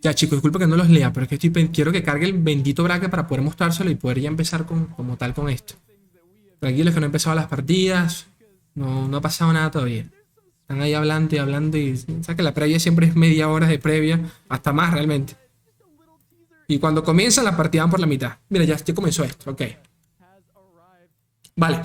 Ya, chicos, disculpa que no los lea, pero es que quiero que cargue el bendito bracket para poder mostrárselo y poder ya empezar como tal con esto. Tranquilos que no he empezado las partidas. No ha pasado nada todavía. Están ahí hablando y hablando y... ¿Sabes que la previa siempre es media hora de previa? Hasta más realmente. Y cuando comienza la partida van por la mitad. Mira, ya comenzó esto, ok. Vale.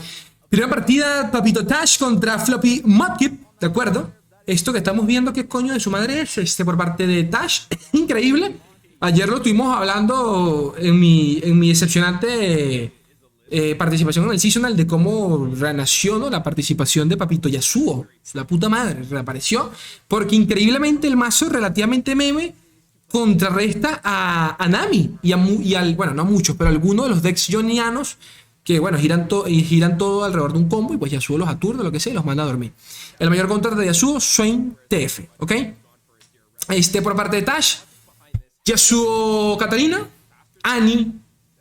Primera partida, Papito Tash contra Floppy Mudkip, ¿de acuerdo? Esto que estamos viendo, ¿qué coño de su madre es? Por parte de Tash. Increíble. Ayer lo estuvimos hablando en mi decepcionante participación en el seasonal de cómo renació, ¿no?, la participación de Papito YASUO. La puta madre, reapareció. Porque increíblemente el mazo relativamente meme contrarresta a Nami y al, bueno, no a muchos, pero a algunos de los decks jonianos que, bueno, giran todo alrededor de un combo y pues YASUO los aturde, lo que sea, y los manda a dormir. El mayor counter de YASUO, Swain TF, ¿ok? Por parte de Tash, YASUO Katarina, Annie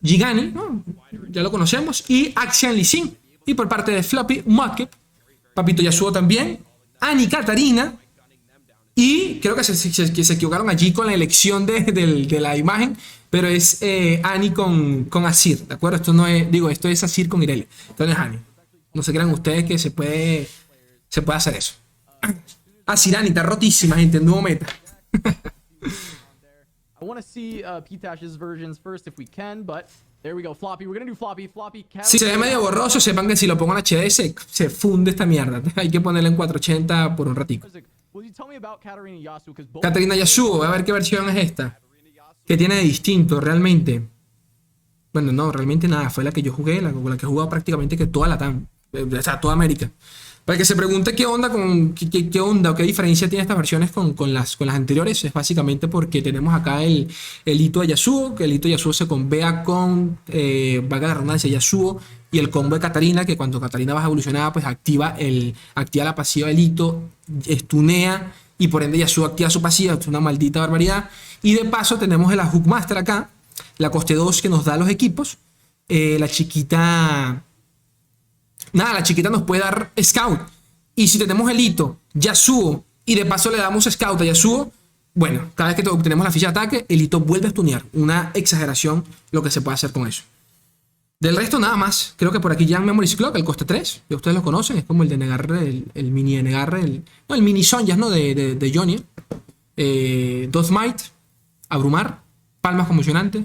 Gigani, ¿no?, ya lo conocemos, y Axian Lee Sin. Y por parte de Floppy Mudkip, Papito YASUO también, Annie Katarina, y creo que se equivocaron allí con la elección de la imagen, pero es Annie con Azir, ¿de acuerdo? Esto no es, digo, esto es Azir con Irelia, esto no es Annie. No se crean ustedes que se puede hacer eso. Azir Annie está rotísima, gente, en nuevo meta. I want to see P-Tash's versions first if we can, but there we go. Floppy, we're gonna do Floppy. Si se ve medio borroso, sepan que si lo pongo en HD se funde esta mierda. Hay que ponerlo en 480 por un ratico. Katarina YASUO, a ver qué versión es esta. ¿Qué tiene de distinto realmente? Bueno, no, realmente nada. Fue la que yo jugué, la que he jugado prácticamente que toda la TAM. O sea, toda América. Para que se pregunte qué onda qué onda o qué diferencia tiene estas versiones con las anteriores, es básicamente porque tenemos acá el hito de YASUO, que el hito de YASUO se convea con, valga la redundancia, YASUO, y el combo de Katarina, que cuando Katarina baja evolucionada, pues activa la pasiva del hito, estunea, y por ende YASUO activa su pasiva. Es una maldita barbaridad. Y de paso tenemos el Hookmaster acá, la coste 2 que nos da los equipos, la chiquita nos puede dar Scout. Y si tenemos el hito, YASUO, y de paso le damos Scout a YASUO, bueno, cada vez que obtenemos la ficha de ataque, el hito vuelve a stunear. Una exageración lo que se puede hacer con eso. Del resto, nada más. Creo que por aquí ya en Memory Clock, el coste 3, que ustedes lo conocen, es como el de negar, el mini de negar, el mini Sonjas, ¿no?, de Johnny. Doth Might, abrumar, palmas conmocionante.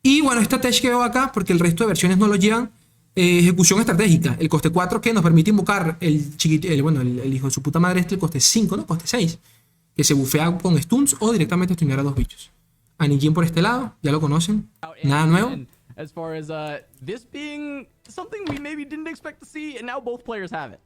Y bueno, esta tech que veo acá, porque el resto de versiones no lo llevan. Ejecución estratégica, el coste 4 que nos permite invocar el hijo de su puta madre, el coste 5, ¿no? Coste 6, que se bufea con stuns o directamente stunear a dos bichos. Anijin por este lado, ya lo conocen, nada nuevo. As far as this being something we maybe didn't expect to see, and now both players have it.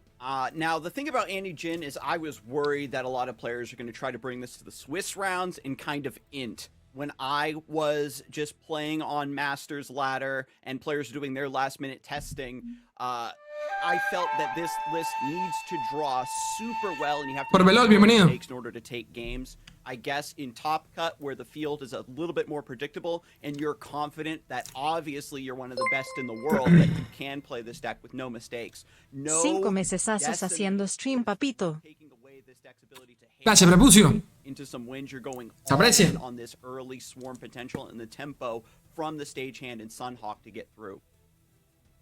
Now, the thing about Annie Jin is I was worried that a lot of players are going to try to bring this to the Swiss rounds and kind of int. When I was just playing on Masters Ladder and players doing their last-minute testing, I felt that this list needs to draw super well, and you have to make mistakes in order to take games. I guess in Top Cut, where the field is a little bit more predictable, and you're confident that obviously you're one of the best in the world, that you can play this deck with no mistakes. No 5 mesesazos haciendo stream, papito. Gracias, Prepucio. Into some wins, you're going Se aprecia. on this early swarm potential and the tempo from the stagehand and Sunhawk to get through.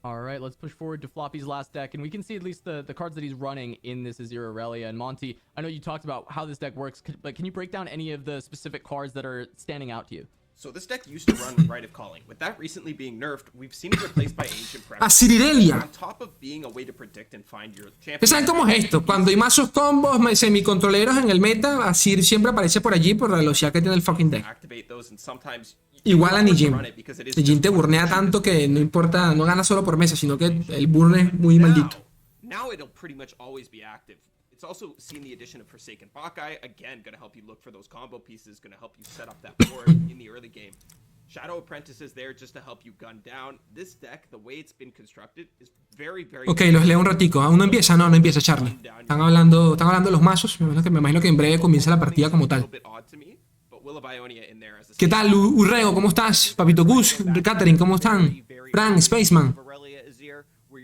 All right, let's push forward to Floppy's last deck, and we can see at least the cards that he's running in this Azir Aurelia. And Monty, I know you talked about how this deck works, but can you break down any of the specific cards that are standing out to you? So this deck used to run with Rite of Calling. With that recently being nerfed, we've seen it replaced by Ancient Preference. Azir Irelia. On top of being a way to predict and find your champion. ¿Saben cómo es esto? Cuando hay mazos combos semicontroleros en el meta, Azir siempre aparece por allí por la velocidad que tiene el fucking deck. Activate those and sometimes Igual a Nijin. Nijin te burnea tanto que no importa, no gana solo por mesa, sino que el burn es muy maldito. Now it'll pretty much always be active. It's also seen the addition of Forsaken Bacchae, again, going to help you look for those combo pieces, going to help you set up that board in the early game. Shadow Apprentice is there just to help you gun down. This deck, the way it's been constructed, is very, very... Ok, los leo un ratico. ¿Aún no empieza? No empieza, Charlie. Están hablando de los mazos. Me imagino que en breve comienza la partida como tal. ¿Qué tal, Urrego? ¿Cómo estás? Papito Gus, Catherine, ¿cómo están? Frank, Spaceman.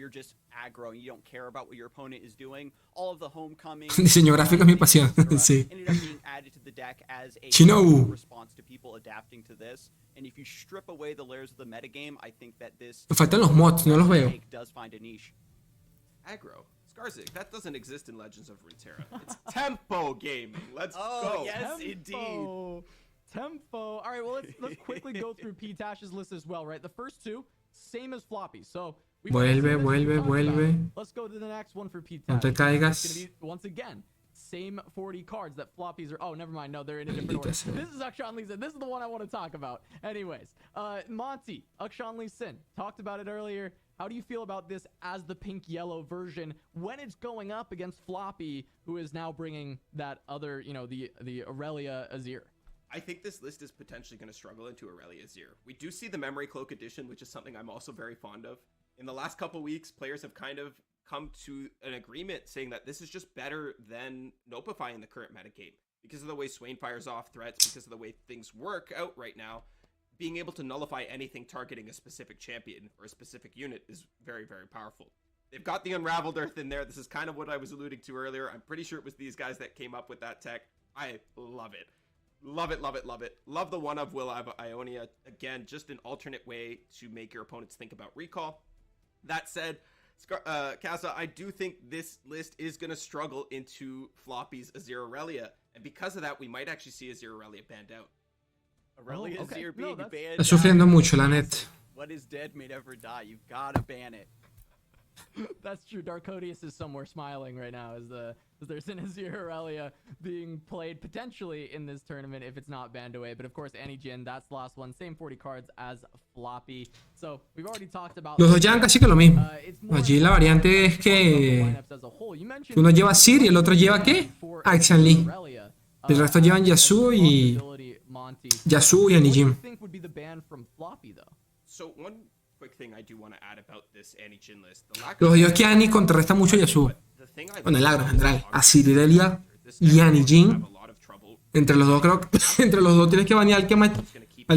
you're just aggro and you don't care about what your opponent is doing. All of the homecoming Diseño gráfico es mi pasión. Sí. ended up being added to the deck as a Chino. response to people adapting to this. And if you strip away the layers of the metagame, I think that this Me faltan los mods, no los veo. take does find a niche. Aggro. Skarzik, that doesn't exist in Legends of Runeterra. It's tempo gaming. Let's Oh, go. yes, indeed. Tempo. All right, well, let's quickly go through P-Tash's list as well, right? The first two, same as Floppy. So we've got Vuelve, this list we vuelve, talked vuelve. about. Let's go to the next one for P-Tash. No te It's caigas. gonna be, once again, same 40 cards that Floppies are. Oh, never mind. No, they're in a different order. Maldita sea. This is Akshan Lee Sin. This is the one I want to talk about. Anyways, Monty, Akshan Lee Sin. Talked about it earlier. How do you feel about this as the pink-yellow version when it's going up against Floppy, who is now bringing that other, you know, the Aurelia Azir? I think this list is potentially going to struggle into Aurelia Azir. We do see the Memory Cloak edition, which is something I'm also very fond of. In the last couple weeks, players have kind of come to an agreement saying that this is just better than Nopify in the current metagame. Because of the way Swain fires off threats, because of the way things work out right now, being able to nullify anything targeting a specific champion or a specific unit is very, very powerful. They've got the Unraveled Earth in there. This is kind of what I was alluding to earlier. I'm pretty sure it was these guys that came up with that tech. I love it. Love it, love it, love it. Love the one of Will of Ionia. Again, just an alternate way to make your opponents think about recall. That said, Casa, I do think this list is going to struggle into Floppy's Azir Aurelia. And because of that, we might actually see Azir Aurelia banned out. Aurelia okay. Azir No, being that's- banned. Está sufriendo mucho, la net. What is dead may never die. You've got to ban it. That's true. Darkodius is somewhere smiling right now as there's an Azir Aurelia being played potentially in this tournament if it's not banned away. But of course, Annie Jin, that's the last one. Same 40 cards as Floppy. So we've already talked about. Los dos llevan casi que lo mismo. It's more Allí la variante es que lineups as a whole. You mentioned uno lleva Sir y el otro lleva ¿qué? Axian Lee. Aurelia. El resto llevan Yasuo y Monty. Yasuo y Annie What do you Jin. think would be the ban from Floppy though? So one quick thing I do want to add about this Annie Jin list. The lack Los dios que Annie contrarresta mucho a Yasuo. the thing I Bueno, el agro en general. A This Ciridelia deck y Annie have Jin. a lot of trouble. Entre los dos creo que entre los dos tienes que banear al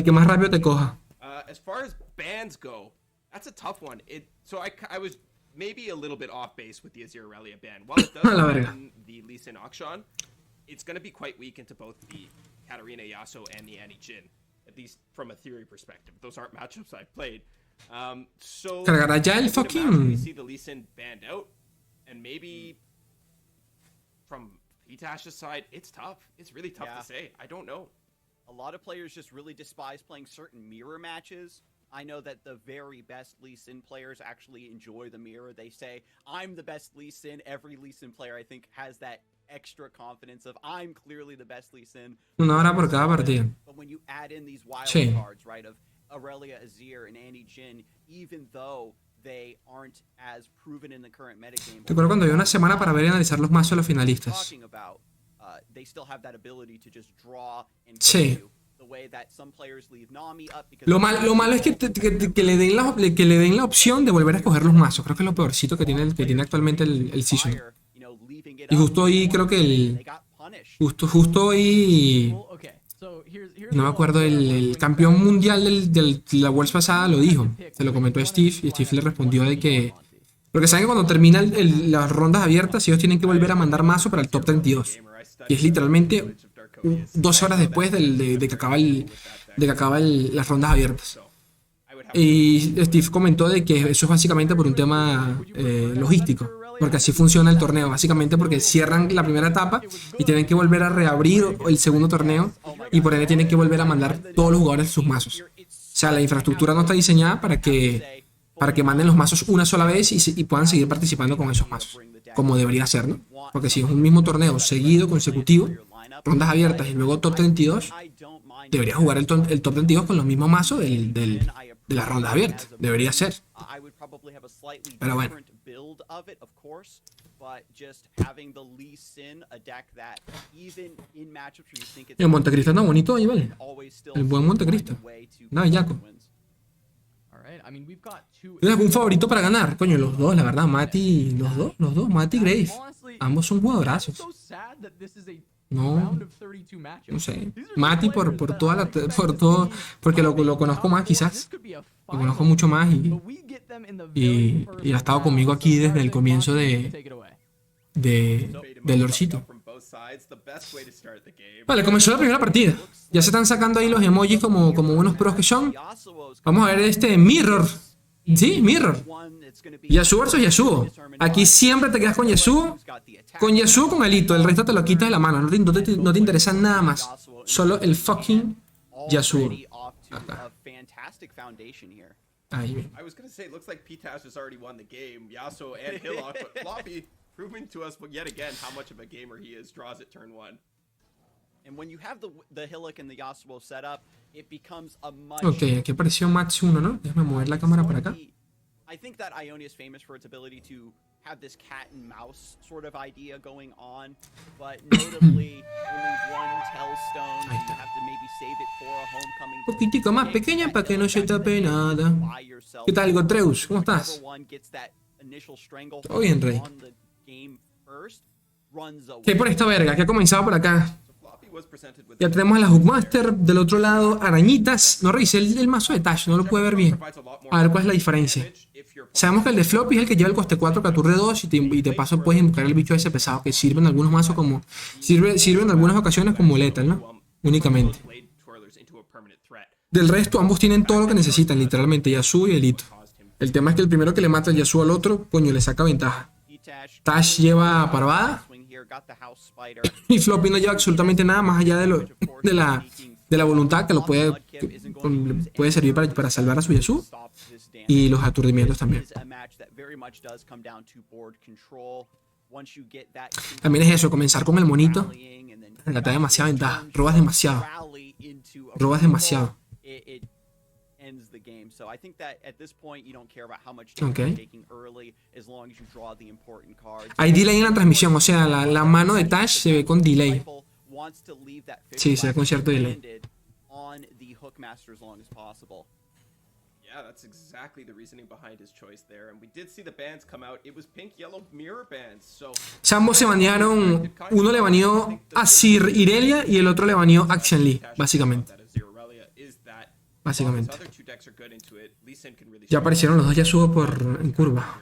que más rápido te coja. As far as bans go, that's a tough one. So I was maybe a little bit off base with the Azir Aurelia ban. While it does A la verga. ban the Lee Sin Akshan, it's going to be quite weak into both the Katarina Yasuo and the Annie Jin, at least from a theory perspective. Those aren't matchups I've played. So Cargará ya el I would imagine we fucking... see the Lee Sin banned out, and maybe from P-Tash's side, it's tough. It's really tough Yeah. to say. I don't know. A lot of players just really despise playing certain mirror matches. I know that the very best Lee Sin players actually enjoy the mirror. They say, I'm the best Lee Sin. Every Lee Sin player, I think, has that extra confidence of, I'm clearly the best Lee Sin. Una hora por cada partida. But when you add in these wild Sí. cards, right, of Aurelia Azir and Annie Jin, even though they aren't as proven in the current metagame. Recuerdo cuando había una semana para ver y analizar los mazos de los finalistas. Talking about, they still have that ability to just draw and Sí. kill you. The way that some players leave Nami up because Lo malo es que le den la opción de volver a escoger los mazos. Creo que es lo peorcito que tiene actualmente el season. you know, leaving it Y up, justo ahí creo que they got punished. justo ahí, Well, okay. So here's no me acuerdo, el campeón mundial de la Worlds pasada lo dijo. Se lo comentó a Steve y Steve le respondió de que... Porque saben que cuando terminan las rondas abiertas, ellos tienen que volver a mandar mazo para el top 32. Y es literalmente 12 horas después de que acaba las rondas abiertas. Y Steve comentó de que eso es básicamente por un tema logístico, porque así funciona el torneo, básicamente porque cierran la primera etapa y tienen que volver a reabrir el segundo torneo y por ende tienen que volver a mandar todos los jugadores sus mazos. O sea, la infraestructura no está diseñada para que manden los mazos una sola vez y puedan seguir participando con esos mazos, como debería ser, ¿no? Porque si es un mismo torneo seguido, consecutivo, rondas abiertas y luego top 32, debería jugar el top 32 con los mismos mazos de las rondas abiertas. Debería ser. Pero bueno. Y el Montecristo está bonito ahí, ¿vale? El buen Montecristo. No, Yaco. All right. I mean, we've got two. ¿Tienes algún favorito para ganar? Coño, los dos, la verdad. Los dos. Mati y Grave. Honestly, Ambos son I'm jugadorazos. so sad that this is a No, round of 32 matchups. no sé. These are Mati players por that toda I la, expect por to todo, see porque lo top conozco four. más This quizás. could be a Lo conozco final, mucho más but we get them in the very first y ha estado conmigo round. aquí So desde el starting, comienzo Monty, take it away. del Lorcito. From both sides, the best way to start the game. Vale, comenzó la primera partida. Ya se están sacando ahí los emojis como buenos pros que son. Vamos a ver este Mirror. Sí, Mirror. YASUO versus YASUO. Aquí siempre te quedas con YASUO. Con YASUO o con Alito. El resto te lo quitas de la mano. No te interesa nada más. Solo el fucking YASUO. Acá. Ahí bien. I was gonna say, it looks like P-Tash has already won the game. Yasuo and Hillock, but Floppy proving to us yet again how much of a gamer he is. Draws at turn 1. And when you have the Hillock and the Yasuo set up, it becomes a much. Ok, aquí apareció Match 1, ¿no? Déjame mover la cámara para acá. I think that Ionia is famous for its ability to have this cat and mouse sort of idea going on, but notably only one Tellstone, so you have to maybe save it for a homecoming. Un poquitico más pequeña para que no se tape nada. ¿Qué tal, Gotreus? ¿Cómo estás? Todo bien, Rey. ¿Qué por esta verga? ¿Qué ha comenzado por acá? Ya tenemos a la Hookmaster. Del otro lado, arañitas. No revisé el mazo de Tash, no lo pude ver bien. A ver cuál es la diferencia. Sabemos que el de Floppy es el que lleva el coste 4, capture 2 y te paso puedes invocar el bicho ese pesado que sirve en algunos mazos como... Sirve en algunas ocasiones como lethal, ¿no? Únicamente. Del resto, ambos tienen todo lo que necesitan, literalmente, Yasuo y Elito. El tema es que el primero que le mata el Yasuo al otro, coño, le saca ventaja. Tash lleva parvada y Floppy no lleva absolutamente nada más allá de la voluntad que lo puede servir para salvar a su Yasuo y los aturdimientos también. También es eso, comenzar con el monito. Te da demasiada ventaja, robas demasiado. Robas demasiado. Ok. Hay delay en la transmisión, o sea, la mano de Tash se ve con delay. Sí, se ve con cierto delay. Yeah, that's exactly the reasoning behind his choice there. And we did see the bans come out. It was pink, yellow, mirror bans. So ambos se banearon. Uno le baneó a Sir Irelia y el otro le baneó a Action Lee, básicamente. Básicamente. Ya aparecieron los dos Yasuo en curva.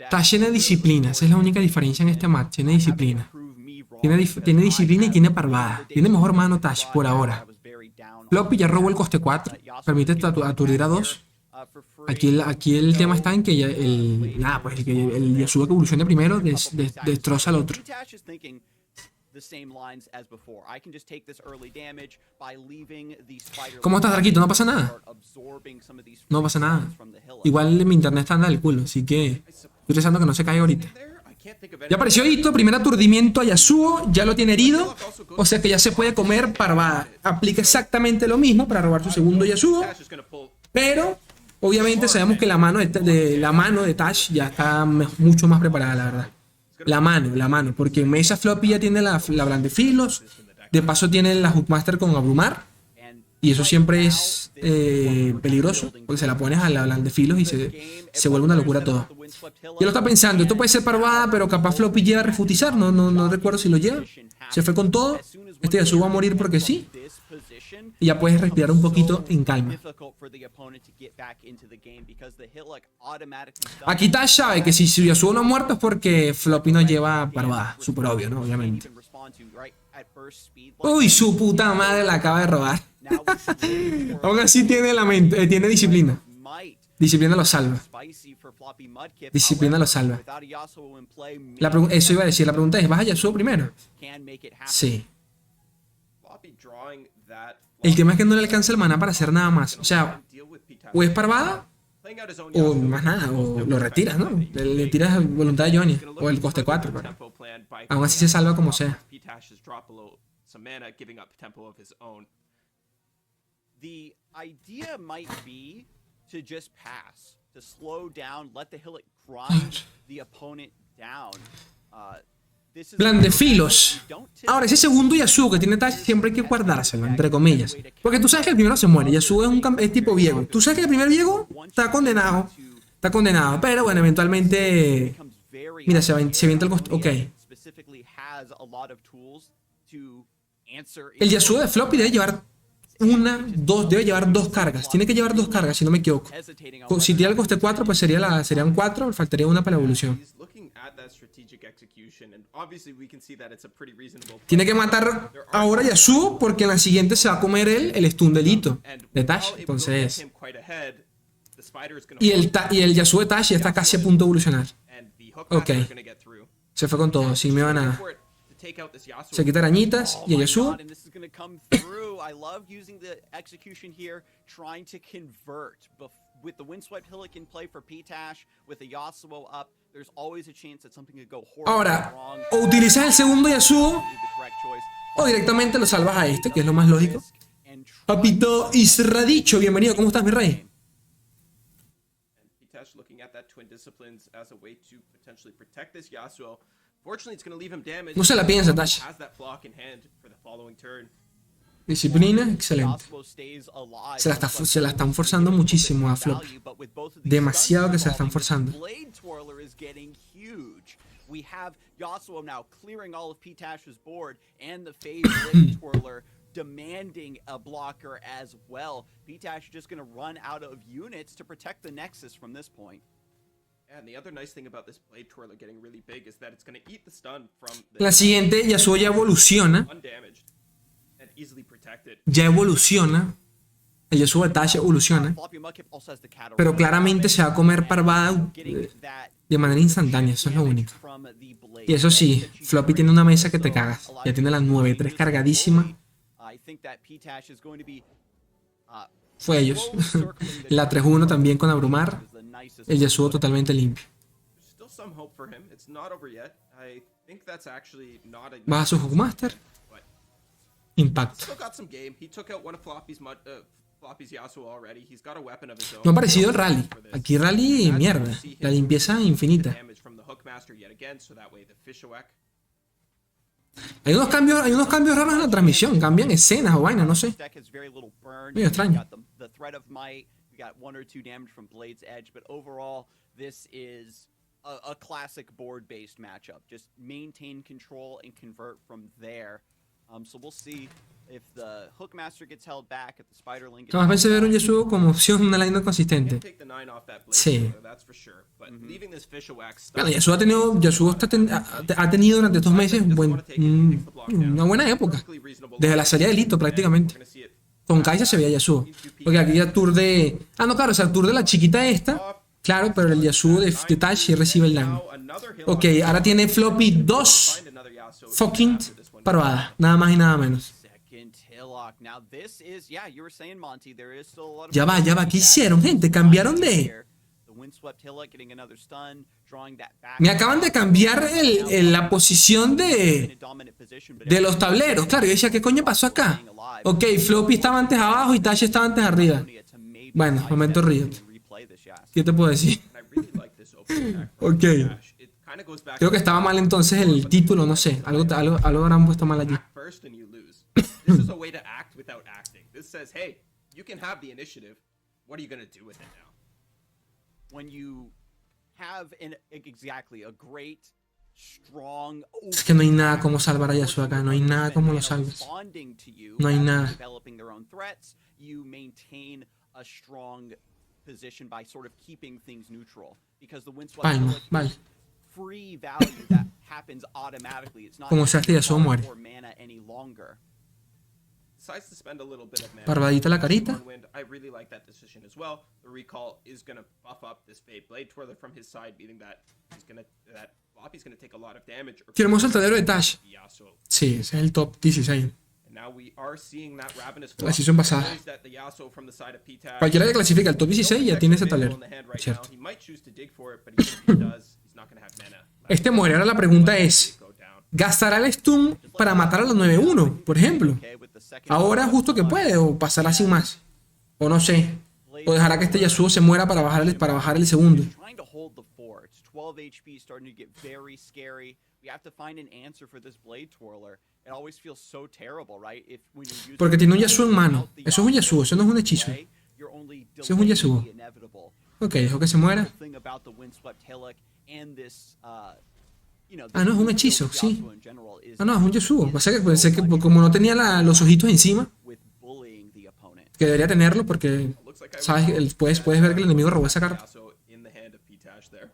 Tash tiene disciplina, esa es la única diferencia en este match. Tiene disciplina. Tiene disciplina y tiene parvada. Tiene mejor mano Tash por ahora. Floppy ya robó el coste 4. Permite aturdir a 2. Aquí el tema está en que el Yasuo que evolucione primero destroza al otro. ¿Cómo estás, Darquito? No pasa nada. No pasa nada. Igual mi internet está andando del culo, así que estoy rezando que no se caiga ahorita. Ya apareció Ito, primer aturdimiento a Yasuo, ya lo tiene herido, o sea que ya se puede comer parvada. Aplica exactamente lo mismo para robar su segundo Yasuo, pero obviamente sabemos que la mano de Tash ya está mucho más preparada, la verdad. La mano, porque en Mesa Floppy ya tiene la blandefilos, de paso tiene la Hookmaster con abrumar, y eso siempre es peligroso, porque se la pones a la blandefilos y se vuelve una locura todo. Y lo está pensando, esto puede ser parvada, pero capaz Floppy llega a refutizar, no recuerdo si lo lleva. Se fue con todo, este Yasuo va a morir porque sí, y ya puedes respirar un poquito en calma. Aquí Tash sabe que si su Yasuo no ha muerto es porque Floppy no lleva parvada, súper obvio, ¿no? Obviamente. Uy, su puta madre la acaba de robar. Aún así tiene disciplina. Disciplina lo salva. Disciplina lo salva. Eso iba a decir, la pregunta es, ¿vas a Yasuo primero? Sí. El tema es que no le alcanza el maná para hacer nada más. O sea, o es parvada o más nada, o lo retiras, ¿no? Le tiras voluntad de Johnny o el coste 4, pero aún así se salva como sea. The idea might be to just pass, to slow down, let the Hillock grind the opponent down. Plan de filos. Ahora, ese segundo Yasuo que tiene Tash siempre hay que guardárselo, entre comillas. Porque tú sabes que el primero se muere. Yasuo es tipo Viego. Tú sabes que el primer Viego está condenado. Está condenado. Pero bueno, eventualmente... Mira, se avienta el costo. Ok. El Yasuo de floppy debe llevar debe llevar dos cargas. Tiene que llevar dos cargas, si no me equivoco. Si tiene el coste 4, pues serían 4. Faltaría una para la evolución. Tiene que matar ahora a Yasuo porque en la siguiente se va a comer el stun delito de Tash. Entonces... Y el Yasuo de Tash ya está casi a punto de evolucionar. Ok. Se fue con todo, sin miedo a nada. Se quita arañitas y el Yasuo. With the windswept hillock in play for P-Tash, with the Yasuo up, there's always a chance that something could go horribly Ahora, wrong. o utilizas el segundo Yasuo o directamente lo salvas a este, que es lo más lógico. Papito Isradicho, bienvenido, ¿cómo estás, mi rey? P-Tash looking at that twin disciplines as a way to potentially protect this Yasuo. Fortunately, it's going to leave him damaged. No se la piensa, Tash. Has that flock in hand for the following turn. Disciplina, excelente. Se la están forzando muchísimo a Floppy. Demasiado que se la están forzando. We have Yasuo now clearing all of P-Tash's board and the Fade Blade Twirler demanding a blocker as well. P-Tash just going to run out of units to protect the Nexus from this point. And the other nice thing about this Blade Twirler getting really big is that it's going to eat the stun from the La siguiente, Yasuo ya evoluciona. undamaged and easily protected. Ya evoluciona. El Yasuo de Tash evoluciona. Pero claramente se va a comer parvada de manera instantánea. Eso es lo único. Y eso sí, Floppy tiene una mesa que te cagas. Ya tiene la 9-3 cargadísima. Fue ellos. La 3-1 también con abrumar. El Yasuo totalmente limpio. Baja su Hookmaster. Impacto. No ha parecido el rally. Aquí rally, mierda. La limpieza infinita. Hay unos cambios raros en la transmisión. Cambian escenas o vainas, no sé. Medio extraño. A classic board-based matchup. Just maintain control and convert from there. So we'll see if the Hookmaster gets held back, if the Spiderling gets Jamás pensé ver un Yasuo como opción una line consistente. Sí. Bueno, Yasuo ha tenido durante estos meses una buena época. Desde la salida de Lito prácticamente. Con Kai'Sa se veía Yasuo. Porque aquí ya tour de... Ah, no, claro, o sea, el tour de la chiquita esta. Claro, pero el Yasuo de Tash sí recibe el daño. Ok, ahora tiene Floppy 2 fucking parvadas. Nada más y nada menos. Ya va, ¿qué hicieron, gente? Cambiaron de... Me acaban de cambiar la posición de los tableros. Claro, yo decía, ¿qué coño pasó acá? Ok, Floppy estaba antes abajo y Tash estaba antes arriba. Bueno, momento Riot. ¿Qué te puedo decir? Ok. Creo que estaba mal entonces el título, no sé. Algo habrán puesto mal allí. This is a way to act without acting. This says, hey, you can have the initiative. What are you going to do with it now? When you have exactly a great, strong... Es que no hay nada como salvar a Yasuo acá. No hay nada como lo salves. No hay nada. You maintain a strong position by sort of keeping things neutral. Because the Windswept vale. Free value that happens automatically. It's not como sea este Yasuo muere. Parvadita la carita. I really like that decision as well. The recall is going to buff up this Fade Blade Twirler from his side, meaning that Floppy's going to take a lot of damage. Qué hermoso el tablero de Tash. Sí, ese es el top 16. La season pasada. Cualquiera que clasifica el top 16 ya tiene ese tablero. Cierto. Este muere. Ahora la pregunta es: ¿gastará el stun para matar a los 9-1, por ejemplo? Ahora justo que puede, o pasará sin más. O no sé. O dejará que este Yasuo se muera para bajar el segundo. Porque tiene un Yasuo en mano. Eso es un Yasuo, eso no es un hechizo. Eso es un Yasuo. Ok, dejó que se muera. Ah, no, es un hechizo, sí. Ah, no, es un Yasuo. Pasa que pensé que como no tenía los ojitos encima, que debería tenerlo porque, ¿sabes? Puedes ver que el enemigo robó esa carta. YASUO in the hand of P-Tash there.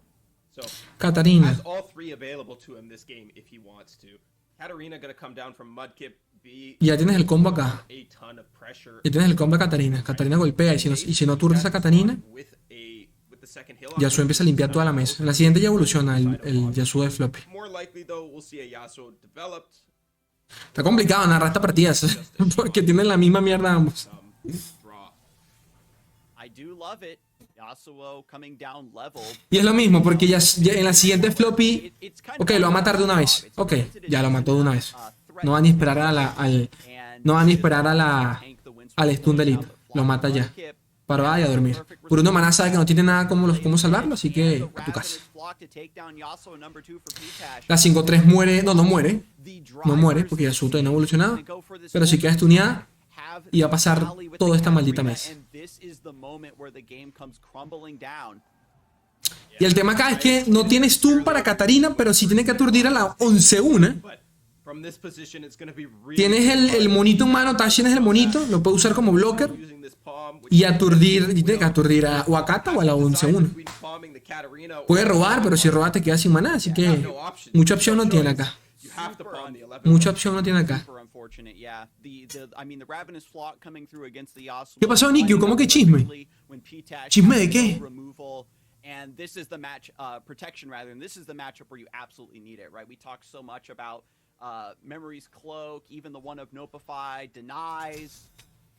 So Katarina. has all three available to him this game if he wants to. Katarina gonna come down from Mudkip B. Y ya tienes el combo acá. A ton of pressure. Ya tienes el combo de Katarina. Katarina golpea y si no aturdes a Katarina, With the second hill Yasuo empieza a limpiar toda la mesa. En la siguiente ya evoluciona el Yasuo de floppy. More likely though, we'll see a YASUO developed. Está complicado narrar estas partidas porque tienen la misma mierda ambos. Draw. I do love it. Yasuo coming down level. Y es lo mismo porque ya en la siguiente floppy, ok, lo va a matar de una vez. Ok, ya lo mató de una vez. No va ni a esperar no va ni a esperar al stun delete. Lo mata ya. Para y a dormir. Bruno Maná sabe que no tiene nada cómo salvarlo, así que a tu casa. La 5-3 muere. No muere. No muere porque Yasuo todavía no ha evolucionado. Pero sí queda stuneada y va a pasar toda esta maldita mesa. Y el tema acá es que no tiene stun para Katarina, pero sí tiene que aturdir a la 11-1. But from this position, it's gonna be really Tienes el monito en mano, Tash tienes el monito, lo puede usar como blocker using this palm, which y tiene que aturdir a o a Kata o a la 11-1. between palming the Katarina, Puede robar, pero si roba te queda sin maná, así que mucha opción no tiene acá. you have to palm the 11. Mucha opción no tiene acá. Super unfortunate, yeah. I mean, the Ravenous Flock coming through against the Yasuo. ¿Qué pasó, Nikio? ¿Cómo que chisme? When P-Tash ¿Chisme de has qué? no removal, and this is the match protection rather, and this is the matchup where you absolutely need it, right? We talk so much about Memory's Cloak, even the one of Nopify, denies.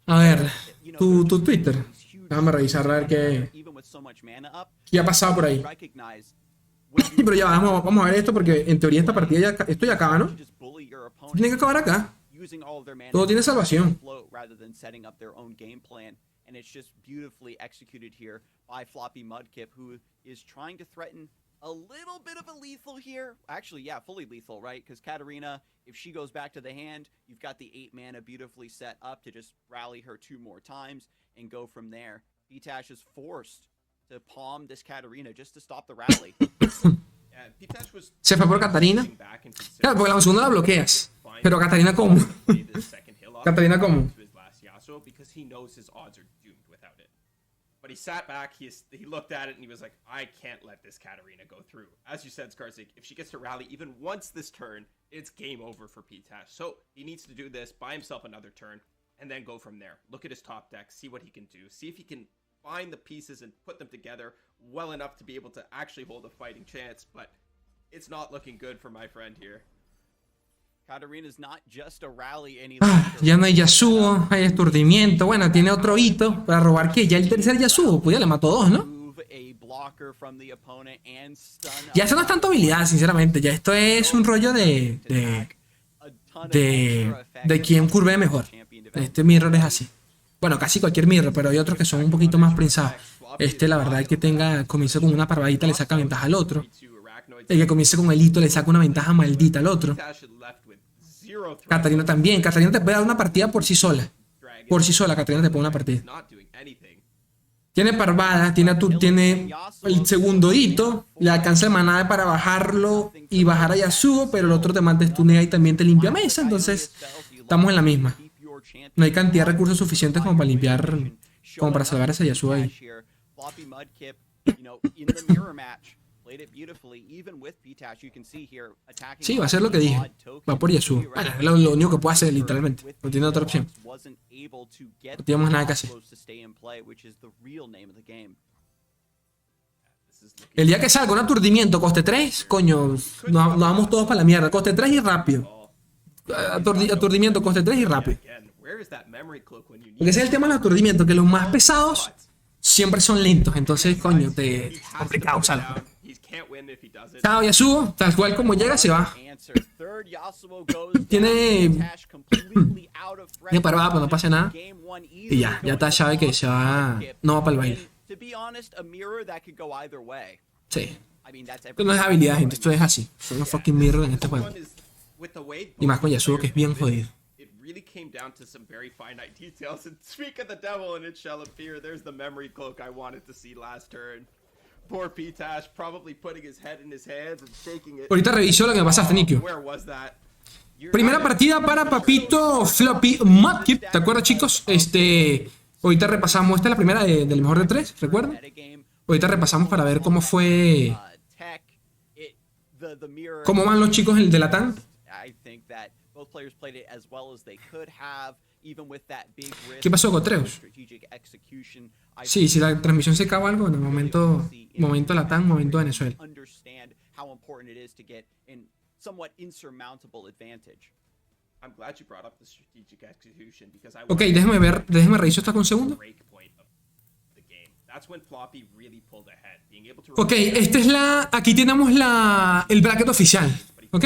A ver, tu Twitter. Déjame revisar a ver Even with so much mana up, qué ha pasado por ahí. recognize Pero ya vamos a ver esto porque en teoría esta partida esto ya acaba, ¿no? just bully your opponent. Tiene que acabar acá. Using all of their mana Todo tiene to salvación. float rather than setting up their own game plan, and it's just beautifully executed here by Floppy Mudkip, who is trying to threaten a little bit of a lethal here. Actually, yeah, fully lethal, right? Because Katarina, if she goes back to the hand, you've got the 8 mana beautifully set up to just rally her 2 more times and go from there. Btash is forced to palm this Katarina just to stop the rally. Yeah, P-Tash was Se fue por Katarina. pushing back and Claro, porque la segunda la bloqueas. Pero Katarina, ¿cómo? play this second hill off Katarina, ¿cómo? to his last Yasuo because he knows his odds are doomed without it. But he sat back, he looked at it, and he was like, I can't let this Katarina go through. As you said, Skarsik, if she gets to rally even once this turn, it's game over for P-Tash. So he needs to do this, buy himself another turn, and then go from there. Look at his top deck, see what he can do, see if he can find the pieces and put them together well enough to be able to actually hold a fighting chance. But it's not looking good for my friend here. Katarina's not just a rally any Ah, longer. ya no hay Yasuo, hay aturdimiento. Bueno, tiene otro hito para robar que ya el tercer Yasuo. Pues ya le mató 2, ¿no? Move a blocker from the opponent and stun Ya eso no es tanto habilidad, sinceramente. Ya esto es un rollo de quién curve mejor. Este mirror es así. Bueno, casi cualquier mirror, pero hay otros que son un poquito más prensados. La verdad, el que comience con una parvadita le saca ventaja al otro. El que comience con el hito le saca una ventaja maldita al otro. P-Tash is left with zero threat. Katarina también. Katarina te puede dar una partida por sí sola. Por sí sola, Katarina te puede dar una partida. Not doing anything. Tiene parvada, tiene el segundo hito, le alcanza el maná para bajarlo y bajar a Yasuo, pero el otro te manda stunea y también te limpia mesa, entonces estamos en la misma. No hay cantidad de recursos suficientes como para limpiar, como para salvar a ese Yasuo ahí. Sí, va a ser lo que dije. Va por Yasuo. Bueno, es lo único que puede hacer, literalmente. No tiene otra opción. No tenemos nada que hacer. El día que salga un aturdimiento, coste 3, coño, nos vamos todos para la mierda. Coste 3 y rápido. Aturdimiento, coste 3 y rápido. Again, where is that memory cloak when you need Porque ese es el tema de los aturdimientos, que los más pesados siempre son lentos. Entonces, coño, es complicado usarlo. He can't win if he does it. Chao, Yasuo, tal cual como llega, se va. Tiene parvada, pero no pasa nada. Y ya está sabe que se va, no va para el baile. Sí. Esto no es habilidad, gente, esto es así. Son los fucking mirror en este juego. One is with the way Y más con Yasuo, que es bien jodido. it really came down to some very finite details. And speak of the devil and it shall appear, there's the memory cloak I wanted to see last turn. Poor P-Tash probably putting his head in his hands and shaking it. Ahorita revisó lo que me pasaste, Nikio. Where was that? Primera partida para Papito Floppy Mudkip. ¿Te acuerdas, chicos? Ahorita repasamos. Esta es la primera del mejor de 3, ¿recuerdan? Ahorita repasamos para ver cómo fue. ¿Cómo van los chicos de la TAN? ¿Qué pasó con Treos? Sí, si la transmisión se acaba algo, en el momento la TAN, momento Venezuela. Ok, déjeme ver, déjeme revisar esto con un segundo. Ok, esta es la. Aquí tenemos el bracket oficial. Ok.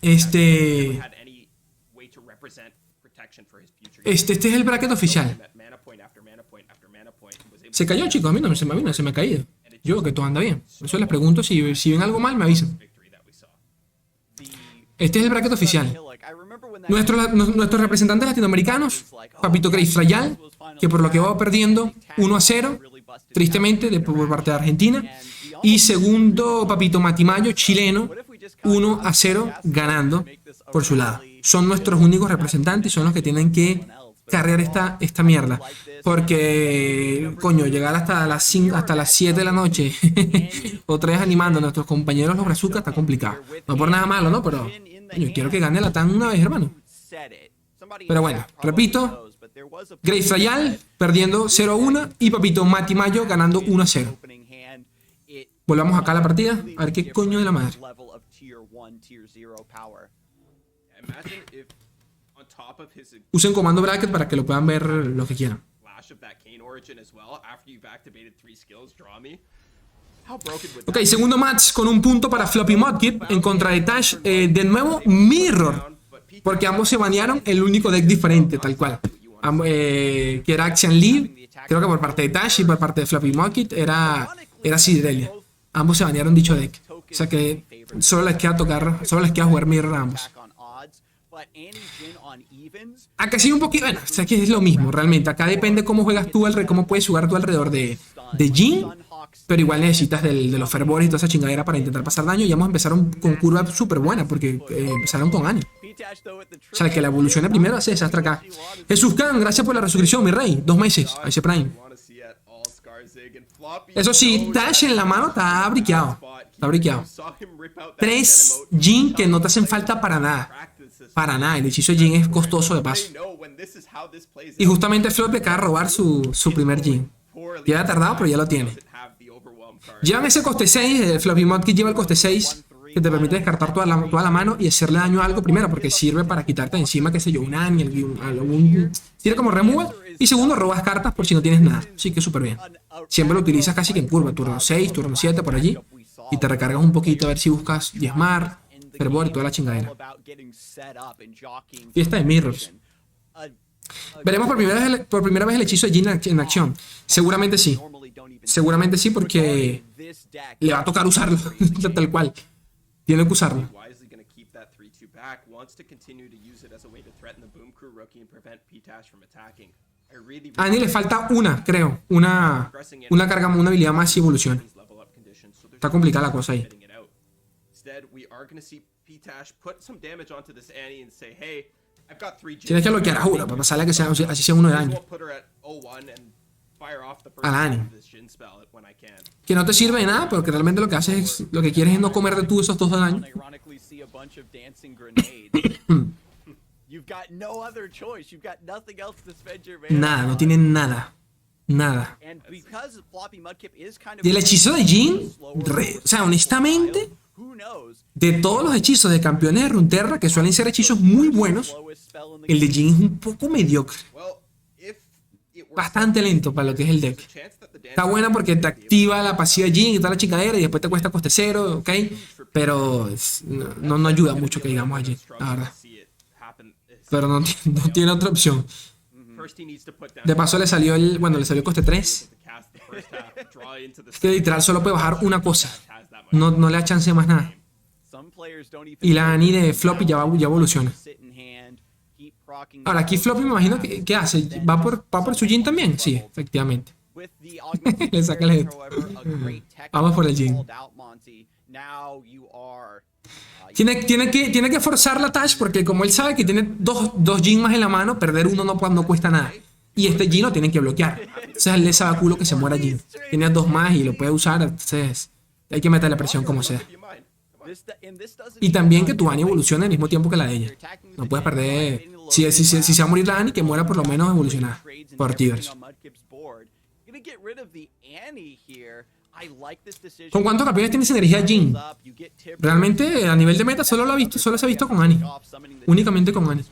Este es el bracket oficial. Se cayó, chicos. A mí no se me ha caído. Yo que todo anda bien. Por eso les pregunto si ven algo mal, me avisan. Este es el bracket oficial. Nuestros representantes latinoamericanos, Papito Grace Rayal, que por lo que va perdiendo 1-0, tristemente, por parte de Argentina. Y segundo, Papito Matimayo, chileno, 1-0, ganando por su lado. Son nuestros únicos representantes, son los que tienen que cargar esta mierda. Porque, coño, llegar hasta las 7 de la noche, otra vez animando a nuestros compañeros los brazucas, está complicado. No por nada malo, ¿no? Pero yo quiero que gane la TAN una vez, hermano. Pero bueno, repito, Grace Rayal perdiendo 0-1 y Papito Matimayo ganando 1-0. Volvamos acá a la partida, a ver qué coño de la madre. Usen comando bracket para que lo puedan ver lo que quieran. Ok, segundo match con un punto para Floppy Mudkip en contra de Tash. De nuevo, Mirror. Porque ambos se banearon el único deck diferente, tal cual. Que era Action Lead. Creo que por parte de Tash y por parte de Floppy Mudkip era Siderelia. Ambos se banearon dicho deck. O sea que solo les queda jugar Mirror a ambos. Acá sí un poquito, bueno, o sea que es lo mismo realmente. Acá depende cómo juegas tú, cómo puedes jugar tú alrededor de Jhin. Pero igual necesitas de los fervores y toda esa chingadera para intentar pasar daño. Y ambos empezaron con curva súper buena porque empezaron con año. O sea, el que la evolucione primero hace desastre acá. Jesús Khan, gracias por la resurrección, mi rey. 2 meses, a ese Prime. Eso sí, Tash en la mano está briqueado. Está briqueado. 3 Jhin que no te hacen falta para nada. Para nada, el hechizo de Jhin es costoso de paso. Y justamente Flop le acaba de robar su primer Jhin. Ya ha tardado, pero ya lo tiene. Llevan ese coste 6, Floppy Mudkip lleva el coste 6, que te permite descartar toda la mano y hacerle daño a algo primero, porque sirve para quitarte de encima, qué sé yo, un ángel, sirve como removal. Y segundo, robas cartas por si no tienes nada. Así que súper bien. Siempre lo utilizas casi que en curva, turno 6, turno 7, por allí. Y te recargas un poquito a ver si buscas diezmar, fervor y toda la chingadera. Fiesta de Mirrors. Veremos por primera vez el hechizo de Jhin en acción. Seguramente sí. Seguramente sí, porque le va a tocar usarlo. Tal cual. Tiene que usarlo. A Annie le falta una, creo. Una carga, una habilidad más y evoluciona. Está complicada la cosa ahí. Tienes que bloquear a Jura para pasarle a que sea, así sea uno de daño. A la Annie. Que no te sirve de nada, porque realmente lo que haces es, lo que quieres es no comer de tú esos 2 de daño. Nada, no tienen nada. Nada. Y el hechizo de Jhin, o sea, honestamente, de todos los hechizos de campeones de Runeterra, que suelen ser hechizos muy buenos, el de Jhin es un poco mediocre. Bastante lento para lo que es el deck. Está buena porque te activa la pasiva Jhin y toda la chingadera y después te cuesta coste 0, ¿ok? Pero no ayuda mucho que digamos allí, la verdad. Pero no tiene otra opción. De paso le salió le salió coste 3. Es que literal solo puede bajar una cosa. No le da chance de más nada. Y la Annie de Floppy ya evoluciona. Ahora, aquí Floppy me imagino que ¿qué hace? ¿Va por su Jin también? Sí, efectivamente. Le saca el head. Vamos por el Jin. Tiene que forzar la Tash porque como él sabe que tiene dos Jin más en la mano, perder uno no cuesta nada. Y este Jin lo tienen que bloquear. Entonces él le sabe a culo que se muera Jin. Tiene dos más y lo puede usar, entonces hay que meterle presión como sea. Y también que tu Annie evolucione al mismo tiempo que la de ella. No puedes perder... Si se va a morir la Annie, que muera por lo menos evolucionada por Tivers. ¿Con cuántos campeones tiene sinergia Jin? Realmente a nivel de meta solo se ha visto con Annie. Únicamente con Annie.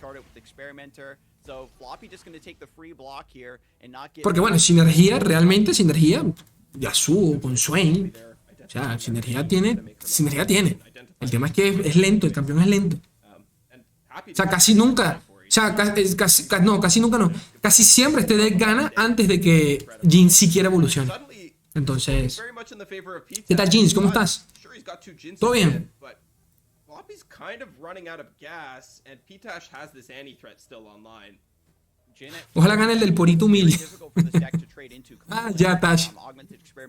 Porque bueno, sinergia, realmente sinergia, YASUO con Swain. O sea, sinergia tiene. El tema es que es lento, el campeón es lento. O sea, casi nunca. O sea, casi nunca no. Casi siempre este deck gana antes de que Jin siquiera evolucione. Entonces, ¿qué tal, Jins? ¿Cómo estás? ¿Todo bien? Floppy's kind of running out of gas, and Pitash has this anti-threat still online. Ojalá gane el del porito humilde. Ah, ya, Tash.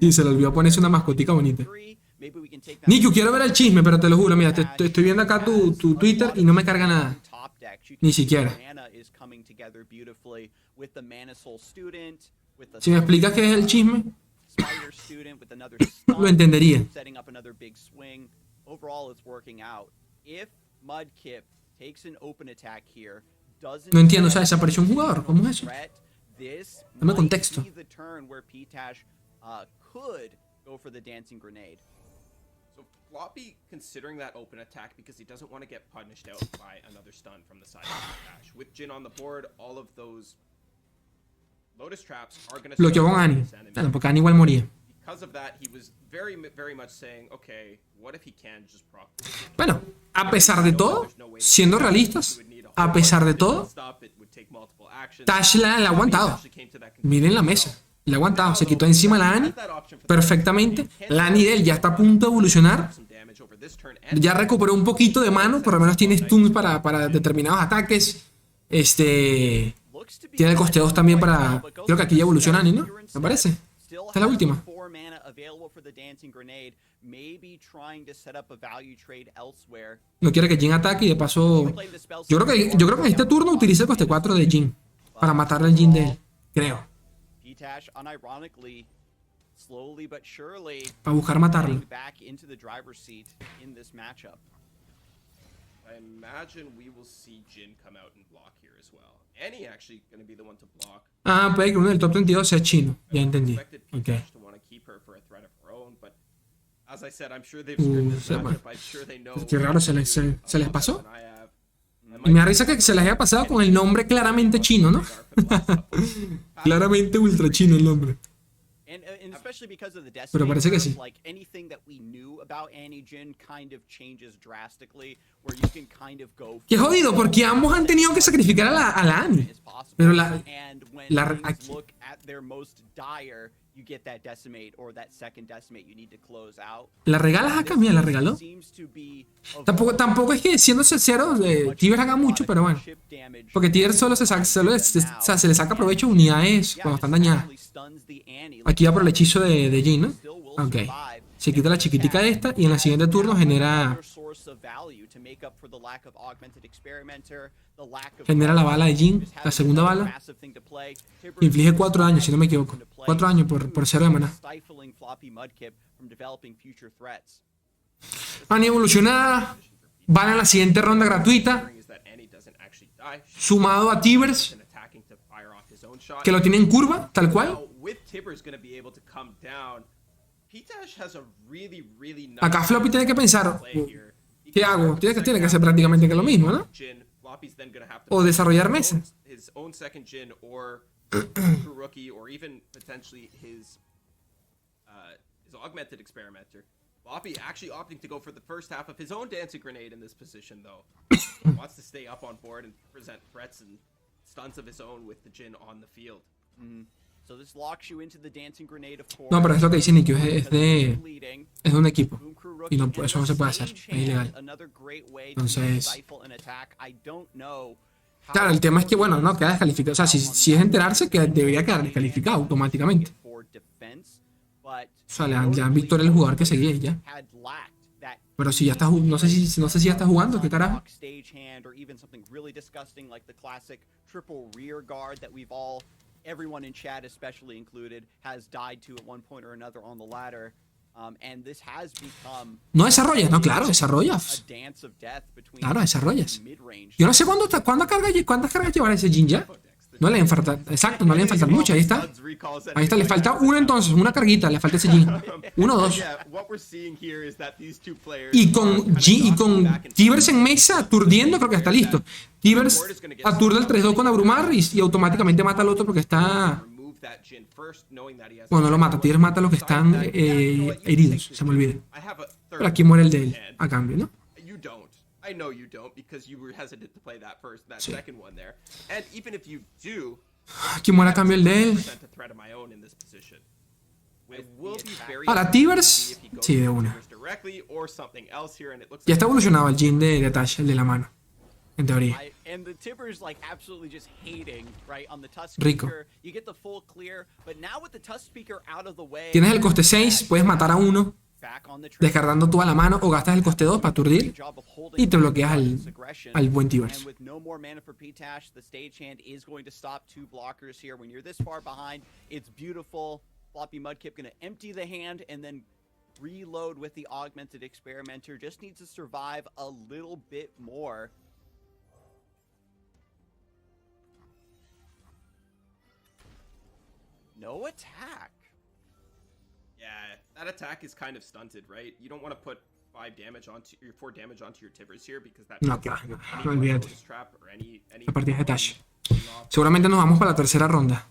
Y se le olvidó ponerse una mascotica bonita. Niku, quiero ver el chisme, pero te lo juro, mira, estoy viendo acá tu Twitter y no me carga nada. Ni siquiera. Si me explicas qué es el chisme, lo entendería. No entiendo, o sea, desapareció un jugador. ¿Cómo es eso? Dame contexto. So Floppy considering that open attack because he doesn't want to get punished out by another stun from the side of Pitash. With Jin on the board, all of those Lotus traps are going to Bloqueó con Annie. Claro, porque Annie igual moría. Because of that, he was very much saying, okay, what if he can just proc? Bueno, a pesar de todo, siendo realistas, a pesar de todo, Tash la ha aguantado. Miren la mesa. La ha aguantado. Se quitó encima la Annie perfectamente. La Annie de él ya está a punto de evolucionar. Ya recuperó un poquito de mano. Por lo menos tiene stuns para determinados ataques. Tiene costeos también para... Creo que aquí ya evoluciona Annie, ¿no? Me parece. Esta es la última. No quiere que Jin ataque y de paso... Yo creo que en este turno utiliza el coste 4 de Jin para matarle al Jin de él. Creo. Para buscar matarlo. I imagine we will see Jin come out and block here as well. Annie actually going to be the one to block. Ah, puede que uno del top 32 sea chino. Ya entendí. Ok. Qué raro, se les pasó. Y me da risa que se les haya pasado con el nombre claramente chino, ¿no? Claramente ultra chino el nombre. Pero parece que sí. Qué jodido, porque ambos han tenido que sacrificar a la Annie. Pero ¿la regalas acá? Mira, la regaló. Tampoco es que, siendo sincero, Tivers haga mucho, pero bueno. Porque Tivers solo se le saca provecho a unidades cuando están dañadas. Aquí va por el hechizo de Jin, ¿no? Ok. Se quita la chiquitica de esta y en el siguiente turno genera la bala de Jin, la segunda bala. Inflige 4 daños, si no me equivoco. 4 daños por 0 de maná. Annie evolucionada. Van a la siguiente ronda gratuita. Sumado a Tivers, que lo tiene en curva, tal cual. Acá Floppy tiene que pensar, ¿qué hago? Tiene que hacer prácticamente que lo mismo, ¿no? O desarrollar mesa. Floppy actually opting to go for the first half of his own dancing grenade in this position, though. Wants to stay up on board and present threats and stunts of his own with the Jin on the field. No, pero es lo que dice Nicky, es de un equipo. Y no, eso no se puede hacer, es ilegal. Entonces, Claro, el tema es que, bueno, no, queda descalificado. O sea, si es enterarse, que debería quedar descalificado automáticamente. O sea, le dan victoria al jugador que seguía y ya. Pero si ya está, no sé si ya está jugando, ¿qué carajo? Everyone in chat, especially included, has died to at one point or another on the ladder. And this has become No desarrollas, no, claro, desarrollas. a dance of death between Claro, desarrollas. mid-range. Yo no sé cuántas cargas llevará ese Jin ya. No le falta, exacto, no le falta mucho, ahí está. Ahí está, le falta una entonces, una carguita, le falta ese Jin. Uno o dos. Y con Tivers en mesa, aturdiendo, creo que está listo. Tivers aturde el 3-2 con abrumar y automáticamente mata al otro porque está... Bueno, no lo mata, Tigres mata a los que están heridos, se me olvida. Pero aquí muere el de él, a cambio, ¿no? I know you don't because you were hesitant to play that Sí. second one there. And even if you do, Aquí muere a cambio el de él. present a threat of my own in this position. It will be very Para Tivers, sí, de una. directly or something else here, and it looks Ya está evolucionado el Jin de Atash, el de la mano. En teoría. And the Tibbers like absolutely just hating, right? On the Tusk Rico. Speaker, you get the full clear, but now with the Tusk Speaker out of the way, Tienes el coste 6, puedes matar a uno, back on the track, descargando toda la mano, o gastas el coste 2 para aturdir job of holding y te bloqueas Titan's aggression. al buen Tivers. And with no more mana for P-Tash, the stagehand is going to stop two blockers here. When you're this far behind, it's beautiful. Floppy Mudkip going to empty the hand and then reload with the augmented experimenter. Just needs to survive a little bit more. No attack. yeah, that attack is kind of stunted, right? You don't want to put 4 damage onto your Tivers here because that No, claro, no, olvídate. Lotus Trap or any La partida de Tash. Seguramente nos vamos para la tercera ronda.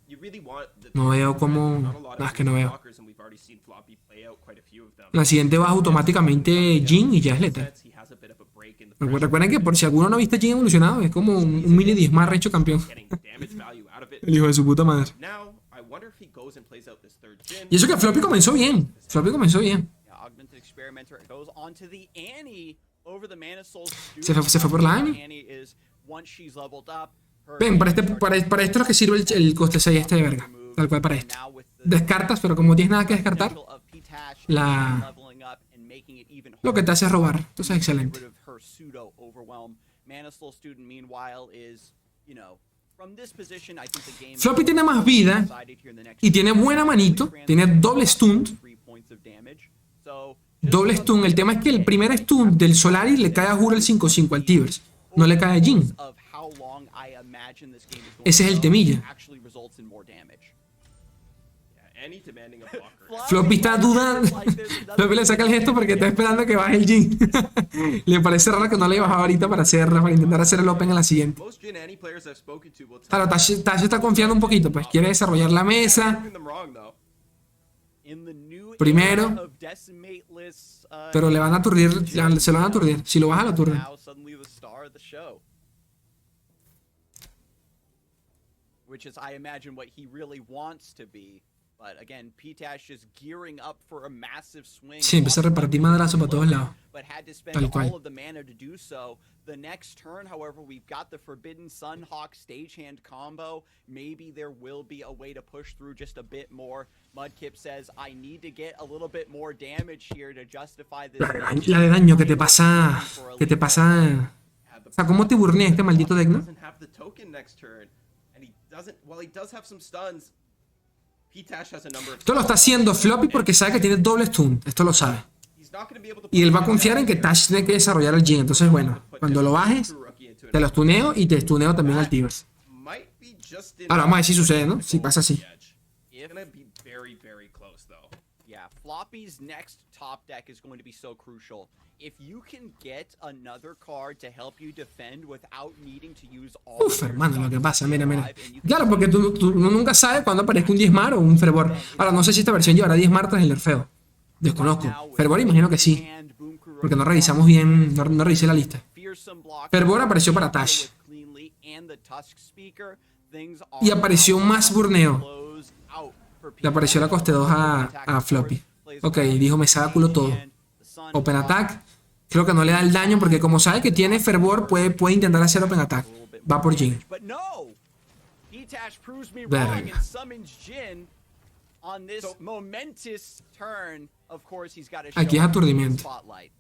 you really want the No veo cómo... not a lot No, of es que no veo. blockers, and we've already seen Floppy play out quite a few of them. La siguiente baja automáticamente Jin y ya es letal. He has a bit of a break in the Recuerden que por si alguno no ha visto Jin evolucionado, es como un mini Diezmar hecho campeón. getting damage value out of it. El hijo de su puta madre. Now, I wonder if he goes and plays out this third Jin. Y eso que Floppy comenzó bien. Floppy comenzó bien. Yeah, augmented experimenter goes onto the Annie over the Mana Soul. Se fue por la Annie. Annie is once she's leveled up. her Ven, para damage esto es lo que sirve el coste 6 este de verga. Tal cual para esto. now with the Descartas, pero como no tienes nada que descartar, potential of P-Tash la- leveling up and making it even lo que te hace es robar. Entonces, harder to get excelente. rid of her pseudo overwhelm. Mana Soul student meanwhile is, you know, from this position I think the game Floppy tiene más vida decided here in the next y tiene buena manito. Tiene doble stun. 3 points of damage. So Doble stun. El tema es que el primer stun del Solaris le cae a juro el 5-5 al Tivers. No le cae a Jin. of how long I imagine this game is going Ese es el to go, temilla. actually results in more damage. Yeah, any demanding a blocker. Floppy está dudando. Floppy le saca el gesto porque está esperando que baje el Jin. Le parece raro que no le bajaba ahorita para intentar hacer el Open en la siguiente. Most Jin Annie players I've spoken to will tell Claro, Tash está confiando un poquito, pues quiere desarrollar la mesa. them wrong though. In the new Primero, era of Decimateless, pero le van a aturdir, se lo van a aturdir. Si lo baja, lo aturden. now suddenly the star of the show. Which is, I imagine, what he really wants to be. But again, P-Tash just gearing up for a massive swing. Sí, empieza a repartir madrazo para todos lados. But had to spend Tal cual. all of the mana to do so. The next turn, however, we've got the Forbidden Sunhawk stagehand combo. Maybe there will be a way to push through just a bit more. Mudkip says, I need to get a little bit more damage here to justify this. La de daño que te pasa. Que te pasa. O sea, ¿cómo te burnea este maldito deck, no? Doesn't have the token next turn, and he doesn't. While he does have some stuns, P-Tash has a number of. Esto lo está haciendo Floppy porque sabe que tiene doble stun. Esto lo sabe. He's not going to be able to. Y él va a confiar en que Tash tiene que desarrollar el Jin. Entonces, bueno, cuando lo bajes, te lo stuneo y te stuneo también al Tivers. Might be just in Ahora vamos a ver si sucede, ¿no? Si pasa así. It's gonna be very, very close though. Yeah, Floppy's next top deck is going to be so crucial. If you can get another card to help you defend without needing to use all Uf, of your hermano, lo que stuff pasa, to mira, mira. survive, and you can Claro, porque uno nunca sabe cuándo aparezca un Diezmar o un Fervor. Ahora, no sé si esta versión llevará Diezmar tras el nerfeo. Desconozco. Fervor imagino que sí, porque no revisamos bien, no revisé la lista. Fervor apareció para Tash. Y apareció más burneo. Le apareció la coste 2 a Floppy. Ok, dijo, me saca culo todo. Open Attack. Creo que no le da el daño porque como sabe que tiene Fervor, puede intentar hacer Open Attack. Va por Jin. But no! Itash proves me Verga. wrong and summons Jin on this momentous turn. Of course, he's got to show Aquí es up in the aturdimiento. spotlight.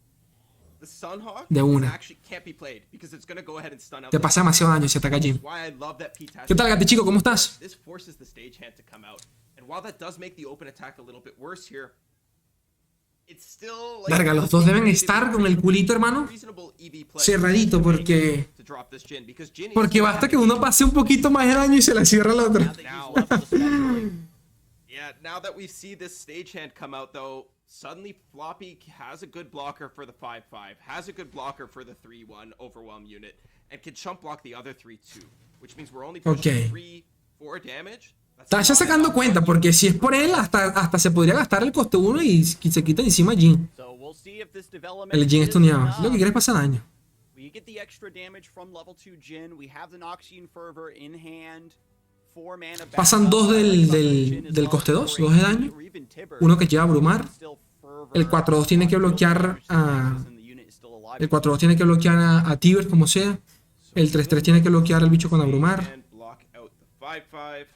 The Sunhawk De una. actually can't be played because it's going to go ahead and stun out. Te pasa demasiado daño si ataca Jin. Why I love that P-Tash. ¿Qué tal, gatichico? ¿Cómo estás? This forces the stage hand to come out. And while that does make the open attack a little bit worse here, it's still like Verga, los dos deben estar con el culito, hermano, reasonable EV play cerradito, porque to drop this Jin because Jin porque basta que uno pase un poquito más de daño y se la cierra al otro. Now that he's leveled especially. Yeah, now that we see this stagehand come out, though, suddenly Floppy has a good blocker for the 5-5, has a good blocker for the 3-1 overwhelm unit, and can chump block the other 3-2, which means we're only pushing Ok. 3-4 damage. That's Está ya not sacando enough. cuenta, porque si es por él, hasta se podría gastar el coste 1 y se quita encima a Jin. So we'll see if this development El Jin is estuneado. enough. Lo que quiere es pasar daño. We get the extra damage from level 2 Jin. We have the Noxian Fervor in hand. 4 mana back Pasan up. dos I like del Jin as del well coste for 2, 2 de daño. or even Tibber. Uno que lleva a abrumar. Still Fervor. El 4-2 tiene que bloquear a... El 4-2 tiene que bloquear a Tiber como sea. El 3-3 tiene que bloquear al bicho con abrumar. And block out the 5-5,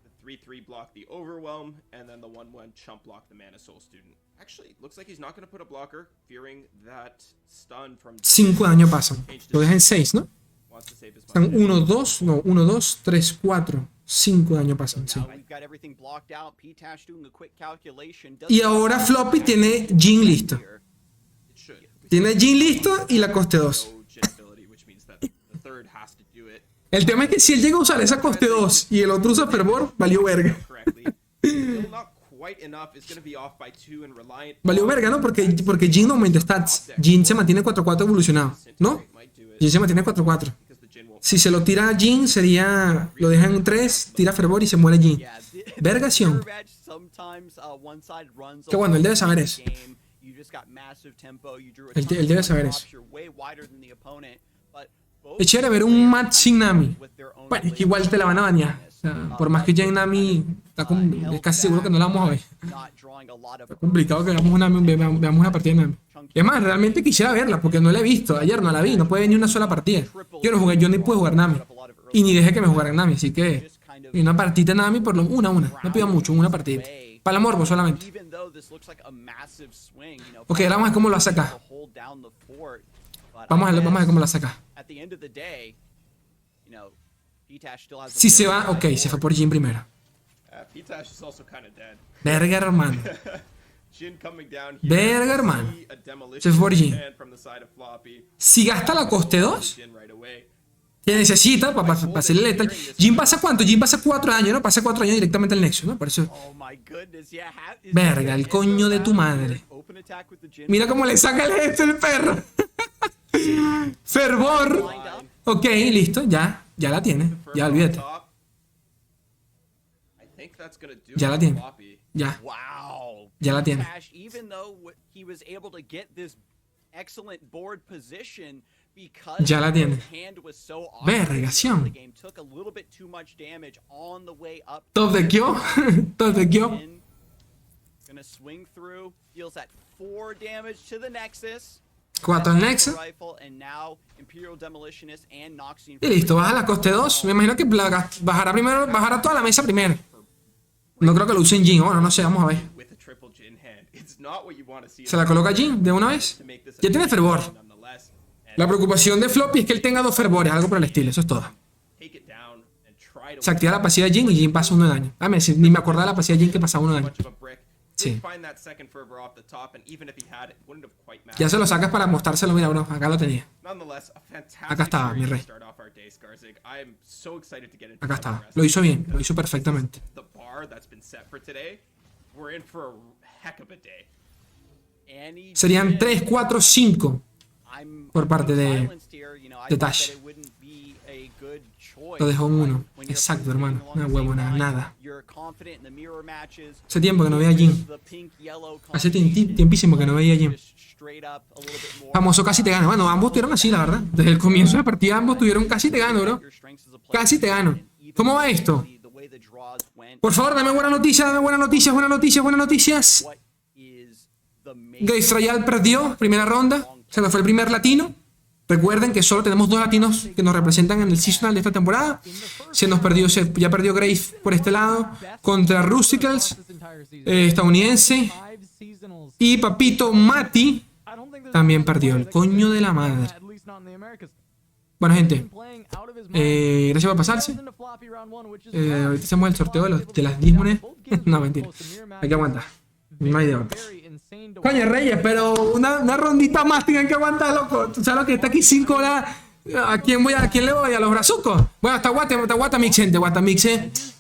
the 3-3 block the overwhelm, and then the 1-1 chump block the Mana Soul Student. Actually, looks like he's not going to put a blocker, fearing that stun from 5 de daño pasan. Lo deja en 6, ¿no? wants to save his Están money. 1, 2, no, 1, 2, 3, 4, 5 de daño pasan, sí. Now we've got everything blocked out. P-Tash doing a quick calculation. Y ahora Floppy tiene Jin listo. It should. Tiene Jin listo y la coste 2. No Jin ability, which means that the third has to do it El tema es que si él llega a usar esa coste 2 y el otro usa fervor, valió verga. correctly. Still not quite enough. It's going to be off by 2 and reliant. Valió verga, ¿no? Porque Jin no aumenta stats. Jin se mantiene 4-4 evolucionado, ¿no? Might do it Jin se mantiene 4-4. because the Jin won't. Si se lo tira a Jin, sería... Lo deja en 3, tira fervor y se muere Jin. Yeah, Vergación. Mirror match, sometimes, one side runs Que bueno, él debe saber away eso. from the game. You just got massive tempo, you drew a Él ton debe of saber drops, eso. you're way wider than the opponent, but both Es chévere ver un match sin Nami. with their own Bueno, es que igual te la van a bañar. O sea, por más que Jin Nami, es casi seguro que no la vamos a ver. not drawing a lot of Complicado que veamos una partida de Nami. Es más, realmente quisiera verla porque no la he visto. Ayer no la vi, no puede ni una sola partida. Yo no jugué, yo ni pude jugar Nami. Y ni dejé que me jugaran Nami, así que... Y una partida de Nami por lo una. No pido mucho, una partida. Para la morbo solamente. even though this looks like a massive swing, you know, Ok, ahora vamos a ver cómo lo saca. to hold down the fort, but Vamos a I ver cómo la guess saca. at the end of the day, you know, P-Tash still has the Si se ability va, to ok, play se fue forward. por Jin primero. P-Tash is also kind of dead. Verga, hermano. Jin coming down Verga, here. hermano. See a demolition Se fue por Jin. hand from the side of Floppy. Si gasta la coste 2, Jin right away. que necesita para hacerle letal. Jin pasa cuánto? Jin pasa 4 años, ¿no? Pasa 4 años directamente al Nexus, ¿no? Por eso... Oh my goodness, yeah. Is Verga, el there coño de any tu madre. open attack with the Jin Mira cómo le saca el gesto el perro. Fervor. lined up? Ok, listo, ya la tiene. Ya olvídate. Top. I think that's gonna do Ya it la for tiene. Floppy. Ya. Wow. Ya la tiene. P-Tash, even though he was able to get this excellent board position because Ya la tiene. his hand was so Vergación. the game took a little bit too much damage on the way up. Top de Kyo. Top de Kyo. In. Gonna swing through, deals that 4 damage to the Nexus. 4 al Nexus. Rifle, and now Imperial Demolitionist and Noxian Y listo, baja la coste 2. Me imagino que bajará toda la mesa primero. No creo que lo use en Jin. Bueno, no sé, vamos a ver. With a triple Jin hand. It's not what you want to see. Se la coloca Jin de una vez. To make this Ya tiene fervor. nonetheless. And La preocupación de Floppy es que él tenga 2 fervores, algo por el estilo. Eso es todo. take it down and try to Se activa la pasiva de Jin y Jin pasa 1 de daño. Ni me acordaba de la pasiva de Jin que pasaba 1 de daño. much of a brick. Sí. Did find that second fervor off the top, and even if he had it, wouldn't have quite matched. Ya se lo sacas para mostrárselo. Mira, bro, acá lo tenía. Nonetheless, a fantastic Acá estaba, series mi to rey. start off our day, Skarsgård. I am so excited to get into Acá some estaba. rest. Lo hizo bien, lo hizo perfectamente. The bar that's been set for today, we're in for a heck of a day. Annie Serían Jin. 3, 4, 5 I'm por parte de silenced here, you know, I de thought Tash. that it wouldn't be a good choice. Lo dejó en 1. When you're Exacto, playing hermano. along Una the same huevona, line, nada. You're confident in the mirror matches. Hace tiempo que no veía a Jin. The pink-yellow Hace combination, tiempísimo que no veía a Jin. just straight up a little bit more. Famoso casi te gana. Bueno, ambos tuvieron así, la verdad. Desde el comienzo de la partida, ambos tuvieron casi te gano, bro. Your strengths as a player, Casi te gano. and even ¿Cómo va esto? the way the draws went, Por favor, dame buenas noticias, buenas noticias. what is the main Grace Royale perdió, primera ronda. Se nos fue el primer latino. Recuerden que solo tenemos 2 latinos que nos representan en el seasonal de esta temporada. Ya perdió Grave por este lado contra Rusicles, estadounidense. Y Papito Mati también perdió. El coño de la madre. Bueno, gente, gracias por pasarse. Ahorita hacemos el sorteo de las 10 monedas. No, mentira. Hay que aguantar. No hay de otra. Coño, Reyes, pero una rondita más tienen que aguantar, loco. ¿Tú sabes lo que está aquí 5 horas? ¿A quién le voy? ¿A los brazucos? Bueno, hasta Guatamix, gente. Guatamix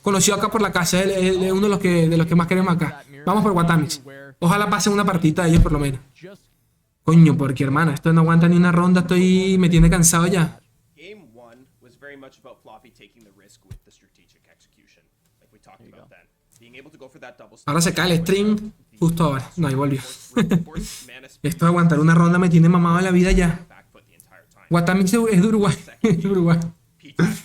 conocido acá por la casa. Él es uno de los que más queremos acá. Vamos por Guatamix. Ojalá pasen una partita de ellos por lo menos. Coño, porque hermano, esto no aguanta ni una ronda. Me tiene cansado ya. Game 1 was very much about Floppy taking the risk with the strategic execution, like we talked about then. Being able to go for that double Ahora se cae el stream justo ahora. No, ahí volvió. Esto de aguantar una ronda me tiene mamado en la vida ya. Guatamix es de Uruguay. Es de Uruguay.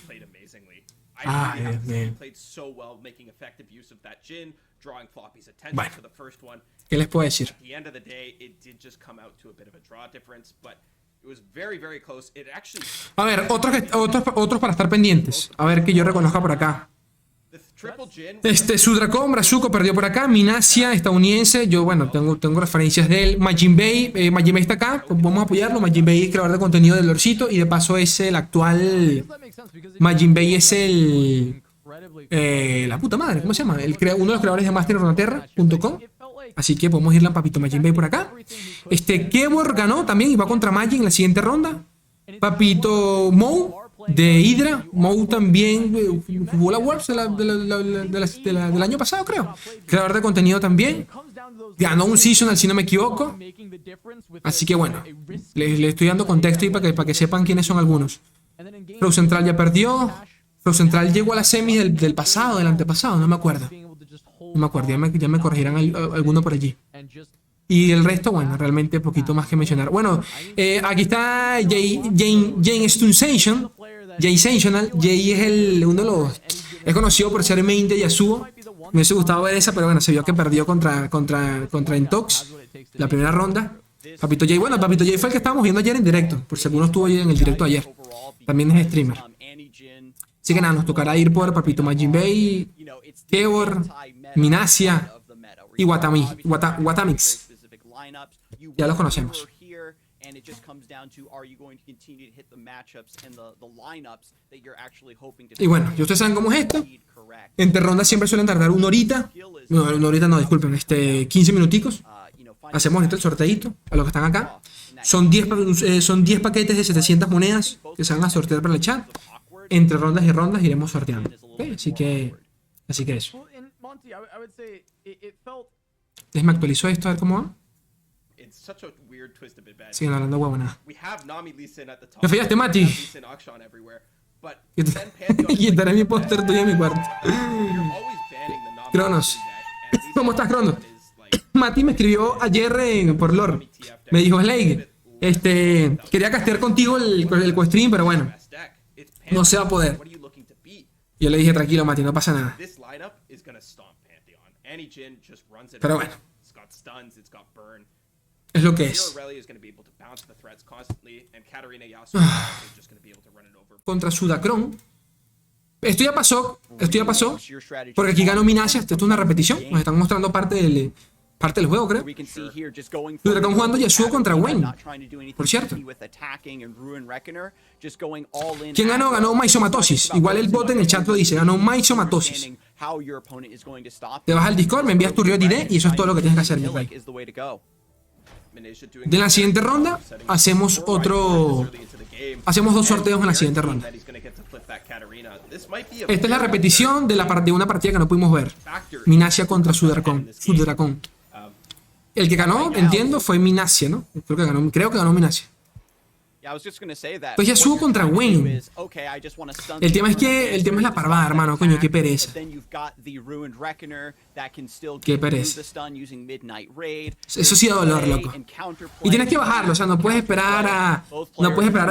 played amazingly. Ay, Dios mío. Played so well, making effective use of that Jin, drawing Floppy's attention Bueno. for the first one. ¿Qué les puedo decir? At the end of the day, it did just come out to a bit of a draw difference, but it was very, very close. It actually, A ver, otros para estar pendientes. A ver que yo reconozca por acá. the triple Jin. Sudracon, Brazuco perdió por acá. Minasia, estadounidense. Yo, bueno, tengo referencias de él. Majin Bey está acá. Vamos a apoyarlo. Majin Bey es creador de contenido del Lorcito. Y de paso es el actual. Majin Bey es el. La puta madre, ¿cómo se llama? Uno de los creadores de Runeterra.com. Así que podemos irle a Papito Majin Bey por acá. Kebor ganó también y va contra Majin en la siguiente ronda. Papito Mou de Hydra. Mou también jugó la Worlds del año pasado, creo. Creador de contenido también. Ganó un seasonal, si no me equivoco. Así que bueno, le estoy dando contexto y para que sepan quiénes son algunos. Flow Central ya perdió. Flow Central llegó a la semis del pasado, del antepasado, no me acuerdo. No me acuerdo, ya me corregirán alguno por allí. Y el resto, bueno, realmente poquito más que mencionar. Bueno, aquí está Jane Sensation. Jay Sensational. Jay es uno de los... Es conocido por ser main de YASUO. Me hubiese gustado ver esa, pero bueno, se vio que perdió contra Intox la primera ronda. Papito Jay, bueno, Papito Jay fue el que estábamos viendo ayer en directo. Por si alguno estuvo en el directo ayer. También es streamer. Así que nada, nos tocará ir por Papito Majin Bey, Kebor, Minasia y Guatamix. Ya los conocemos. Y bueno, ya ustedes saben cómo es esto. Entre rondas siempre suelen tardar una horita. No, una horita no, disculpen, 15 minuticos. Hacemos ahorita el sorteito a los que están acá. Son 10 paquetes de 700 monedas que se van a sortear para el chat. Entre rondas y rondas iremos sorteando. ¿Okay? Así que eso. Déjame actualizo esto a ver cómo va. Siguen hablando huevonada. Me fallaste, Mati. Quitaré mi póster tuyo en mi cuarto. Cronos. ¿Cómo estás, Cronos? Mati me escribió ayer por lore. Me dijo, Sley, quería castear contigo el co-stream, pero bueno, no se va a poder. Yo le dije, tranquilo, Mati, no pasa nada. Pero bueno, es lo que es. Contra Sudacron. Esto ya pasó. Porque aquí ganó Minasia. Esto es una repetición. Nos están mostrando parte del juego, creo. Sudacron jugando YASUO contra Wayne. Por cierto. ¿Quién ganó? Ganó Maisomatosis. Igual el bot en el chat lo dice. Ganó Maisomatosis. Te vas al Discord, me envías tu Riot ID y eso es todo lo que tienes que hacer, mi rey. De la siguiente ronda hacemos dos sorteos en la siguiente ronda. Esta es la repetición de una partida que no pudimos ver. Minasia contra Sudracon. El que ganó, entiendo, fue Minasia, ¿no? Creo que ganó Minasia. Pues YASUO contra Wayne. El tema es la parvada, hermano. Coño, qué pereza. Qué pereza. Eso sí da dolor, loco. Y tienes que bajarlo, o sea, no puedes esperar a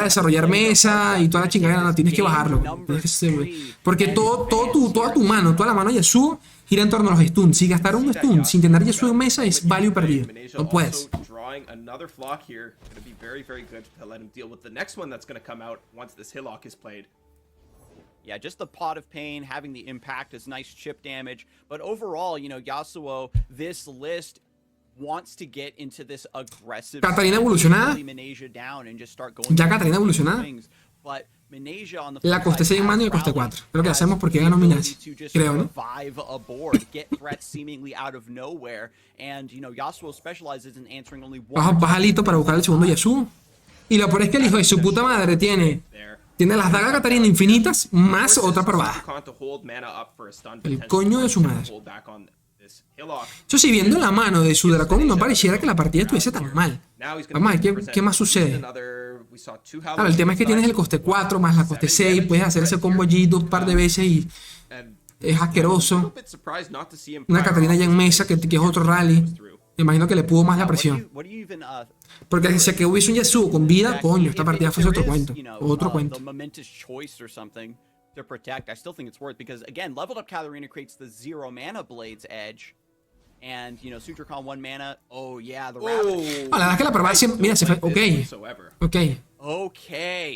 desarrollar mesa y toda la chingadera, no, tienes que bajarlo. Porque toda la mano de YASUO gira en torno a los stuns. Si gastar un stun sin tener Yasuo en mesa es value perdido. No puedes. Drawing another flock here, going to be very, very good to let him deal with the next one that's going to come out once this Hillock is played. Yeah, just the Pot of Pain, having the impact is nice chip damage. But overall, you know, Yasuo, this list wants to get into this aggressive... Catarina evolucionada. Ya Catarina evolucionada. La coste 6 en mano y la coste 4. Creo que hacemos porque ganó Minasi. Creo, ¿no? Baja alito para buscar el segundo Yasuo. Y lo peor es que el hijo de su puta madre tiene las dagas Catarina infinitas más otra probada. El coño de su madre. Eso sí, viendo la mano de su dragón, no pareciera que la partida estuviese tan mal. Vamos a ver qué más sucede. Claro, el tema es que tienes el coste 4 más la coste 6. Puedes hacer ese combo allí un par de veces y es asqueroso. Una Catarina ya en mesa, que es otro rally. Me imagino que le pudo más la presión. Porque si que hubiese un Yasuo con vida, coño, esta partida fuese otro cuento. Otro cuento. To protect, I still think it's worth, because again, leveled up Katarina creates the 0 mana Blades edge, and you know, Sutracon 1 mana. Oh yeah, the rabbit. La verdad es que la probada siempre, mira, se fue, ok.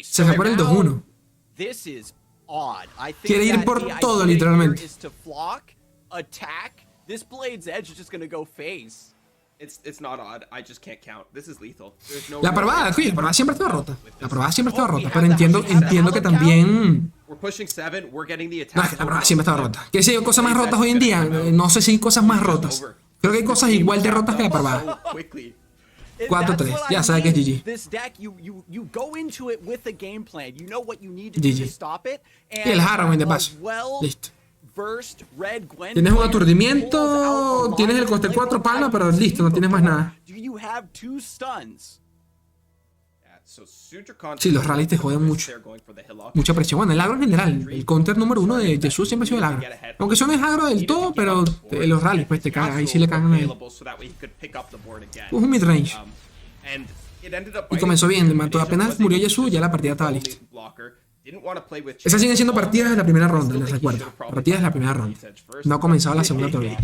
Se fue por el 2-1. This is odd. I think quiere ir por todo, literalmente. Is to flock, attack. This Blades edge is just gonna go face. It's not odd. I just can't count. This is lethal. La probada, la probada siempre estaba rota. La probada siempre estaba rota, pero entiendo que también... No, es que la probada siempre estaba rota. ¿Qué sé yo? Cosas más rotas hoy en día. No sé si hay cosas más rotas. Creo que hay cosas igual de rotas que la probada. 4-3. Ya sabes que es GG. GG. Y el Harrowing de paso. Listo. Tienes un aturdimiento, tienes el coste 4 palma, pero listo, no tienes más nada. Sí, los rallies te joden mucho. Mucha presión. Bueno, el agro en general. El counter número 1 de Jesús siempre ha sido el agro. Aunque eso no es agro del todo, pero los rallies pues te cagan. Ahí sí le cagan a él. Un midrange. Y comenzó bien, le mató. Apenas murió Jesús, ya la partida estaba lista. Esas siguen siendo partidas de la primera ronda, les recuerdo. Partidas de la primera ronda. No ha comenzado la segunda todavía.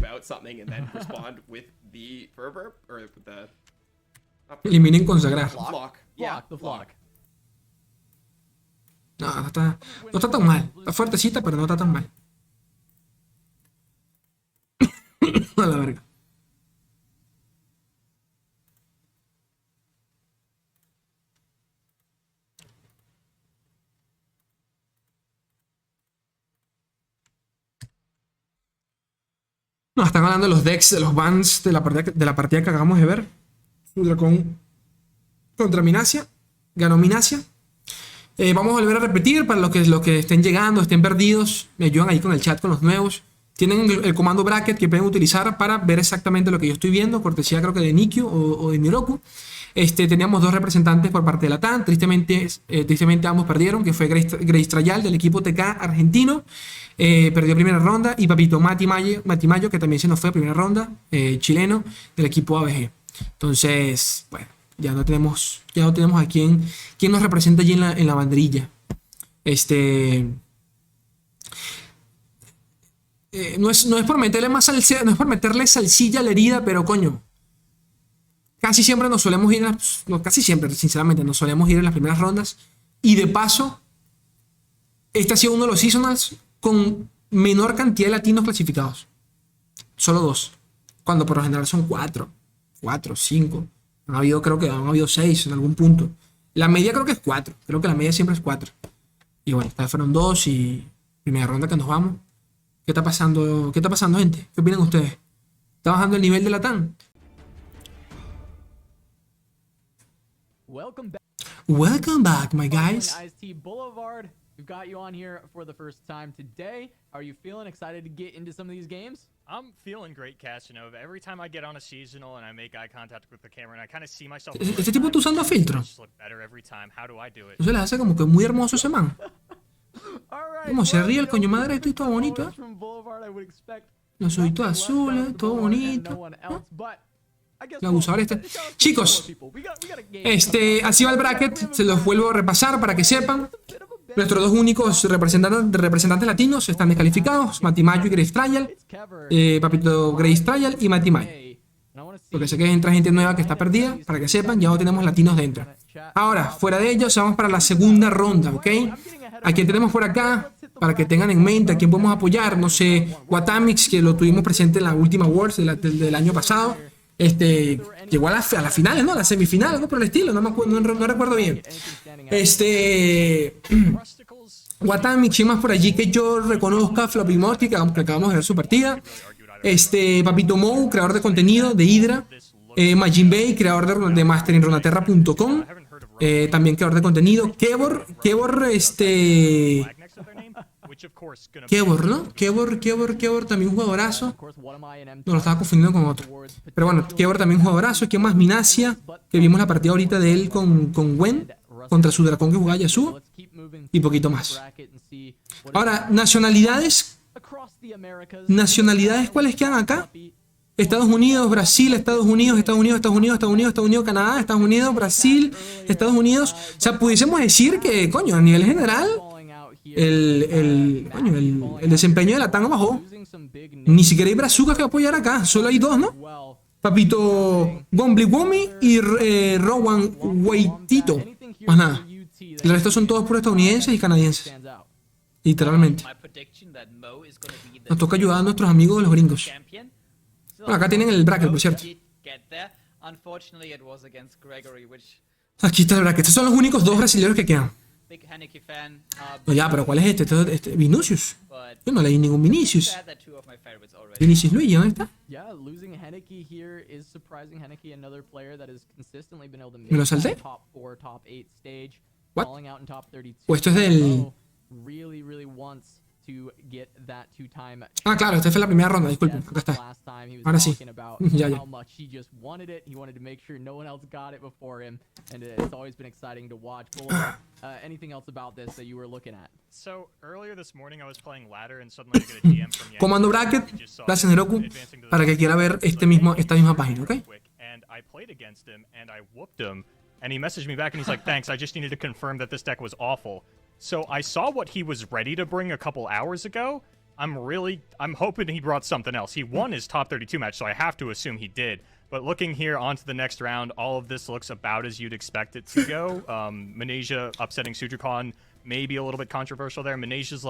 Eliminen consagrar. No está tan mal. Está fuertecita, pero no está tan mal. A la verga. Nos están hablando de los decks, de los bans de la partida que acabamos de ver. Dragón contra Minasia. Ganó Minasia. Vamos a volver a repetir para los que estén llegando, estén perdidos. Me ayudan ahí con el chat con los nuevos. Tienen el comando bracket que pueden utilizar para ver exactamente lo que yo estoy viendo. Cortesía creo que de Nikyu o de Miroku. Teníamos 2 representantes por parte de la TAN. Tristemente ambos perdieron, que fue Grace Trayal del equipo TK argentino. Perdió primera ronda. Y Papito Mati Mayo, que también se nos fue primera ronda, chileno, del equipo ABG. Entonces, bueno, ya no tenemos a quién nos representa allí en la banderilla. No es por meterle más salsilla, no es por meterle salsilla a la herida, pero coño, casi siempre nos solemos ir, casi siempre, sinceramente, nos solemos ir en las primeras rondas. Y de paso, este ha sido uno de los seasonals con menor cantidad de latinos clasificados. Solo 2. Cuando por lo general son 4, 5. Creo que han habido 6 en algún punto. La media creo que es 4. Creo que la media siempre es 4. Y bueno, esta vez fueron 2 y primera ronda que nos vamos. ¿Qué está pasando, gente? ¿Qué opinan ustedes? ¿Está bajando el nivel de la TAN? Welcome back, my guys. We've got you on here for the first time today. Are you feeling excited to get into some of these games? I'm feeling great, Casanova. Every time I get on a seasonal and I make eye contact with the camera and I kind of see myself. Este tipo está usando filtro. No se le hace como que muy hermoso ese man. Como se ríe el coño madre, estoy todo bonito, ¿eh? Los ojitos azules, todo bonito. El abusador este. Chicos, así va el bracket. Se los vuelvo a repasar para que sepan. Nuestros dos únicos representantes latinos están descalificados, Matimayo y Grace Trial, Papito Grace Trial y Matimayo. Porque sé que entra gente nueva que está perdida, para que sepan, ya no tenemos latinos dentro. Ahora, fuera de ellos, vamos para la segunda ronda, ¿ok? ¿A quién tenemos por acá? Para que tengan en mente a quién podemos apoyar. No sé, Watamix, que lo tuvimos presente en la última Worlds del año pasado. Llegó a las finales, ¿no? A la semifinal, algo por el estilo, no recuerdo bien. Watamix y más por allí que yo reconozca, Floppy Morty, que acabamos de ver su partida. Papito Mou, creador de contenido de Hydra. Majin Bay, creador de masterinruneterra.com. También creador de contenido. Kevor, ¿no? Kevor también un jugadorazo. No, lo estaba confundiendo con otro. Pero bueno, Kevor también un jugadorazo. ¿Quién más? Minacia, que vimos la partida ahorita de él con Gwen, contra su dragón que jugaba YASUO. Y poquito más. Ahora, nacionalidades. ¿Nacionalidades cuáles quedan acá? Estados Unidos, Brasil, Estados Unidos, Canadá, Estados Unidos, Brasil, Estados Unidos. O sea, pudiésemos decir que, coño, a nivel general, el desempeño de la TAN bajó. Ni siquiera hay brazucas que apoyar acá, solo hay dos, ¿no? Papito Gombly y Rowan Waitito. Más nada. El resto son todos puros estadounidenses y canadienses. Literalmente. Nos toca ayudar a nuestros amigos los gringos. Bueno, acá tienen el bracket, por cierto. Aquí está el bracket. Estos son los únicos dos brasileños que quedan. No, ya, pero ¿cuál es este? Vinicius. Yo no leí ningún Vinicius. Vinicius Luigi, ¿dónde está? ¿Me lo salté? ¿What? ¿O esto es del...? Ah, claro, esta fue la primera ronda, disculpen, acá está. Ahora sí. Ya. Comando bracket, gracias Neroku, para que quiera ver esta misma página, ¿ok? And he messaged me back and he's like, thanks, I just needed to confirm that this deck was awful. So I saw what he was ready to bring a couple hours ago. I'm hoping he brought something else. He won his top 32 match, so I have to assume he did. But looking here onto the next round, all of this looks about as you'd expect it to go. Manesia upsetting Sujukon, maybe a little bit controversial there. Manesia's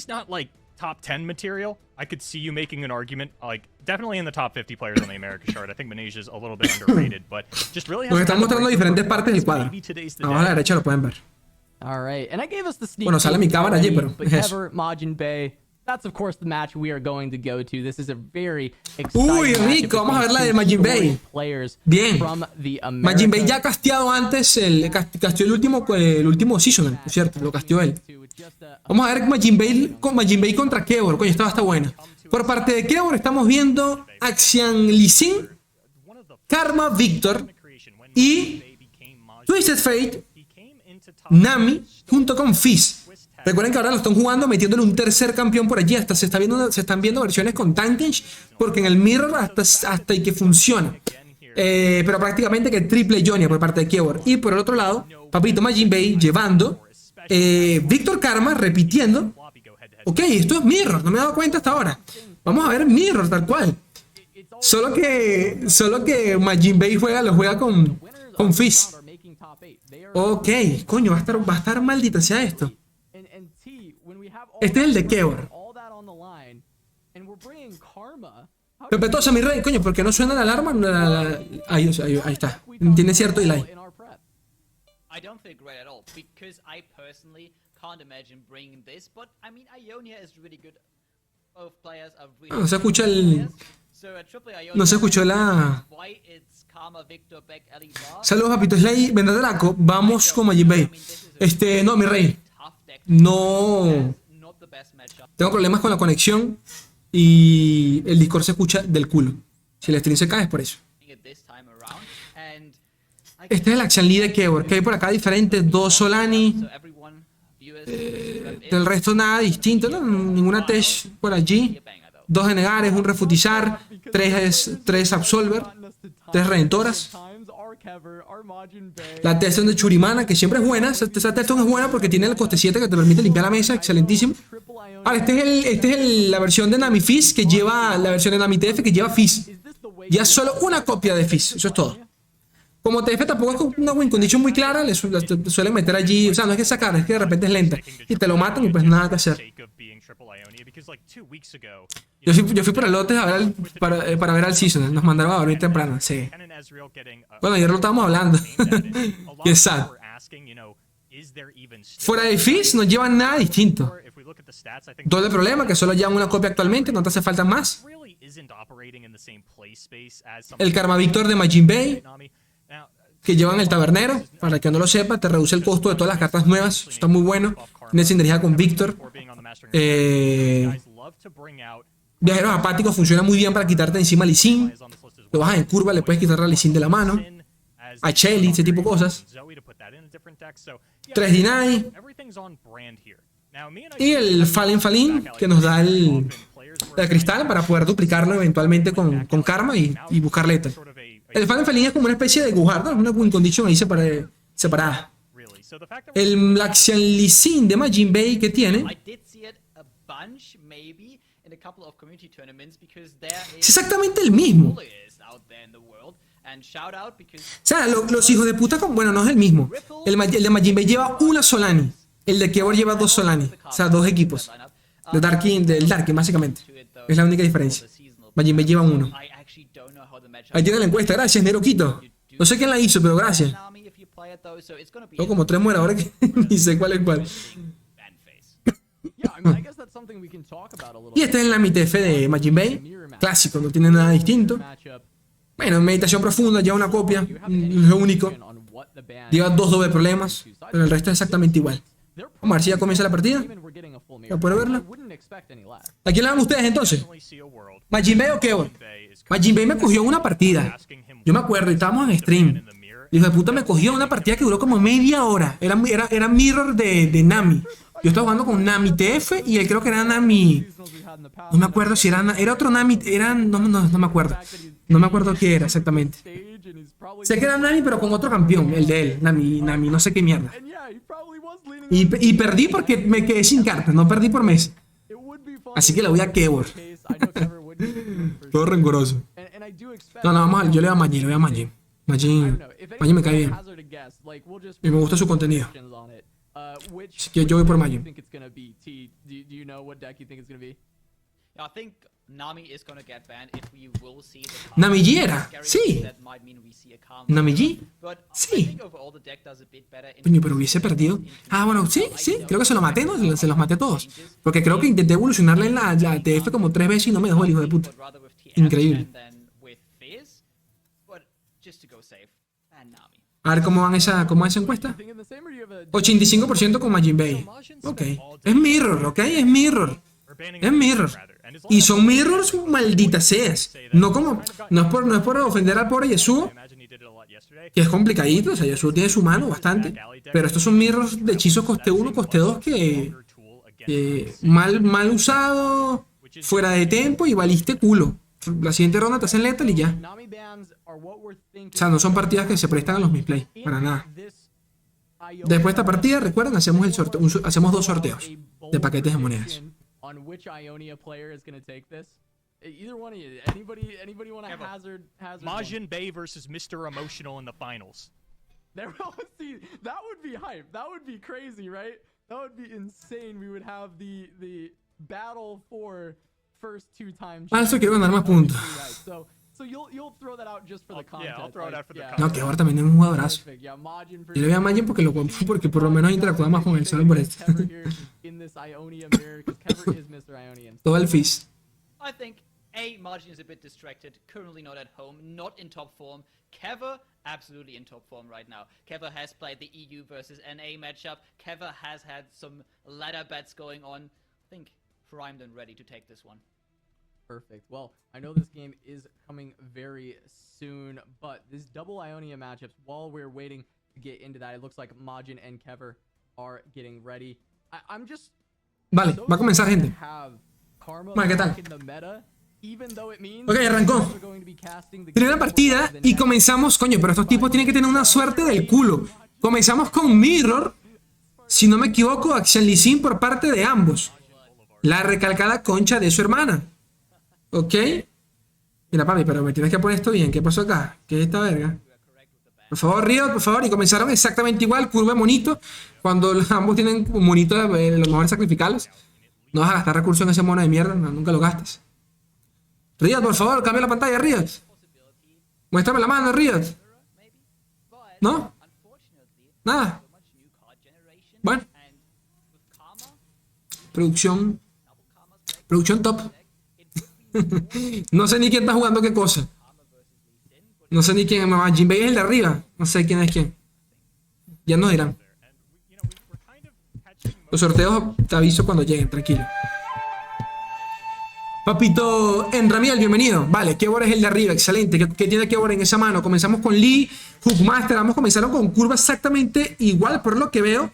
not like top 10 material. I could see you making an argument, like definitely in the top 50 players on the America chart. I think Manesia's a little bit underrated, but just really has. Porque están mostrando diferentes partes del cuadro. Vamos a la derecha, lo pueden ver. All right, and I gave us the sneak Bueno, sale mi cámara allí, pero but es eso. Kevor, Majin Bay. That's of course the match we are going to go to. This is a very exciting Uy, rico, vamos a ver la de Majin Bay. Bien. Majin Bay ya ha casteado antes, casteó el último seasonal, es cierto, lo casteó él. Vamos a ver Majin Bay contra Kevor. Coño, esta va a estar buena. Por parte de Kevor estamos viendo Axian Lisin, Karma Victor y Twisted Fate, Nami, junto con Fizz. Recuerden que ahora lo están jugando metiéndole un tercer campeón por allí. Hasta se están viendo versiones con Tankage, porque en el Mirror hasta y que funciona. Pero prácticamente que triple Jonia por parte de Kevor. Y por el otro lado, Papito Majin Bay llevando Víctor Karma repitiendo. Ok, esto es Mirror, no me he dado cuenta hasta ahora. Vamos a ver Mirror tal cual. Solo que Majin Bay lo juega con Fizz. Ok, coño, va a estar maldita sea esto. Este es el de Kevor. Pepetosa, mi rey, coño, ¿por qué no suena la alarma? Ahí está. Tiene cierto delay. I don't feel great at all because I personally can't imagine bringing this, but I mean Ionia is really good. Both players are really No se escucha No se escuchó la... Saludos, papito Sley, Venda Draco. Vamos con Majin Bay. No, mi rey. No. Tengo problemas con la conexión y el Discord se escucha del culo. Si el stream se cae es por eso. Este es el Action Lead de Kevor, que hay por acá diferentes, 2 Solani, del resto nada distinto, ¿no? Ninguna Tesh por allí, 2 Genegares, un Refutizar, 3 Absolver, 3 Redentoras, La Teston de Churimana, que siempre es buena. Esa Teston es buena porque tiene el coste 7 que te permite limpiar la mesa. Excelentísimo. Ahora, esta es la versión de Nami Fizz que lleva, la versión de Nami TF que lleva Fizz. Ya solo una copia de Fizz. Eso es todo. Como TF tampoco es una win condition muy clara, le suelen meter allí. O sea, no es que sacar, es que de repente es lenta. Y te lo matan y pues nada que hacer. Yo fui por el lote para ver al Season. Nos mandaron a dormir temprano. Sí. Bueno, ayer lo estábamos hablando. Qué sad. Fuera de Fizz no llevan nada distinto. Todo el problema que solo llevan una copia actualmente, no te hace falta más. El Karma Victor de Majin Bay, que llevan el tabernero, para el que no lo sepa, te reduce el costo de todas las cartas nuevas. Está muy bueno. Tiene sinergia con Victor. Viajeros apáticos funciona muy bien para quitarte encima Lee Sin. Lo bajas en curva, le puedes quitar la Lee Sin de la mano. A Shelly, ese tipo de cosas. 3 Deny. Y el Fallen, que nos da el cristal para poder duplicarlo eventualmente con Karma y buscar letal. El Fallen es como una especie de Gujardo, una win condition ahí separada. El Laxian Lee Sin de Majin Bay que tiene es exactamente el mismo. O sea, los hijos de puta, bueno, no es el mismo. El de Majin Bay lleva una Solani. El de Keyboard lleva 2 Solani. O sea, 2 equipos. Del Darkin, básicamente. Es la única diferencia. Majin Bay lleva 1. Ahí tiene la encuesta. Gracias, Neroquito. No sé quién la hizo, pero gracias. Tengo como 3 moderadores que ni sé cuál es cuál. Y este es el Nami TF de Majin Bay. Clásico, no tiene nada distinto. Bueno, meditación profunda, lleva una copia. Es lo único. Lleva 2 doble problemas. Pero el resto es exactamente igual. Vamos a ver si ya comienza la partida. ¿Ya puedo verla? ¿A quién le dan ustedes entonces? ¿Majin Bay o Keyboard? Majin Bay me cogió en una partida. Yo me acuerdo, y estábamos en stream. Hijo de puta me cogió una partida que duró como media hora. Era mirror de Nami. Yo estaba jugando con Nami TF y él creo que era Nami. No me acuerdo si era otro Nami. No me acuerdo. No me acuerdo qué era exactamente. Sé que era Nami, pero con otro campeón, el de él. Nami, no sé qué mierda. Y perdí porque me quedé sin cartas. No perdí por mes. Así que le voy a Keyboard. Todo rencoroso. No, vamos yo le voy a Majin. Majin me cae bien. Y me gusta su contenido. Así que yo voy por Majin. Nami G era. Sí. Nami G. Sí. Coño, pero hubiese perdido. Ah, bueno, sí. Creo que se lo maté, ¿no? Se los maté a todos. Porque creo que intenté evolucionarle en la TF como 3 veces y no me dejó el hijo de puta. Increíble. A ver cómo va esa encuesta. 85% con Majin Bay. Ok. Es mirror, ¿ok? Es mirror. Y son mirrors malditas seas. No es por ofender al pobre YASUO, que es complicadito. O sea, YASUO tiene su mano bastante. Pero estos son mirrors de hechizos coste 1, coste 2 que mal usado, fuera de tempo y valiste culo. La siguiente ronda te hacen lethal y ya. O sea, no son partidas que se prestan a los misplay. Para nada. Después de esta partida, recuerden, hacemos 2 sorteos de paquetes de monedas. Majin Bay versus Mr. Emotional in the finals. See, that would be hype. That would be crazy, right? That would be insane. We would have the battle for first 2 times. Eso quiero ganar más puntos. So you'll throw that out just for the contest. Yeah, I'll throw it out for the contest. No, que ahora también es un jugadorazo. Yo le voy a Majin porque por lo menos interactúa más con él, solo por esto. Todo el Fizz. I think Majin is a bit distracted, currently not at home, not in top form. Keva, absolutely in top form right now. Keva has played the EU versus NA matchup. Keva has had some ladder bets going on. I think primed and ready to take this one. Perfect. Well, I know this game is coming very soon, but this double Ionia matchups, while we're waiting to get into that, it looks like Majin and Kever are getting ready. I'm just... Vale, va a comenzar, gente. Vale, ¿qué tal? Ok, arrancó. Primera partida y comenzamos, coño, pero estos tipos tienen que tener una suerte del culo. Comenzamos con Mirror, si no me equivoco, Action Lee Sin por parte de ambos. La recalcada concha de su hermana. Ok. Mira, papi, pero me tienes que poner esto bien. ¿Qué pasó acá? ¿Qué es esta verga? Por favor, Riot, por favor. Y comenzaron exactamente igual, curva de monito. Cuando ambos tienen un monito de los mejores sacrificables. No vas a gastar recursos en ese mono de mierda, no, nunca lo gastas. Riot, por favor, cambia la pantalla, Riot. Muéstrame la mano, Riot. ¿No? Nada. Bueno. Producción top. No sé ni quién está jugando qué cosa. No sé ni quién es. Jinbei es el de arriba. No sé quién es quién. Ya nos dirán. Los sorteos te aviso cuando lleguen, tranquilo. Papito Enramiel, bienvenido. Vale, Kevor es el de arriba, excelente. ¿Qué tiene Kevor en esa mano? Comenzamos con Lee, Hookmaster. Ambos comenzaron con curva exactamente igual, por lo que veo.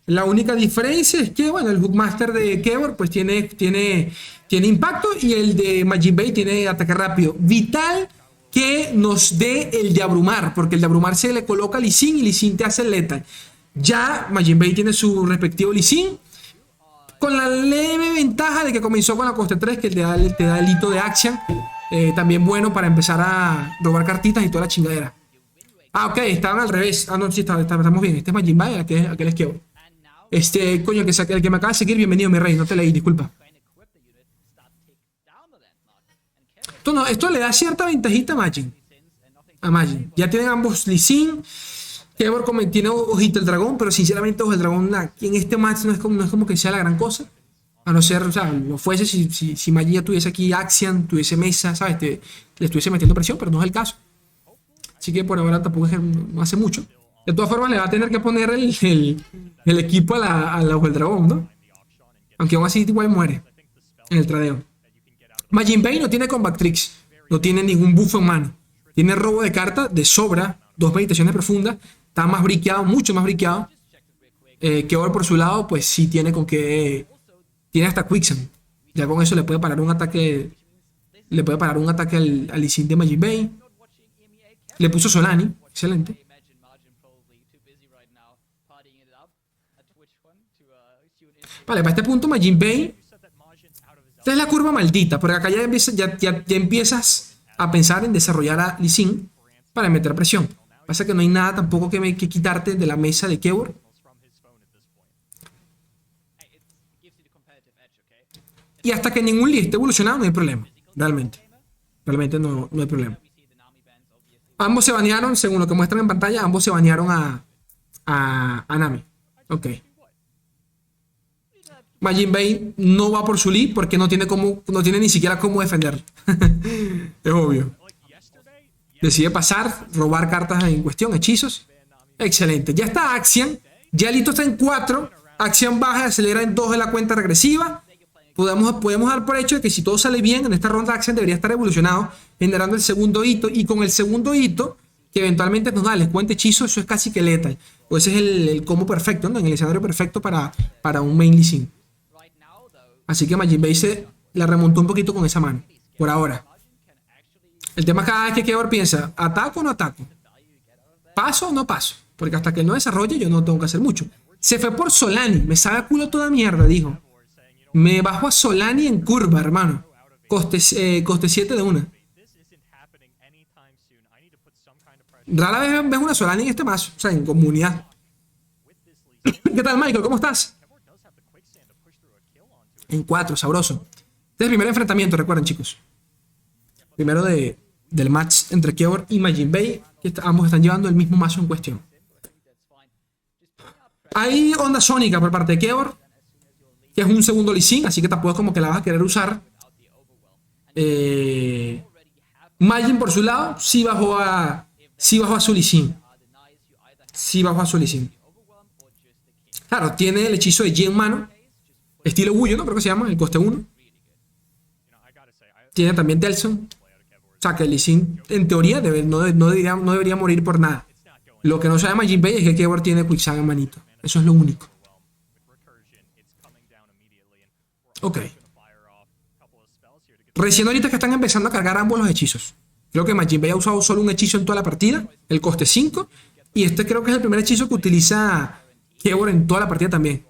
La única diferencia es que, bueno, el Hookmaster de Kevor pues tiene impacto y el de Majinbei tiene ataque rápido. Vital que nos dé el de abrumar, porque el de abrumar se le coloca a Lee Sin y Lee Sin te hace lethal. Ya Majinbei tiene su respectivo Lee Sin, con la leve ventaja de que comenzó con la coste 3, que te da el hito de action. También bueno para empezar a robar cartitas y toda la chingadera. Ah, ok, estaban al revés. Ah, no, sí, estamos bien. Este es Majinbei, aquel es Kevor. Coño, el que me acaba de seguir, bienvenido, mi rey. No te leí, disculpa. Esto le da cierta ventajita a Majin. Ya tienen ambos Lee Sin. Kevor tiene ojito el dragón, pero sinceramente ojo el dragón en este match no es como que sea la gran cosa. A no ser, o sea, lo fuese si Majin ya tuviese aquí Axian, tuviese mesa, ¿sabes? Le estuviese metiendo presión, pero no es el caso. Así que por ahora tampoco no hace mucho. De todas formas le va a tener que poner el equipo al ojo del dragón, ¿no? Aunque aún así igual muere en el tradeo. Majinbei no tiene combat tricks, no tiene ningún buff en mano. Tiene robo de carta de sobra, 2 meditaciones profundas. Está más briqueado, mucho más briqueado. Kevor por su lado, pues sí tiene con que... Tiene hasta Quicksand. Ya con eso le puede parar un ataque... Le puede parar un ataque al Lee Sin de Majinbei. Le puso Solani. Excelente. Vale, para este punto Majinbei... Esta es la curva maldita, porque acá ya empiezas a pensar en desarrollar a Lee Sin para meter presión. Pasa que no hay nada tampoco que quitarte de la mesa de Kevor. Y hasta que ningún Lee esté evolucionado no hay problema. Realmente no hay problema. Ambos se banearon, según lo que muestran en pantalla, ambos se banearon a Nami. Ok. Majinbei no va por su Lee porque no tiene ni siquiera cómo defender. Es obvio. Decide pasar, robar cartas en cuestión, hechizos. Excelente. Ya está Axian. Ya Lito está en 4. Axian baja y acelera en 2 de la cuenta regresiva. Podemos dar por hecho de que si todo sale bien en esta ronda, Axian debería estar evolucionado, generando el segundo hito. Y con el segundo hito, que eventualmente nos da el cuenta hechizo, eso es casi que letal. O ese es el combo perfecto, ¿no? En el escenario perfecto para un main Lee Sin. Así que Majinbei se la remontó un poquito con esa mano. Por ahora. El tema cada vez que Kevor piensa, ¿ataco o no ataco? ¿Paso o no paso? Porque hasta que no desarrolle yo no tengo que hacer mucho. Se fue por Solani. Me sabe a culo toda mierda, dijo. Me bajo a Solani en curva, hermano. Coste 7 de una. Rara vez ves una Solani en este mazo. O sea, en comunidad. ¿Qué tal, Michael? ¿Cómo estás? En 4, sabroso. Este es el primer enfrentamiento, recuerden, chicos. Primero del match entre Kevor y Majinbei, que ambos están llevando el mismo mazo en cuestión. Hay onda sónica por parte de Kevor, que es un segundo Lee Sin, así que tampoco es como que la vas a querer usar. Majin, por su lado, sí bajó a su Lee Sin. Sí bajó a su Lee Sin. Claro, tiene el hechizo de Yi en mano. Estilo Wuyo, ¿no? Creo que se llama, el coste 1. Tiene también Delson. O sea, que Lee Sin, en teoría, no debería morir por nada. Lo que no sabe Majinbei es que Kevor tiene Quicksand en manito. Eso es lo único. Ok. Recién ahorita es que están empezando a cargar ambos los hechizos. Creo que Majin Bey ha usado solo un hechizo en toda la partida, el coste 5. Y este creo que es el primer hechizo que utiliza Kevor en toda la partida también.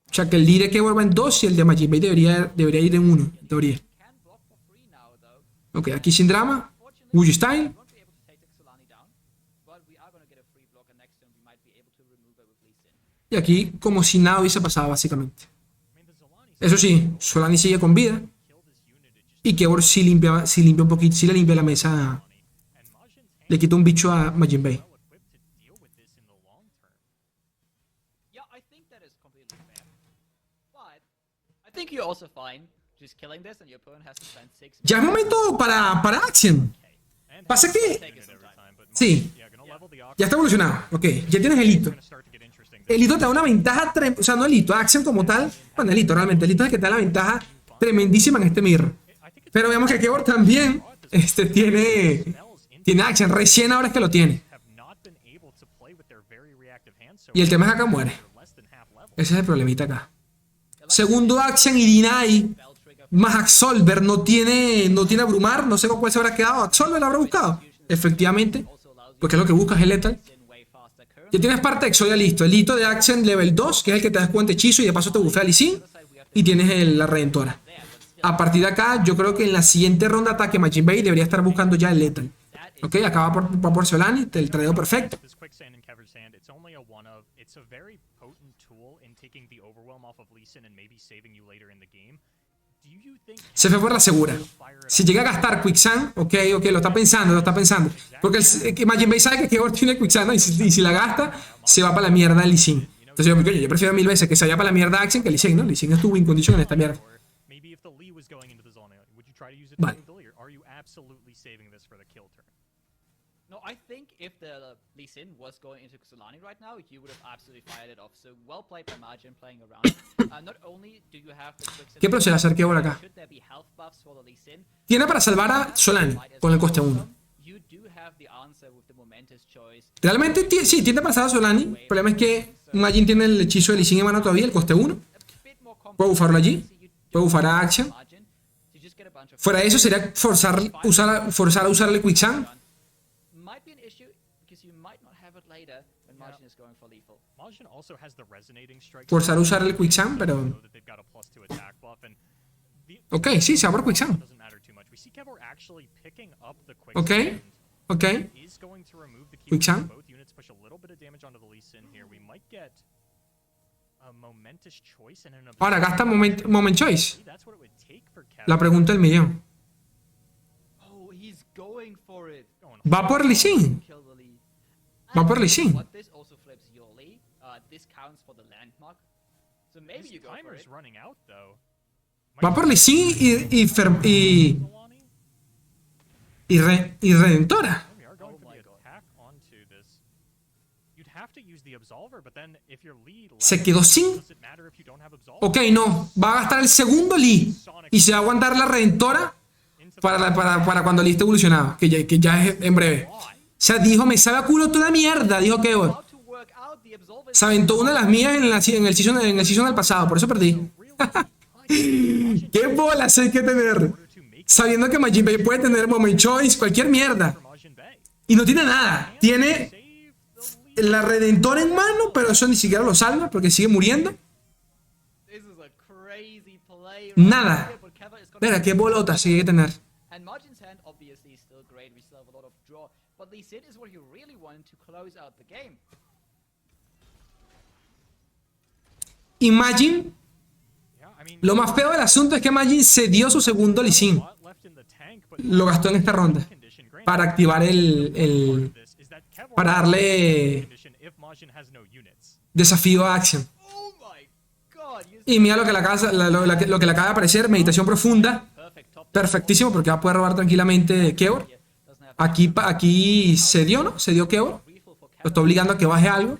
O sea que el lead de Kevor va en 2 y el de Majin Bey debería ir en 1, en teoría. Ok, aquí sin drama. Wuji Style. Y aquí como si nada hubiese pasado básicamente. Eso sí, Solani sigue con vida. Y Kevor sí limpia un poquito, sí le limpia la mesa. Le quita un bicho a Majin Bey. Ya es momento para Action. Pasa que... Sí. Ya está evolucionado. Ok, ya tienes el hito. El hito te da una ventaja... O sea, no el hito, Action como tal. Bueno, el hito realmente. El hito es el que te da la ventaja tremendísima en este mirror. Pero veamos que Kevor también tiene Action. Recién ahora es que lo tiene. Y el tema es que acá muere. Ese es el problemita acá. Segundo Action y Deny. Más Absolver. No tiene Abrumar. No sé con cuál se habrá quedado. Absolver habrá buscado. Efectivamente. Porque es lo que buscas, el Lethal. Ya tienes parte de Exodia listo. El hito de Action level 2, que es el que te das cuenta hechizo y de paso te bufea Lee Sin. Y tienes la Redentora. A partir de acá, yo creo que en la siguiente ronda de ataque Majin Bey debería estar buscando ya el Lethal. Ok, acá va por Solani, el tradeo perfecto. Se fue por la segura. Si llega a gastar Quicksand, ok, lo está pensando. Porque Majin Bey sabe que Kevor tiene Quicksand, ¿no? Y si la gasta, se va para la mierda Lee Sin. Entonces yo prefiero 1000 veces que se vaya para la mierda Action que Lee Sin, ¿no? Lee Sin es tu win condition en esta mierda. Vale. No, I think if the Lee Sin was going into Solani right now, you would have absolutely fired it off. So well played by Margin playing around. Not only do you have the ¿Qué procede a hacer Kevor acá? Tiene para salvar a Solani con el coste 1. Realmente sí, tiene para salvar a Solani. El problema es que Majin tiene el hechizo de Lee Sin en mano todavía, el coste 1. Puede bufarlo allí. Puede bufar a Action. Fuera de eso sería forzar a usar el Quicksand. Forzar a usar el Quicksand, pero... Ok, sí, se va por Quicksand. Ok. Quicksand. Ahora gasta moment choice. La pregunta del millón. Va por Lee Sin. Va por Lee Sin. Va por Lee Sin y Redentora. Se quedó sin. Ok, no. Va a gastar el segundo Lee. Y se va a aguantar la Redentora para cuando Lee esté evolucionado. Que ya es en breve. O sea, dijo, me sabe a culo toda mierda. Dijo Kevor. Se aventó una de las mías en el season del pasado. Por eso perdí. ¿Qué bolas hay que tener? Sabiendo que Majin Bey puede tener moment choice, cualquier mierda. Y no tiene nada. Tiene la Redentora en mano, pero eso ni siquiera lo salva porque sigue muriendo. Nada. Venga, qué bolota sigue que tener. Imagine. Lo más feo del asunto es que Majin se dio su segundo Lee Sin. Lo gastó en esta ronda. Para activar para darle desafío a Action. Y mira lo que le acaba de aparecer. Meditación profunda. Perfectísimo porque va a poder robar tranquilamente Kevor. Aquí se dio, ¿no? Se dio Kevor. Lo está obligando a que baje algo.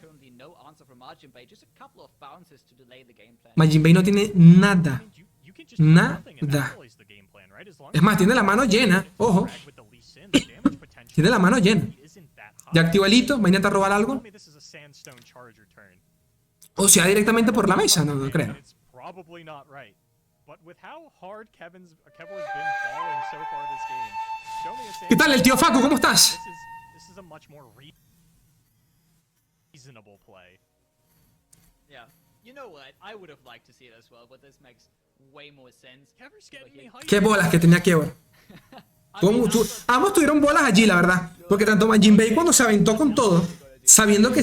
Majin Bey no tiene nada. Nada. Es más, tiene la mano llena. Ojo. Tiene la mano llena. Ya activa el hito. Va a intentar robar algo. O sea, directamente por la mesa. No creo. But with how hard Kevor's been balling so far this game, show me a ¿Qué tal, el tío Facu? ¿Cómo estás? This is a much more reasonable play. Yeah. You know what? I would have liked to see it as well, but this makes way more sense. Kevor's getting me hyped. Qué bolas que tenía Kevor. Ambos tuvieron bolas allí, la verdad. Porque tanto Majin Bay cuando se aventó con todo, sabiendo que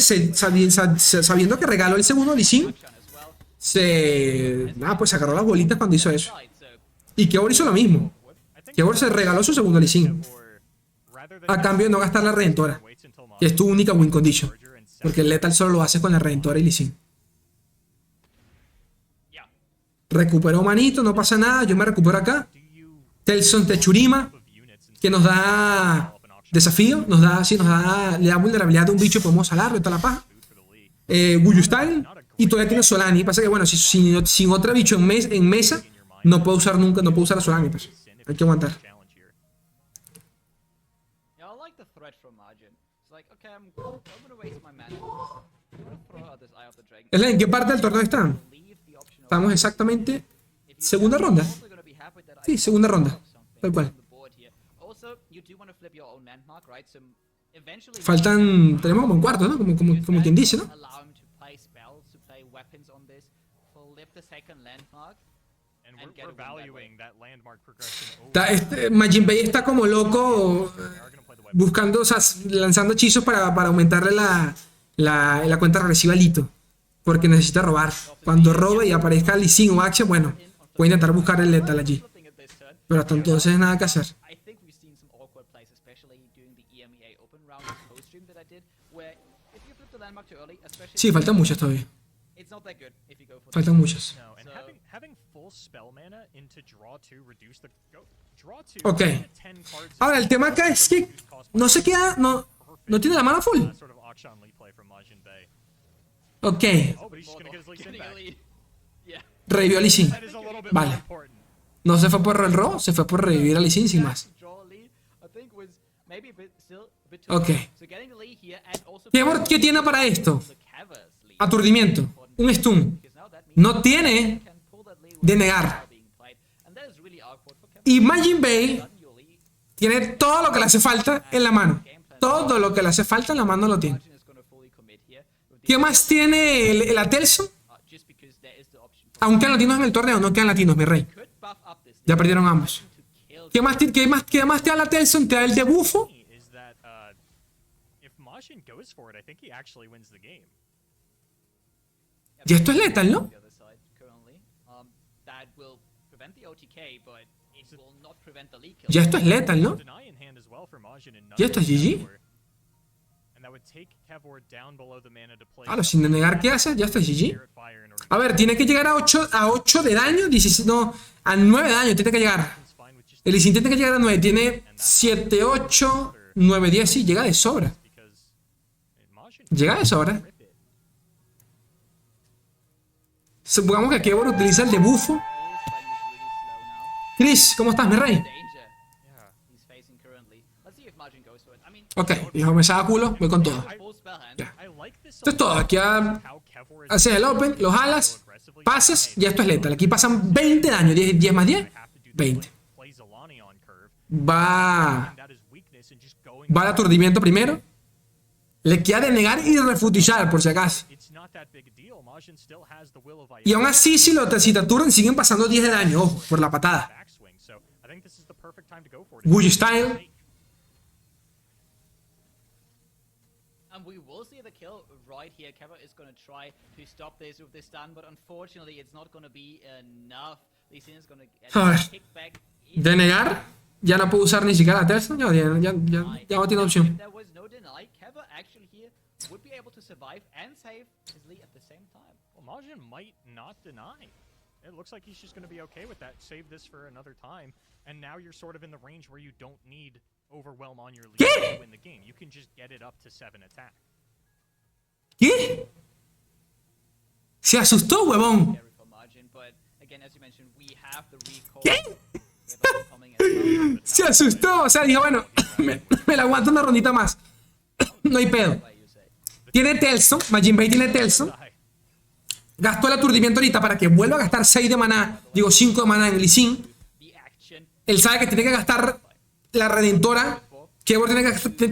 regaló el segundo Lee Sin, pues se agarró las bolitas cuando hizo eso. Y Kevor hizo lo mismo. Kevor se regaló su segundo Lee Sin, a cambio de no gastar la redentora, que es tu única win condition. Porque el Lethal solo lo hace con la redentora y Lee Sin. Recuperó manito, no pasa nada, yo me recupero acá. Telson Techurima, que nos da desafío, le da vulnerabilidad de un bicho, podemos salarlo y toda la paja. Wuyu Style, y todavía tiene Solani. Pasa que bueno, sin otro bicho en mesa, no puedo usar nunca, no puedo usar a Solani, pues. Hay que aguantar. Sley, ¿en qué parte del torneo están? Estamos exactamente segunda ronda. Sí, segunda ronda. Tal cual. Faltan, tenemos como un cuarto, ¿no? Como quien dice, ¿no? Majin Bay está como loco buscando, o sea, lanzando hechizos para aumentarle la cuenta regresiva a Lito. Porque necesita robar. Cuando robe y aparezca Lee Sin o Action, bueno, voy a intentar buscar el Lethal allí. Pero hasta entonces nada que hacer. Sí, faltan muchas todavía. Faltan muchas. Ok. Ahora, el tema acá es que no se queda, no tiene la mano full. Ok. Revivió a Lee Sin. Vale. No se fue por el robo, se fue por revivir a Lee Sin sin más. Ok. ¿Qué tiene para esto? Aturdimiento. Un stun. No tiene de negar. Y Majin Bay tiene todo lo que le hace falta en la mano. Todo lo que le hace falta en la mano lo tiene. ¿Qué más tiene el Atelson? Aún quedan latinos en el torneo, no quedan latinos, mi rey. Ya perdieron ambos. ¿Qué más te da el Atelson? Te da el debufo. Y esto es letal, ¿no? Ya esto es letal, ¿no? Ya esto es GG. Claro, sin denegar qué hace, ya está GG. A ver, tiene que llegar a 8 de daño, 16, no, a 9 de daño tiene que llegar. El Lee Sin tiene que llegar a 9, tiene 7, 8, 9, 10, sí, llega de sobra. Llega de sobra. Supongamos que Kevor utiliza el debufo. Chris, ¿cómo estás, mi rey? Ok, hijo, me saca culo, voy con todo. Ya. Esto es todo. Aquí haces el open, los alas, pasas, ya esto es letal. Aquí pasan 20 daños, 10 más 10, 20. Va el aturdimiento primero. Le queda de negar y refutillar, por si acaso. Y aún así, si te aturdan, siguen pasando 10 de daño, ojo, por la patada. Wuyu Style. And we will see the kill right here. Keva is going to try to stop this with the stun, but unfortunately it's not going to be enough. Lee Sin is going to get a kickback. De negar, ya no puedo usar ni siquiera la tercera. Ya no tiene opción. There was no deny. Keva actually here would be able to survive and save his Lee at the same time. Well, Majin might not deny. It looks like he's just going to be okay with that. Save this for another time. And now you're sort of in the range where you don't need overwhelm on your lead to win the game. You can just get it up to 7 attack. ¿Qué? Se asustó, huevón. ¿Qué? Se asustó, o sea, dijo, bueno, me la aguanto una rondita más. No hay pedo. Tiene Telson, Majin Bay tiene Telson. gastó el aturdimiento ahorita para que vuelva a gastar 6 de maná, digo 5 de maná en Lee Sin, él sabe que tiene que gastar la redentora, que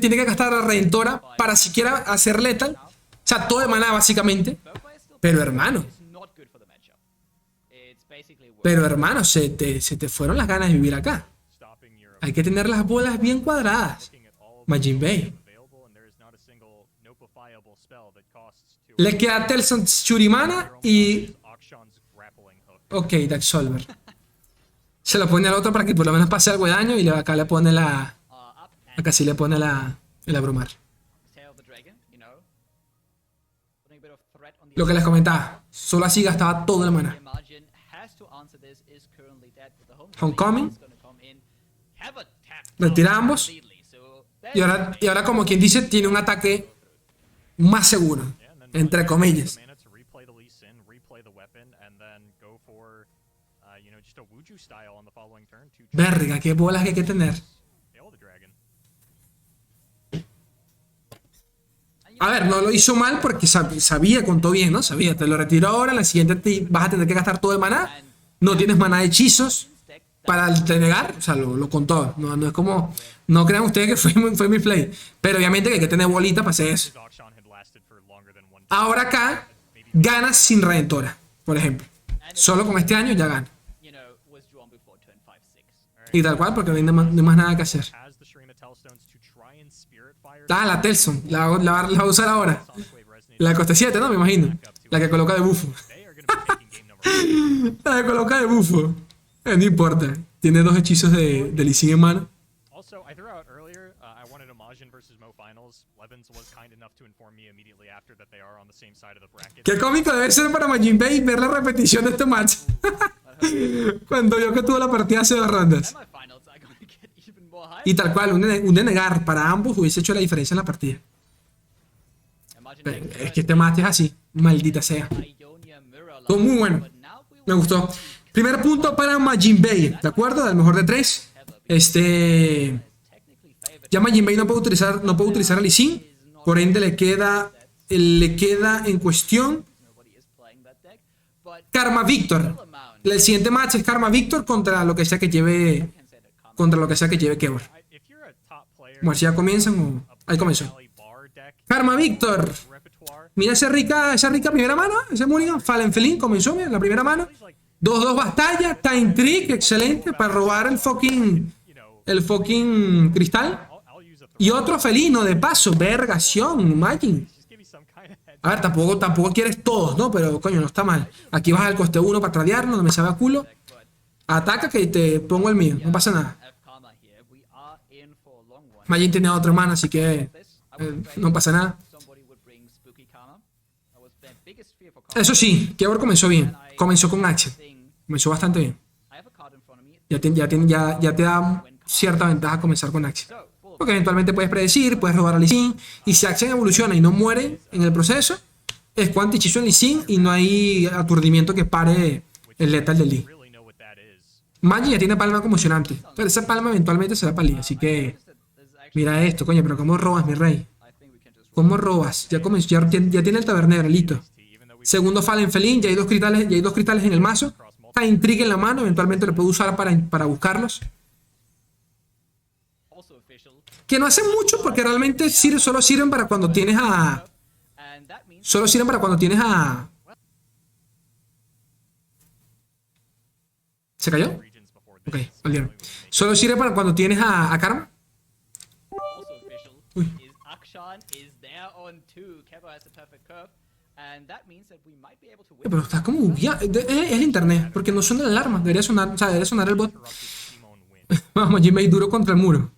tiene que gastar la redentora para siquiera hacer lethal, o sea, todo de maná básicamente. Pero hermano, se te fueron las ganas de vivir acá. Hay que tener las bolas bien cuadradas. Majin Bay. Le queda Telson Churimana y... Ok, Dark Solver. Se lo pone al otro para que por lo menos pase algo de daño y acá le pone la... Acá sí le pone el abrumar. Lo que les comentaba, solo así gastaba todo el maná. Homecoming. Retira ambos. Y ahora como quien dice, tiene un ataque más seguro, entre comillas. Verga, qué bolas que hay que tener. A ver, no lo hizo mal porque sabía, contó bien, ¿no? Sabía, te lo retiró ahora, en la siguiente vas a tener que gastar todo el maná. No tienes maná de hechizos para denegar, o sea, lo contó. No es como, no crean ustedes que fue mi play. Pero obviamente que hay que tener bolita para hacer eso. Ahora acá, ganas sin redentora, por ejemplo. Solo con este año ya gana. Y tal cual, porque no hay más nada que hacer. La Telson, la va a usar ahora. La coste 7, ¿no? Me imagino. La que coloca de bufo. La que coloca de bufo. No importa. Tiene 2 hechizos de Lee Sin en mano. Qué cómico debe ser para Majin Bay ver la repetición de este match. Cuando vio que tuvo la partida hace 2 rondas. Y tal cual, un denegar para ambos hubiese hecho la diferencia en la partida. Es que este match es así, maldita sea. Todo muy bueno. Me gustó. Primer punto para Majin Bay, ¿de acuerdo? Del mejor de 3. Ya Majin Bay no puede utilizar a Lee Sin. Por ende le queda en cuestión Karma Victor. El siguiente match es Karma Victor contra lo que sea que lleve Kevor. Bueno, si ya comienzan o... Ahí comenzó. Karma Victor. Mira esa rica primera mano. Ese Mulligan. Fallen Felin comenzó bien la primera mano. 2-2 batalla. Time Trick. Excelente. Para robar el fucking cristal. Y otro felino de paso. Vergación. Imagine. A ver, tampoco quieres todos, ¿no? Pero coño, no está mal. Aquí vas al coste 1 para tradearlo. No me sabe a culo. Ataca que te pongo el mío. No pasa nada. Majin tiene otro mana, así que no pasa nada. Eso sí, Kevor comenzó bien. Comenzó con Action. Comenzó bastante bien. Ya te da cierta ventaja comenzar con Action. Porque eventualmente puedes predecir, puedes robar a Lee Sin. Y si Action evoluciona y no muere en el proceso, es cuanto hechizo en Lee Sin y no hay aturdimiento que pare el letal de Lee. Majin ya tiene palma conmocionante, pero esa palma eventualmente será para Lee, así que... Mira esto, coño, pero ¿cómo robas, mi rey? ¿Cómo robas? Ya tiene el tabernero, listo. Segundo Fallen Felin, ya hay 2 cristales en el mazo. Está Intrigue en la mano, eventualmente lo puedo usar para buscarlos. Que no hacen mucho porque realmente solo sirven para cuando tienes a... Solo sirven para cuando tienes a... ¿Se cayó? Ok, olvidaron. Solo sirve para cuando tienes a Karma. Uy. Pero está como bugueado. Es el internet, porque no suena la alarma. Debería sonar el bot. Vamos, Gmail duro contra el muro.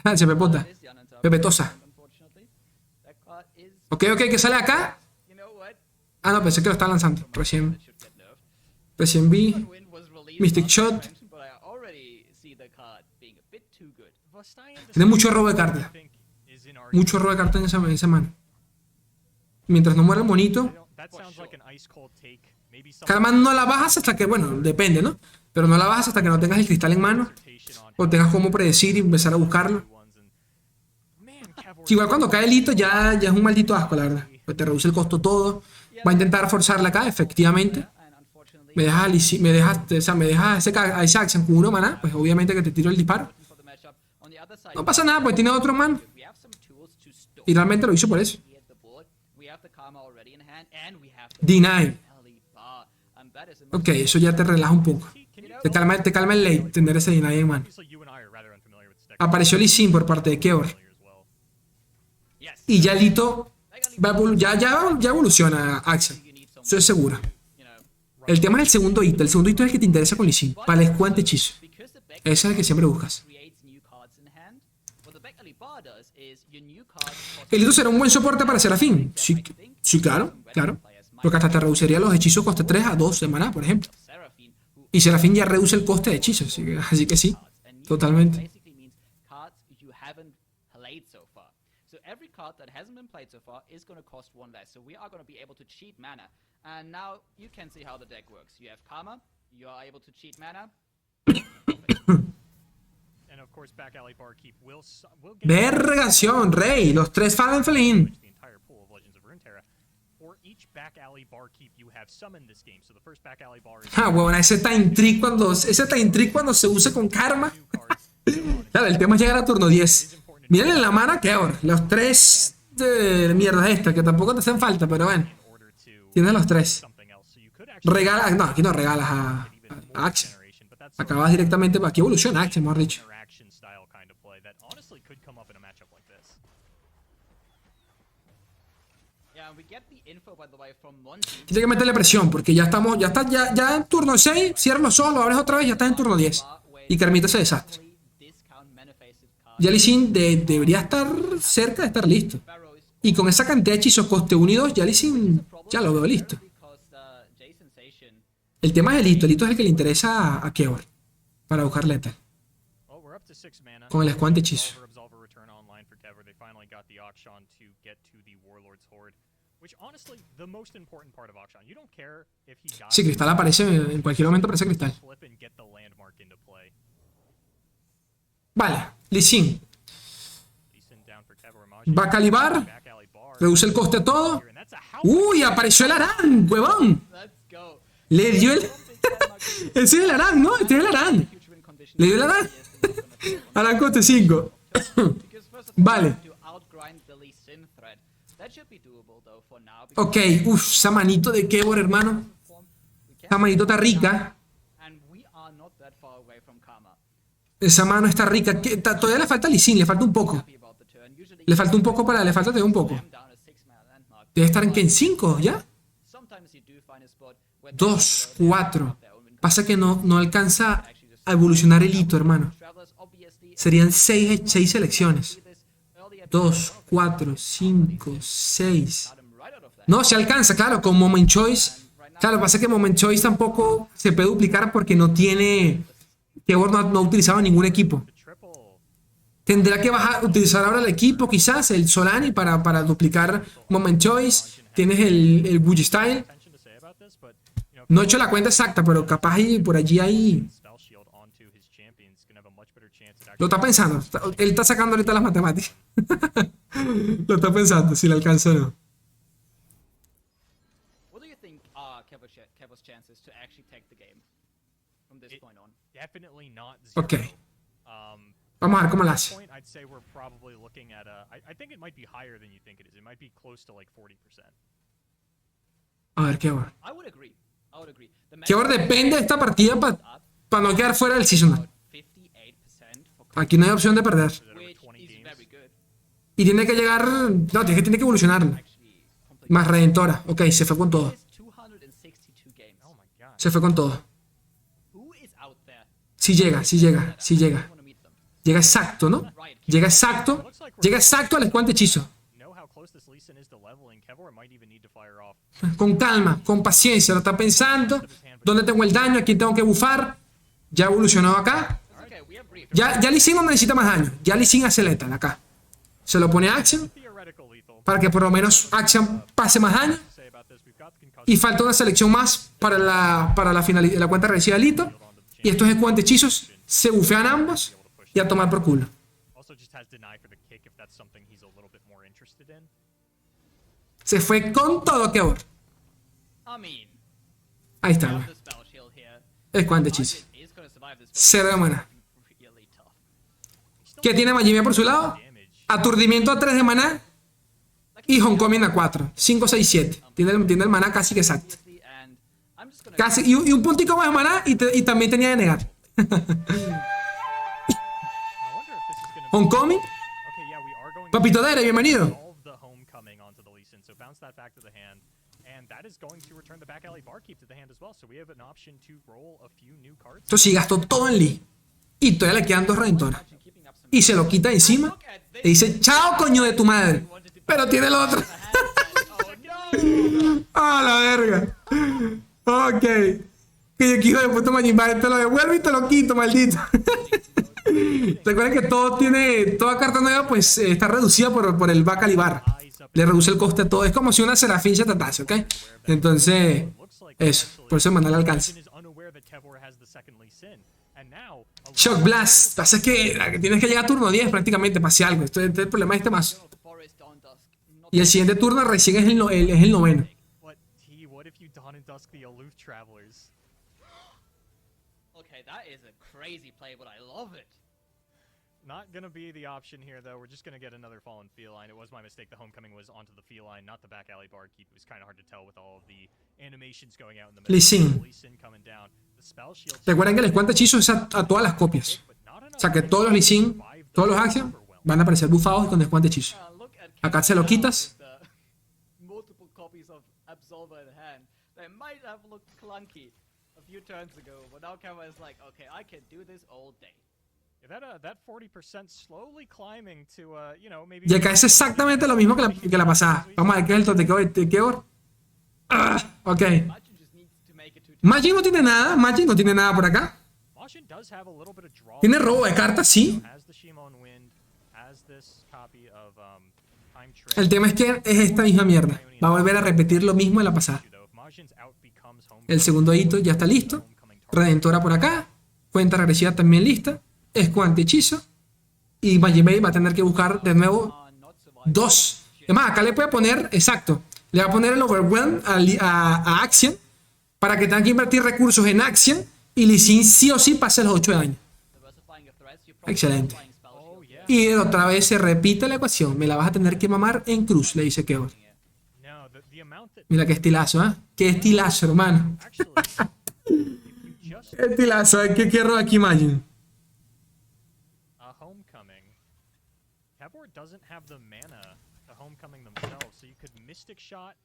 Gracias, Pepota. Pepetosa. Ok, ¿qué sale acá? Ah, no, pensé que lo estaba lanzando. Recién vi. Mystic Shot. Tiene mucho robo de cartas. Mucho robo de cartas en esa mano. Mientras no muera el monito. Karma no la bajas hasta que, bueno, depende, ¿no? Pero no la bajas hasta que no tengas el cristal en mano. O tengas cómo predecir y empezar a buscarlo. Igual cuando cae el hito ya es un maldito asco, la verdad. Pues te reduce el costo todo. Va a intentar forzarla acá, efectivamente. Me deja, me deja ese action con 1 maná, pues obviamente que te tiro el disparo. No pasa nada, pues tiene otro man. Y realmente lo hizo por eso. Deny. Ok, eso ya te relaja un poco. Te calma el late, tener ese deny en mano. Apareció Lee Sin por parte de Keor. Y ya Lito ya evoluciona Axel. Eso es seguro. El tema es el segundo hito. El segundo hito es el que te interesa con Lee Sin. Para el escuante hechizo. Ese es el que siempre buscas. El hito será un buen soporte para Serafín. Sí, sí, claro, claro. Porque hasta te reduciría los hechizos coste 3 a 2 de maná, por ejemplo. Y Serafín ya reduce el coste de hechizos. Así que sí, totalmente. So every card that hasn't been played so far is going to cost 1 less. So we are going to be able to cheat mana. And now you can see how the deck works. You have Karma, you are able to cheat mana. And of course, back alley barkeep will get Vergación, rey. Los 3 Fallen Felin. the entire pool of Legends of Runeterra. For each back alley barkeep you have summoned this game. So the first back alley bar is Ah, huevona, ese time trick cuando se use con karma. Claro, el tema es llegar a turno 10. Miren en la mana Keor. Los 3 de mierda esta, que tampoco te hacen falta, pero bueno. in order to Tienes los 3. something else. So you could actually Regalas, no, aquí no regalas a Axel. generation, but that's Acabas directamente, aquí evoluciona Axel, mejor dicho. interaction style kind of play that honestly could come up in a matchup like this. Yeah, we get the info, by the way, from Monty. Tiene que meterle presión, porque ya estamos, ya en turno 6, cierras los ojos, lo abres otra vez, ya estás en turno 10. Y Carmita se desastre. Ya Lee Sin debería estar cerca de estar listo. Y con esa cantidad de hechizos coste 1 y 2, ya Lee Sin ya lo veo listo. El tema es el hito es el que le interesa a Keor para buscar letal. Well, we're up to 6 mana. Con el escuante hechizo. Absolver return online for Kever. They finally got the auction to get to the Warlord's Horde, which honestly, the most important part of auction. You don't care if he dies. Sí, Cristal aparece, en cualquier momento aparece Cristal. Flip and get the landmark into play. Vale, Lee Sin Decent down for Kever. Imagine va a calibar, back alley bar. reduce el coste todo. And that's a house. ¡Uy! Apareció el Arán, huevón. Let's go. Le dio el... Ese es el Arán, ¿no? Este es el Arán. Le dio el Arán. Arán coste 5. Vale. Ok, uff, esa manito de Keor, hermano. Esa manito está rica. Esa mano está rica. Todavía le falta Lee Sin, le falta un poco. Le falta un poco le falta todavía un poco. Debe estar en que en 5, ¿ya? 2, 4. Pasa que no alcanza a evolucionar el hito, hermano. Serían 6 selecciones. 2, 4, 5, 6. No, se alcanza, claro, con Moment Choice. Claro, pasa que Moment Choice tampoco se puede duplicar porque no tiene... Keor no ha utilizado ningún equipo. Tendrá que utilizar ahora el equipo, quizás, el Solani, para duplicar Moment Choice. Tienes el Bougie Style. Attention to say about this, but you know, No he hecho la cuenta exacta, pero capaz ahí, por allí hay... spell shield onto his champions gonna have a much better chance at Lo está pensando. Él está sacando ahorita las matemáticas. Lo está pensando, si le alcanza o no. What do you think are Kevo's chances to actually take the game from this point on? definitely not zero. Ok. Um, Vamos a ver cómo la at this hace. point, I'd say we're probably looking at I think it might be higher than you think it is. It might be close to like 40%. A ver, Keor. I would agree. Keor depende de esta partida para no quedar fuera del seasonal. Aquí no hay opción de perder. Y tiene que llegar... No, tiene que evolucionar. Más Redentora. Ok, se fue con todo. Oh my god. Se fue con todo. Sí llega. Llega exacto, ¿no? Llega exacto. Llega exacto al escuante hechizo. Know how close this Lee Sin is to leveling Kevor might even need to fire off. Con calma, con paciencia. Lo está pensando. ¿Dónde tengo el daño? ¿A quién tengo que bufar? Ya evolucionó acá. Ya Lee Sin no necesita más daño. Ya Lee Sin hace letal acá. Se lo pone a Action Theoretical lethal. para que por lo menos Action pase más daño. Say about this, we've got the concussion Y falta una selección más para la cuenta regresiva de Lito. Y estos escuantes hechizos se bufean ambos y a tomar por culo. also just has deny for the kick if that's something he's a little bit more interested in. Se fue con todo Keor. I mean, Ahí está, we güey. have the spell shield here. Es cuante hechizo. Margin is gonna survive this. Cero de maná. Really tough. ¿Qué tiene Majimia por su lado? Aturdimiento a 3 de maná y Homecoming a 4. 5, 6, 7. Tiene el maná casi que exacto. And I'm just gonna Casi, y un puntico más de maná y también tenía de negar. I wonder if this is gonna be... Homecoming. Okay, yeah, we are going Papito Dere, bienvenido. resolve the homecoming onto the Lee Sin, so bounce that back to the hand, and that is going to return the back alley barkeep to the hand as well. So we have an option to roll a few new cards. Esto sí gastó todo en Lee. Y todavía le quedan 2 redentoras. Y se lo quita de encima. Le dice, chao coño de tu madre. Pero tiene el otro. ¡Ah, la verga! Ok. Que hijo de puta Majimba, te lo devuelvo y te lo quito, maldito. Recuerden que toda carta nueva pues está reducida por el back alibar. Le reduce el coste a todo. Es como si una serafín se tratase, ¿ok? Entonces, eso. Por eso mandar al alcance. Is unaware that Kevor has the second Lee Sin, and now a Shock Blast. Pasa es que tienes que llegar a turno 10 prácticamente para hacer algo. Este es el problema de este mazo. Forest Dawn Dusk. Not Y el siguiente turno recién es el noveno. But T, what if you dawn and dusk the aloof travelers? okay. That is a crazy play, but I love it. Not gonna be the option here though. We're just gonna get another fallen feline. It was my mistake. The homecoming was onto the feline, not the back alley barkeep. It was kind of hard to tell with all of the animations going out in the middle. Lee Sin. Lee Sin coming down. The spell shield. Recuerden que les cuenta hechizos es a todas las copias. But not enough O sea que todos los Lee Sin, todos los Axiom van a aparecer bufados y con descuento hechizo. Look at Acá se lo quitas. the multiple copies of Absolver in hand. They might have looked clunky a few turns ago, but now Kevor is like, okay, I can do this all day. Yeah, that 40% slowly climbing to you know, maybe. Y acá es exactamente lo mismo que la pasada. Vamos a ver qué es el toteo de Kevor. Ok. Margin just needs to make it to Magic no tiene nada. Magic no tiene nada por acá. Majin does have a little bit of draw. Tiene robo de cartas, sí. Has the Shimon Wind, has this copy of Time El tema es que es esta misma mierda. Va a volver a repetir lo mismo de la pasada. El segundo hito ya está listo. Redentora por acá. Cuenta regresiva también lista. Escuante hechizo. Y Majimbe va a tener que buscar de nuevo 2. Es más, acá le puede poner, exacto. Le va a poner el Overwhelm a Axiom para que tengan que invertir recursos en Axiom y Lee Sin sí o sí pase los 8 de daño. diversifying your threats. You're probably Excelente. applying spell shield. Y otra vez se repite la ecuación. Me la vas a tener que mamar en cruz, le dice Kevor. No, the amount that Mira qué estilazo, ¿eh? Qué estilazo, hermano. actually, if you just Qué estilazo, ¿eh? ¿Qué quiero aquí, Imagine? a homecoming, Kevor doesn't have the mana to homecoming themselves, so you could Mystic Shot.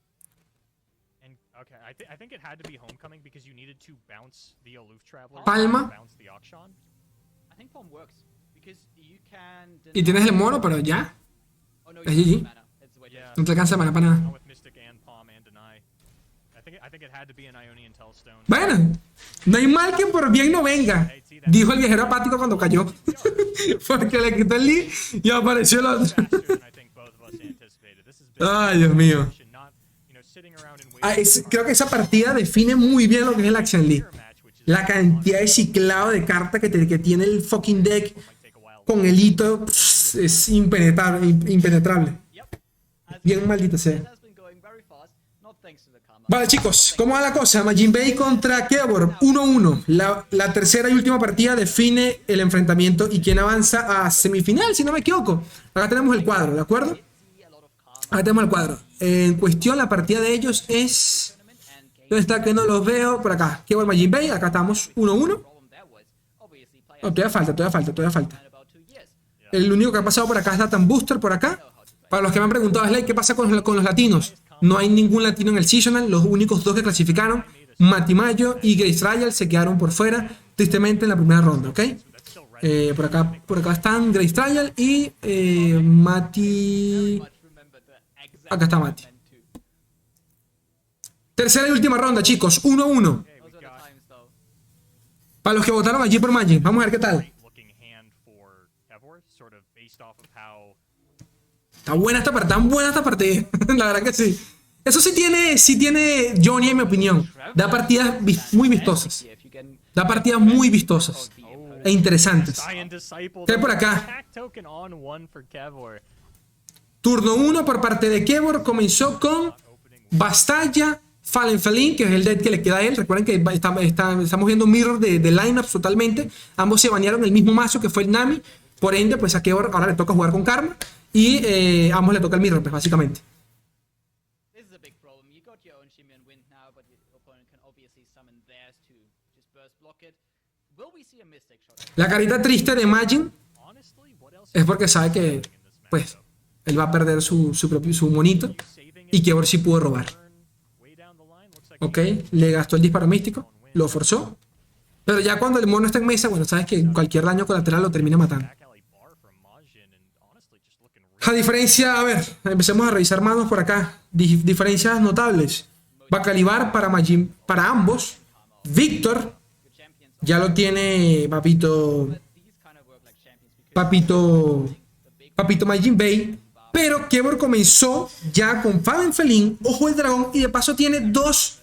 And okay, I think it had to be homecoming because you needed to bounce the aloof traveler. Palma. Bounce the auction. I think Palm works because you can. Y tienes el mono, pero ya. Oh no, Es you GG. don't have mana. It's way Yeah. No te alcanza mana para nada. Not with Mystic and Palm and Deny. I think it had to be an Ionian Telestone. Bueno, no hay mal que por bien no venga. Dijo el viajero apático cuando cayó. Porque le quitó el Lee y apareció el otro. Faster than I think both of us anticipated. This has been Ay, Dios mío. not, you know, sitting around and Ah, waiting. creo que esa partida define muy bien lo que es el Action Lee. La cantidad de ciclado de cartas que tiene el fucking deck con el hito es impenetrable. Yep. As Bien maldita sea. it has been going very fast, not thanks to the karma. Vale, chicos, ¿cómo va la cosa? Majimbe contra Kevor, 1-1. La tercera y última partida define el enfrentamiento y quién avanza a semifinal, si no me equivoco. Acá tenemos el cuadro, ¿de acuerdo? See a lot of karma Acá tenemos el cuadro. En cuestión, la partida de ellos es... and game. ¿Dónde está que no los veo? Por acá. Kevor Majimbe, acá estamos 1-1. Problem there was obviously players No, todavía falta. in about 2 years. El único que ha pasado por acá es Datan Booster por acá. Para los que me han preguntado, Sley, ¿qué pasa con los latinos? No hay ningún latino en el seasonal. Los únicos 2 que clasificaron, Matimayo y Grace Trial, se quedaron por fuera, tristemente, en la primera ronda, ¿ok? Por acá están Grace Trial y Mati... Much remember the exact Acá está Mati. moment too. Tercera y última ronda, chicos. 1-1. Those are the times though. Para los que votaron allí por Magic. Vamos a ver qué tal. Looking hand for Kevor, sort of based off of how Está buena esta partida. Tan buena esta partida. La verdad que sí. Eso sí tiene Johnny, en mi opinión. Da partidas muy vistosas. If you can Da partidas muy vistosas e interesantes. Scion Disciple. ¿Qué hay por acá? Attack token on one for Kevor. Turno 1 por parte de Kevor comenzó con Bastalla Fallen Felin, que es el deck que le queda a él. Recuerden que estamos viendo un mirror de lineups totalmente. Ambos se banearon el mismo mazo que fue el Nami. Por ende, pues a Kevor ahora le toca jugar con Karma. Y ambos le toca el mirror, pues básicamente. This is a big problem. You got your own shimmy and wind now, but your opponent can obviously summon theirs to just burst block it. Will we see a mystic shot? La carita triste de Majin es porque sabe que, pues, él va a perder su monito. Y Kevor sí pudo robar. Ok, le gastó el disparo místico. Lo forzó. Pero ya cuando el mono está en mesa, bueno, sabes que cualquier daño colateral lo termina matando. A diferencia, a ver, empecemos a revisar manos por acá. Diferencias notables. Bacalibar para Majin, para ambos. Víctor ya lo tiene Papito Majin Bay. Pero Kevor comenzó ya con Fallen Felin, Ojo del Dragón, y de paso tiene dos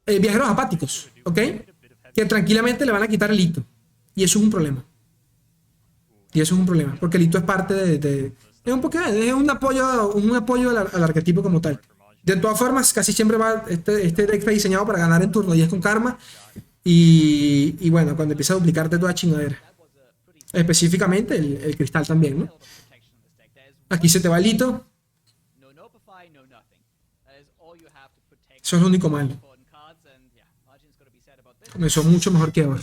viajeros apáticos, ¿ok? Que tranquilamente le van a quitar el hito. Y eso es un problema. Porque el hito es parte es un poco, es un apoyo al arquetipo como tal. De todas formas, casi siempre va este deck está diseñado para ganar en turno 10 con Karma. Y bueno, cuando empieza a duplicarte toda chingadera. Específicamente el cristal también, ¿no? Aquí se te va el hito. Eso es lo único malo. Comenzó mucho mejor que ahora.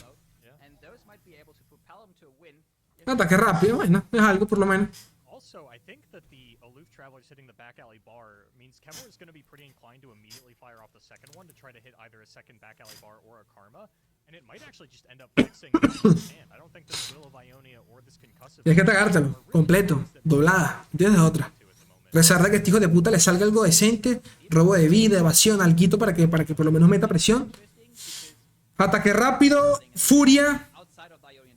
Ataque rápido, bueno, es algo por lo menos. Also, I think that the aloof travelers hitting the back alley bar means Kevlar is going to be pretty inclined to immediately fire off the second one to try to hit either a second back alley bar or a karma, and it might actually just end up fixing his hand. I don't think this Will of Ionia or this concussive... Tienes que tragártelo, completo, doblada, tienes otra. Rezar de que este hijo de puta le salga algo decente, robo de vida, evasión, alguito para que por lo menos meta presión. Ataque rápido, furia,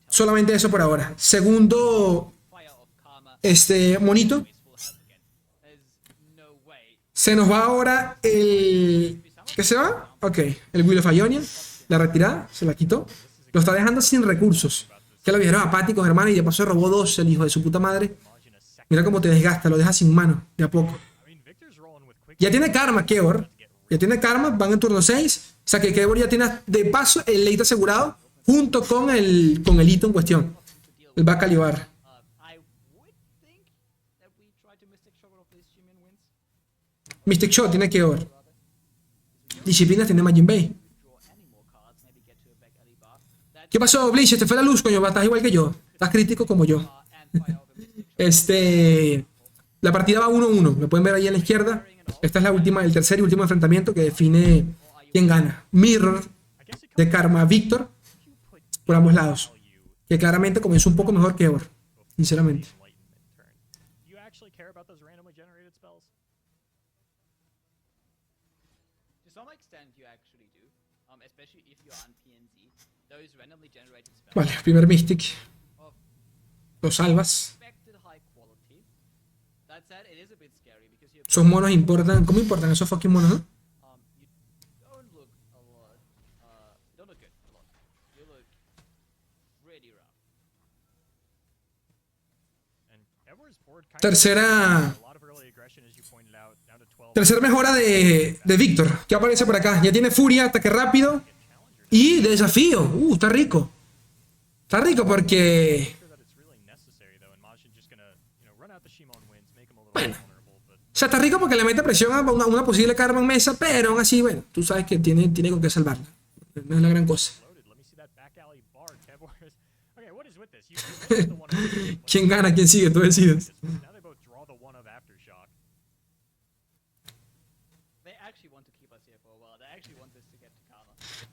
solamente eso por ahora. Segundo, monito. Se nos va ahora el... ¿Qué se va? Ok, el Will of Ionia. La retirada, se la quitó. Lo está dejando sin recursos. Que lo vieron apáticos, hermano, y de paso robó 2 el hijo de su puta madre. Mira cómo te desgasta, lo deja sin mano, de a poco. Ya tiene Karma, Kevor. Ya tiene Karma, van en turno 6. O sea que Kevor ya tiene de paso el late asegurado junto con el hito en cuestión. El Bacalibar. Mystic Shot tiene Kevor. Disciplinas tiene Majin Bay. ¿Qué pasó, Bleach? Te fue la luz, coño. Estás igual que yo. Estás crítico como yo. La partida va 1-1. Lo pueden ver ahí a la izquierda. Esta es el tercer y último enfrentamiento que define quién gana. Mirror de Karma Víctor por ambos lados. Que claramente comenzó un poco mejor que Eor. Sinceramente. Vale, primer Mystic. Lo salvas. Esos monos importan. ¿Cómo importan esos fucking monos, no? Tercera mejora de Víctor. ¿Qué aparece por acá? Ya tiene furia, ataque rápido y desafío. Está rico. Está rico porque... Bueno. O sea, está rico porque le mete presión a una posible Karma en mesa, pero aún así, bueno, tú sabes que tiene con qué salvarla. No es la gran cosa. ¿Quién gana? ¿Quién sigue? Tú decides.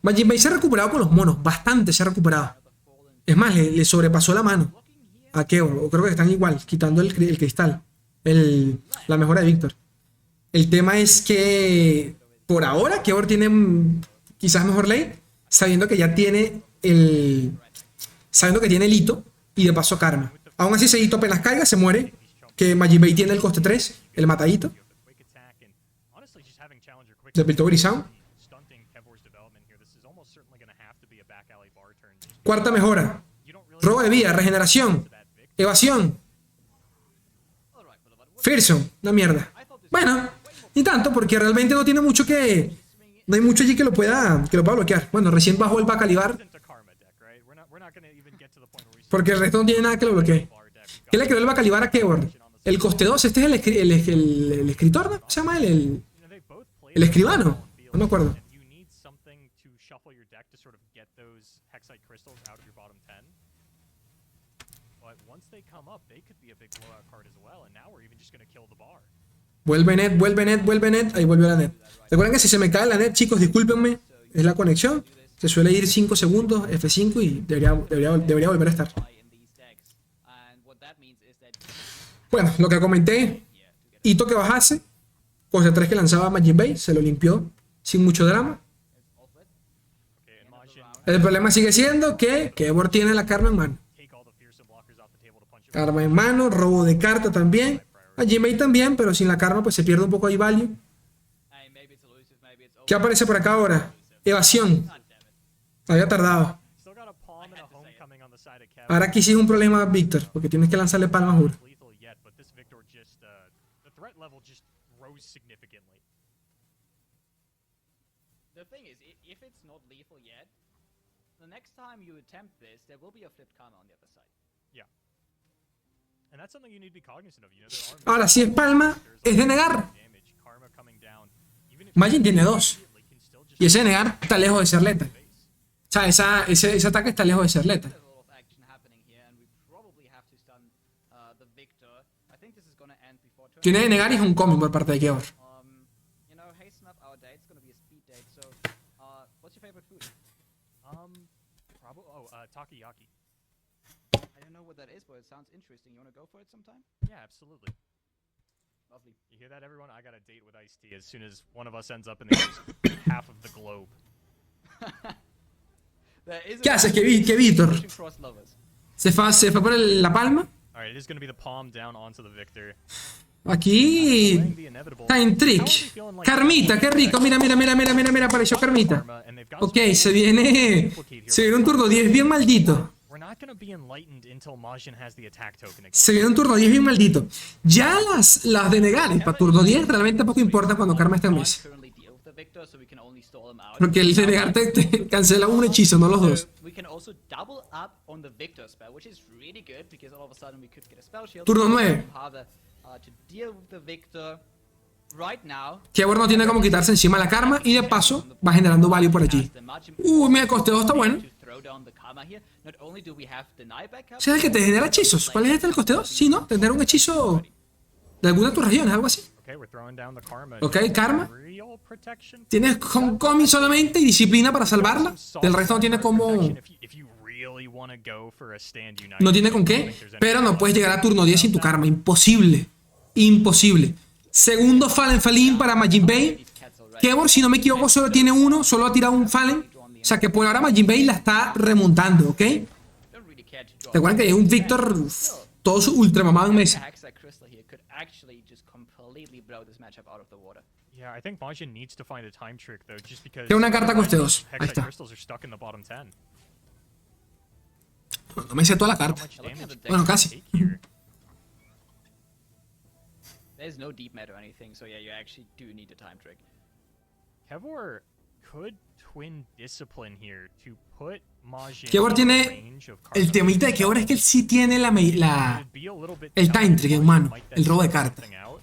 Majin Bay se ha recuperado con los monos. Bastante se ha recuperado. Es más, le sobrepasó la mano a Kevor. Creo que están igual, quitando el cristal. La mejora de Víctor. El tema es que por ahora Kevor tiene quizás mejor late, sabiendo que ya tiene sabiendo que tiene el hito y de paso Karma. Aún así ese hito apenas caiga, se muere. Que Majin Bay tiene el coste 3, el matadito. De Piltover y Sound. Cuarta mejora. Robo de vida, regeneración, evasión. Fearsome, una mierda. Bueno, ni tanto, porque realmente no tiene mucho que No hay mucho allí que lo pueda bloquear. Bueno, recién bajó el Bacalibar Isn't a karma deck, right? We're not gonna even get to the point where we porque el resto no tiene nada que lo bloquee. ¿Qué le creó el Bacalibar a Kevor? El coste 2, este es el escritor, ¿no? ¿Cómo se llama él? El escribano. No me acuerdo. And you need something to shuffle your deck to sort of get those hexite crystals out of your bottom 10. But once they come up, they could be a big blowout card as well. And now we're even just gonna kill the bar. Vuelve net, vuelve net, vuelve net. Ahí volvió la net. Recuerden que si se me cae la net, chicos, discúlpenme. Es la conexión. Se suele ir 5 segundos, F5 y debería volver a estar. Bueno, lo que comenté. Hito que bajase. Cosa 3 que lanzaba Majin Bay. Se lo limpió sin mucho drama. Okay, and Majin, El problema sigue siendo que Kevor tiene la karma en mano. take all the fearsome blockers off the table to punch it. Karma en mano, robo de carta también. Majin Bay también, pero sin la karma pues se pierde un poco ahí value. ¿Qué aparece por acá ahora? Evasión. Había tardado. Still got a palm and a homecoming on the side of Kev. Ahora aquí sí es un problema, Víctor, porque tienes que lanzarle palmas, juro. Lethal yet, but this Victor just the threat level just rose significantly. The thing is, if it's not lethal yet, the next time you attempt this, there will be a flipped karma on the other side. Yeah. And that's something you need to be cognizant of. You know, there are Ahora, si es palma, es de negar. damage, karma coming down. Even if Majin tiene 2. immediately can still just Y ese de negar está lejos de ser letal. O sea, ese ataque está lejos de ser letal. There's a lot of action happening here, and we probably have to stun the victor. I think this is gonna end before turn. Tiene de negar y es un coming por parte de Kevor. You know, hasten up our day. It's gonna be a speed date. So, what's your favorite food? probably takoyaki. I don't know what that is, but it sounds interesting. You wanna go for it sometime? Yeah, absolutely. Lovely. You hear that, everyone? I got a date with Ice T as soon as one of us ends up in the other half of the globe. There is ¿Qué haces, que Víctor? cross lovers. Se fue por la palma. All right, it is going to be the palm down onto the victor. Aquí. Playing the inevitable. Time trick. Carmita, qué rico. Mira, apareció Carmita. Karma, and they've got Ok, some se viene un turno 10 bien maldito. We're not going to be enlightened until Majin has the attack token again. Se viene un turno 10 bien maldito. Ya las de negar para turno 10 realmente poco importa cuando Karma está en mesa. Currently deal with the victor, so we can only stall him out. Porque el de negar te cancela un hechizo, no los dos. We can also double up on the victor spell, which is really good because all of a sudden we could get a spell shield. Turno 9. Harder to deal with the victor right now. Kevor no tiene como quitarse encima la Karma y de paso va generando value por allí. Mira, el coste 2 está bueno. To throw down the karma here. Not only do we have deny backup, ¿Ese es el que te genera hechizos? ¿Cuál es este el coste 2? Sí, ¿no? Tener un hechizo de alguna de tus regiones, algo así. Okay, we're throwing down the karma. Ok, Karma. Real protection. Tienes homecoming solamente y disciplina para salvarla. Del resto no tiene como. If you really want to go for a stand united. No tiene con qué. Pero no puedes llegar a turno 10 sin tu Karma. Imposible. Imposible. Segundo Fallen Felin para Majin Bay. Kevor, si no me equivoco, solo tiene uno. Solo ha tirado un Fallen. O sea que por ahora Majin Bay la está remontando, ¿ok? don't really care to draw. Recuerden que es un Victor todo su ultra mamado en mesa. Hexite crystal here could actually just completely blow this matchup out of the water. Yeah, I think Majin needs to find a time trick though, just because. Tiene una carta coste 2. Ahí Hexite está. crystals are stuck in the bottom 10. No me sé toda la How carta. much damage Bueno, can casi. take here? There's no deep meta or anything, so yeah, you actually do need a time trick. Kevor could twin discipline here to put Majin Kevor in tiene. range of El cards. temita de Kevor es que él sí tiene It'd be a little bit el tough time for trick en Majin mano, to mic that el robo de carta. something out.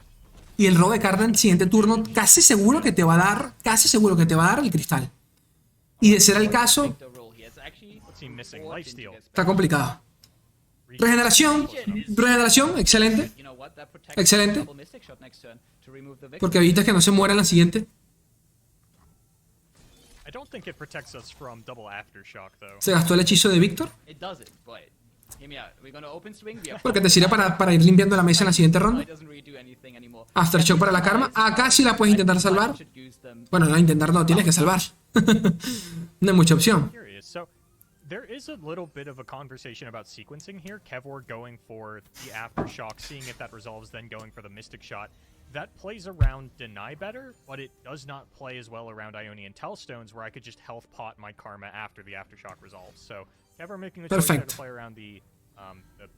Y el robo de carta en el siguiente turno, casi seguro que te va a dar. Casi seguro que te va a dar el cristal. Y de ser el caso, The rule here is actually What's he missing? Lifesteal. está complicado. Regeneración. Regeneración, excelente. you know what that protects Excelente. double mystic shot next turn to remove the victor. Porque evitas que no se muera en la siguiente. I don't think it protects us from double aftershock though. Se gastó el hechizo de Víctor. It does it, but hear me out. We're gonna open swing. We have Porque te sirve para ir limpiando la mesa en la siguiente ronda. it doesn't really do anything anymore. Aftershock para la Karma. Acá sí la puedes intentar salvar. Should use them. Bueno, no, intentar no, tienes que salvar. No hay mucha opción. Curious. So there is a little bit of a conversation about sequencing here. Kevor going for the aftershock, seeing if that resolves, then going for the mystic shot. That plays around deny better, but it does not play as well around Ionian Tellstones, where I could just health pot my karma after the aftershock resolves. So Kevor making the choice there to Perfecto. play around the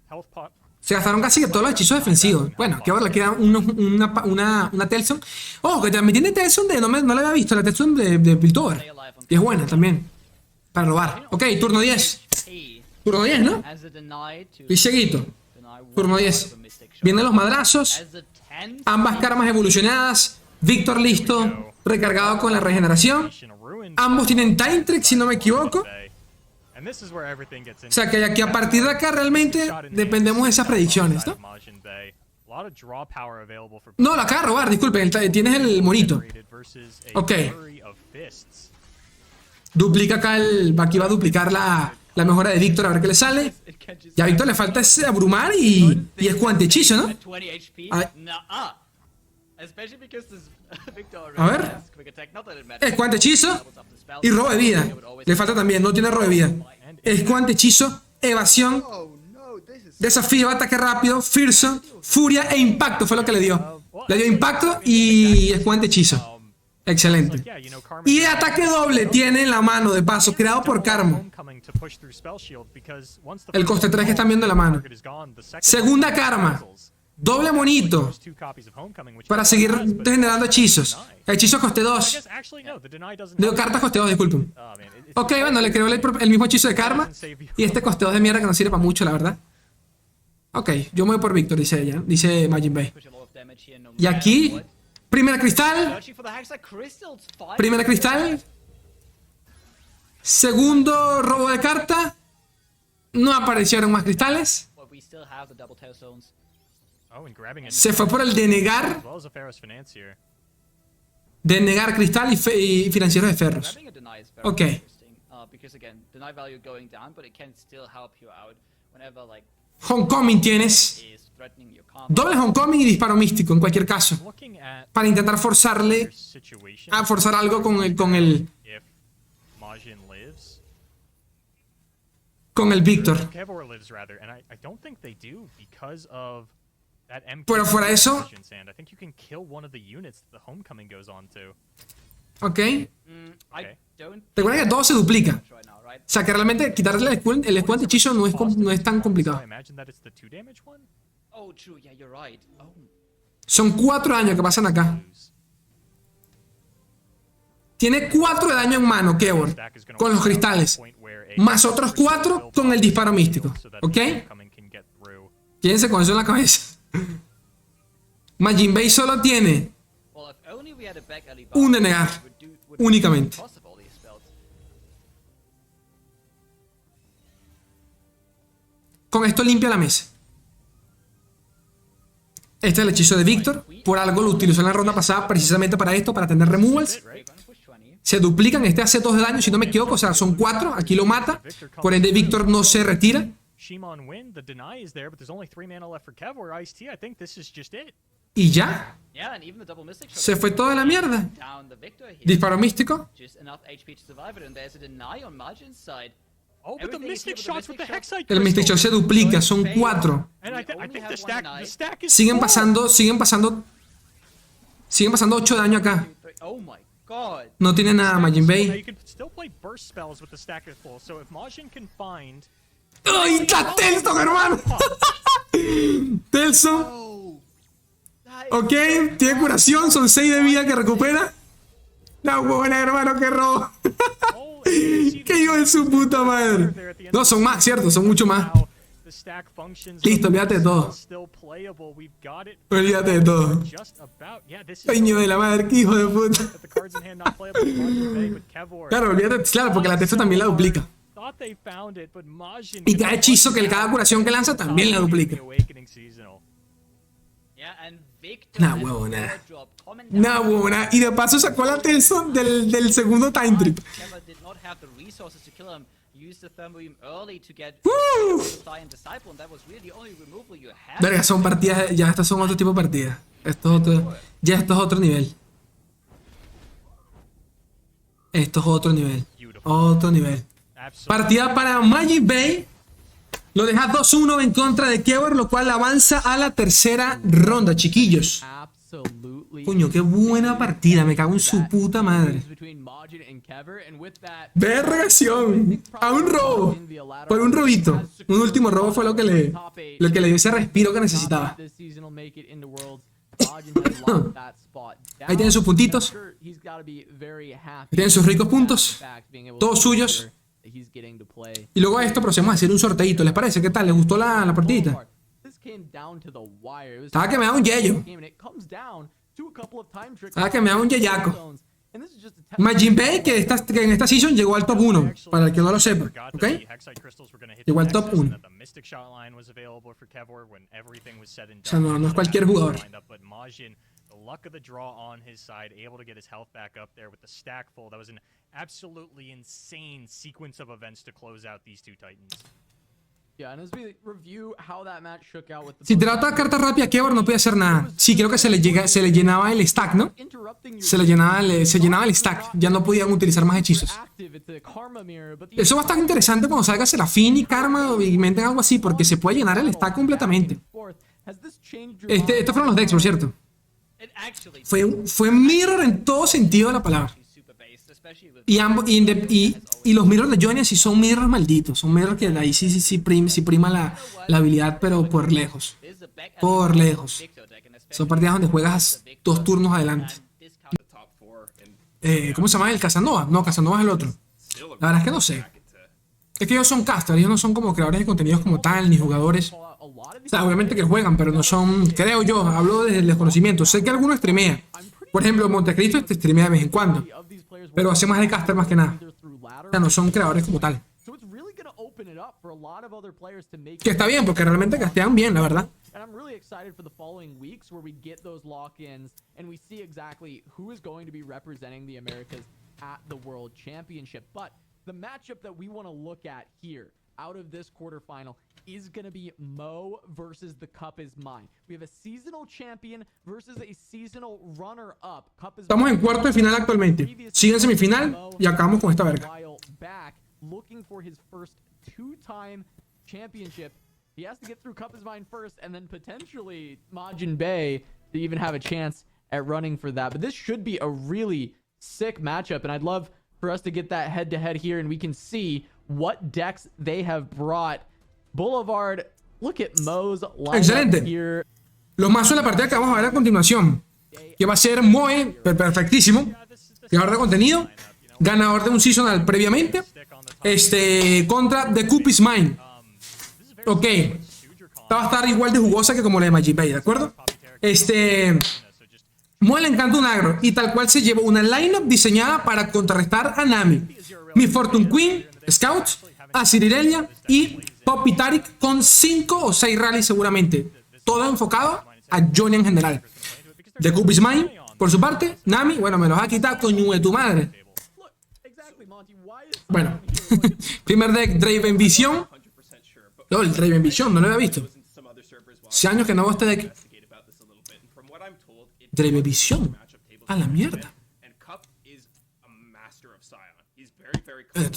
health pot Se gastaron casi que todos los hechizos defensivos. Bueno, que ahora le queda una Telson. Oh, que también tiene Telson de... No la había visto, la Telson de Piltover. Y es buena también. Para robar. Ok, turno 10. Turno 10, ¿no? Y seguito. Turno 10. Vienen los madrazos. Ambas karmas evolucionadas. Víctor listo. Recargado con la regeneración. Ambos tienen Time Trick, si no me equivoco. O sea que a partir de acá realmente dependemos de esas predicciones, ¿no? No, la acaba de robar, disculpen. Tienes el monito. Ok. Duplica acá aquí va a duplicar la mejora de Víctor, a ver qué le sale. Y a Víctor le falta ese abrumar y es cuantechizo, ¿no? A ver. Es cuantechizo y robo de vida. Le falta también, no tiene robo de vida. Es cuantechizo, evasión, desafío, ataque rápido, fearsome, furia e impacto fue lo que le dio. Le dio impacto y es cuantechizo. Excelente. Y ataque doble tiene en la mano, de paso, creado por Karma. El coste 3 que están viendo en la mano. Segunda Karma. Doble monito. Para seguir generando hechizos. Hechizos coste 2. Digo, cartas coste 2, disculpen. Ok, bueno, le creó el mismo hechizo de Karma. Y este coste 2 de mierda que no sirve para mucho, la verdad. Ok, yo me voy por Víctor, dice ella. Dice Majin Bay. Y aquí... Primera cristal. Primera cristal. Segundo robo de carta. No aparecieron más cristales. Se fue por el denegar. Denegar cristal y financiero de ferros. Ok. Homecoming tienes. Doble homecoming y disparo místico en cualquier caso. Para intentar forzarle a forzar algo con el Víctor. Pero fuera de eso. Ok. Recuerda que todo se duplica. O sea que realmente quitarle el escudo hechizo no es tan complicado. Son 4 daños que pasan acá. Tiene 4 de daño en mano, Kevor, con los cristales. Más otros 4 con el disparo místico. ¿Ok? Quédense con eso en la cabeza. Majin Bay solo tiene un denegar. Únicamente. Con esto limpia la mesa. Este es el hechizo de Víctor. Por algo lo utilizó en la ronda pasada precisamente para esto, para tener removals. Se duplican. Este hace 2 de daño, si no me equivoco. O sea, son 4. Aquí lo mata. Por ende, Víctor no se retira. Y ya. Se fue toda la mierda. Disparo místico. El Mystic Shot se duplica, son 4. Siguen pasando 8 de daño acá. No tiene nada Majin Bay. ¡Ay, está Telson, hermano! Telson. Ok, tiene curación, son 6 de vida que recupera. La buena, hermano, que robo. ¡Qué hijo de su puta madre! No, son más, ¿cierto? Son mucho más. Listo, olvídate de todo. Olvídate de todo. Coño de la madre, qué hijo de puta. Claro, olvídate, claro, porque la Tefa también la duplica. Y cada hechizo, cada curación que lanza también la duplica. Nah, huevona. Nah, huevona. Y de paso sacó la Telson del segundo time trip. Verga, son partidas. Ya estas son otro tipo de partidas. Ya esto es otro nivel. Esto es otro nivel. Otro nivel. Partida para Majin Bay. Lo deja 2-1 en contra de Kevor, lo cual avanza a la tercera ronda, chiquillos. Coño, qué buena partida. Me cago en su puta madre. Vergación. A un robo. Por un robito. Un último robo fue lo que le dio ese respiro que necesitaba. Ahí tienen sus puntitos. Ahí tienen sus ricos puntos. Todos suyos. Y luego a esto procedemos a hacer un sorteito. ¿Les parece? ¿Qué tal? ¿Les gustó la partidita? Estaba que me da un yello. Estaba que me da un yeyaco. Majin Bay, que en esta season llegó al top 1, para el que no lo sepa, ¿ok? Llegó al top 1. O sea, no es cualquier jugador. Luck of the draw on his side, able to get his health back up there with the stack full. That was an absolutely insane sequence of events to close out these two Titans. Si trata de cartas rápidas, Kevor no podía hacer nada. Sí, creo que se le llenaba el stack, ¿no? Se llenaba el stack. Ya no podían utilizar más hechizos. Eso va a estar interesante cuando salga Serafín y Karma o inventen algo así, porque se puede llenar el stack completamente. Estos fueron los decks, por cierto. Fue mirror en todo sentido de la palabra. Y los mirrors de Johnny sí son mirrors malditos. Son mirrors que de ahí sí prima la habilidad, pero por lejos. Por lejos. Son partidas donde juegas 2 turnos adelante. ¿Cómo se llama el Casanova? No, Casanova es el otro. La verdad es que no sé. Es que ellos son casters, ellos no son como creadores de contenidos como tal, ni jugadores. O sea, obviamente que juegan, pero no son, creo yo, hablo desde el desconocimiento. Sé que algunos streamean. Por ejemplo, Montecristo streamea de vez en cuando. Pero hace más de caster más que nada. O sea, no son creadores como tal. Que está bien, porque realmente castean bien, la verdad. And I'm really excited for the following weeks where we get those lock-ins and we see exactly who is going to be representing the Americas at the World Championship. But the matchup that we want to look at here out of this quarterfinal is going to be Mo versus the Cup is Mine. We have a seasonal champion versus a seasonal runner-up. Estamos en cuarto de final actualmente. Sigue en semifinal y acabamos con esta verga. Looking for his first 2-time championship. He has to get through Cup is Mine first, and then potentially Majin Bay to even have a chance at running for that. But this should be a really sick matchup, and I'd love for us to get that head-to-head here, and we can see what decks they have brought. Boulevard, look at Mo's lineup here. Los mazos de la partida que vamos a ver a continuación, que va a ser Moe, perfectísimo, creador de contenido, ganador de un seasonal previamente, contra The Cup is Mine. Ok, esta va a estar igual de jugosa que como la de Majin Bay, ¿de acuerdo? Moe le encanta un agro y tal cual se llevó una lineup diseñada para contrarrestar a Nami, Mi Fortune Queen, Scout, a Cirirelia y Poppy Tarik con 5 o 6 rallies seguramente. Todo enfocado a Johnny en general. The Cup is Mine, por su parte, Nami, bueno, me los ha quitado, coño de tu madre. Bueno, primer deck, Draven Vision. No, el Draven Vision, no lo había visto. Hace años que no veo este deck. Draven Vision. A la mierda.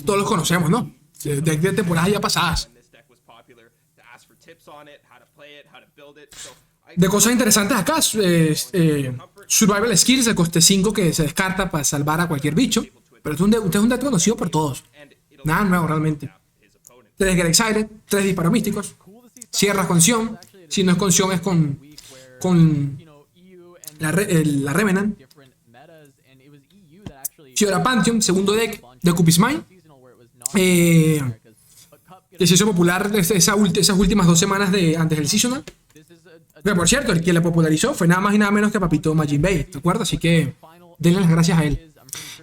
Todos los conocemos, ¿no? Deck de temporadas ya pasadas. De cosas interesantes acá, Survival Skills de coste 5 que se descarta para salvar a cualquier bicho. Pero este es un deck conocido por todos. Nada nuevo realmente. 3 Get Excited, 3 disparos místicos. Cierras con Sion. Si no es con Sion es con la Revenant. Fiora Pantheon, segundo deck de Cup is Mine. Que se hizo popular esas últimas 2 semanas antes del seasonal. Pero por cierto, el que la popularizó fue nada más y nada menos que Papito Majin Bay, ¿de acuerdo? Así que denle las gracias a él.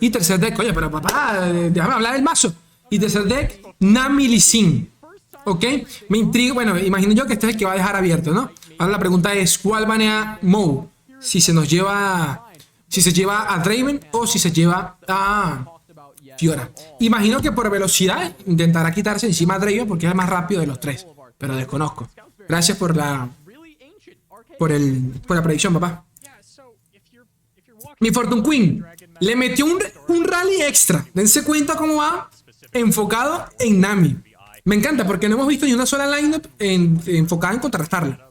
Y tercer deck, oye, pero papá, déjame hablar del mazo. Y tercer deck, Nami Lee Sin. ¿Ok? Me intriga, bueno, imagino yo que este es el que va a dejar abierto, ¿no? Ahora la pregunta es, ¿cuál banea Mo? Si se lleva a Draven o si se lleva a Fiora. Imagino que por velocidad intentará quitarse encima a Draven porque es el más rápido de los 3. Pero desconozco. Gracias por la predicción, papá. Mi Fortune Queen le metió un rally extra. Dense cuenta cómo va enfocado en Nami. Me encanta porque no hemos visto ni una sola lineup enfocada en contrarrestarla.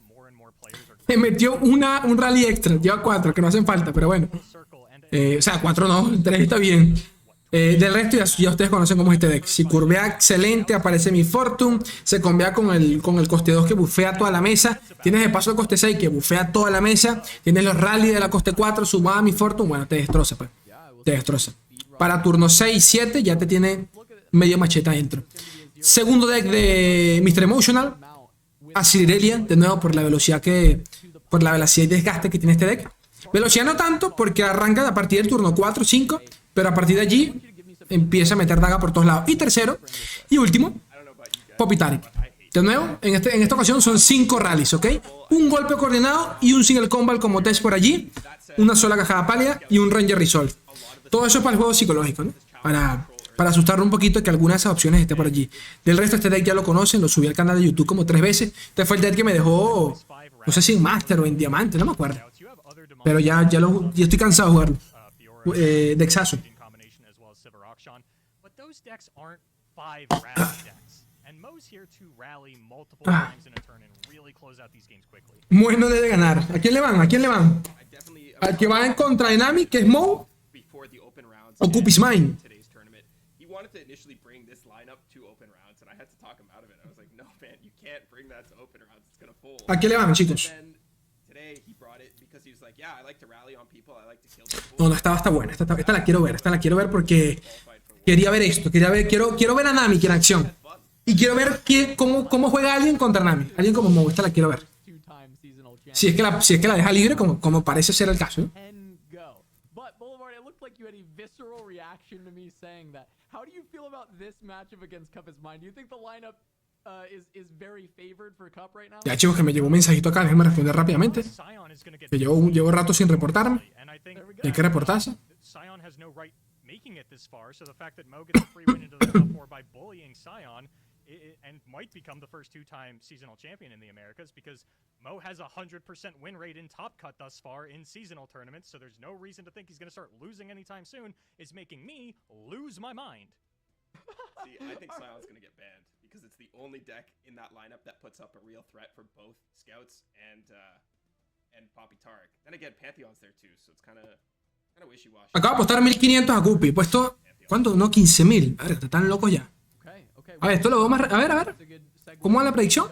Me metió un rally extra. Lleva 4 que no hacen falta, pero bueno. O sea, 4 no, 3 está bien. Del resto ya ustedes conocen cómo es este deck. Si curvea excelente, aparece mi Fortune. Se combea con el coste 2 que bufea toda la mesa. Tienes de paso el coste 6 que bufea toda la mesa. Tienes los rally de la coste 4 sumada a mi Fortune. Bueno, te destroza, pues. Te destroza. Para turno 6 y 7 ya te tiene medio machete adentro. Segundo deck de Mr. Emotional. Asirirelia, de nuevo por la velocidad y desgaste que tiene este deck. Velocidad no tanto porque arranca a partir del turno 4 o 5. Pero a partir de allí empieza a meter daga por todos lados. Y tercero y último, Poppy Tarek. De nuevo, en esta ocasión son 5 rallies, ¿ok? Un golpe coordinado y un single combo como test por allí. Una sola cajada pálida y un Ranger Resolve. Todo eso para el juego psicológico, ¿no? Para asustarlo un poquito que alguna de esas opciones esté por allí. Del resto, este deck ya lo conocen, lo subí al canal de YouTube como 3 veces. Este fue el deck que me dejó, no sé si en Master o en Diamante, no me acuerdo. Pero ya estoy cansado de jugarlo. Dexazo. Bueno de ganar. ¿A quién le van? ¿A quién le van? Al que va en contra de Nami, que es Mo, o Cupis Mine. ¿A quién le van, chicos? No, esta buena. Esta la quiero ver. Esta la quiero ver porque quería ver esto. Quiero ver a Nami en acción. Y quiero ver cómo juega alguien contra Nami. Alguien como Mo. Esta la quiero ver. Si es que la deja libre, como parece ser el caso, ¿no? Ya, chicos, que me llegó un mensajito acá. Déjenme responder rápidamente. Que llevo rato sin reportarme. Hay que reportarse. And might become the first two-time seasonal champion in the Americas because Mo has a 100% win rate in Top Cut thus far in seasonal tournaments, so there's no reason to think he's going to start losing anytime soon. It's making me lose my mind. See, I think Sion's going to get banned because it's the only deck in that lineup that puts up a real threat for both Scouts and Poppy Tarek. Then again, Pantheon's there too, so it's kind of wishy-washy. Acabo de apostar 1500 a Guppy. Puesto, ¿cuánto? No, 15.000. A ver, están locos ya. A ver, esto lo veo más... A ver. ¿Cómo va la predicción?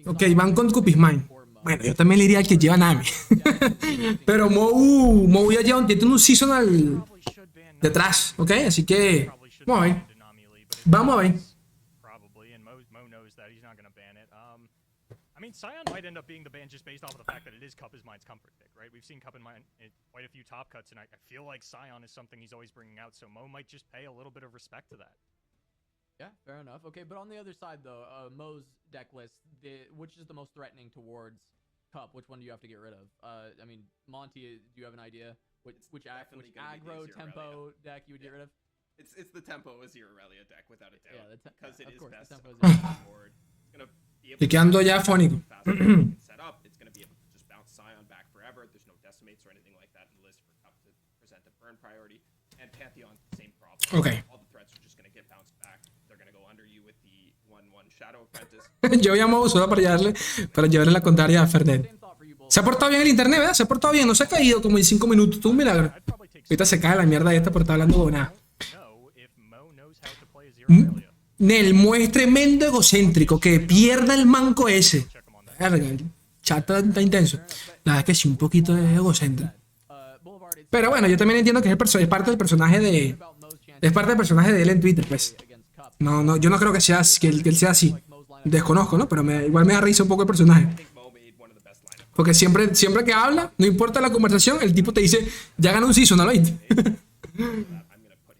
Ok, van con Cupis Mine. Bueno, yo también le iría al que lleva Nami. Pero Mo ya tiene un seasonal detrás, ¿ok? Así que... Vamos a ver. I mean, Sion might end up being the ban just based off of the fact that it is Cup is Mine's comfort pick, right? We've seen Cup in Mine in quite a few top cuts, and I feel like Sion is something he's always bringing out, so Mo might just pay a little bit of respect to that. Yeah, fair enough. Okay, but on the other side, though, Mo's deck list, which is the most threatening towards Cup? Which one do you have to get rid of? I mean, Monty, do you have an idea? Which aggro tempo deck you would get rid of? It's the tempo Azir Aurelia deck, without a doubt. Yeah, because it is best on the board. It's going to Estoy quedando ya afónico. Setup. It's going to be able to just bounce Sion back forever. There's no decimates or anything like that in the list for Cup to present a burn priority. And Pantheon, same problem. Okay. All the threats are just going to get bounced back. They're going to go under you with the 1/1 Shadow Apprentice. Yo llamo solo para llevarle la contraria a Fernet. Se ha portado bien el internet, ¿verdad? Se ha portado bien, no se ha caído como en 5 minutos. Tú un milagro. Ahorita se cae la mierda esta por estar hablando de nada. Nel, Mo es tremendo egocéntrico. Que pierda el manco ese. Verga, el chat está intenso. La verdad es que sí, un poquito de egocéntrico. Pero bueno, yo también entiendo que es parte del personaje de... Es parte del personaje de él en Twitter, pues. No, yo no creo que él sea así. Desconozco, ¿no? Pero igual me da risa un poco el personaje. Porque siempre que habla, no importa la conversación, el tipo te dice, ya ganó un season, ¿no?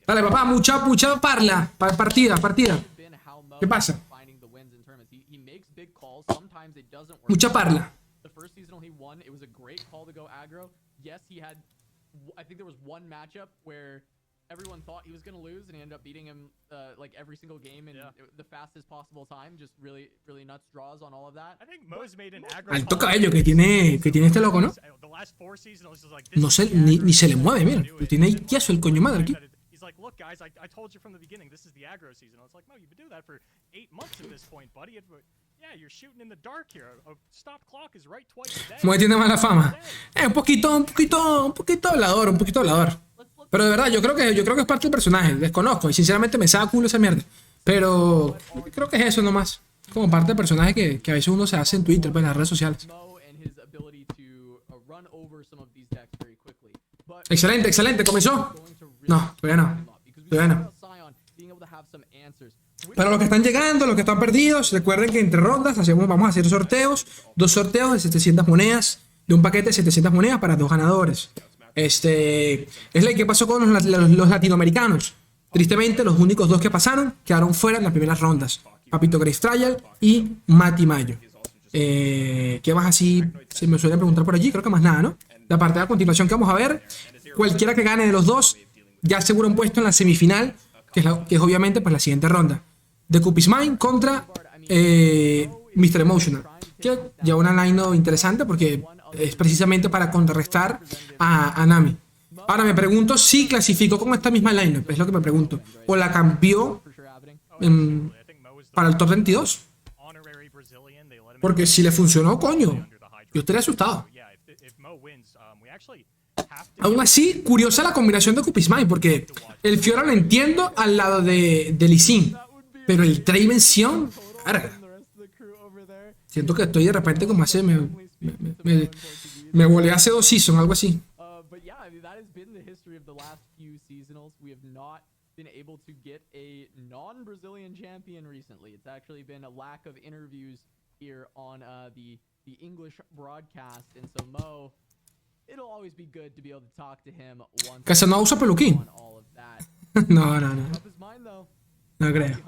Dale, papá, mucha partida. ¿Qué pasa? Mucha parla. Everyone thought he was going to lose, and he ended up beating him like every single game in the fastest possible time. Just really nuts draws on all of that. I think Mo's made an Alto cabello que tiene este loco, ¿no? No sé, ni se le mueve, mira. Tiene ahí queso el coño madre aquí. He's like, look, guys, I told you from the beginning, this is the aggro season. I was like, no, you've been doing that for 8 months at this point, buddy. Moe tiene mala fama. Un poquito hablador, un poquito hablador. Pero de verdad, yo creo que es parte del personaje. Desconozco y sinceramente me saca culo esa mierda. Pero creo que es eso nomás. Como parte del personaje que a veces uno se hace en Twitter, pues en las redes sociales. Excelente, excelente. ¿Comenzó? No, todavía no. Todavía no. Para los que están llegando, los que están perdidos, recuerden que entre rondas vamos a hacer sorteos. 2 sorteos de 700 monedas. De un paquete de 700 monedas para 2 ganadores. Sley, ¿qué pasó con los latinoamericanos? Tristemente, los únicos 2 que pasaron quedaron fuera en las primeras rondas. Papito Grace Trial y Mati Mayo. ¿Qué más así se me suele preguntar por allí? Creo que más nada, ¿no? La parte de a continuación que vamos a ver, cualquiera que gane de los 2 ya asegura un puesto en la semifinal, que es obviamente pues la siguiente ronda. The Cup is Mine contra Mr. Emotional, que lleva una line interesante porque es precisamente para contrarrestar a Nami. Ahora me pregunto si clasificó con esta misma line, es lo que me pregunto. O la cambió para el top 22. Porque si le funcionó, coño, yo estaría asustado. Aún así, curiosa la combinación de Cup is Mine, porque el Fiora lo entiendo al lado de Lee Sin, pero el Draven Sion, carga. Siento que estoy de repente como hace me volé hace 2 seasons, algo así. Been able to get a non-Brazilian champion recently. It's actually been a lack of interviews here on the English broadcast, and so Mo, it'll always be good to be able to talk to him once. Casanova usa peluquín. No. No creo.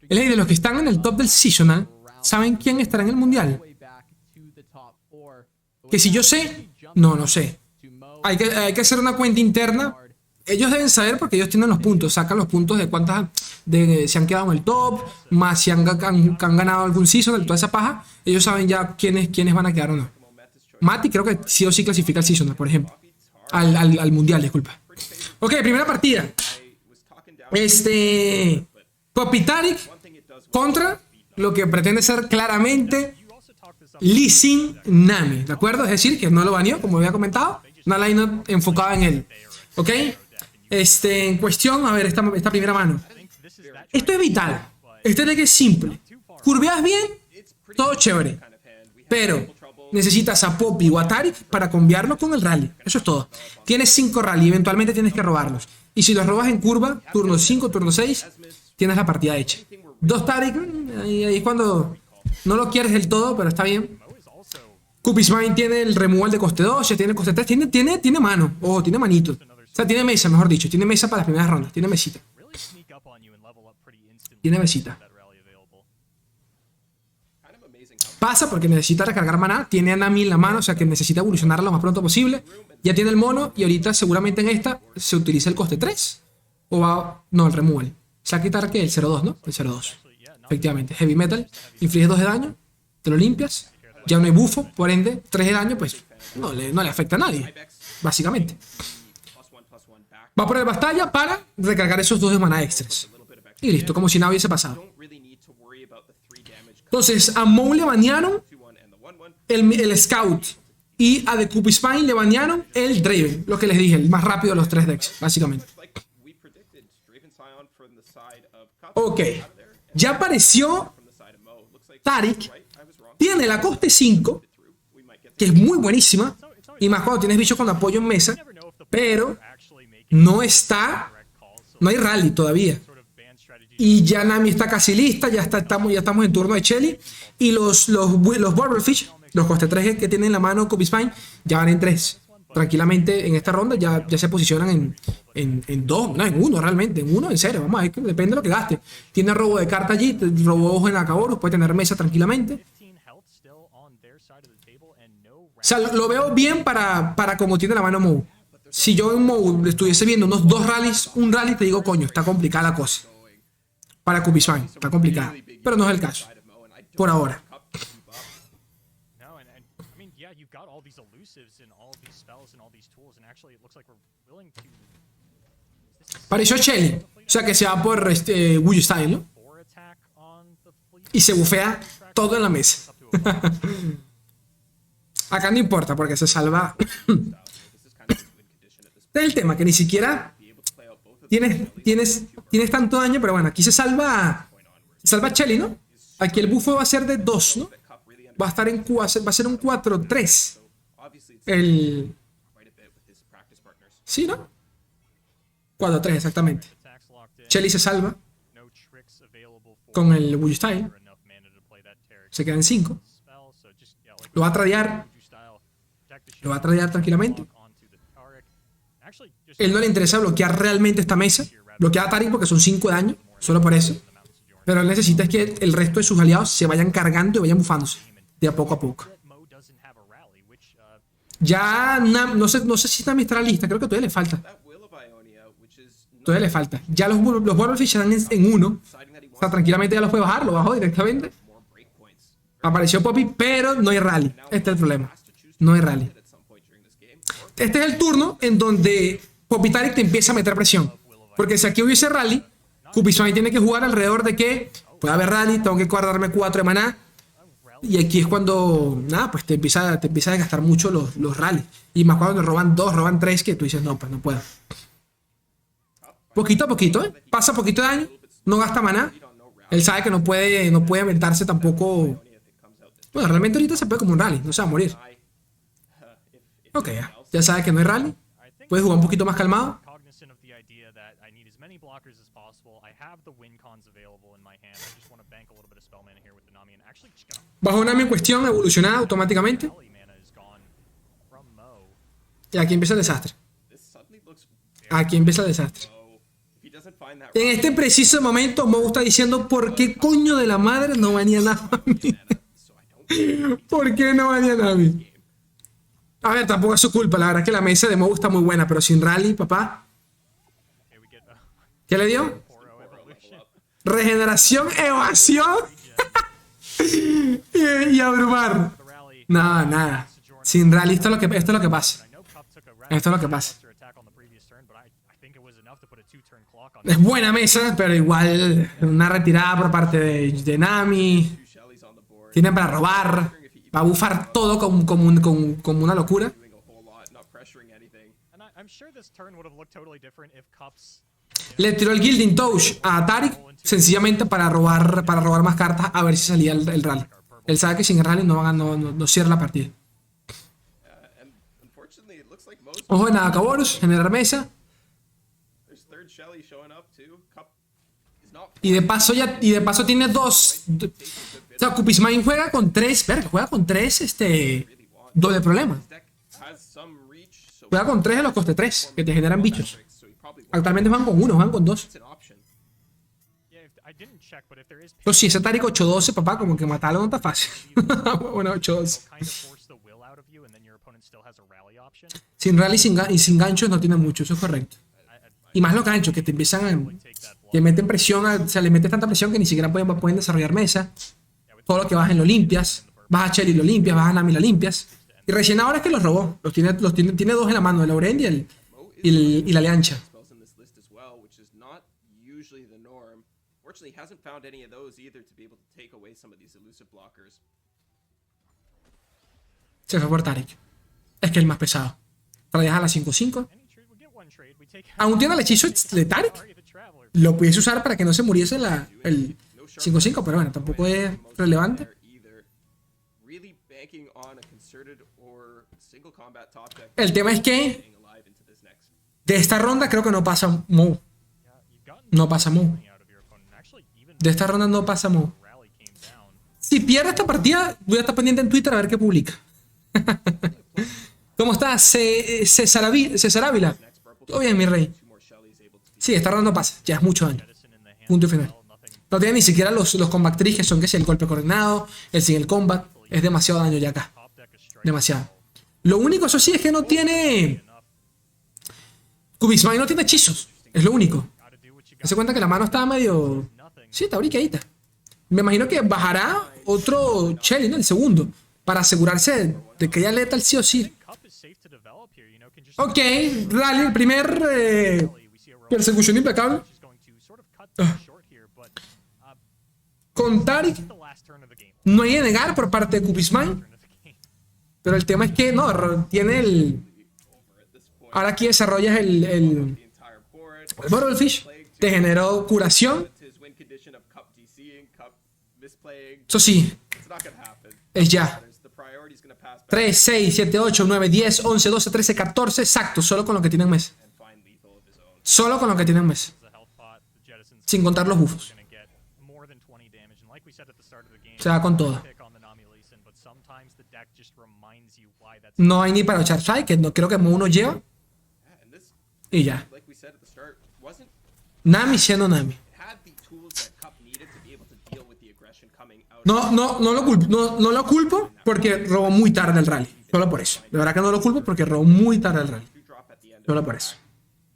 El de los que están en el top del seasonal, ¿saben quién estará en el mundial? Que si yo sé, no sé. Hay que hacer una cuenta interna. Ellos deben saber porque ellos tienen los puntos, sacan los puntos de cuántas se han quedado en el top, más si han ganado algún season, toda esa paja. Ellos saben ya quiénes van a quedar o no. Mati creo que sí o sí clasifica al season, por ejemplo. Al mundial, disculpa. Ok, primera partida. Popitarik contra lo que pretende ser claramente Lee Sin Nami, ¿de acuerdo? Es decir, que no lo baneó, como había comentado. Una line enfocada en él. ¿Ok? En cuestión, a ver, esta primera mano. Esto es vital. Este deck es simple. Curveas bien, todo chévere. Pero necesitas a Poppy o a Tarik para cambiarlo con el rally. Eso es todo. Tienes 5 rally, eventualmente tienes que robarlos. Y si los robas en curva, turno 5, turno 6, tienes la partida hecha. 2 Tarik, ahí es cuando no lo quieres del todo, pero está bien. Cup is Mine tiene el removal de coste 2, ya tiene coste 3, tiene mano, ojo, tiene manito. O sea, tiene mesa, mejor dicho, tiene mesa para las primeras rondas, tiene mesita. Tiene mesita. Pasa porque necesita recargar maná, tiene a Nami en la mano, o sea que necesita evolucionarla lo más pronto posible. Ya tiene el mono y ahorita seguramente en esta se utiliza el coste 3. O va, no, el removal. Se va a quitar que el 0-2, ¿no? El 0-2. Efectivamente, Heavy Metal, infliges 2 de daño, te lo limpias. Ya no hay bufo, por ende, 3 de daño, pues no le afecta a nadie, básicamente. Va por el batalla para recargar esos 2 de maná extras. Y listo, como si nada hubiese pasado. Entonces, a Mou le banearon el Scout. Y a The Cup is Mine le banearon el Draven. Lo que les dije, el más rápido de los 3 decks, básicamente. Ok. Ya apareció Tarik. Tiene la coste 5, que es muy buenísima. Y más cuando tienes bichos con apoyo en mesa. Pero no hay rally todavía. Y ya Nami está casi lista, ya estamos en turno de Shelly. Y los Burblefish, los coste 3 que tienen en la mano Cup is Mine, ya van en 3. Tranquilamente en esta ronda ya se posicionan en 2, no, en 1 realmente, en 1 en serio. Vamos a ver, depende de lo que gaste. Tiene robo de carta allí, robo ojo en Acaborus, puede tener mesa tranquilamente. O sea, lo veo bien para como tiene la mano Mou. Si yo en Mou estuviese viendo unos 2 rallies, un rally, te digo, coño, está complicada la cosa. Para Cup is Mine, está complicada. Pero no es el caso. Por ahora. Pareció Shelly. O sea que se va por Wuyu Style, ¿no? Y se bufea todo en la mesa. Acá no importa porque se salva. Este es el tema, que ni siquiera tienes tanto daño, pero bueno, aquí se salva Shelly, ¿no? Aquí el buffo va a ser de 2, ¿no? Va a estar va a ser un 4-3. El... Sí, ¿no? 4-3, exactamente. Shelly se salva con el Wuyu Style. Se quedan 5. Lo va a tradear. Lo va a tradear tranquilamente. Él no le interesa bloquear realmente esta mesa. Bloquea a Tarik porque son 5 de daño. Solo por eso. Pero él necesita es que el resto de sus aliados se vayan cargando y vayan bufándose. De a poco. Ya no sé si Nami está en la lista. Creo que todavía le falta. Todavía le falta. Ya los Warfish están en 1. O sea, tranquilamente ya los puede bajar. Lo bajó directamente. Apareció Poppy, pero no hay rally. Este es el problema. No hay rally. Este es el turno en donde Poppy Tarik te empieza a meter presión. Porque si aquí hubiese rally, Kupismai tiene que jugar alrededor de que puede haber rally, tengo que guardarme 4 de maná. Y aquí es cuando, nada, pues te empieza a desgastar mucho los rallies. Y más cuando te roban 2, roban 3, que tú dices, no, pues no puedo. Poquito a poquito, ¿eh? Pasa poquito de daño, no gasta maná. Él sabe que no puede aventarse tampoco. Bueno, realmente ahorita se puede como un rally, no se va a morir. Ok, ya sabe que no hay rally. Puedes jugar un poquito más calmado. Bajo Nami en cuestión, evolucionada automáticamente. Y aquí empieza el desastre. Aquí empieza el desastre. En este preciso momento, Mo está diciendo: ¿por qué coño de la madre no venía Nami? ¿Por qué no venía Nami? A ver, tampoco es su culpa. La verdad es que la mesa de Mo está muy buena, pero sin rally, papá. ¿Qué le dio? Regeneración, evasión. y abrumar. Nada. Sin rally, esto es lo que pasa. Esto es lo que pasa. Es buena mesa, pero igual una retirada por parte de Nami. Tienen para robar. Va a bufar todo como una locura. Le tiró el Gilding Touch a Tarik sencillamente para robar más cartas, a ver si salía el rally. Él sabe que sin el rally no cierra la partida. Ojo en Nakaboros, generar mesa. Y de paso tiene 2. O sea, Kupismai juega con 3. Juega con 3 doble problema. Juega con 3 de los coste 3 que te generan bichos. Actualmente juegan con 1, juegan con 2. Entonces, si ese Tarik 8-12, papá, como que matarlo no está fácil. Bueno, 8-12. Sin rally y sin ganchos no tiene mucho, eso es correcto. Y más los ganchos que te empiezan que meten presión, o sea, le metes tanta presión que ni siquiera pueden desarrollar mesa. Todo lo que bajen lo limpias. Vas a Shelly lo limpias, vas a Nami lo limpias. Y recién ahora es que los robó. Tiene 2 en la mano, el Laurent y la Leancha. Se fue por Tarik. Es que es el más pesado. Para dejar la 5-5. Aún tiene el hechizo de Tarik. Lo pudiese usar para que no se muriese el 5-5, pero bueno, tampoco es relevante. El tema es que de esta ronda creo que no pasa Mo. No pasa Mo. De esta ronda no pasa Mo. Si pierde esta partida, voy a estar pendiente en Twitter a ver qué publica. ¿Cómo estás, César Ávila? Todo bien, mi rey. Sí, esta ronda no pasa. Ya es mucho daño. Punto y final. No tiene ni siquiera los combat trees, que son que si el golpe coordinado, el sin el combat. Es demasiado daño ya acá. Demasiado. Lo único, eso sí, es que no tiene... Kupismai no tiene hechizos. Es lo único. Se cuenta que la mano estaba medio... Sí, está briqueadita. Me imagino que bajará otro Shelly, ¿no? El segundo. Para asegurarse de que haya lethal sí o sí. Ok, rally, el primer persecución impecable. Con Tarik The last turn of the game. no hay de negar por parte de Cupid's Mind. Turn of the game. Pero el tema es que no, tiene el... Ahora aquí desarrollas el The entire board. Bottlefish. Te generó curación. To his win condition of cup DCing, cup misplaying. Eso sí, It's not gonna happen. es ya. The priority's gonna pass back 3, 6, 7, 8, 9, 10, 11, 12, 13, 14. Exacto, solo con lo que tienen mes. and find lethal of his own. Solo con lo que tienen mes. The health pot, the jettisons Sin contar los bufos. gonna get more than 20 damage. And like we said at the start of the game, Se va con todo. pick on the Nami Lee-Sin, but sometimes the deck just reminds you why that's No hay ni para echar side, que no creo que uno lleva. Yeah, and this, Y ya. like we said at the start, wasn't Nami siendo Nami. it had the tools that cup needed to be able to deal with the aggression coming out. No lo culpo porque robó muy tarde el rally. Solo por eso. De verdad que no lo culpo porque robó muy tarde el rally. You drop at the end. Solo por eso.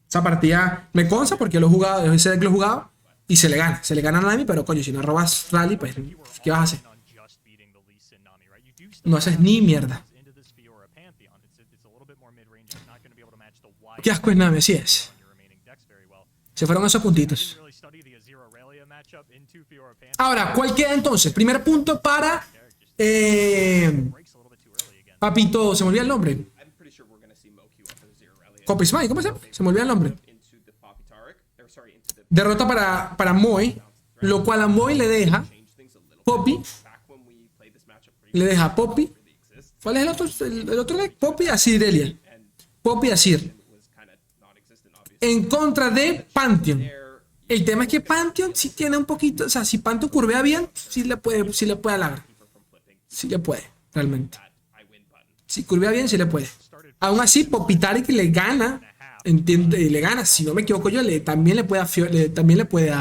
Esa partida me consta porque lo he jugado, ese deck lo he jugado y se le gana. Se le gana a Nami, pero coño, si no robas rally, pues, ¿qué vas a hacer? on just beating the Lee-Sin Nami, right? You do still No haces ni mierda. into this Fiora Pantheon. It's a little bit more mid-range. It's not going to be able to match the wide Qué asco es Nami, así es. your remaining decks very well. Se fueron esos puntitos. Didn't really study the Azir Aurelia matchup into Fiora Pantheon. Ahora, ¿cuál queda entonces? Primer punto para Breaks a little bit too early again. Papito, se me olvida el nombre. I'm pretty sure we're gonna see Mo queue up for Zero Rally Copis Mine, ¿cómo se llama? Se me olvida el nombre. into the Poppy Taric. Or sorry, into the Derrota para Moy, lo cual a Moy le deja change things a little Poppy, back when we played this matchup pretty le deja Poppy. really exists ¿Cuál es el otro deck? Poppy, Asir, Irelia. Poppy, Asir. was kind of non-existent obviously. En contra de Pantheon. There El tema es que Pantheon sí tiene un poquito, o sea, si Pantheon curvea bien, sí le puede alargar. from flipping Sí le puede, realmente. that I win button. Si curvea bien, sí le puede. Aún así, Popitaric le gana, entiende, le gana, si no me equivoco yo, también le puede a también le puede,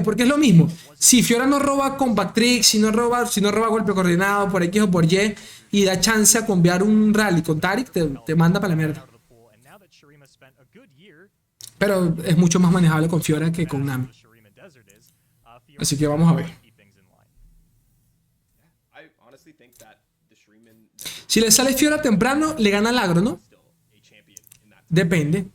porque es lo mismo. Si Fiora no roba Combat Trick, si no roba golpe coordinado por X o por Y y da chance a cambiar un rally con Tarik, te manda para la mierda. Out of the pool. And now that Shurima spent a good year, Pero es mucho más manejable con Fiora que con Nami. the Shurima Desert is, Fiora Así que vamos a ver. keep things in line. I honestly think that the Shreeman Si le sale Fiora temprano, le gana el agro, ¿no? still a champion in that. Depende.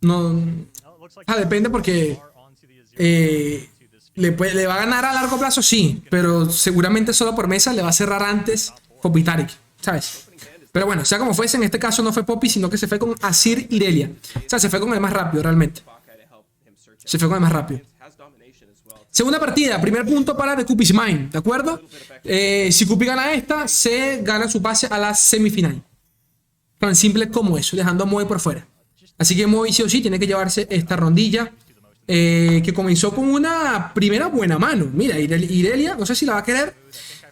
No, Well, it looks like depende porque are onto the Azir eh, le va a ganar a largo plazo, sí, pero seguramente solo por mesa le va a cerrar antes Popitaric, ¿sabes? Pero bueno, sea como fuese, en este caso no fue Poppy, sino que se fue con Asir Irelia. O sea, se fue con el más rápido, realmente. Hawkeye to help him search Se fue con el más rápido. has domination as well. Segunda partida, primer punto para The Cupid's Mind, ¿de acuerdo? Si Cupid gana esta, se gana su pase a la semifinal. Tan simple como eso, dejando a Moe por fuera. Así que Moe sí o sí tiene que llevarse esta rondilla, que comenzó con una primera buena mano. Mira, Irelia, no sé si la va a querer.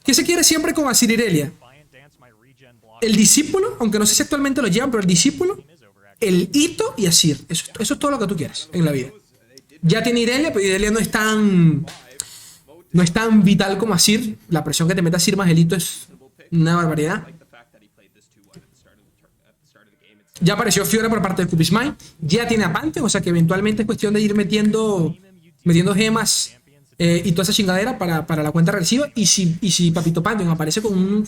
¿Qué se quiere siempre con Asir Irelia? Defiant Dance, my regen block El discípulo, aunque no sé si actualmente lo llevan, pero el discípulo, el hito y Asir. Eso es todo lo que tú quieres en la vida. Ya tiene Irelia, pero Irelia no es tan vital como Asir. La presión que te mete Asir más el hito es una barbaridad. The fact that he played this 2-1 at the start of the start of the game. It's Ya apareció Fiora por parte de Cupid's Mind. Ya tiene a Pantheon, o sea que eventualmente es cuestión de ir metiendo gemas y toda esa chingadera para la cuenta regresiva. Y si Papito Pantheon aparece con un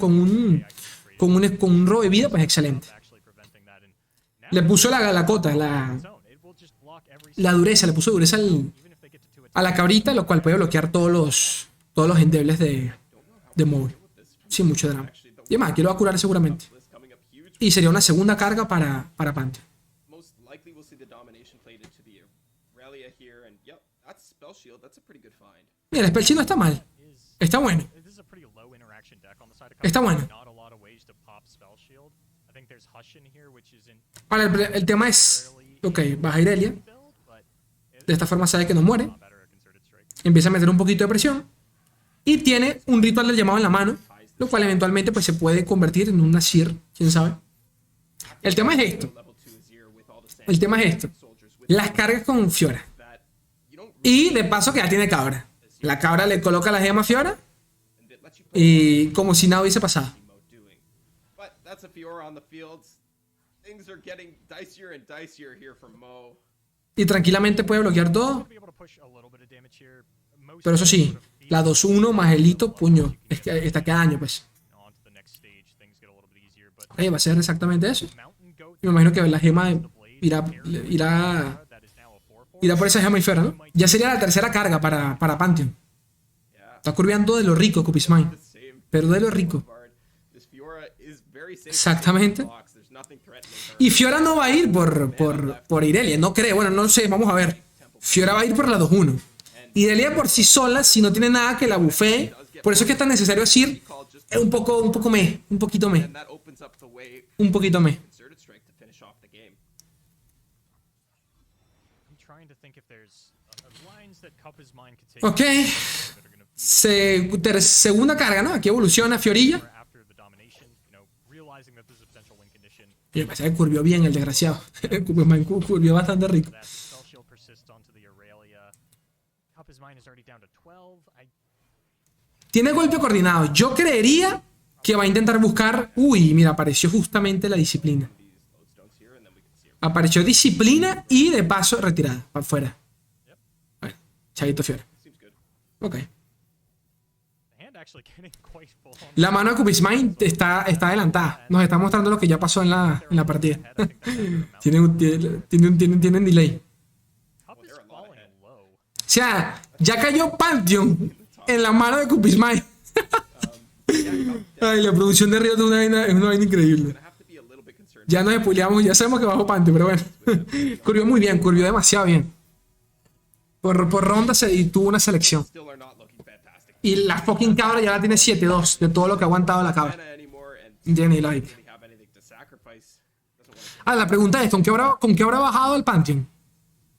robo de vida, pues excelente. actually preventing that. And now Le puso la cota, zone, it will just block every la dureza, le puso dureza even if they get to 2 a la cabrita, lo cual puede bloquear todos los endebles de Moe. Sin mucho drama. Y además, aquí lo va a curar seguramente. coming up huge. Y sería una segunda carga para Pantheon. Most likely we'll see the domination played into the Aurelia here, and yep, that's spell shield. That's a pretty good find. Mira, el Spellshield no está mal. Está bueno. This is a pretty low interaction deck on the side of Está bueno. Not a lot of ways to pop spell shield. I think there's Hush in here, which isn't Ahora, el tema es... Ok, baja Irelia. build, but De esta forma sabe que no muere. better at concerted strike. Empieza a meter un poquito de presión. Y tiene un ritual del llamado en la mano. Lo cual eventualmente pues, se puede convertir en un Nasir. ¿Quién sabe? El tema es esto. Level 2 Azir with all the El tema es esto. soldiers with Las cargas con Fiora. that. You don't Y de paso que ya tiene cabra. La cabra le coloca la gema a Fiora. and it lets you play Y como si nada hubiese pasado. mode doing. But that's a Fiora on the fields. Things are getting dicier and dicier here for Mo. Y tranquilamente puede bloquear todo. Be able to push a little bit of damage here. Most Pero eso sí, la 2-1 más el hito, puño. Es que esta que daño, pues. on to the next stage, things get a little bit easier, but Ahí va a ser exactamente eso. Mountain Goat Y me imagino que la gema irá that is now a 4/4. por esa gema y Fiora, ¿no? Ya sería la tercera carga para Pantheon. Está curveando de lo rico, Cupismine. the same Pero de lo rico. guard. This Fiora is very safe. Exactamente. Box. There's nothing threatening her. Y Fiora no va a ir por Irelia, no creo. Bueno, no sé, vamos a ver. Fiora va a ir por la 2-1. Irelia por sí sola, si no tiene nada que la bufee. Por eso es que es tan necesario decir un poquito me. And that opens up the way Un poquito me. concerted strike to finish off the game. I'm trying to think if there's lines that Cup is mine could take. Ok. That are gonna Segunda carga, ¿no? Aquí evoluciona Fiorilla. after the domination, realizing that there's a potential win condition. Y me parece que curvió bien el desgraciado. Curvió bastante rico. That spell shield persists onto the Aurelia. Cup is mine is already down to 12. Tiene golpe coordinado. Yo creería que va a intentar buscar... Uy, mira, apareció justamente la disciplina. Apareció disciplina y de paso retirada. Para afuera. Bueno, chavito Fiora. Ok. The hand actually getting quite full on. La mano de Cupismine está adelantada. Nos está mostrando lo que ya pasó en la partida. Tienen delay. Cup is falling low. O sea, ya cayó Pantheon en la mano de Cupismine. Ay, la producción de Río es una vaina increíble. Have to be a little bit concerned. Ya nos spoileamos, ya sabemos que bajó Pantheon, pero bueno. Curvió muy bien, curvió demasiado bien. Por ronda y tuvo una selección. Still are not looking fantastic. Y la fucking cabra ya la tiene 7-2 de todo lo que ha aguantado la cabra. Mana anymore and Jenny like. really have anything to sacrifice. Doesn't want to La pregunta es, ¿con qué habrá bajado el Pantheon?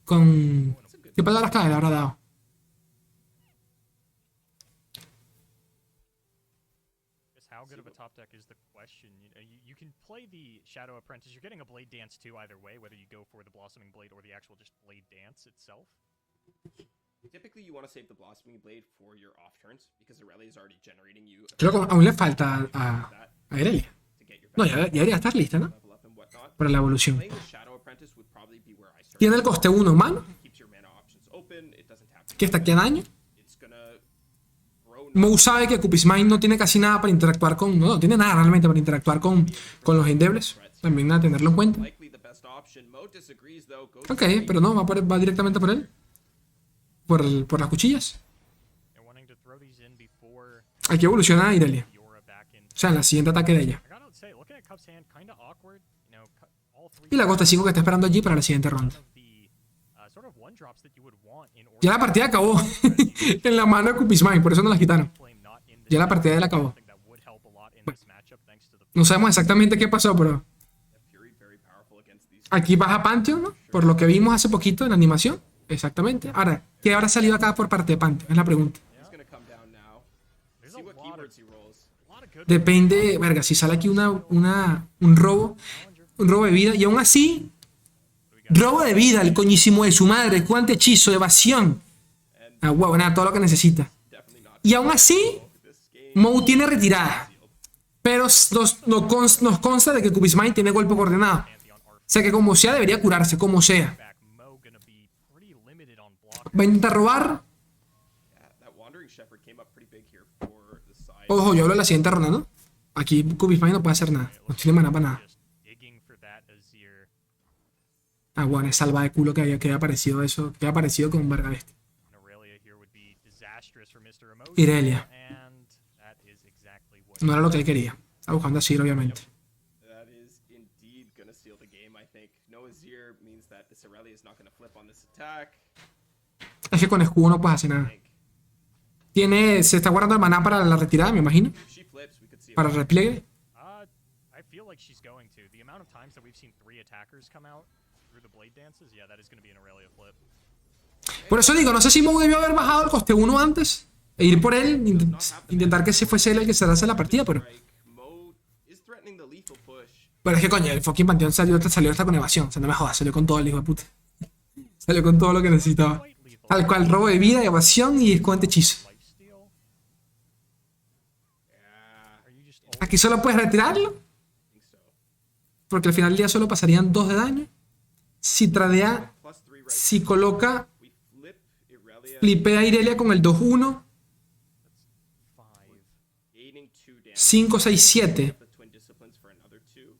¿Con qué palabras clave le habrá dado? Just how good of a top deck is the question. You can play the Shadow Apprentice. You're getting a Blade Dance too either way, whether you go for the Blossoming Blade or the actual just Blade Dance itself. Typically, you want to save the Blossoming Blade for your off turns because Aurelia is already generating you Creo que aún le falta a Irelia. to get your No, ya debería estar lista, ¿no? level up and whatnot. Para la evolución. Playing the Shadow Apprentice would probably be where I start. Tiene el coste 1 humano, Keeps your mana options open. It doesn't have to. que está aquí a daño. It's gonna grow. Mou sabe que Cupismine no tiene casi nada para interactuar con... No tiene nada realmente para interactuar con los endebles. También a tenerlo en cuenta. Likely the best option. Mo disagrees though. Goes Ok, pero no, va directamente por él. Por las cuchillas. They're wanting to throw these in before Aquí evoluciona Irelia. Fiora back in. O sea, en el siguiente ataque de ella. I gotta say, looking at Cup's hand, kind of awkward. All three Y la costa 5 que está esperando allí para la siguiente ronda. of the sort of one drops that you would want in order Ya la partida acabó. En la mano de Cupismine, por eso no la quitaron. to flame not in Ya la partida de él acabó. that would help a lot in this matchup thanks to the No sabemos exactamente qué pasó, pero... Fury very powerful against these. Aquí baja Pantheon, ¿no? Por lo que vimos hace poquito en la animación. Exactamente. Ahora, ¿qué habrá salido acá por parte de Pantheon? Es la pregunta. He's gonna come down now. There's See a what lot of keywords he rolls. good Depende, verga, si sale aquí un robo de vida, y aún así, robo de vida, el coñísimo de su madre, cuánto hechizo, evasión. Ah, huevo, nada, todo lo que necesita. Definitely not. Y aún así, This game. Mou tiene retirada. Pero nos consta de que Cupismine tiene golpe coordinado. O sea que como sea, debería curarse, como sea. back. Mo gonna be pretty limited on block. Va a intentar robar. That Wandering Shepherd came up pretty big here for the side. Ojo, yo hablo de la siguiente ronda, ¿no? Aquí Cupismine no puede hacer nada. No tiene mana para nada. Just digging for that Azir. Ah, bueno, es salva de culo que había aparecido eso. Que había aparecido con verga bestia. An Aurelia here would be disastrous for Mr. Emotion. Irelia. And that is exactly what No era lo que él quería. Está buscando así, obviamente. That is indeed gonna seal the game, I think. No Azir means that this Aurelia is not gonna flip on this attack. Es que con escudo no puedes hacer nada. Se está guardando el maná para la retirada, me imagino. If she flips, we could see Para el repliegue. I feel like she's going to. The amount of times that we've seen 3 attackers come out through the blade dances, yeah, that is going to be an Aurelia flip. Por eso digo, no sé si Mou debió haber bajado el coste 1 antes. E ir por él. Intentar que se fuese él el que se hace la partida, pero... Strike. Mo is threatening the lethal push. Pero es que coño, el fucking Pantheon salió hasta con evasión. O sea, no me jodas, salió con todo el hijo de puta. Salió con todo lo que necesitaba. Tal cual, robo de vida, evasión y esconde hechizo. Lifesteal? Are you just Aquí solo puedes retirarlo. Porque al final del día solo pasarían 2 de daño. Si tradea, Plus 3 right. si coloca, We flip Aurelia. flipea a Irelia con el 2-1, 5? Gaining 2 damage. 5, 6, 7. The Twin Disciplines for another 2.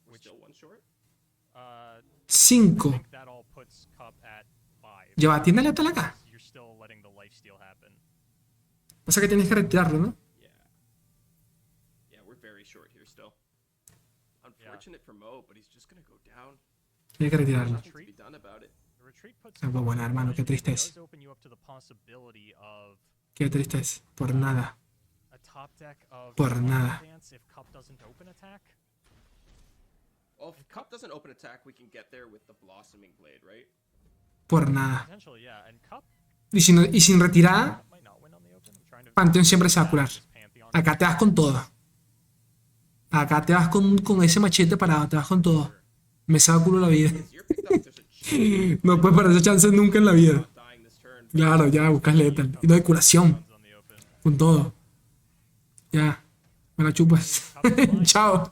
We're still one short. 5. That all puts Cup at 5. Lleva, tiene letal acá. You're still letting the lifesteal happen. Pasa que tienes que retirarlo, ¿no? Yeah. Yeah, we're very short here still. Unfortunate for Mo, but he's just gonna go down. Tienes que retirarlo. Nothing to be done about it. The retreat puts Ah, pues bueno, hermano, qué tristeza. does open you up to the possibility of Qué tristeza. Por nada. a top deck of Por nada. Dance if Cup doesn't open attack. Well, if Cup doesn't open attack, we can get there with the Blossoming Blade, right? Por nada. Potentially, yeah, and Cup Y sin retirada, might not win on the open. I'm trying to Pantheon siempre se va a curar. Pantheon. Acá te vas con todo. Acá te vas con ese machete parado, te vas con todo. Me saca culo la vida. You're picked up, there's a chance No puedes perder esa chance nunca en la vida. of dying this turn. Claro, ya buscas letal. Y no hay curación. On the open. Con todo. Ya. Me la chupas. Chao.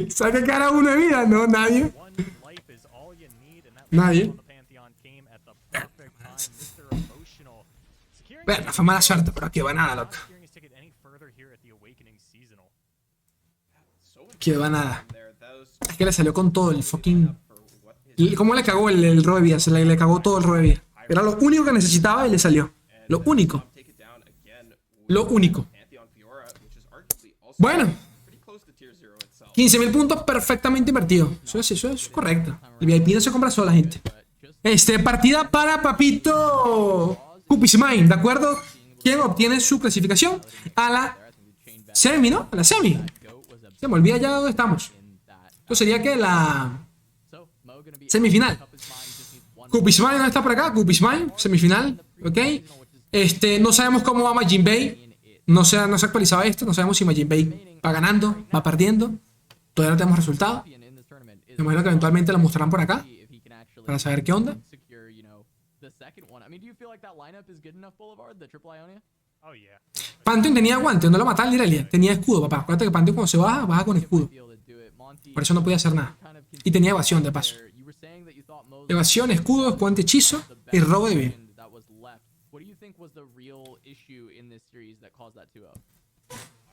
¿Sabe qué cara uno de vida? No, nadie. One life is all you need, and that Nadie. on the Pantheon came at the perfect time. Mr. Emotional. Securing Bueno, fue mala suerte, pero aquí va nada, loco. securing his ticket any further here at the Awakening Seasonal. Aquí va nada. There, those Es que le salió con todo el fucking... for what is ¿Cómo le cagó el robo de vida? Le cagó todo el robo de vida. Era lo único que necesitaba y le salió. Lo único. take it down again with Lo único. Pantheon Fiora, which is arguably also Bueno. pretty close to tier 0 itself. 15.000 puntos perfectamente invertidos. Eso es correcto. El VIP no se compra sola, gente. Partida para Papito Cupismine, ¿de acuerdo? ¿Quién obtiene su clasificación? A la semi, ¿no? A la semi. Se me olvida ya dónde estamos. Esto sería que la semifinal. Cupismine, ¿dónde está por acá? Cupismine, semifinal, ¿ok? No sabemos cómo va Majin Bay. No se ha actualizado esto. No sabemos si Majin Bay va ganando, va perdiendo. Todavía no tenemos resultado. Me imagino que eventualmente lo mostrarán por acá para saber qué onda. Oh yeah. Pantheon tenía guante, no lo mataba el Irelia. Tenía escudo, papá. Acuérdate que Pantheon cuando se baja, baja con escudo. Por eso no podía hacer nada. Y tenía evasión, de paso. Evasión, escudo, guante hechizo y robo de vida.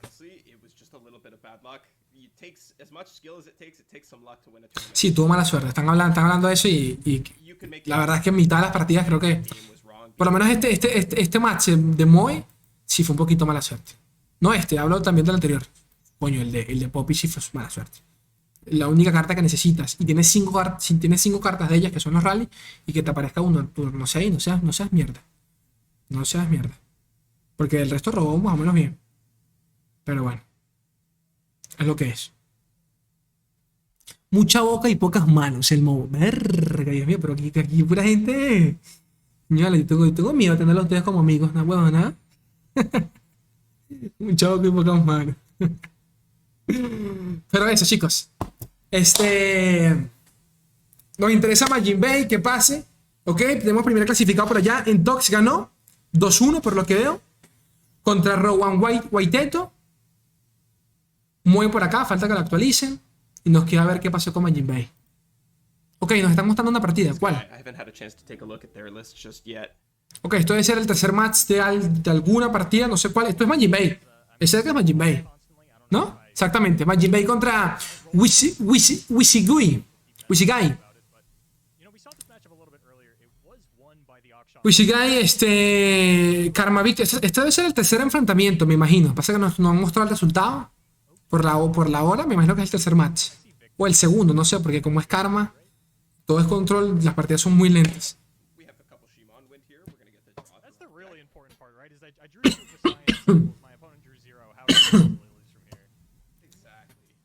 Honestly, it was just a little bit of bad luck. It takes as much skill as it takes some luck to win a tournament. Sí, tuvo mala suerte. Están hablando de eso y You can make la verdad es que en mitad de las partidas creo que... the game was wrong. Por lo menos este match de Moe sí fue un poquito mala suerte. No hablo también del anterior. Coño, el de Poppy sí fue mala suerte. La única carta que necesitas. Y tienes 5 cartas de ellas que son los rally. Y que te aparezca uno en turno 6. No seas mierda. No seas mierda. Porque el resto robó más o menos bien. Pero bueno. Es lo que es. Mucha boca y pocas manos el Moe. Verga, Dios mío, pero aquí pura gente... Señora, yo tengo miedo de tenerlos a ustedes como amigos, no puedo nada. Mucha boca y pocas manos. Pero eso, chicos. Nos interesa Majin Bay, que pase. Ok, tenemos primer clasificado por allá. En Tox ganó 2-1 por lo que veo. Contra Rowan Whiteteto. Muy por acá, falta que lo actualicen. Y nos queda ver qué pasó con Majin Bay. Ok, nos están mostrando una partida. ¿Cuál? I haven't had a chance to take a look at their list just yet. Ok, esto debe ser el tercer match de alguna partida, no sé cuál. Esto es Majin Bay. Ese que es Majin Bay. ¿No? Exactamente. Majin Bay contra Wisigai. You know, we saw this matchup a little bit earlier. It was won by the Akshan. Wisigai, Karma Victor. Este debe ser el tercer enfrentamiento, me imagino. Pasa que no han mostrado el resultado. Por la hora, me imagino que es el tercer match. O el segundo, no sé, porque como es Karma, todo es control, las partidas son muy lentas. We have a couple Shimon win here. We're gonna get the draw. That's the really important part, right? Is that I drew the science, my opponent drew 0. How do you lose from here? Exactly.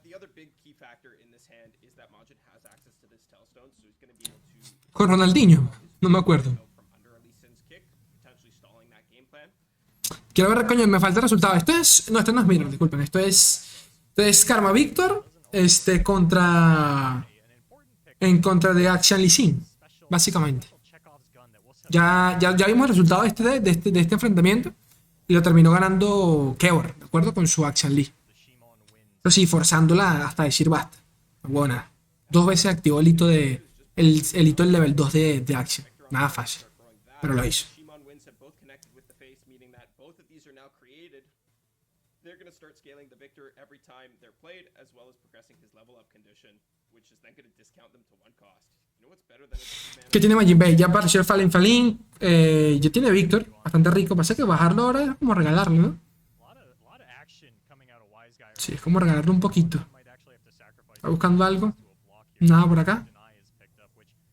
The other big key factor in this hand is that Majin has access to this Telestone, so he's gonna be able to Con Ronaldinho, no me acuerdo. go from under Lee Sin's kick, potentially stalling that game plan. Quiero ver, coño, me falta el resultado. No, esto no es Mirror, disculpen. Esto es Karma Victor, en contra de Akshan Lee Sin, básicamente. Chekhov's gun that will set Ya vimos el resultado de este enfrentamiento y lo terminó ganando Kevor, ¿de acuerdo? Con su Akshan Lee. Shimon wins. Pero sí, forzándola hasta decir basta. Bueno, 2 veces activó el hito del level 2 de Akshan. Nada fácil, pero lo hizo. Shimon wins have both connected with the face, meaning that both of these are now created. They're gonna start scaling the victor every time they're played, as well as progressing his level up condition, which is then gonna discount them to 1 cost. ¿Qué tiene Majin Bay? Ya apareció el Fallen Falin. Ya tiene Víctor, bastante rico. Pasa que bajarlo ahora es como regalarlo, ¿no? Sí, es como regalarlo un poquito. ¿Está buscando algo? Nada por acá.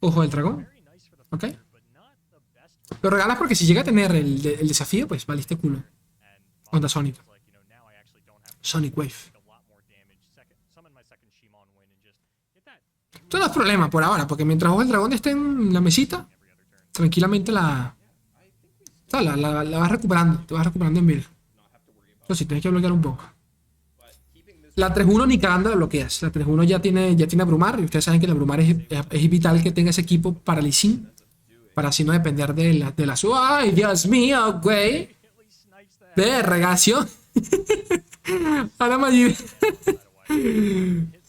Ojo del dragón. Ok. Lo regalas porque si llega a tener el desafío, pues valiste culo. Onda Sonic. Sonic Wave. Esto no es problema por ahora, porque mientras vos el dragón esté en la mesita, tranquilamente la vas recuperando. Te vas recuperando en vida. Pero sí, tienes que bloquear un poco. La 3-1 ni cagando la bloqueas. La 3-1 ya tiene abrumar. Y ustedes saben que el abrumar es vital que tenga ese equipo para Lee Sin, para así no depender de la su. ¡Ay, Dios mío, güey! De regacio. Ahora Majin.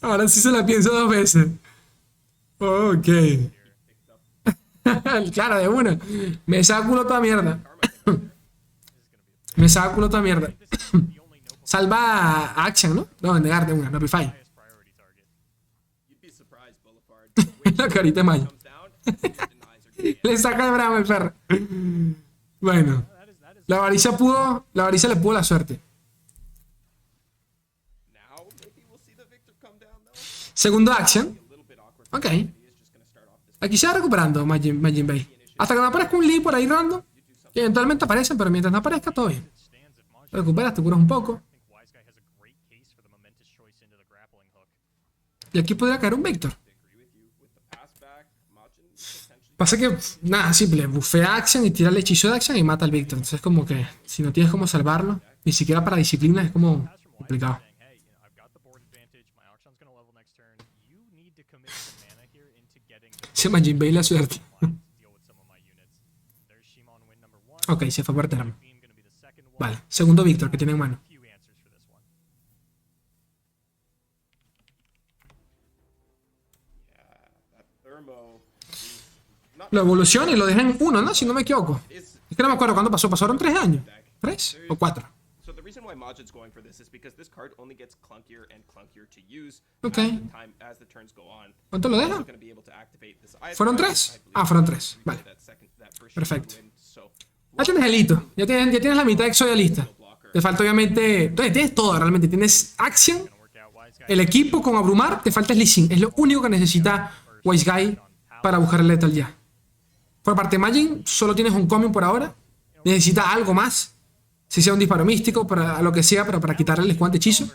Ahora sí se la pienso 2 veces. Ok. Claro, de una. Me saca culo toda mierda. Me saca culo toda mierda. Salva a Action, ¿no? No, negar de una, no Pify. La carita de Mayo. Le saca de bravo el perro. Bueno. La avaricia le pudo la suerte. Segundo Action. Ok. Aquí se va recuperando Majin Bay. Hasta que no aparezca un Lee por ahí random. Que eventualmente aparecen, pero mientras no aparezca, todo bien. Te recuperas, te curas un poco. Y aquí podría caer un Víctor. Pasa que, nada, simple. Bufea Action y tira el hechizo de Action y mata al Víctor. Entonces, como que, si no tienes cómo salvarlo, ni siquiera para disciplina, es como complicado. Ese Majin Bay la suerte. Ok, se fue por termo. Vale, segundo Víctor que tiene en mano. Lo evoluciona y lo deja en 1, ¿no? Si no me equivoco. Es que no me acuerdo cuándo pasó. ¿Pasaron 3 años? ¿3 o 4? Ok. ¿Cuánto lo deja? ¿Fueron 3? Ah, fueron 3. Vale. Perfecto. Ya tienes el hito. Ya tienes la mitad de Exodia lista. Te falta obviamente... Entonces tienes todo realmente. Tienes Action, el equipo con abrumar. Te falta Lee Sin. Es lo único que necesita Wise Guy para buscar el Lethal ya. Por parte de Majin, solo tienes un coming por ahora. Necesita algo más. Si sea un disparo místico, para lo que sea, pero para quitarle el escuante hechizo.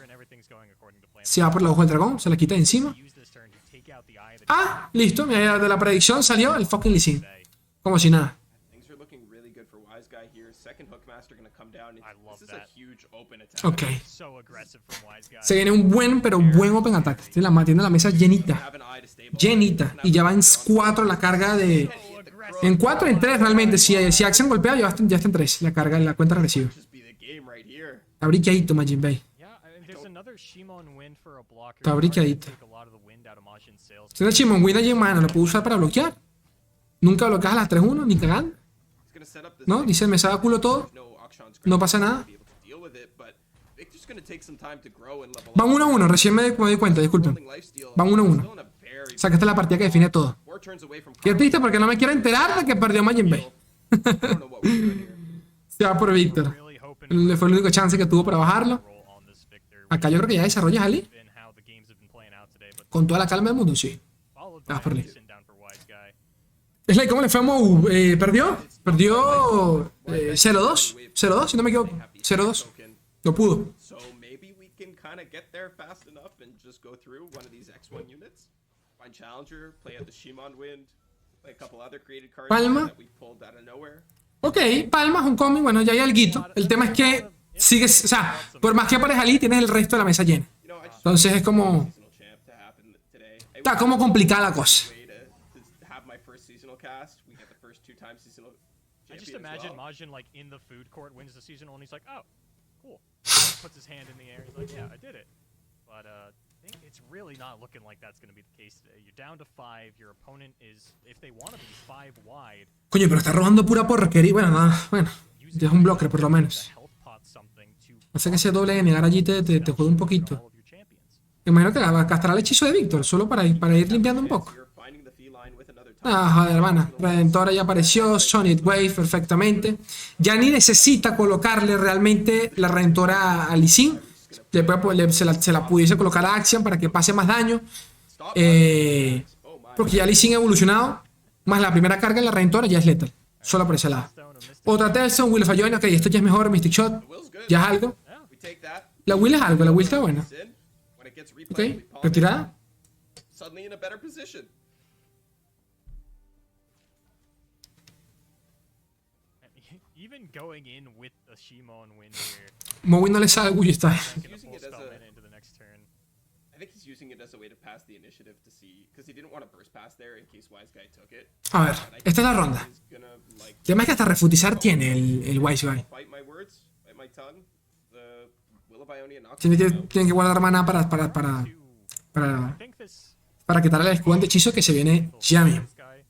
Se va por la hoja del dragón, se la quita de encima. Ah, listo. Mira, de la predicción salió el fucking Lee Sin. Como si nada. Ok. Se viene un buen, pero buen open attack. Tiene la mesa llenita. Llenita. Y ya va en 4 la carga de... En 4 en 3 realmente. Si Action golpea, ya está en 3. La carga en la cuenta regresiva. Está briqueadito Majin Bay. Está briqueadito. Tiene Shimon Win allí en mano. Lo puedo usar para bloquear. Nunca bloqueas a las 3-1, ni cagando. ¿No? Dice, me saca culo todo. No pasa nada. Van 1-1. Recién me doy cuenta, disculpen. Van 1-1. O sea que esta es la partida que define todo. Qué triste porque no me quiero enterar de que perdió Majin Bay. Se va por Víctor. Fue el único chance que tuvo para bajarlo. Acá yo creo que ya desarrollas a Lee. Con toda la calma del mundo, sí. Vas por Lee. Sley, ¿cómo le fue a Mou? ¿Perdió? Perdió 0-2. 0-2, si no me equivoco. 0-2. No pudo. Palma. Ok, Palma es un cómic. Bueno, ya hay alguito. El tema es que sigues, o sea, por más que aparezca Ali, tienes el resto de la mesa llena. Entonces es como... Está como complicada la cosa. I just imagine Majin like in the food court wins the seasonal and he's like, oh, cool. Puts his hand in the air. He's like, yeah, I did it. But I think it's really not looking like that's going to be the case today. You're down to 5. Your opponent is, if they want to be 5 wide. Coño, pero está robando pura porquería. Bueno, nada, bueno. Es un blocker por lo menos. Hace que ese doble de negar allí te juega un poquito. Me imagino que gastará el hechizo de Víctor solo para ir limpiando un poco. Ah, joder, hermana. Redentora ya apareció. Sonic Wave perfectamente. Ya ni necesita colocarle realmente la Redentora a Lee Sin. Se la pudiese colocar a Axiom para que pase más daño. Porque ya Lee Sin ha evolucionado. Más la primera carga en la Redentora ya es letal. Solo por ese lado. Otra Telson, Will of Join. Ok, esto ya es mejor. Mystic Shot. Ya es algo. La Will es algo. La Will está buena. Ok, retirada. Suddenly in a better position. Even going in with the Shimon win here, Mowi no le sabe Guy está. gonna Using full it as spell a- mana into the next turn. I think he's using it as a way to pass the initiative to see, because he didn't want to burst pass there in case Wise Guy took it. A ver, esta es la ronda. He's gonna like El tema es que hasta refutizar tiene el Wise Guy. bite my words, bite my tongue. The Will of Ionia knocks Tiene him que, out. tiene que guardar mana I think para quitarle el escudo antihechizo que se viene ya mismo. this guy,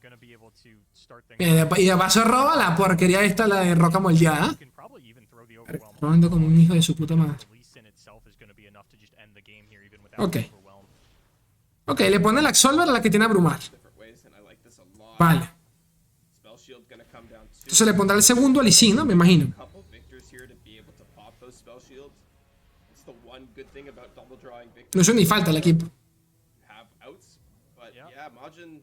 gonna be able to start things. Y de paso roba la porquería esta, la de roca moldeada. You can probably even throw the overwhelm. Robando como un hijo de su puta madre. The Lee Sin itself is gonna be enough to just end the game here even without Okay. the overwhelm. Ok, le pone el Absolver a la que tiene abrumar. Different ways, and I like this a lot. Vale. Spell shield gonna come down too. Entonces le pondrá el segundo a Lee Sin, ¿no? Me imagino. Couple victors here to be able to pop those spell shields. It's the one good thing about double drawing victors. No hizo ni falta el equipo. Have outs, but Yeah. yeah, Majin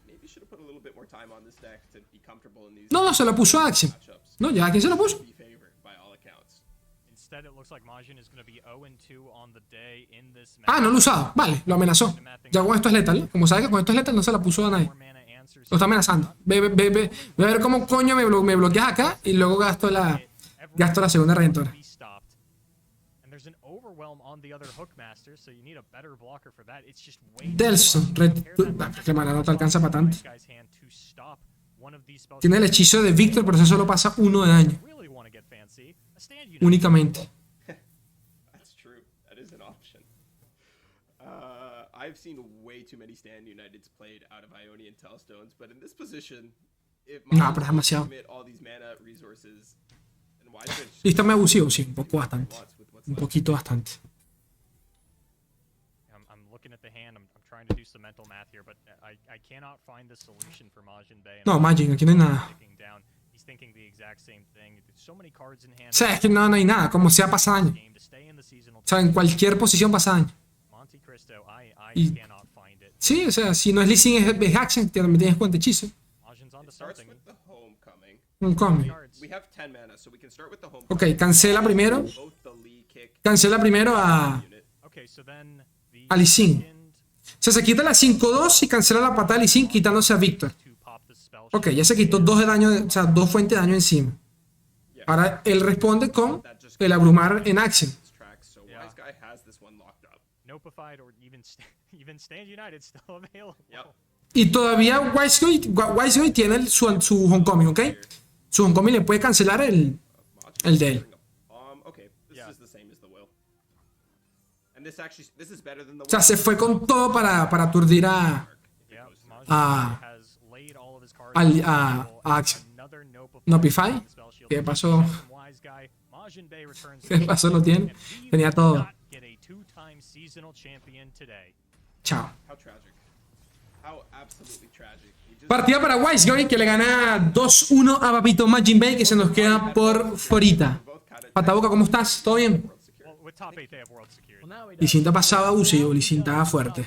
maybe should have put a little bit more time on this deck to be comfortable in these No, no, se lo puso a Axiom. matchups. No, ya, ¿a quién se lo puso? Be favored by all accounts. Instead, it looks like Majin is gonna be 0-2 on the day in this match. Ah, no lo ha usado. Vale, lo amenazó. Ya con esto es letal, ¿no? Como sabe que con esto es letal, no se la puso a nadie. More mana answers. Lo está amenazando. Voy a ver cómo coño me bloqueas acá y luego gasto la segunda redentora. Be stopped. And there's an overwhelm on the other Hookmaster, so you need a better blocker for that. It's just way Delson. Que mana no te alcanza para tanto. this guy's hand to stop one of these spells. Tiene el hechizo de Victor, pero eso solo pasa 1 de daño. Really want to get fancy. A stand unit. Únicamente. That's true. That is an option. I've seen way too many stand Uniteds played out of Ionian Telstones, but in this position, if No, Majin pero es wants to demasiado. commit all these mana resources, then Wise Guy Y está muy abusivo, sí, un poco bastante. wants with what's Un left. poquito bastante. I'm looking at the hand. I'm trying to do some mental math here, but I cannot find the solution for Majin Bay. No, Majin, aquí no hay nada. Ticking down. He's thinking the exact same thing. There's so many cards in hand. O sea, es que no hay nada. Como sea, pasa daño. Game to stay in the seasonal. O sea, en cualquier posición pasa daño. Monte Cristo, I Y- cannot find it. Sí, o sea, si no es Lee Sin, es Action, también tienes cuenta hechizo. Majin's onto Starts something. with the homecoming. Un come. Cards. We have 10 mana, so we can start with the homecoming. Ok, cancela primero. Both the Lee kick Cancela primero a unit. Okay, so then the Lee Sin. second O sea, se quita la 5-2 y cancela la patada de Lee Sin quitándose a Victor. to pop the spell. Ok, ya se quitó 2 de daño, o sea, 2 fuentes de daño encima. Ahora él responde con el abrumar en Action. Tracks, so Yeah. Wise Guy has this one locked up. Nopified or even even Stand United still available. Yep. Y todavía Wiseguy tiene su homecoming, ¿ok? Su homecoming le puede cancelar el de él. Okay, this Yeah. is the same as the will. And this is better than the O sea, will. se fue con todo para aturdir a Yeah, Majin Ah. has laid all of his cards Al- on the a- table. a Action. Another Notify. Notify. Spell shield. ¿Qué pasó? Wise Guy. Majin Bay returns ¿Qué pasó? Lo tiene. and we Tenía will todo. not get a two-time seasonal champion today. Chao. How tragic. How absolutely tragic. We just Partida para Wiseguy que le gana 2-1 a Papito Majin Bay que se nos queda por forita. both kind of Pataboca, ¿cómo estás? ¿Todo bien? Well, with top 8 they have world security. Well, now we Licinta pasaba abusivo, Licinta fuerte.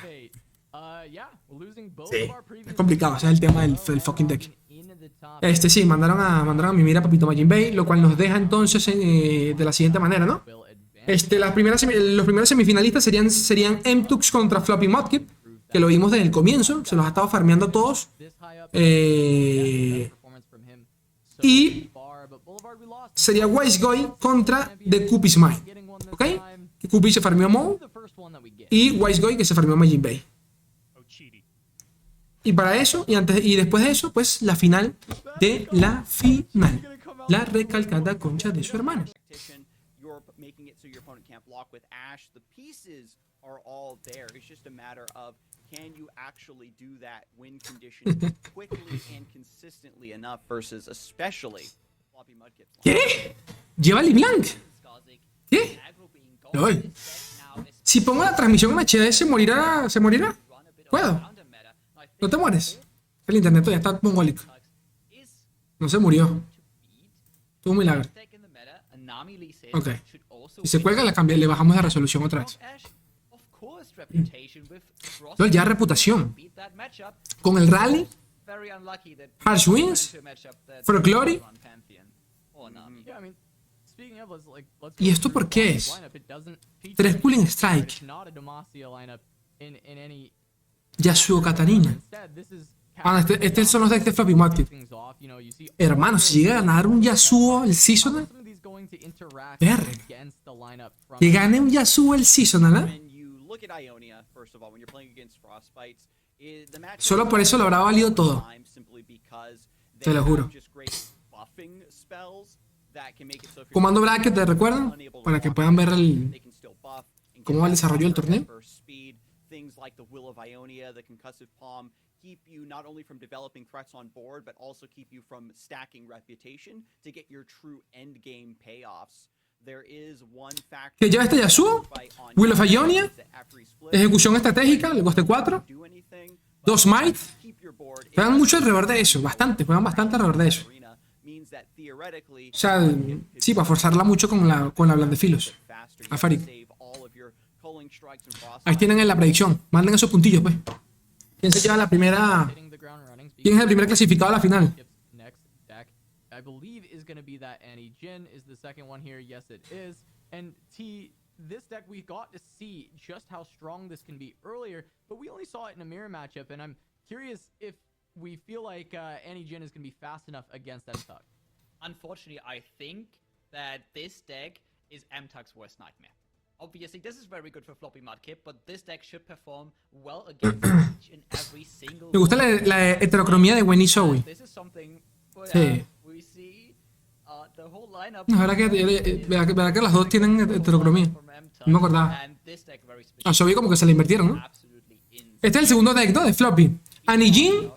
Yeah, we're losing both Sí, of our previous es complicado, ese es el tema del fucking deck. into the top Sí, mandaron a mimir a Papito Majin Bay, lo cual nos deja entonces de la siguiente manera, ¿no? will advance. Los primeros semifinalistas serían M-Tux contra Floppy Mudkip, que lo vimos desde el comienzo, se los ha estado farmeando a todos. This high up performance from him so Y far, but Boulevard we lost. sería Wiseguy contra The Coopy's Mind, Getting one this ¿ok? time. Que Coopy se farmeó a Moe The first one that we get. y Wiseguy que se farmeó a Majin Bay. Oh, cheaty. Y para eso, y después de eso, pues la final de la final. La recalcada concha de su hermano. Tactician, you're making it so your opponent can't block with Ash. The pieces are all there. It's just a matter of can you actually do that win condition quickly and consistently enough versus especially Floppy Mudkip. ¿Qué? ¿Lleva LeBlanc? Skarsgård, ¿Qué? aggro being gone Lol. this deck now, this Si pongo la transmisión en HD, ¿se morirá? ¿Se morirá? run a bit of ¿Puedo? counter meta. I think ¿No te mueres? El internet todavía está mongólico. is No se murió. to beat. Tuvo un milagro. Deck in the meta, a Nami Lee Sin Ok. should also Si se win. cuelga, le bajamos la resolución otra vez. Ash, of course, reputation with Frost No, ya reputación. beat that matchup. Con el rally, Very unlucky that Harsh Winds, into a matchup that Folklore. on Pantheon or Nami. Yeah, I mean, speaking of, let's ¿Y go esto through por qué Flopsy's es? lineup. It doesn't feature 3 any Cooling It's Strike. not a Demacia lineup in any. Yasuo Katarina. Instead, this is Ah, estos son los decks de Floppy Market. things off. You know, you see Hermano, si llega a ganar un Yasuo el Seasonal, some of these going to interact Verga. against the lineup from que gane un Yasuo el Seasonal, ¿eh? When you look at Ionia, first of all, when you're playing against Frostbites, the match Solo por eso lo habrá valido todo. simply because Te they lo juro. have just great buffing spells that can make it so if you're Comando Bracket, ¿te recuerdan? unable to Para que walk puedan ver they can still buff and cómo get va el that desarrollo del proper torneo. burst speed. Things like the Will of Ionia, the Concussive Palm, keep you not only from developing threats on board, but also keep you from stacking reputation to get your true end game payoffs. There is one factor ¿Qué lleva este Yasuo? Will of Ionia, ejecución estratégica, le coste 4, 2 Might. Juegan mucho alrededor de eso, bastante, juegan bastante alrededor de eso. O sea, sí, para forzarla mucho con la blandefilos. A Farid. Ahí tienen la predicción. Manden esos puntillos, pues. ¿Quién se lleva la primera? hitting the ground running. ¿Quién es el primer clasificado a la final? Skip's next deck, I believe, is going to be that Annie Jin is the second one here. Yes, it is. And this deck, we got to see just how strong this can be earlier, but we only saw it in a mirror matchup, and I'm curious if we feel like Annie Jin is going to be fast enough against MTUG. Unfortunately, I think that this deck is MTUG's worst nightmare. Obviously, this is very good for Floppy Mudkip, but this deck should perform well against each and every single Me gusta la heterocromía de Wenny Zoe. This is something Sí. we see the whole lineup. No, verdad que las dos tienen heterocromía. from MTUG, No me acordaba. and this deck very A Zoe como que se le invirtieron, ¿no? absolutely insane Este es el segundo deck, ¿no? De Floppy. Anijin,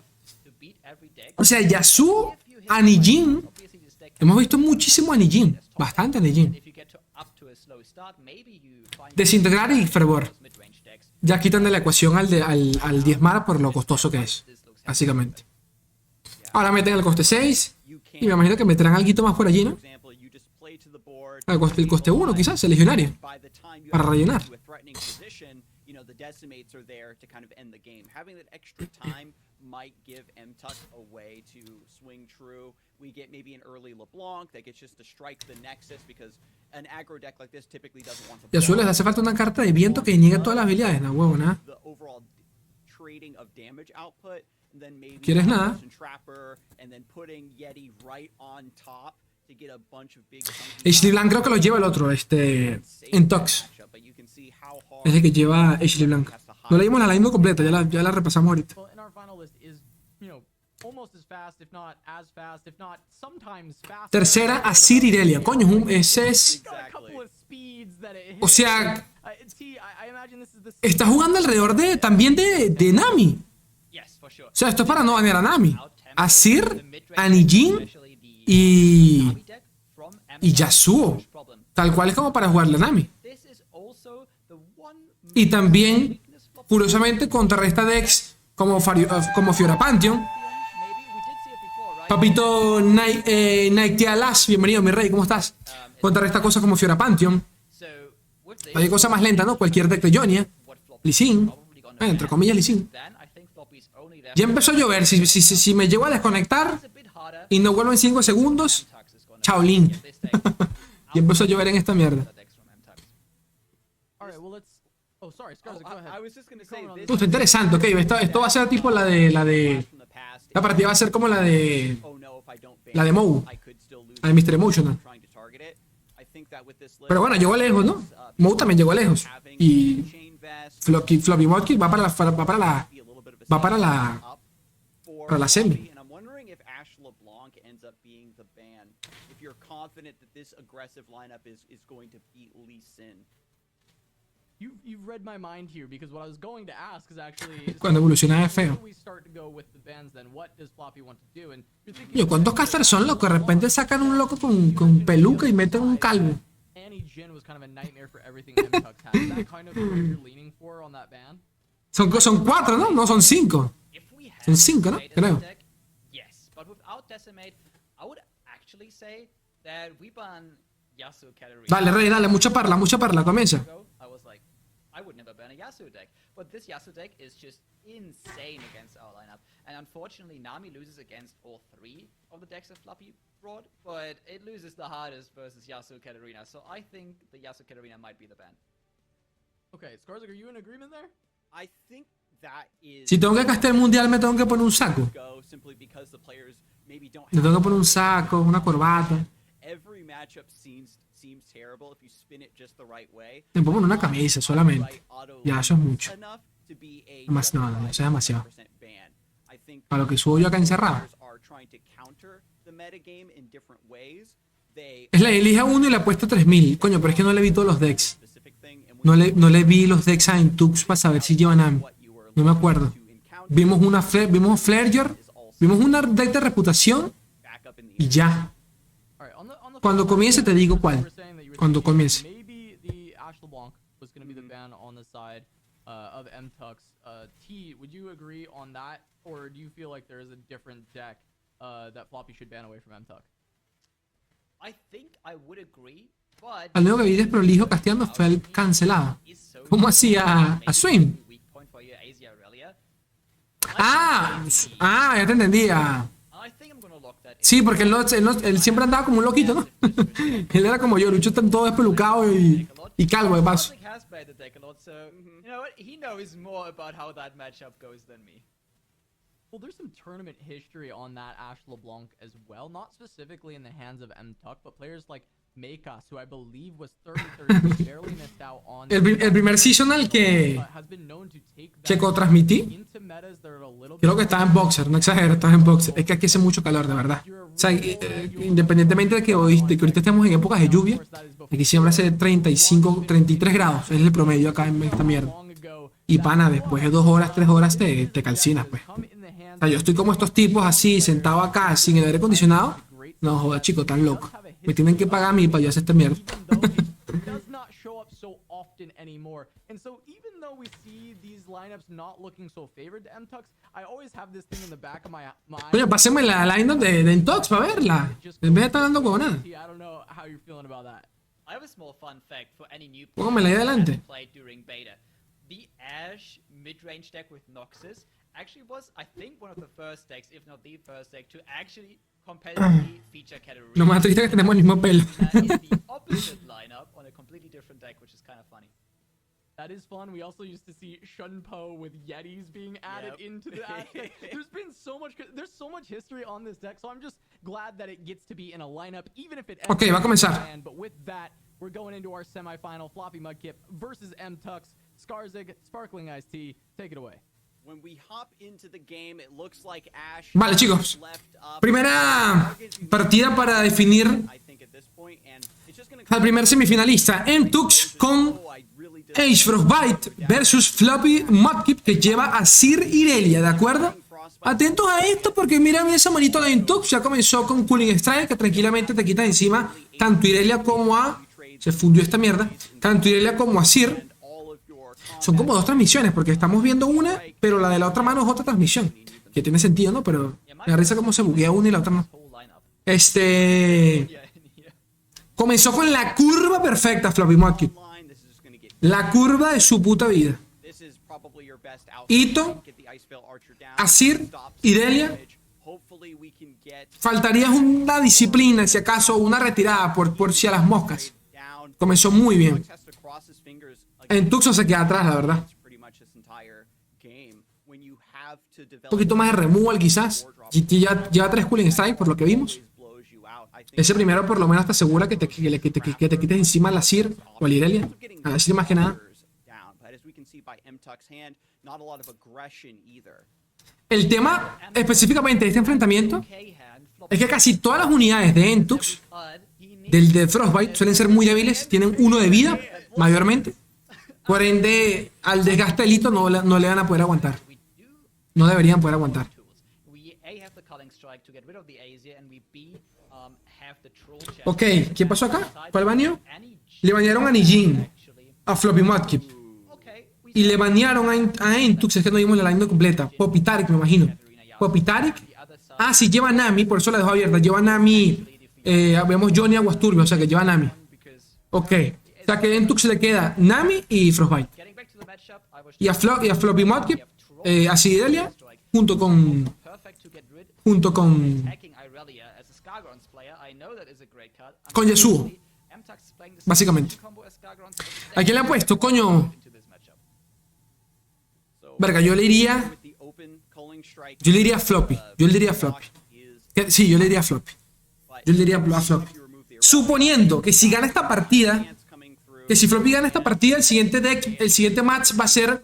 to beat every deck. o sea, Yasuo, Anijin. Obviously, this deck Hemos visto muchísimo Anijin. Bastante Anijin. if you get up to a slow start, maybe you find Desintegrar y fervor. mid-range decks. Ya quitan de la ecuación al diezmar por lo costoso que es. Básicamente. Ahora meten el coste 6. Y me imagino que meterán algo más por allí, ¿no? El coste 1 quizás, el legionario. Para rellenar. The decimates are there to kind of end the game. Having that extra time might give MTUC a way to swing true. We get maybe an early LeBlanc that gets just to strike the Nexus because an aggro deck like this typically doesn't want to. Yasuo les hace falta una carta de viento que niegue todas las habilidades, no huevo, nada. The overall trading of damage output, and then maybe ¿Quieres nada? Wilson Trapper, and then putting Yeti right on top to get a bunch of big Ashley Blanc creo que lo lleva el otro, en Tox. Es el que lleva Ashley Blanc. No leímos la line completa, ya la repasamos ahorita. Well, and our final list is, you know, almost as fast, if not as fast, if not sometimes faster. Tercera, Asir Irelia. Coño, ese es... Got a couple of speeds that it O sea, I imagine this is the está jugando alrededor también de Nami. Yes, for sure. O sea, esto es para no banear a Nami. Out-tempo, Asir, the mid-range, Anijin especially the y Nami deck from y MTUG, Yasuo. huge problem. Tal cual es como para jugarle a Nami. This is also the one Y también, weakness for curiosamente, contrarresta decks como Fiora Pantheon. maybe we did see it before, right? Papito Nike Lash, bienvenido, mi rey, ¿cómo estás? Contrarresta cosas como Fiora Pantheon. So with this, Hay cosas más lentas, ¿no? Cualquier deck de Jonia. what Floppy Lee Sin. probably gonna Entre comillas, Lee Sin. then I think Floppy's only there Ya empezó a llover. Si me llego a desconectar a bit harder. y no vuelvo en 5 segundos, MTUG is gonna chao, Link. get this deck Ya empezó a llover en esta mierda. decks from MTUG. All right, well, let's. Oh, sorry, Scarza, go ahead. I was just gonna say Comment on this this. Está interesante, ok. Esto va a ser tipo la de. from the past. La partida va a ser como la de. Oh no, if I don't ban La de Mou. I could still lose La de Mr. Emotional. trying to target it. I think that with this list, Pero bueno, llegó lejos, ¿no? Mou también llegó lejos. having Y chain vest, Floppy Mudkip va para la. be a little bit of a Va para step la. up for para la semi. Floppy, and I'm wondering if Ash LeBlanc ends up being the ban. If you're confident that this aggressive lineup is going to beat Lee Sin. You've read my mind here because what I was going to ask is actually. Cuando evoluciona es Where feo. do we start to go with the bans then? What does Floppy want to do? And you're thinking. Yo, ¿cuántos casters son, loco? De repente sacan un loco con peluca y meten un calvo. Annie Jin was kind of a nightmare for everything MTUG had. Is that kind of where you're leaning for on that ban? Son 4, ¿no? No, son 5. If we Son 5, ¿no? Decimate as a Creo. deck, yes, but without Decimate, I would actually say that we ban YASUO category. Dale, Rey, dale, mucha parla, comienza. I was like, I would never ban a YASUO deck, but this YASUO deck is just insane against our lineup. And unfortunately, Nami loses against all 3 of the decks that Fluffy brought, but it loses the hardest versus YASUO Katarina. So I think the YASUO Katarina might be the ban. Okay, Skarsgård, are you in agreement there? I think that is Si tengo que castear el mundial, me tengo que poner un saco. go simply because the players maybe don't Me have tengo que poner un saco, una corbata. every matchup seems terrible if you spin it just the right way. Me puedo poner una camisa solamente. Ya, eso es mucho. Enough to be a No, eso es demasiado. 100% ban. I think Para lo que subo yo acá encerrado. players are trying to counter the metagame in different ways. They Es la elige a uno y le apuesto 3000. Coño, pero es que no le vi todos los decks. specific thing and when No le vi los decks a Intux para saber si llevan a... what you were No me acuerdo. to encounter Vimos vimos Flareyor, vimos una deck de reputación back up in the y ya. All right, on the Cuando comience te digo cuál. you were saying that you were Cuando thinking comience. maybe the Ash LeBlanc was going to be the ban on the side of MTux. T, would you agree on that, or do you feel like there is a different deck that Floppy should ban away from MTux? I think I would agree, but Al único que vi desprolijo casteando fue el cancelado. is so ¿Cómo hacía a Swim? weak point for you, Asia Aurelia. Ya te entendía. I think I'm gonna lock that in. Sí, porque él siempre andaba como un loquito, ¿no? Él era como yo, Lucho está todo despelucado y calvo de paso. Roderick has played the deck a lot, so you know what? He knows more about how that matchup goes than me. Well, there's some tournament history on that Ash LeBlanc as well. Not specifically in the hands of MTuck, but players like Mekas, who I believe was 30-30, barely missed out on. El primer seasonal que Has been known to take that transmití, into metas that are a little creo que bit estaba en boxer, no exagero, estaba en boxer. Es que aquí hace mucho calor, de verdad. O sea, independientemente de que ahorita estemos en épocas de lluvia, aquí siempre hace 35, 33 grados, es el promedio acá en esta mierda. long ago. Y pana, después de 2 horas, 3 horas te calcinas, pues. Come in the hands O sea, yo estoy como estos tipos así, sentado acá, sin el aire acondicionado. No, joda, chico, tan loco. Me tienen que pagar a mí para yo hacer esta mierda. though it does not show up so often anymore. And so even though we see these lineups not looking so favored to MTux, I always have this thing in the back of my mind. Coño, pásenme la line de Intox para verla. En vez de estar hablando con nada. I don't know how you're feeling about that. I have a small fun fact for any new Póngamela ahí players that adelante. haven't played during beta. The Ash mid-range deck with Noxus actually was, I think, one of the first decks, if not the first deck, to actually competitively feature category. Lo más triste es que tenemos el mismo pelo. In the opposite lineup on a completely different deck, which is kind of funny. That is fun. We also used to see Shunpo with Yetis being added Yep. into the Ash deck. There's so much history on this deck, so I'm just glad that it gets to be in a lineup, even if it ends Ok, va a comenzar. up. But with that, we're going into our semifinal. Floppy Mudkip versus MTux. Skarzig, Sparkling Iced Tea, take it away. when we hop into the game, it looks like Ash Vale, chicos. left up Primera partida para definir I think at this point, and it's just gonna al primer semifinalista. Intux con I really did Age Frostbite versus Floppy Mudkip, que lleva a Sir Irelia, ¿de acuerdo? Atentos a esto porque mira esa manito de Intux. Ya comenzó con Cooling Strike, que tranquilamente te quita encima tanto Irelia como a... Se fundió esta mierda. Tanto Irelia como a Sir. all of your Son como dos transmisiones, porque estamos viendo una, pero la de la otra mano es otra transmisión. Que tiene sentido, ¿no? Pero me da risa cómo se buguea una y la otra no. Whole lineup. Comenzó con la curva perfecta, Floppy Mudkip. line. This is just gonna get La curva de su puta vida. this is probably your best out. Ito, Get the Icevale Archer down. Asir, Stop Irelia. damage. Hopefully we can get Faltaría una disciplina, si acaso, una retirada por si a las moscas. down. Comenzó muy bien. Has to cross his fingers Intux no se queda atrás, la verdad. against pretty much this entire game. When you have to Un develop poquito más de removal, quizás. GT lleva 3 Cooling Strike, por lo que vimos. blows you out. I think Ese primero, por lo menos, te asegura que te quites encima a la Sir o a la Irelia. A la Sir más que nada. down, but as we can see by MTuck's hand, not a lot of aggression either. El tema específicamente de este enfrentamiento es que casi todas las unidades de Intux, del de Frostbite, suelen ser muy débiles. Tienen 1 de vida, mayormente. Por ende, al desgaste del hito no le van a poder aguantar. No deberían poder aguantar. We A have the culling strike to get rid of the Asia, and we B have the troll chest. Ok, ¿qué pasó acá? ¿Cuál baneó? Any Le banearon a Nijin, actually. a Floppy Mudkip. Okay, we Y le banearon a Intux, es que no vimos la line completa. Poppy Tarek, me imagino. Katarina, Popitaric. Ah, sí, lleva Nami, por eso la dejo abierta. Lleva Nami. Vemos Johnny Aguasturbio, o sea que lleva Nami. Ok. O sea que en Tux le queda Nami y Frostbite. Y a Floppy Mudkip, a Sidelia, junto con YASUO, básicamente. ¿A quién le han puesto? Coño. Verga, yo le iría a Floppy. Yo le diría a Floppy. Sí, yo le diría a Floppy. Yo le diría a Floppy. Suponiendo que si gana esta partida, que si Floppy gana esta partida, el siguiente match va a ser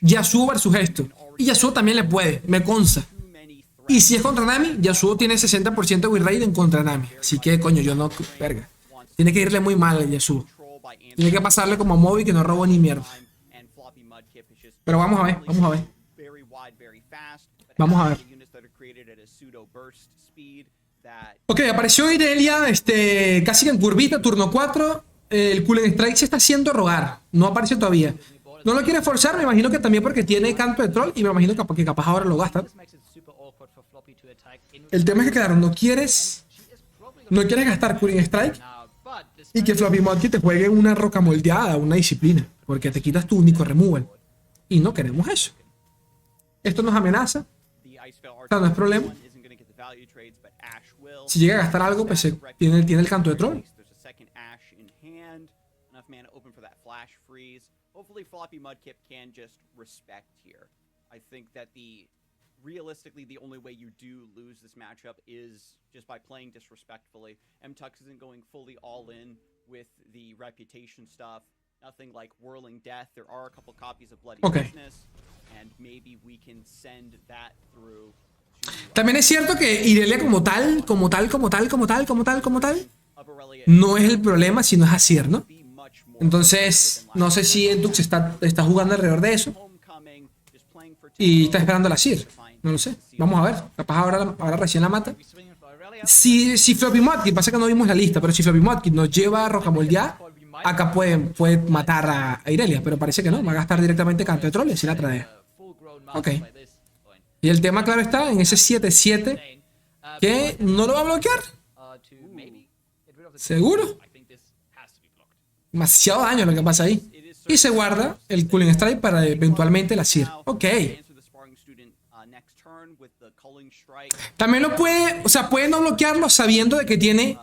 YASUO versus esto. Y YASUO también le puede, me consta. Y si es contra Nami, YASUO tiene 60% de win rate en contra Nami. Así que, coño, yo no... Verga. Tiene que irle muy mal a YASUO. Tiene que pasarle como a Moby, que no robó ni mierda. Pero vamos a ver, vamos a ver. Vamos a ver. Ok, apareció Irelia, casi que en curvita, turno 4. El Cooling Strike se está haciendo rogar. No aparece todavía. No lo quiere forzar, me imagino que también porque tiene canto de troll y me imagino que capaz ahora lo gasta. El tema es que, claro, no quieres gastar Cooling Strike y que Floppy Mudkip te juegue una roca moldeada, una disciplina, porque te quitas tu único removal. Y no queremos eso. Esto nos amenaza. O sea, no es problema. Si llega a gastar algo, pues tiene el canto de troll. Hopefully Floppy Mudkip can just respect here. I think that realistically the only way you do lose this matchup is just by playing disrespectfully. MTux isn't going fully all in with the reputation stuff. Nothing like Whirling Death. There are a couple copies of Bloody Business, and maybe we can send that through. También es cierto que Irelia como tal, no es el problema, sino es Azir, ¿no? Entonces, no sé si Endux está jugando alrededor de eso y está esperando a la Azir. No lo sé. Vamos a ver. Capaz ahora recién la mata. Si Floppy Mudkip, pasa que no vimos la lista, pero si Floppy Mudkip nos lleva a roca moldeada, acá puede matar a Irelia, pero parece que no. Va a gastar directamente canto de troll y así la tradea. Ok. Y el tema, claro, está en ese 7-7 que no lo va a bloquear. ¿Seguro? Demasiado daño lo que pasa ahí. Y se guarda el Cooling Strike para eventualmente la Azir. Ok. También lo puede, o sea, puede no bloquearlo sabiendo de que tiene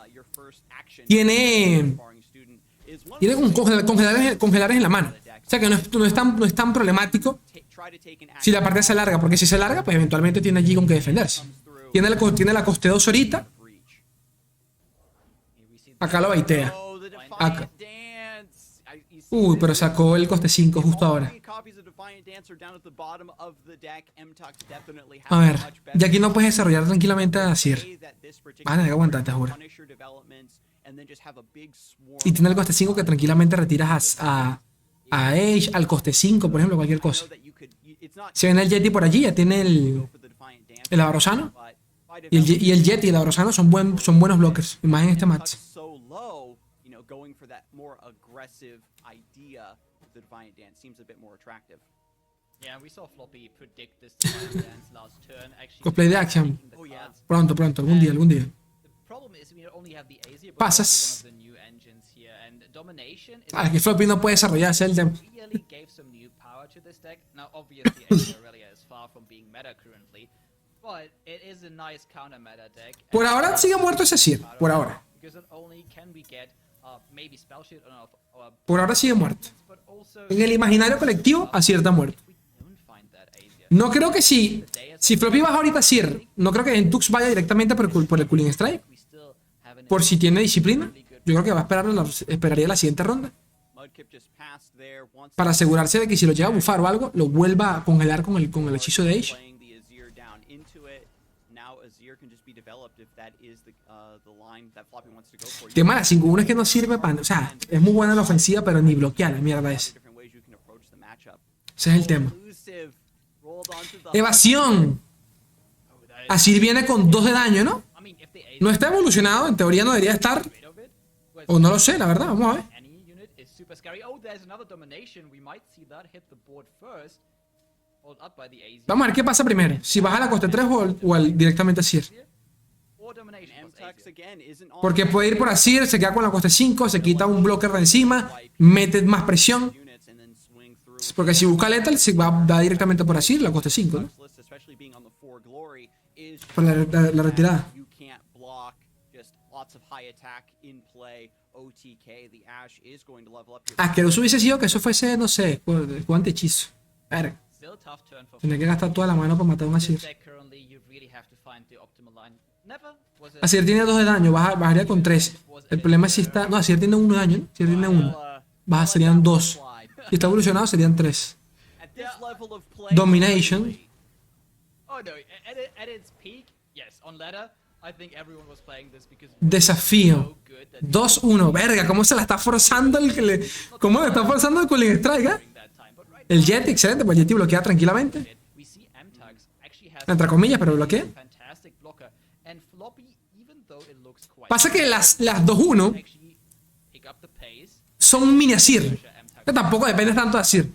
congelares en la mano. O sea que no es tan problemático si la partida se alarga, porque si se alarga, pues eventualmente tiene allí con que defenderse. Tiene la coste 2 ahorita. Acá lo baitea. Acá. Uy, pero sacó el coste 5 justo ahora. A ver, y aquí no puedes desarrollar tranquilamente a Azir. Van a tener que aguantar, te juro. Y tiene el coste 5 que tranquilamente retiras a Age, al coste 5, por ejemplo, cualquier cosa. Si viene el Yeti por allí, ya tiene el Abrosano. Y el Yeti y el Abrosano son buenos blockers. Y más en este match. Cosplay de Action. Pronto, algún día. Pasas. Que Floppy no puede desarrollarse el tema. Por ahora sigue muerto ese Azir. Por ahora. Por ahora sigue muerto. En el imaginario colectivo, Azir está muerto. No creo que si Floppy baja ahorita Azir, no creo que Entux vaya directamente por el Cooling Strike. Por si tiene disciplina. Yo creo que va a esperaría la siguiente ronda. Para asegurarse de que si lo llega a bufar o algo, lo vuelva a congelar con el hechizo de Age. El tema de la 5-1 es que no sirve para... O sea, es muy buena la ofensiva, pero ni bloquear la mierda es. Ese es el tema. Evasión. Así viene con 2 de daño, ¿no? No está evolucionado, en teoría no debería estar. O no lo sé, la verdad, vamos a ver. Hold up by the AZ. Vamos a ver qué pasa primero. Si vas a la coste 3 directamente a Sir. Or domination plus Mtux AZ. again isn't on Porque puede ir por Asir, se queda con la coste 5, se quita un blocker de encima, mete más presión. units and then swing through. Porque si busca Lethal, se va directamente por Asir, la coste 5, ¿no? List, especially being on the 4 glory, is Por la retirada. you can't block. Just lots of high attack in play. OTK, the Ash is going to level up your Asqueroso hubiese sido que eso fuese, no sé, cuánto hechizo. Verga. Still tough turn for Tendría que gastar toda la mano para matar a un Asir. this deck currently. You really have to find the optimal line. Never was a Asir tiene 2 de daño, bajaría con 3. El problema es si está. No, Asir tiene 1 de daño, ¿no? Asir tiene 1. Serían 2. Si está evolucionado, serían 3. at this level of play. Domination. Oh no, at its peak, yes. On ladder, I think everyone was playing this because Desafío. so good that 2-1. Verga, ¿cómo se la está forzando el que le. ¿Cómo le está forzando el Cooling Strike, during that time. But right El Jet, excelente, pues el Jet bloquea tranquilamente. now, we see Mtux actually has Entre comillas, pero bloquea. fantastic blocker. And Floppy, even though it looks quite Pasa que las 2-1 actually pick up the pace. son un mini Asir. Que tampoco depende tanto de Asir.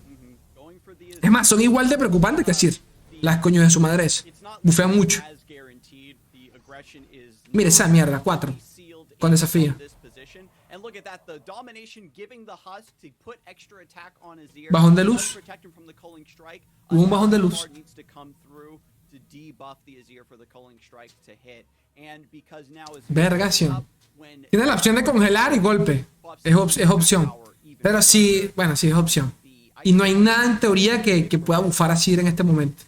Going for the Es más, son igual de preocupantes que Asir. Las coños de su madre es. it's not Bufean mucho. as guaranteed. The aggression is Mire esa mierda, 4. sealed Con in desafío. this position. And look at that, the domination giving the husk to put extra attack on Azir. Bajón de Does luz. protect him from the culling strike. Hubo un bajón de luz. Card needs to come through to debuff the Azir for the culling strike to hit. And because now Azir Vergación. up when Tiene la opción de congelar y golpe. Es opción. Pero sí, bueno, sí es opción. Y no hay nada en teoría que pueda bufar a Asir en este momento.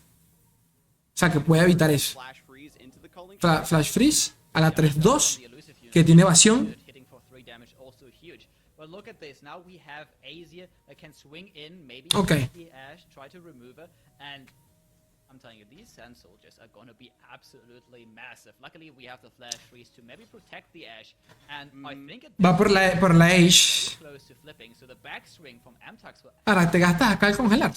O sea, que pueda evitar eso. flash freeze into the culling Flash Freeze a la 3-2, que tiene evasión. Hitting for 3 damage also huge. But look at this. Now we have Azir that can swing in, maybe Okay. the Ash, try to remove her, and I'm telling you, these Sand Soldiers are gonna be absolutely massive. Luckily, we have the Flash Freeze to maybe protect the Ash, and I think it Va por la Age. close to flipping. So the backswing from Mtux will Ahora te gastas acá el congelar.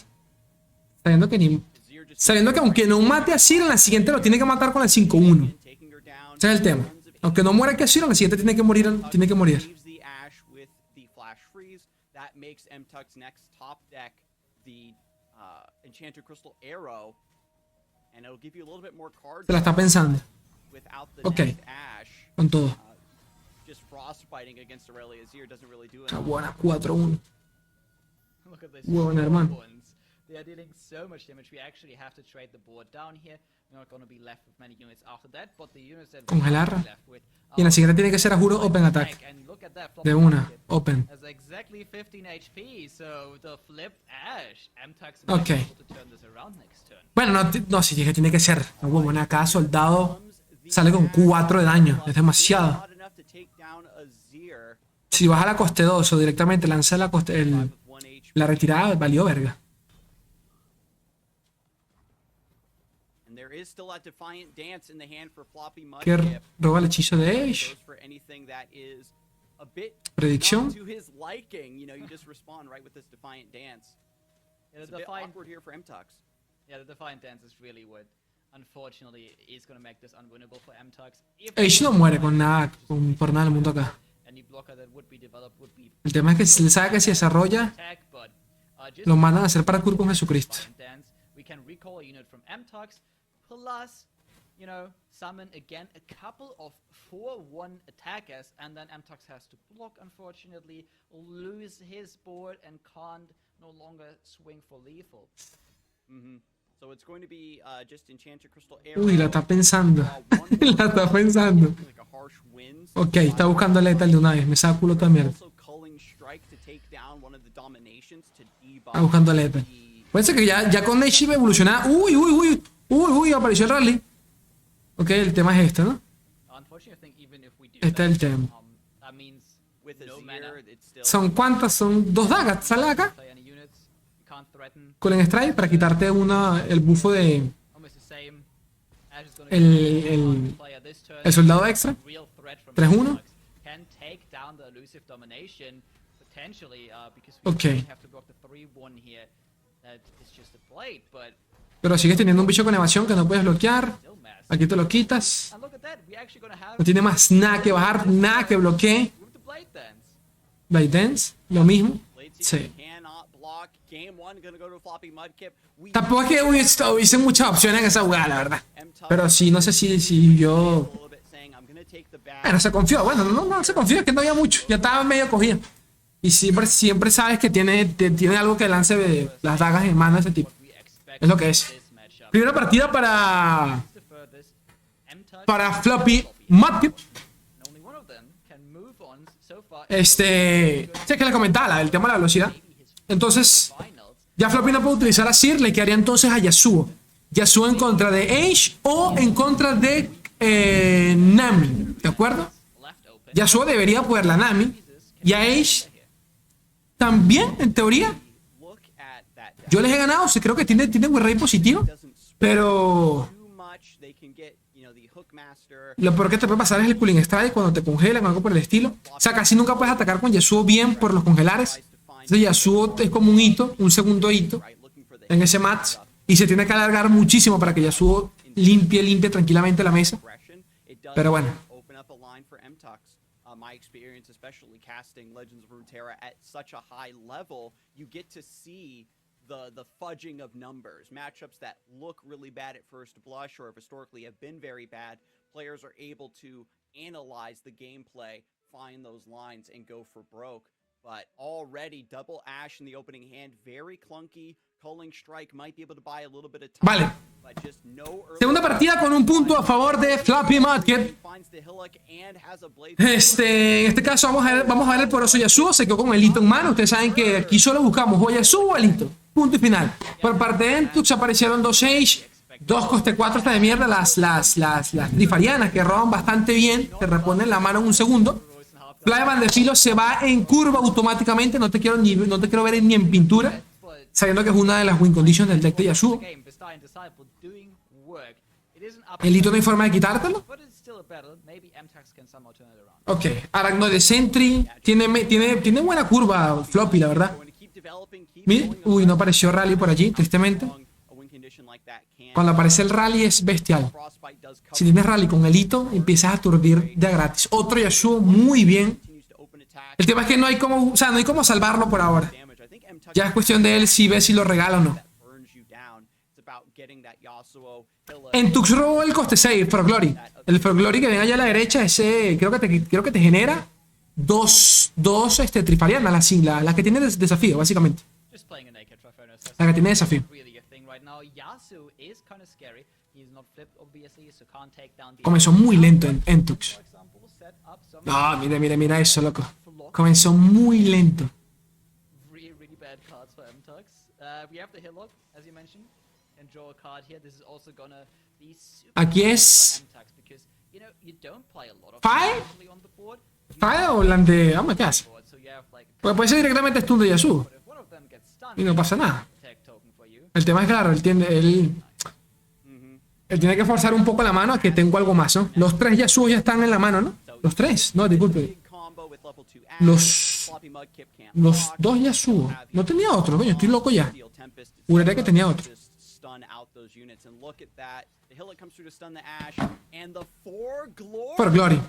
Sabiendo que aunque no mate a Asir, en la siguiente lo tiene que matar con el 5-1. taking her down. Ese es el tema. Aunque no muera que Asir, en la siguiente tiene que morir. Tiene que morir. Leaves the Ash with the flash freeze. That makes Mtux next top deck the Enchanted Crystal Arrow. And it'll give you a little bit more cards Se la está pensando. without the Ok. next Ash. Con todo. Just frostbiting against Aurelia Azir doesn't really do Está it. buena, 4-1. look at this. Huevón, hermano. Ones. They are dealing so much damage. We actually have to trade the board down here. We're not gonna be left with many units after that, but the units that we Congelar. are left with Y en la siguiente tiene que ser a juro Open Attack. And look at that, De una. Open. has exactly 15 HP, so the flipped Ash. Mtux Ok. might be able to turn this around next turn. Bueno, no, sí, dije, tiene que ser. No, huevón, cada soldado sale con 4 de daño. Es demasiado. Not enough to take down Azir Si vas a la coste 2 o directamente lanza la coste, with 1 HP. la retirada, valió verga. And there is still a defiant dance in the hand for Floppy Que Mudkip. roba el hechizo de Age. Goes for anything that is a bit Predicción. not to his liking. You know, you just respond right with this defiant dance. Yeah, It's the a bit Defiant, awkward here for Mtux. yeah, the Defiant Dance is really what, unfortunately, is gonna make this unwinnable for Mtux. If Age no muere con nada, por nada en el mundo acá. any blocker that would be developed would be El tema es que si él sabe que si desarrolla, attack, but just lo mandan a hacer parkour con Jesucristo. Defiant Dance, we can recall a unit from Mtux, plus, you know, summon again a couple of 4-1 attackers, and then Mtux has to block, unfortunately, lose his board, and can't no longer swing for lethal. So it's going to be just Enchanted Crystal Arrow. Uy, la está pensando. La está pensando. Like a harsh winds. Ok, está buscando Lethal de una vez. Me saca culo también. Also culling strike to take down one of the dominations to debuff. Está buscando Lethal. the- Puede ser que ya con Age evolucionada. Uy, apareció el rally. Ok, el tema es este, ¿no? Unfortunately, I think even if we do Este es el tema. that means With no Azir, mana, it's still ¿Son cuántas? Son 2 dagas. Sale de acá. play any units, you can't threaten, Cooling Strike para quitarte el bufo de almost the same. Ash is gonna el player this turn. el soldado extra. Real threat from 3-1. Mtux. Can take down the elusive domination potentially because we Okay. have to block the 3-1 here. That is just a blade, but Pero sigues teniendo un bicho con evasión que no puedes bloquear. still massive. Aquí te lo quitas. And look at that, we're actually gonna have No tiene más nada que bajar, nada que bloquee. with the blade dance. Blade Dance, lo mismo. Blade Sí. Seeker cannot block Game one gonna go to floppy mudkip. Tampoco es que hubiese muchas opciones en esa jugada, la verdad. Pero sí, no sé si yo... Bueno, se confió. Bueno, no se confió, es que no había mucho. Ya estaba medio cogido. Y siempre sabes que tiene algo que lance de las dagas en mano de ese tipo. Es lo que es. Primera partida para floppy mudkip. Sé que le comentaba el tema de la velocidad. Entonces, ya Floppy no puede utilizar a Sir, le quedaría entonces a YASUO. YASUO en contra de Ashe o en contra de Nami, ¿de acuerdo? YASUO debería poder la Nami. Y a Ashe también, en teoría. Yo les he ganado, creo que tiene win rate positivo. Pero lo peor que te puede pasar es el cooling strike cuando te congelan o algo por el estilo. O sea, casi nunca puedes atacar con YASUO bien por los congelares. Entonces YASUO es como un hito, un segundo hito en ese match. Y se tiene que alargar muchísimo para que YASUO limpie tranquilamente la mesa. Pero bueno. My experience, especially casting Legends of Runeterra at such a high level, you get to see the fudging of numbers. Matchups that look really bad at first blush or have historically have been very bad, players are able to analyze the gameplay, find those lines, and go for broke. But already, double Ash in the opening hand, very clunky. Culling Strike might be able to buy a little bit of time. Vale. Segunda partida con un punto a favor de Floppy Mudkip. En este caso vamos a ver el poroso YASUO. Se quedó con el hito en mano. Ustedes saben que aquí solo buscamos o YASUO o el hito. Punto y final. Por parte de Entux aparecieron dos Age, dos coste 4 hasta de mierda, las trifarianas que roban bastante bien. Te reponen la mano en un segundo. Flyman de filo se va en curva automáticamente. No te quiero ver ni en pintura. Sabiendo que es una de las win conditions del deck de YASUO. El hito no hay forma de quitártelo. Ok, Arachnoid Sentry. Tiene buena curva Floppy, la verdad. Mire, uy, no apareció Rally por allí, tristemente. Cuando aparece el Rally es bestial. Si tienes Rally con el hito, empiezas a aturdir de a gratis. Otro YASUO muy bien. El tema es que no hay como salvarlo por ahora. Ya es cuestión de él si ve si lo regala o no. Entux robó el coste 6, Froglory. El Froglory que ven allá a la derecha, ese creo que te genera dos trifarianas, la que tiene desafío, básicamente. La que tiene desafío. Comenzó muy lento en Entux. No, mira eso, loco. Comenzó muy lento. Aquí es Fire o Lande. Vamos, ¿qué hace? Pues puede ser directamente stun de YASUO y no pasa nada. El tema es claro, él tiene que forzar un poco la mano a que tengo algo más, ¿no? Los tres YASUO ya están en la mano, ¿no? Los tres, no, disculpe. Los dos YASUO. No tenía otro, coño, estoy loco ya. Juraría que tenía otro. Por Glory.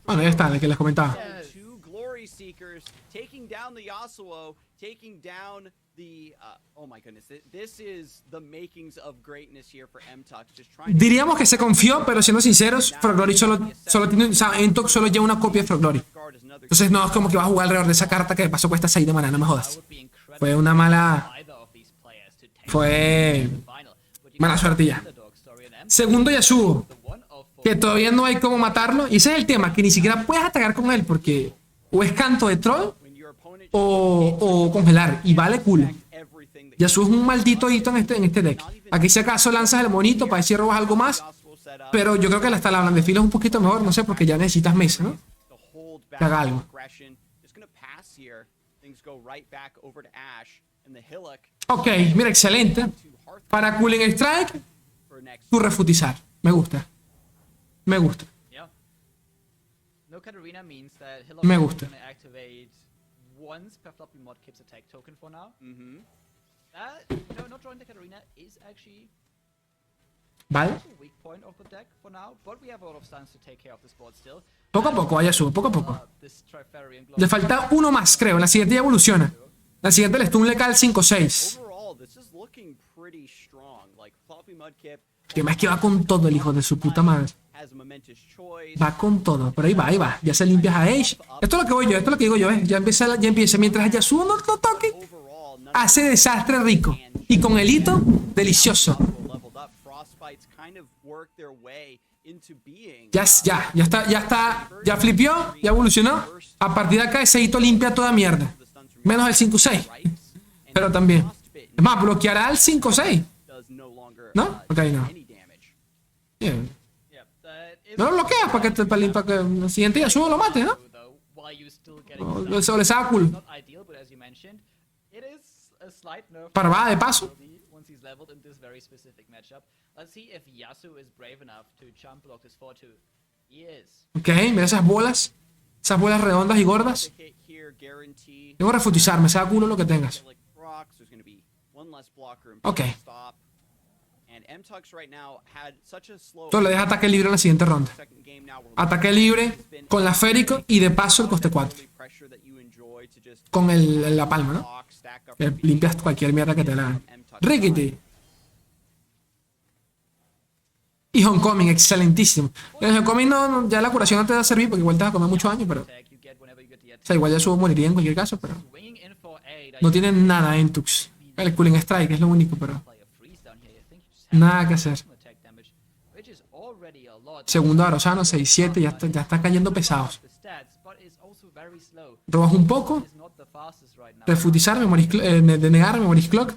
Bueno, ya está, el que les comentaba. Diríamos que se confió, pero siendo sinceros, Froglory solo tiene, o sea, Entox solo lleva una copia de Froglory. Entonces no es como que va a jugar alrededor de esa carta que de paso cuesta 6 de maná, no me jodas. Fue una mala suerte ya. Segundo YASUO, que todavía no hay cómo matarlo. Y ese es el tema, que ni siquiera puedes atacar con él porque o es canto de troll o congelar. Y vale culo. YASUO es un maldito hito en este deck. Aquí si acaso lanzas el monito para ver si robas algo más. Pero yo creo que hasta la blandefilo es un poquito mejor, no sé, porque ya necesitas mesa, ¿no? Que haga algo. Ok, mira, excelente. Para Cooling Strike, tu refutizar. Me gusta. Me gusta. Me gusta. Vale. Poco a poco, vaya sube, poco a poco. Le falta uno más, creo. La siguiente ya evoluciona. La siguiente el stun le cae al 5-6. Overall, this is looking pretty strong. Like Floppy Mudkip Que más que va con todo el hijo de su puta madre. has a momentous choice. Va con todo. Pero ahí va, ahí va. Ya se limpia a Age. Esto es lo que voy yo, esto es lo que digo yo, Ya empieza. Mientras YASUO no lo toque, Overall, none hace desastre rico. Y con el hito, delicioso. leveled up. Frostbites kind of work their way into being. Ya está. Ya flipió, ya evolucionó. A partir de acá ese hito limpia toda mierda. Menos el 5-6. Pero también. Es más, bloqueará al 5-6. Does no longer ¿No? Ok, no. any damage. Bien. Yeah, that is No lo bloqueas para que el siguiente YASUO lo mate, ¿no? though, while you still getting O eso le saca culo. not ideal, but as you mentioned, it is a slight nerf Parvada de paso. once he's leveled in this very specific matchup. Let's see if YASUO is brave enough to jump block this 4-2. He is. Ok, mira esas bolas. Esas bolas redondas y gordas. Hit here, guarantee. Tengo que refutizarme, saca culo lo que tengas. Like rocks, there's going to be one less blocker and Okay. stop. And MTux right now had such a slow Entonces le deja ataque libre en la siguiente ronda. second game now. Where Ataque libre con la férico y de paso el coste 4. pressure that you enjoy to just Con la palma, ¿no? block, stack up Que limpias cualquier mierda que te la hagan. Rickety. Y Homecoming, excelentísimo. El Homecoming ya la curación no te va a servir porque igual te vas a comer muchos años, pero. O attack you get whenever you get the attack. sea, igual ya subo moriría en cualquier caso, pero. Swinging in for 8. No tiene nada en Tux. El Cooling Strike es lo único, pero. Play a freeze down here. I think you just have Nada que hacer. some attack damage, which is already a lot. Segundo Arosano, 6-7, ya está cayendo pesados. The stats, but it's also very slow. Robas un poco. It's not the fastest right now. Refutizar, denegar, Memories Clock.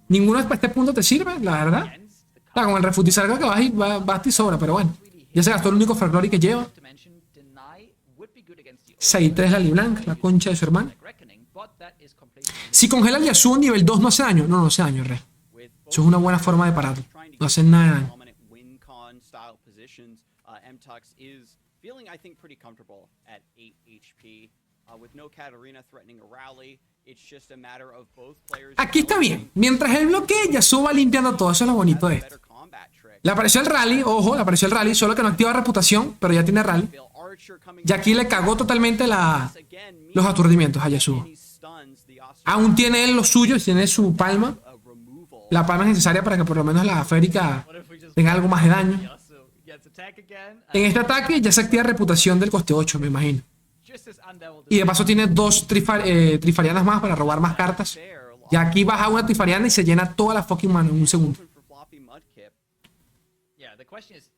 Ninguno para este punto te sirve, la verdad. Against the O sea, con el refutizar creo que vas y sobra, pero bueno. Ya se gastó el único Fraglory que lleva. to mention, deny would be good against the 6-3 la Liblanc, la concha de su hermano. reckoning, but that is completely Si congela el YASUO nivel 2 no hace daño. No hace daño, re. Eso es una buena forma de pararlo. No hace nada de daño. dominant win con style positions. MTux is feeling, I think, pretty comfortable at 8 HP. With no Katarina threatening a rally, it's just a matter of both players. Aquí está bien. Mientras él bloquee, YASUO va limpiando todo. Eso es lo bonito de esto. Better combat trick. Le apareció el rally, ojo, le apareció el rally, solo que no activa reputación, pero ya tiene rally. Bill Archer coming Y aquí le cagó totalmente again, los aturdimientos a YASUO. any stuns, the Yasuo Aún tiene él los suyos, tiene su palma. removal. La palma es necesaria para que por lo menos la férica tenga algo más de daño. YASUO gets attack again. En este ataque ya se activa reputación del coste 8, me imagino. Just as unleveled Y de paso tiene dos trifarianas más para robar más cartas. There, Y aquí baja una trifariana y se llena toda la fucking mano en un segundo. for Floppy Mudkip. Yeah, the question is,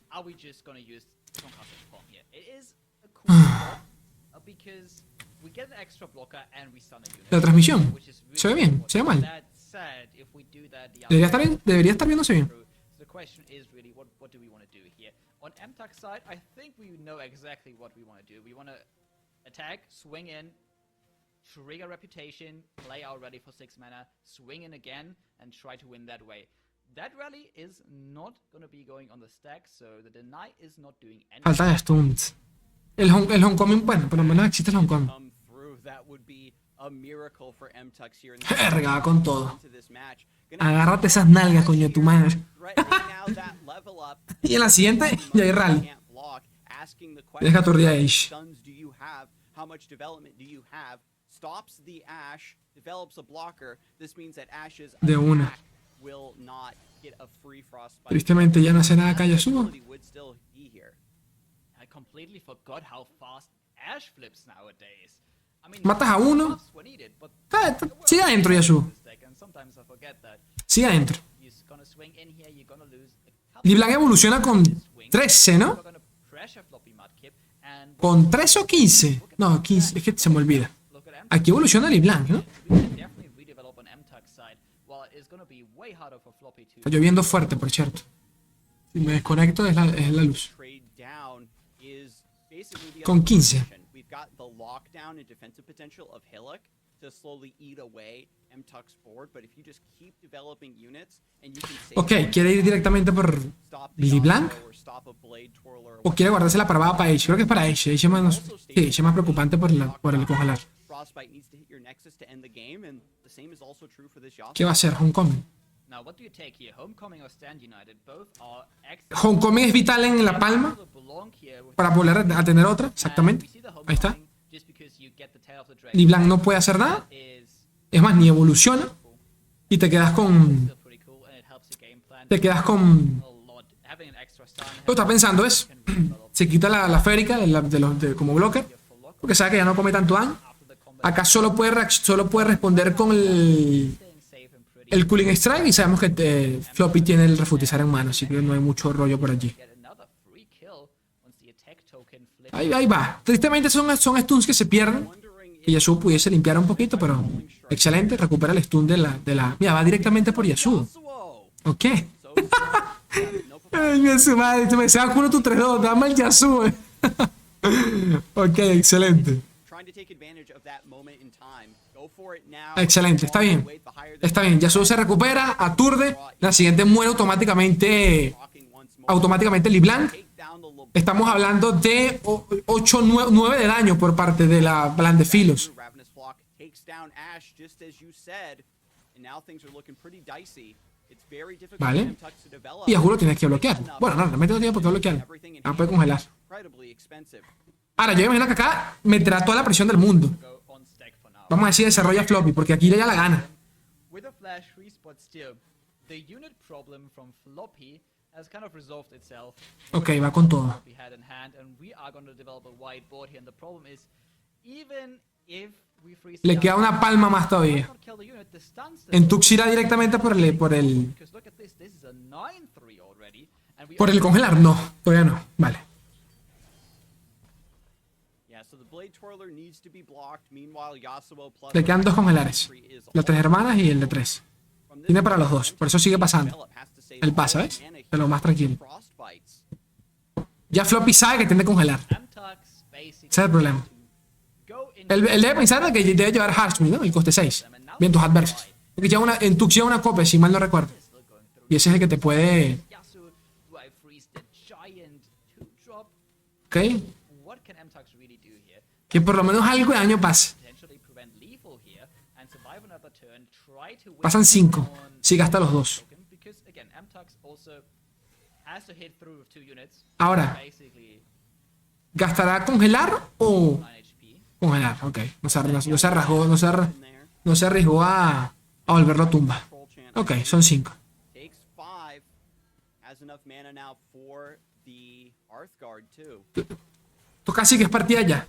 are we just gonna use concussive form here? It is a cool spot, because we get an extra blocker and we stun a unit. La transmisión. Which is really Se ve bien, important. se ve mal. That said, if we do that, the Debería estar viéndose bien. through. So the question is really, what do we want to do here? On MTAC's side, I think we know exactly what we want to do. We want to attack, swing in, trigger reputation, play our rally for 6 mana, swing in again, and try to win that way. That rally is not going to be going on the stack, so the deny is not doing anything. Falta de stuns. El Homecoming, bueno, por lo menos existe el Homecoming. Come through. That would be a miracle for MTux here in the Verga, con todo. into this match. Gonna Agárrate esas nalgas, coño, de tu madre. threatening now that level up. Y en la siguiente, ya hay rally. Can't block, asking the Deja question, aturdir a how much Ash. stuns do you have? How much development do you have? Stops the Ash, develops a blocker. This means that Ash's De una. attack will not get a free frostbite. Tristemente ya no hace nada acá YASUO. Ability would still be here. I completely forgot how fast Ash flips nowadays. I mean, Matas a uno. buffs were needed, but Sigue adentro, YASUO. this deck, and sometimes I forget that. Sigue adentro. You're gonna swing in here, you're gonna lose a couple Liblanc evoluciona con 13, ¿no? We're gonna pressure Floppy Mudkip, and ¿Con 13 o 15? No, 15, es que se me olvida. look at Aquí evoluciona Liblanc, ¿no? we can definitely redevelop on MTUX side. While it's gonna be way harder for Floppy to Está lloviendo fuerte, por cierto. Si me desconecto es la luz. Trade down is basically the Con other 15. position. We've got the lockdown and defensive potential of Hillock to slowly eat away MTUX board, but if you just keep developing units and you can save Ok, ¿quiere ir directamente por stop the Liblanc? Yasuo or stop a Blade Twirler or ¿O quiere guardarse la parvada para Age? Creo que es para Age. Age es más, sí, Age es más preocupante por el congelar. Frostbite needs to hit your Nexus to end the game, and the same is also true for this Yasuo. ¿Qué va a hacer? Homecoming. Now, what do you take here? Homecoming or Stand United? Both are excellent. Homecoming es vital en la palma Belong here with para volver a tener otra, exactamente. we see the Ahí está. Homecoming just because you get the tail of the dragon. Liblanc no puede hacer nada. Is Es más, ni evoluciona. Y te quedas con... Still pretty cool, and it helps your game plan Te quedas con... a lot. Having an extra star and Lo que está pensando es... Se quita la férica como blocker. Porque sabe que ya no come tanto daño. Acá solo puede responder con staying safe and pretty. el Cooling Strike. Y sabemos que Floppy tiene el refutizar en mano. Así que no hay mucho rollo por allí. Get another free kill once the attack token flips. Ahí va. Tristemente son stuns que se pierden. Que YASUO pudiese limpiar un poquito, pero excelente. Recupera el stun de la... Mira, va directamente por YASUO. Ok. Ay, su madre, se va con tu 3-2. Dame el YASUO. Ok, excelente. Excelente, está bien. Está bien, YASUO se recupera, aturde. La siguiente muere automáticamente. Automáticamente LeBlanc. Estamos hablando de 8, 9 de daño por parte de la plan de filos. Vale. Y YASUO lo tienes que bloquear. Bueno, no, realmente no tiene por qué bloquear. Ah, puede congelar. Ahora, yo imagino que acá meterá toda la presión del mundo. Go on stack for now. Vamos a decir desarrolla Floppy, porque aquí ya la gana. With a flash respawn still, the unit problem from Floppy has kind of resolved itself. Ok, va con todo. We had in hand, and we are going to develop a wide board here. And the problem is, even if we freeze Le the queda unit, una palma más might todavía. not kill the unit, the stun still En Tux irá directamente por el because look at this is a 9-3 already, and we por el congelar. No, todavía no. Vale. Le quedan 2 congelares. Las 3 hermanas y el de 3. Tiene para los 2. Por eso sigue pasando. Él pasa, ¿ves? Pero más tranquilo. Ya Floppy sabe que tiene que congelar. Amtux basically Ese es el problema. go in Él debe pensar que debe llevar Harshmi, ¿no? El coste 6. Bien, tus adversos. Porque ya en Tux lleva una copia, si mal no recuerdo. Y ese es el que te puede... YASUO. Do I freeze the giant 2-drop? ¿Ok? What can Amtux really do here? Que por lo menos algo de daño pase. Potentially prevent lethal here and survive another turn. Try to win Pasan 5. on Si gasta los 2. token, because again, Amtux also has to hit through with 2 units. Ahora, Basically ¿gastará congelar o 9 HP. congelar? Ok. No se arriesgó a volverlo tumba. Ok, son 5. Esto casi que es partida ya.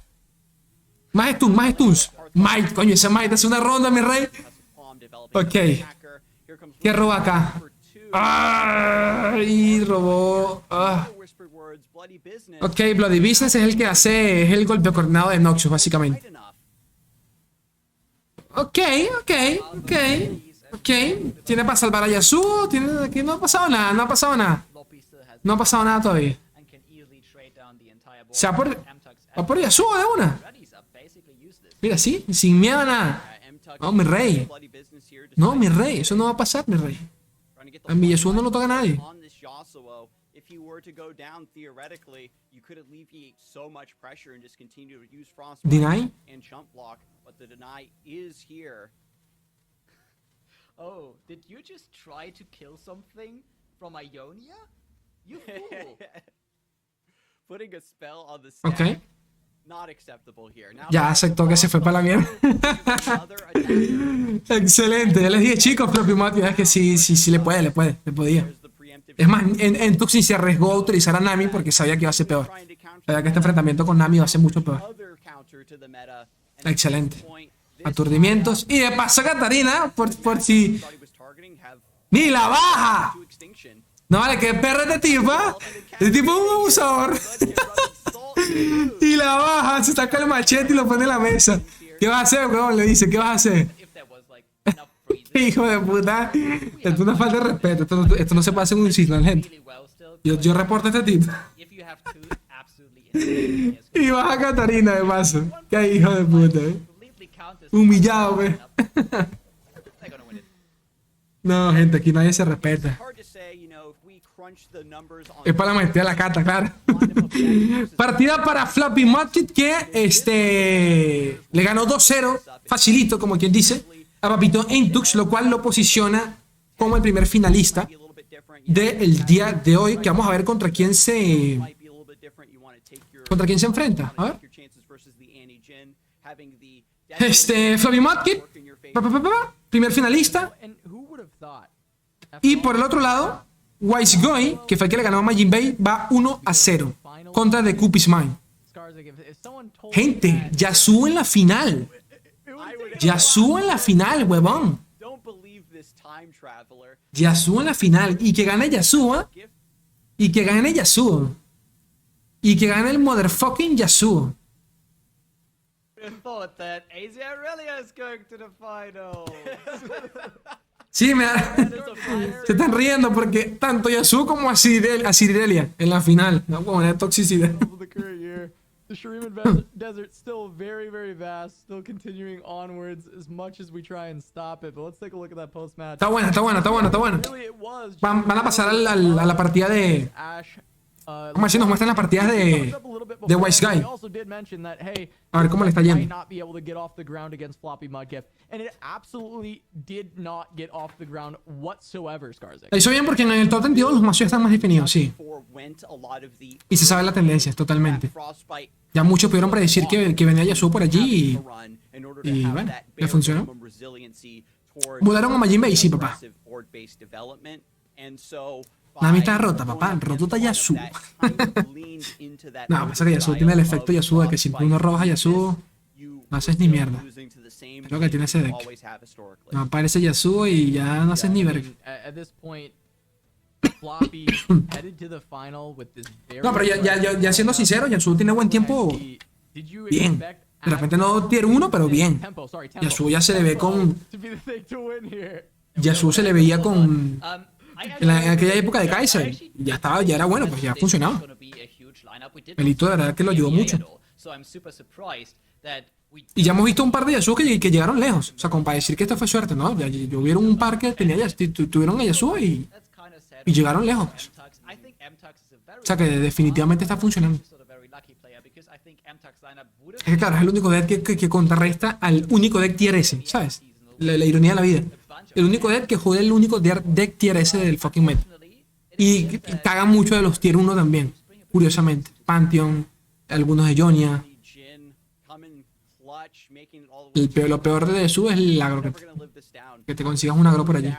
Más stuns. Might, coño, ese Might hace una ronda, mi rey. Ok. ¿Qué roba acá? Y robó. Ok, Bloody Business es el que hace. Es el golpe coordinado de Noxus, básicamente. Ok. Tiene para salvar a YASUO. Aquí no ha pasado nada. Floppy still has No ha pasado nada todavía. and can easily trade down the entire board. Se va por Amtux YASUO de una. readies are basically useless. Mira, sí, sin miedo a nada. No, mi rey. No, mi rey. Eso no va a pasar, mi rey. A mi YASUO no lo toca nadie. If you were to go down theoretically, you could alleviate so much pressure and just continue to use Frostbite Deny? and Jump Block, but the deny is here. Oh, did you just try to kill something from Ionia? You fool! Putting a spell on the stack, Ok. not acceptable here. Now, Ya aceptó que se fue para la mierda. another attacker. Excelente. Ya les dije, chicos, Floppy Mati, es que sí le podía. There's the preemptive Es más, en Tuxin se arriesgó a utilizar a Nami porque sabía que iba a ser peor. trying to counter Sabía que este enfrentamiento con Nami iba a ser mucho peor. other counter to the meta. And Excelente. at this point, this Aturdimientos. Y de paso Catarina, por si... thought he was targeting have ¡Ni la baja! to extinction. No vale, que perro este tipo. Este tipo es un abusador. Y la baja, se saca el machete y lo pone en la mesa. ¿Qué vas a hacer, weón? Le dice, ¿qué vas a hacer? if there was like enough freezes Hijo de puta. Esto es una falta de respeto. Esto no se puede hacer en un seasonal, gente. really well still. Yo reporto a este tipo. If you have 2 absolutely insane players Y baja Catarina de paso. Qué hijo de puta, completely counters Humillado, ve. they're gonna win it. No, gente, aquí nadie se respeta. Hard to say, you know, if we crunch the numbers on Es para meter a la cata, claro. Partida para Floppy Market que le ganó 2-0, facilito, como quien dice, a Papito Intux, lo cual lo posiciona como el primer finalista be a little bit different. del día de hoy, que vamos a ver contra quién se Might be a little bit different. You want to take your enfrenta. A ver. your chances versus the Annie Jin. Flappy Mudkip, primer finalista. And who would have thought? Y por el otro lado, YASUO, que fue el que le ganó a Majin Bay, va 1-0 contra The Cupis Mine. If someone told me Gente, that, YASUO en la final. YASUO en la final, huevón. Don't believe this time traveler. YASUO en la final. Y que gane YASUO. Y que gane YASUO. Y que gane el motherfucking YASUO. I thought that AZ Aurelia is going to the final. Sí, se están riendo porque tanto YASUO como a Cirirelia en la final. No, como una toxicidad. of the current year. The Shuriman Desert still very, very vast, still continuing onwards as much as we try and stop it. But let's take a look at that post match. Está buena, está buena, está buena, está buena. Really, it was Van a pasar a la partida de... Ash. Vamos a ver si nos muestran las partidas de YASUO. Also did mention that, hey, A ver cómo le está might yendo. not be able to get off the ground against Floppy Mudkip, and it absolutely did not get off the ground whatsoever, Skarzik. Lo hizo bien porque en el top 32 los mazos ya están más definidos, sí. Y se sabe la tendencia, totalmente. Ya muchos pudieron predecir que venía YASUO por allí y bueno, le funcionó. Mudaron a Majin Bay, sí, papá. Nami está rota, papá. Roto está YASUO. No, pasa que YASUO tiene el efecto YASUO de que si uno roja YASUO, no haces ni mierda. Es lo que tiene ese deck. No aparece YASUO y ya no haces ni verga. At this point, Floppy headed to the final with this very No, pero ya siendo sincero, YASUO tiene buen tiempo. Did you Bien. expect De repente no tier 1, pero bien. Tempo, sorry, YASUO ya se le ve con... to be the thing to win here. YASUO se le veía con... En aquella época de Kaiser. Ya estaba, ya era bueno, pues ya funcionaba. Melito de verdad que lo ayudó mucho. Y ya hemos visto un par de YASUO que llegaron lejos. O sea, como para decir que esta fue suerte, ¿no? Ya hubieron un par que tuvieron a YASUO y llegaron lejos. Pues. O sea, que definitivamente está funcionando. Es que claro, es el único deck que contrarresta al único deck tier S, ¿sabes? La ironía de la vida. El único deck que jode el único deck tier S del fucking meta. Y cagan mucho de los tier 1 también, curiosamente. Pantheon, algunos de Jonia. Lo peor de su es el agro, que te consigas un agro por allí.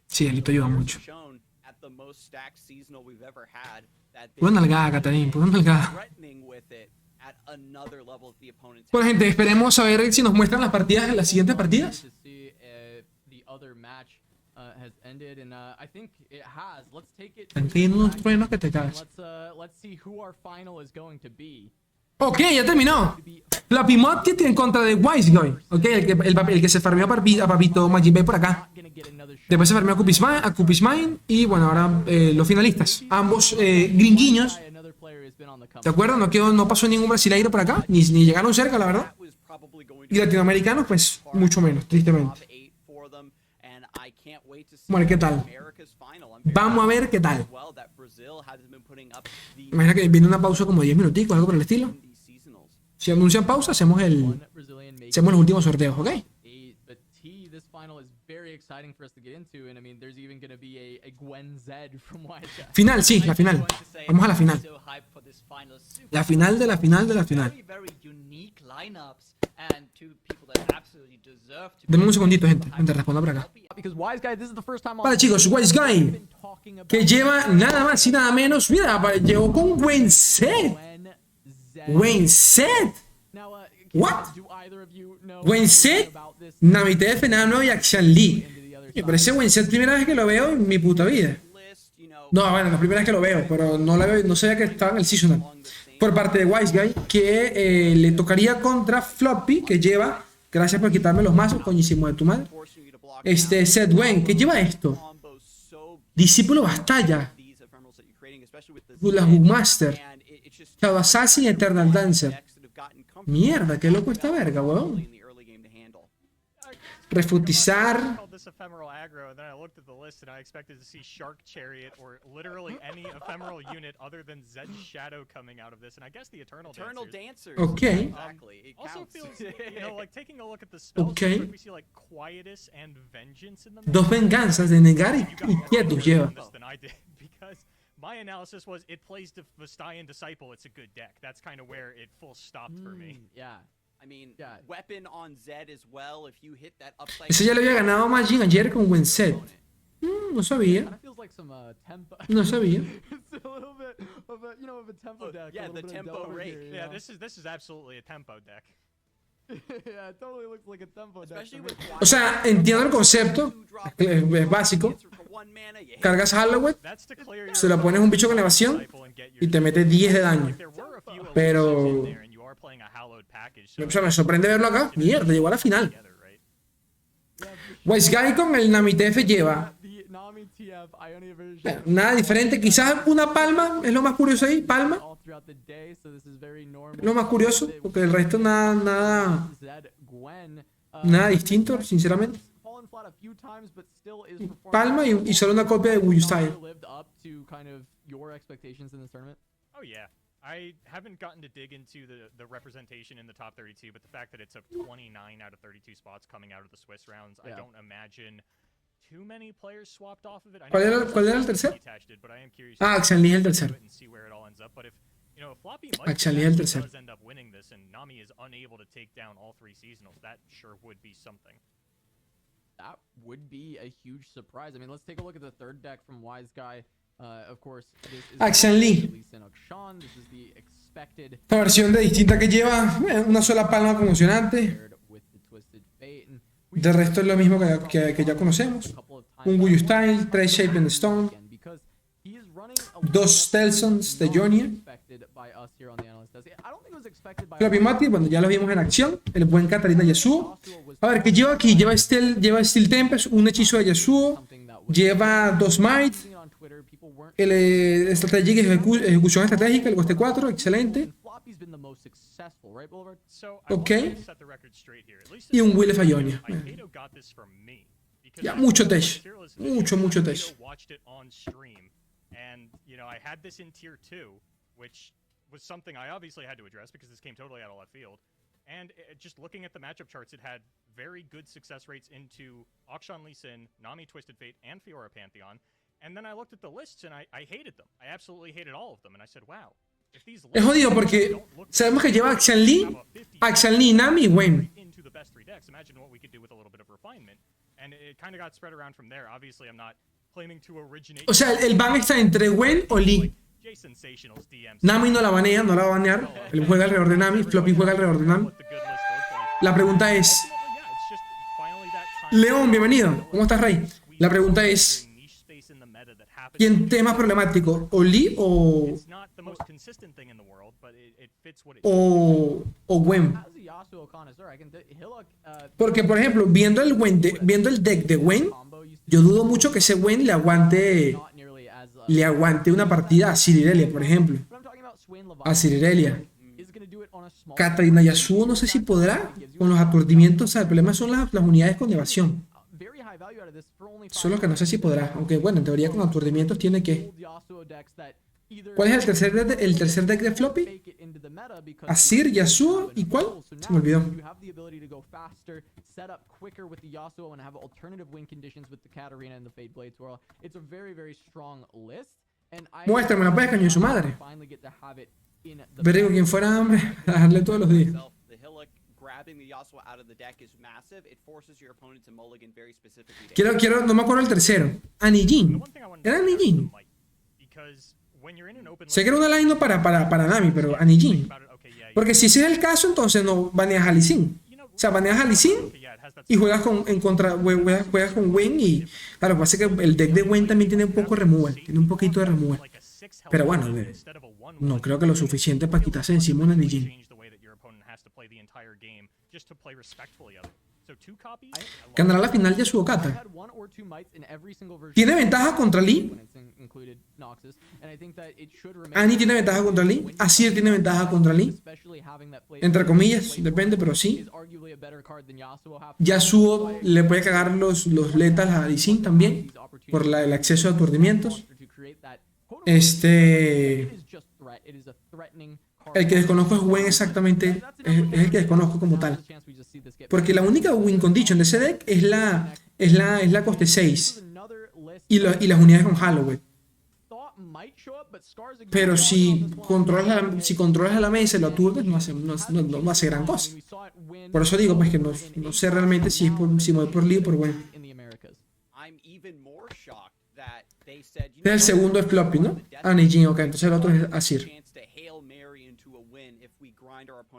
Sí, el hito ayuda mucho. Pura nalgada, Catarín, pura nalgada. Bueno, gente, esperemos a ver si nos muestran las partidas en las siguientes partidas. Están cayendo unos truenos que te cagas. Ok, ya terminó. Flappy Mudkip en contra de YASUO. Ok, el que se farmeó a Papito Majin Bay por acá. Después se farmeó a Cupis Mine. Y bueno, ahora los finalistas. Ambos gringuiños. ¿De acuerdo? No pasó ningún brasileiro por acá. Ni llegaron cerca, la verdad. Y latinoamericanos, pues mucho menos, tristemente. Bueno, ¿qué tal? Vamos a ver qué tal. Imagina que viene una pausa como 10 minuticos, algo por el estilo. Si anuncian pausa, hacemos los últimos sorteos, ¿ok? Final, sí, la final. Vamos a la final. La final de la final de la final. Denme un segundito, gente, mientras respondo por acá. Vale, chicos, YASUO, que lleva nada más y nada menos. Mira, llegó con buen set. Buen set. What? Buen set. Navité de Fenano y Lee. Me parece buen set, primera vez que lo veo en mi puta vida. No, bueno, la primera vez que lo veo, pero no sabía que estaba en el seasonal. Por parte de YASUO, que le tocaría contra Floppy, que lleva, gracias por quitarme los mazos, coñísimo de tu madre. Sedwen, que lleva esto. Discípulo Bastalla. La Hookmaster. Shadow Assassin, Eternal Dancer. Mierda, qué loco esta verga, weón. refutizar. Called this ephemeral aggro, and then I looked at the list and I expected to see Shark Chariot or literally any ephemeral unit other than Zed's Shadow coming out of this, and I guess the Eternal Dancers. Okay. Exactly. It Also counts. feels, you know, like taking a look at the spells, Okay. we see like Quietus and Vengeance in them. Dos venganzas de negar y quietos lleva. Than I did because my analysis was it plays Vestayan Disciple. It's a good deck. That's kind of where it full stopped for me. Yeah. I mean, Yeah. weapon on Zed as well. If you hit that upside. Ese ya le había ganado a Majin ayer con buen set. No sabía. Kind of feels like some tempo. No sabía. It's a little bit of a, you know, of a tempo deck. yeah, a little the bit of tempo Delver rake. here, you Yeah, know? this is absolutely a tempo deck. Yeah, it totally looks like a tempo deck. Especially to me. with O sea, entiendo el concepto. Es básico. Cargas Halloween, That's to clear your se lo pones un bicho con evasión y te mete 10 de daño. There were a few Pero- illusions in there, and you are playing a hallowed package, so O sea, me sorprende verlo acá. Mierda, llegó a la final. together, right? Wise Guy con el Namitef lleva The Nami TF Ionia version. nada diferente. Quizás una palma es lo más curioso ahí. Palma, All throughout the day, so this is very normal. lo más curioso. Porque el resto nada Zed, Gwen, nada distinto, sinceramente. fallen flat a few times, but still is performing Palma y solo una copia de Wuyu Style. lived up to kind of your expectations in this tournament. Oh yeah. I haven't gotten to dig into the representation in the top 32, but the fact that it's a 29 out of 32 spots coming out of the Swiss rounds, I Yeah. don't imagine too many players swapped off of it. I ¿Cuál know era- cuál era el tercero? Detached did, but I am curious Ah, to Action Lee es el look tercero. into it and see where it all ends up. But if you know, if Floppy Action Lee es el Mike tercero. does end up winning this and Nami is unable to take down all three seasonals, that sure would be something. That would be a huge surprise. I mean, let's take a look at the third deck from Wise Guy. Of course, this is Action Lee. Lee Sin Akshan. This is the expected Esta versión de distinta que lleva una sola palma conmocionante. paired with the Twisted Fate. And we De resto es lo mismo que ya conocemos. a couple of times Un Wuyu Style, 3 Shape in the Stone, again because he is running a 2 Stelsons de Jonia. expected by us here on the analyst desk. I don't think it was expected by Floppy Mati, bueno, ya lo vimos en acción. El buen Katarina Yasuo. A ver, ¿qué lleva aquí? Lleva Steel Tempest, un hechizo de Yasuo. something that was Lleva 2 Might. seen on Twitter. People weren't El Strategic ejecución estratégica, el coste 4, excelente. and Floppy's been the most successful, right, Boulevard? So Okay. I want to set the record straight here. At least Y un Will of Ionia. Aikido got this from me. Because Ya, I mucho was tech. fearless Mucho Aikido tech. watched it on stream, and you know I had this in tier 2, which was something I obviously had to address because this came totally out of left field. And just looking at the matchup charts, it had very good success rates into Akshan Lee Sin, Nami Twisted Fate, and Fiora Pantheon. And then I looked at the lists and I hated them. I absolutely hated all of them. And I said, wow. If these Es jodido porque sabemos que lleva Action Lee, Nami y Gwen. into the best three decks, imagine what we could do with a little bit of refinement. And it kind of got spread around from there. Obviously, I'm not claiming to originate. O sea, el ban está entre Gwen o Lee. J Sensationals DMs. Nami no la banea, no la va a banear. Él juega alrededor de Nami, Floppy juega alrededor de Nami. What the good list looks like. La pregunta es, Ultimately, yeah, it's just finally that time. León, bienvenido. ¿Cómo estás, Rey? La pregunta es, Niche space in the meta that happens ¿quién te es más problemático? ¿O Lee It's not the most consistent thing in the world, but it fits what it o Gwen? As a Yasuo connoisseur, I can Hillock Porque, por ejemplo, viendo el deck de Gwen, combo used to yo dudo mucho que ese Gwen le aguante not nearly as una partida a Cirirelia, por ejemplo. but I'm talking about Swain A Leviathan Cirirelia. is going to do it on a small Katarina Yasuo no sé si podrá con los aturdimientos. O sea, el problema son las unidades con evasión. very high value out of this for only Solo que no sé si podrá. Aunque bueno, en teoría con aturdimientos tiene que. old Yasuo decks that either ¿Cuál es el tercer deck de Floppy? take it into the meta because Asir, Yasuo y ¿cuál? So Se me olvidó. you have the ability to go faster, set up quicker with the Yasuo, and have alternative win conditions with the Katarina and the Fade Blade Twirl. It's a very, very strong list. And I Muéstramela, pues, coño de su madre. finally get to have it in the Veré con quien fuera hambre a darle todos los días. The Hillock grabbing the Yasuo out of the deck is massive. It forces your opponent to mulligan very specifically. No me acuerdo el tercero. Anijin. One thing I wanted to Era ask was Anijin. the mic, because when you're in an open Sé que era una line no para Nami, pero Anijin. about it, okay, yeah, Porque si ese es el caso, entonces no baneas a Lee Sin. you know, O sea, baneas a Lee Sin okay, yeah, it has that y juegas juegas con Gwen y claro, lo que pasa es que el deck de Gwen también tiene un poco de removal, tiene un poquito de removal. like a 6 health Pero bueno, instead of a 1 no creo que lo suficiente para quitarse encima una Nijin. change the way that your opponent has to play the entire game just to play respectfully of it. Ganará la final Yasuo Kata. ¿Tiene ventaja contra Lee? Annie tiene ventaja contra Lee. Asir tiene ventaja contra Lee. Entre comillas, depende, pero sí. Yasuo le puede cagar los letals a Lee Sin también. Por el acceso a aturdimientos. El que desconozco es Gwen exactamente. Es el que desconozco como tal. Porque la única win condition de ese deck es la coste 6. Y las unidades con Halloween. Pero si controlas a la mesa y lo aturdes, no hace gran cosa. Por eso digo pues que no sé realmente si me voy por Lee o por Gwen. Este es el segundo de floppy, ¿no? Jin, ok, entonces el otro es Asir.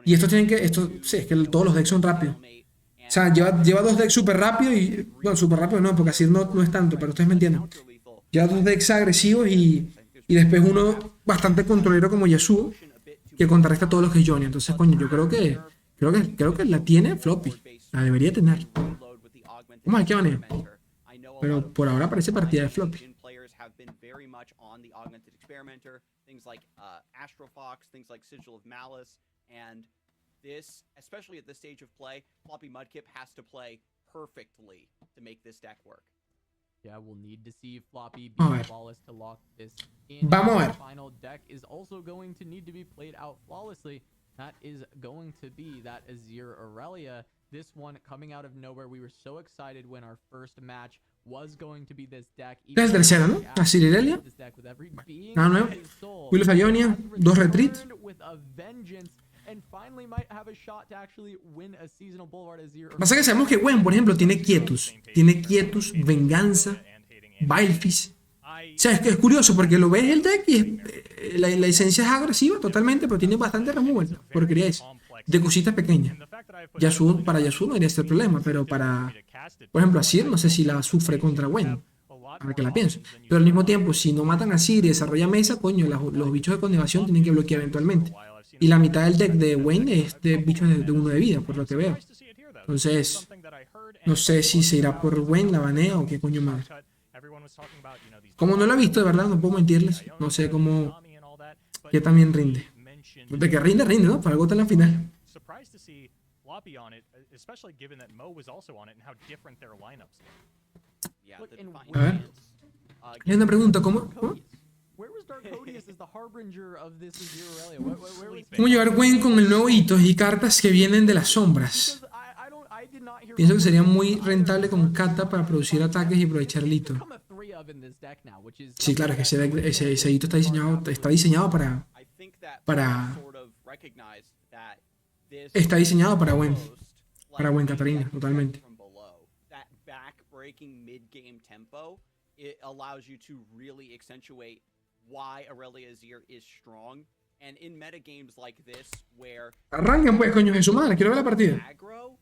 Y estos tienen que, sí, es que todos los decks son rápidos. O sea, lleva dos decks súper rápidos y, bueno, súper rápido no, porque Asir no es tanto, pero ustedes me entienden. Lleva dos decks agresivos y después uno bastante controlero como Yasuo, que contrarresta a todos los que es Johnny. Entonces, coño, yo creo que la tiene floppy. La debería tener. Vamos a ver qué van. Pero por ahora parece partida de floppy. And this, especially at this stage of play, Floppy Mudkip has to play perfectly to make this deck work. Yeah, we'll need to see Floppy be Vamos a ver. flawless to lock this in. Vamos a ver. The final deck is also going to need to be played out flawlessly. That is going to be that Azir Aurelia. This one coming out of nowhere. We were so excited when our first match was going to be this deck. Este es el tercero, ¿no? Azir Aurelia. Nada nuevo. Will of Ionia. 2 retreat. Pasa que sabemos que Gwen, por ejemplo, tiene quietus. Tiene quietus, venganza, Vilefist. O sea, es curioso porque lo ves el deck y la esencia es agresiva totalmente, pero tiene bastante removal. Porquería es. De cositas pequeñas. Para Yasuo no iría este problema, pero para, por ejemplo, Asir, no sé si la sufre contra Gwen. Ahora que la pienso. Pero al mismo tiempo, si no matan a Asir y desarrolla mesa, coño, los bichos de condenación tienen que bloquear eventualmente. Y la mitad del deck de Wayne es de bichos de 1 de vida, por lo que veo. Entonces, no sé si se irá por Wayne, la banea o qué coño madre. Como no lo he visto, de verdad, no puedo mentirles. No sé cómo. Que también rinde. De que rinde, ¿no? Para algo está en la final. A ver. Hay una pregunta, ¿cómo? ¿Cómo llevar Gwen con el nuevo hito y cartas que vienen de las sombras? Pienso que sería muy rentable con Kata para producir ataques y aprovechar el hito. Sí, claro, es que ese hito está diseñado para Gwen. Para Gwen Katarina, totalmente. Why Aurelia Azir is strong, and in metagames like this where arranquen pues, coño de su madre, quiero ver la partida. Aggro,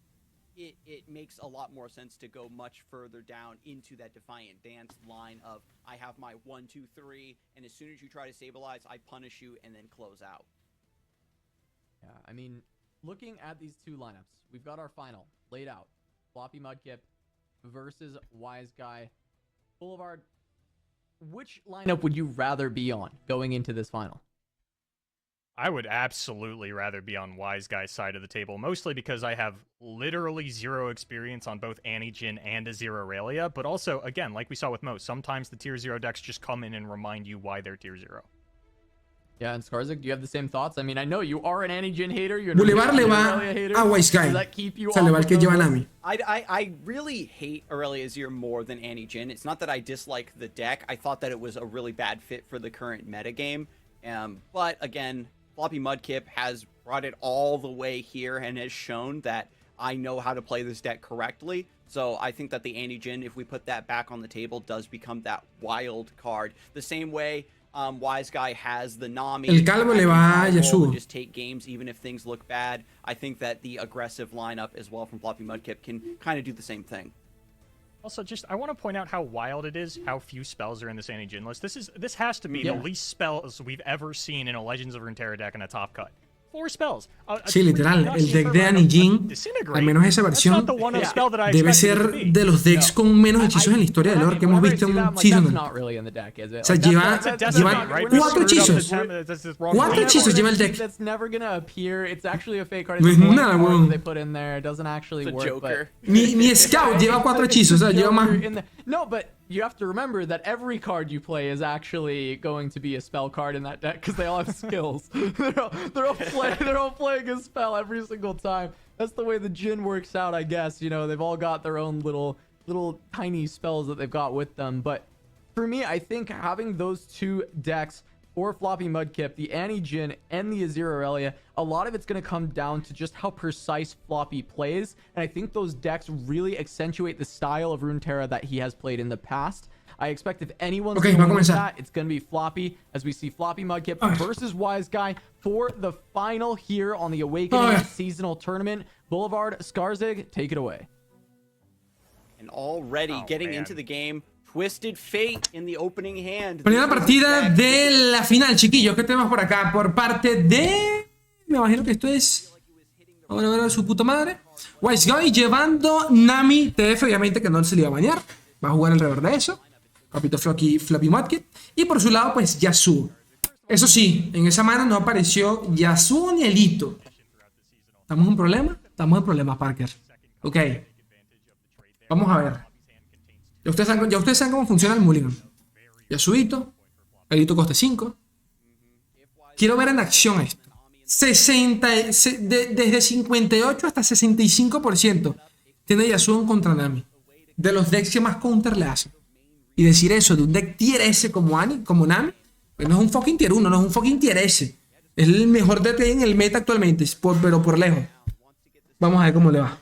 it makes a lot more sense to go much further down into that Defiant Dance line of I have my 1, 2, 3, and as soon as you try to stabilize, I punish you and then close out. Yeah, I mean, looking at these two lineups, we've got our final laid out: Floppy Mudkip versus Wise Guy. Boulevard. Which lineup would you rather be on going into this final? I would absolutely rather be on Wise Guy's side of the table, mostly because I have literally zero experience on both Jin and Azir Aurelia, but also, again, like we saw with Mo, sometimes the tier 0 decks just come in and remind you why they're tier 0. Yeah, and Skarzik, do you have the same thoughts? I mean, I know you are an Jin hater. You're Boulevard le va a Wise Guy. O sea, le va el que lleva Nami. I really hate Aurelia Azir more than Jin. It's not that I dislike the deck. I thought that it was a really bad fit for the current metagame. But again, Floppy Mudkip has brought it all the way here and has shown that I know how to play this deck correctly. So I think that the Jin, if we put that back on the table, does become that wild card. The same way Wise Guy has the Nami. El calvo le va a Yasuo. Just take games even if things look bad. I think that the aggressive lineup as well from Floppy Mudkip can kind of do the same thing. Also, I want to point out how wild it is, how few spells are in this Jin list. This has to be the least spells we've ever seen in a Legends of Runeterra deck in a top cut. 4 spells. Sí, literal, el deck de Annie Jin, al menos esa versión, debe ser de los decks con menos hechizos en la historia de lore que hemos visto en un season. O sea, lleva 4 hechizos. 4 hechizos lleva el deck. No es nada, weón. Ni Scout lleva 4 hechizos, o sea, lleva más. No, but you have to remember that every card you play is actually going to be a spell card in that deck because they all have skills. they're all playing a spell every single time. That's the way the Jin works out, I guess. You know, they've all got their own little tiny spells that they've got with them. But for me, I think having those 2 decks for Floppy Mudkip, the Annie Jin and the Azir Aurelia, a lot of it's going to come down to just how precise Floppy plays. And I think those decks really accentuate the style of Runeterra that he has played in the past. I expect if anyone's going to win that, it's going to be Floppy, as we see Floppy Mudkip versus Wise Guy for the final here on the Awakening Seasonal Tournament. Boulevard, Skarzig, take it away. And already getting into the game, Twisted Fate in the opening hand. Primera partida de la final, chiquillos. ¿Qué tenemos por acá? Por parte de... Me imagino que esto es... Ahora ver a su puta madre. Wise Guy llevando Nami TF, obviamente que no se le iba a bañar. Va a jugar el rever de eso. Capito Floppy Mudkip. Y por su lado, pues YASUO. Eso sí, en esa mano no apareció YASUO ni Elito. ¿Estamos en problema? Estamos en problemas, Parker. Ok. Vamos a ver. Ya ustedes saben cómo funciona el mulligan. Yasuito. Elito coste 5. Quiero ver en acción esto. Desde 58 hasta 65% tiene Yasuo en contra Nami. De los decks que más counter le hacen. Y decir eso de un deck tier S como Nami, pues no es un fucking tier 1, no es un fucking tier S. Es el mejor DT en el meta actualmente, pero por lejos. Vamos a ver cómo le va.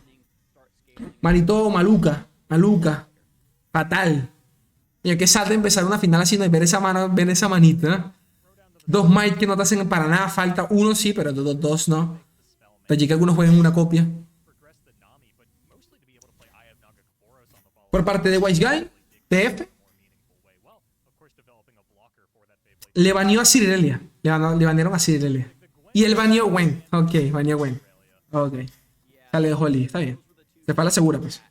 Manito maluca. Fatal. Mira que sad de empezar una final así, no, y ver esa manita, ¿eh? 2 might que no te hacen para nada falta. 1 sí, pero 2 no. Allí que algunos jueguen una copia. Por parte de Wise Guy, TF. Le baneó a Cirelia. Le banearon a Cirelia. Y él baneó Gwen. Ok, baneó Gwen. Ok. Ya le dejó el está bien. Se fue a la segura, pues.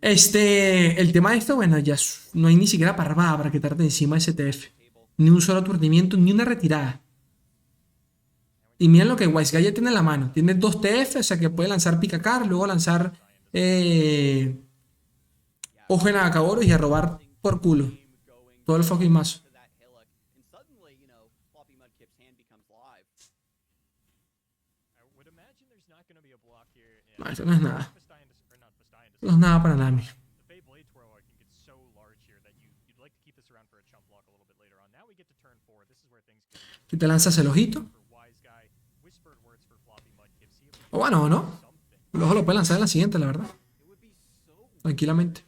El tema de esto, bueno, ya no hay ni siquiera parvada para quitarte encima de ese TF. Ni un solo aturdimiento, ni una retirada. Y miren lo que Wise Guy ya tiene en la mano. Tiene 2 TF, o sea que puede lanzar Picacar, luego lanzar Ojo en Acaboros y a robar por culo. Todo el fucking mazo. No, esto no es nada. No es nada para Nami. Si te lanzas el ojito. O bueno, o no. El ojo lo puede lanzar en la siguiente, la verdad. Tranquilamente.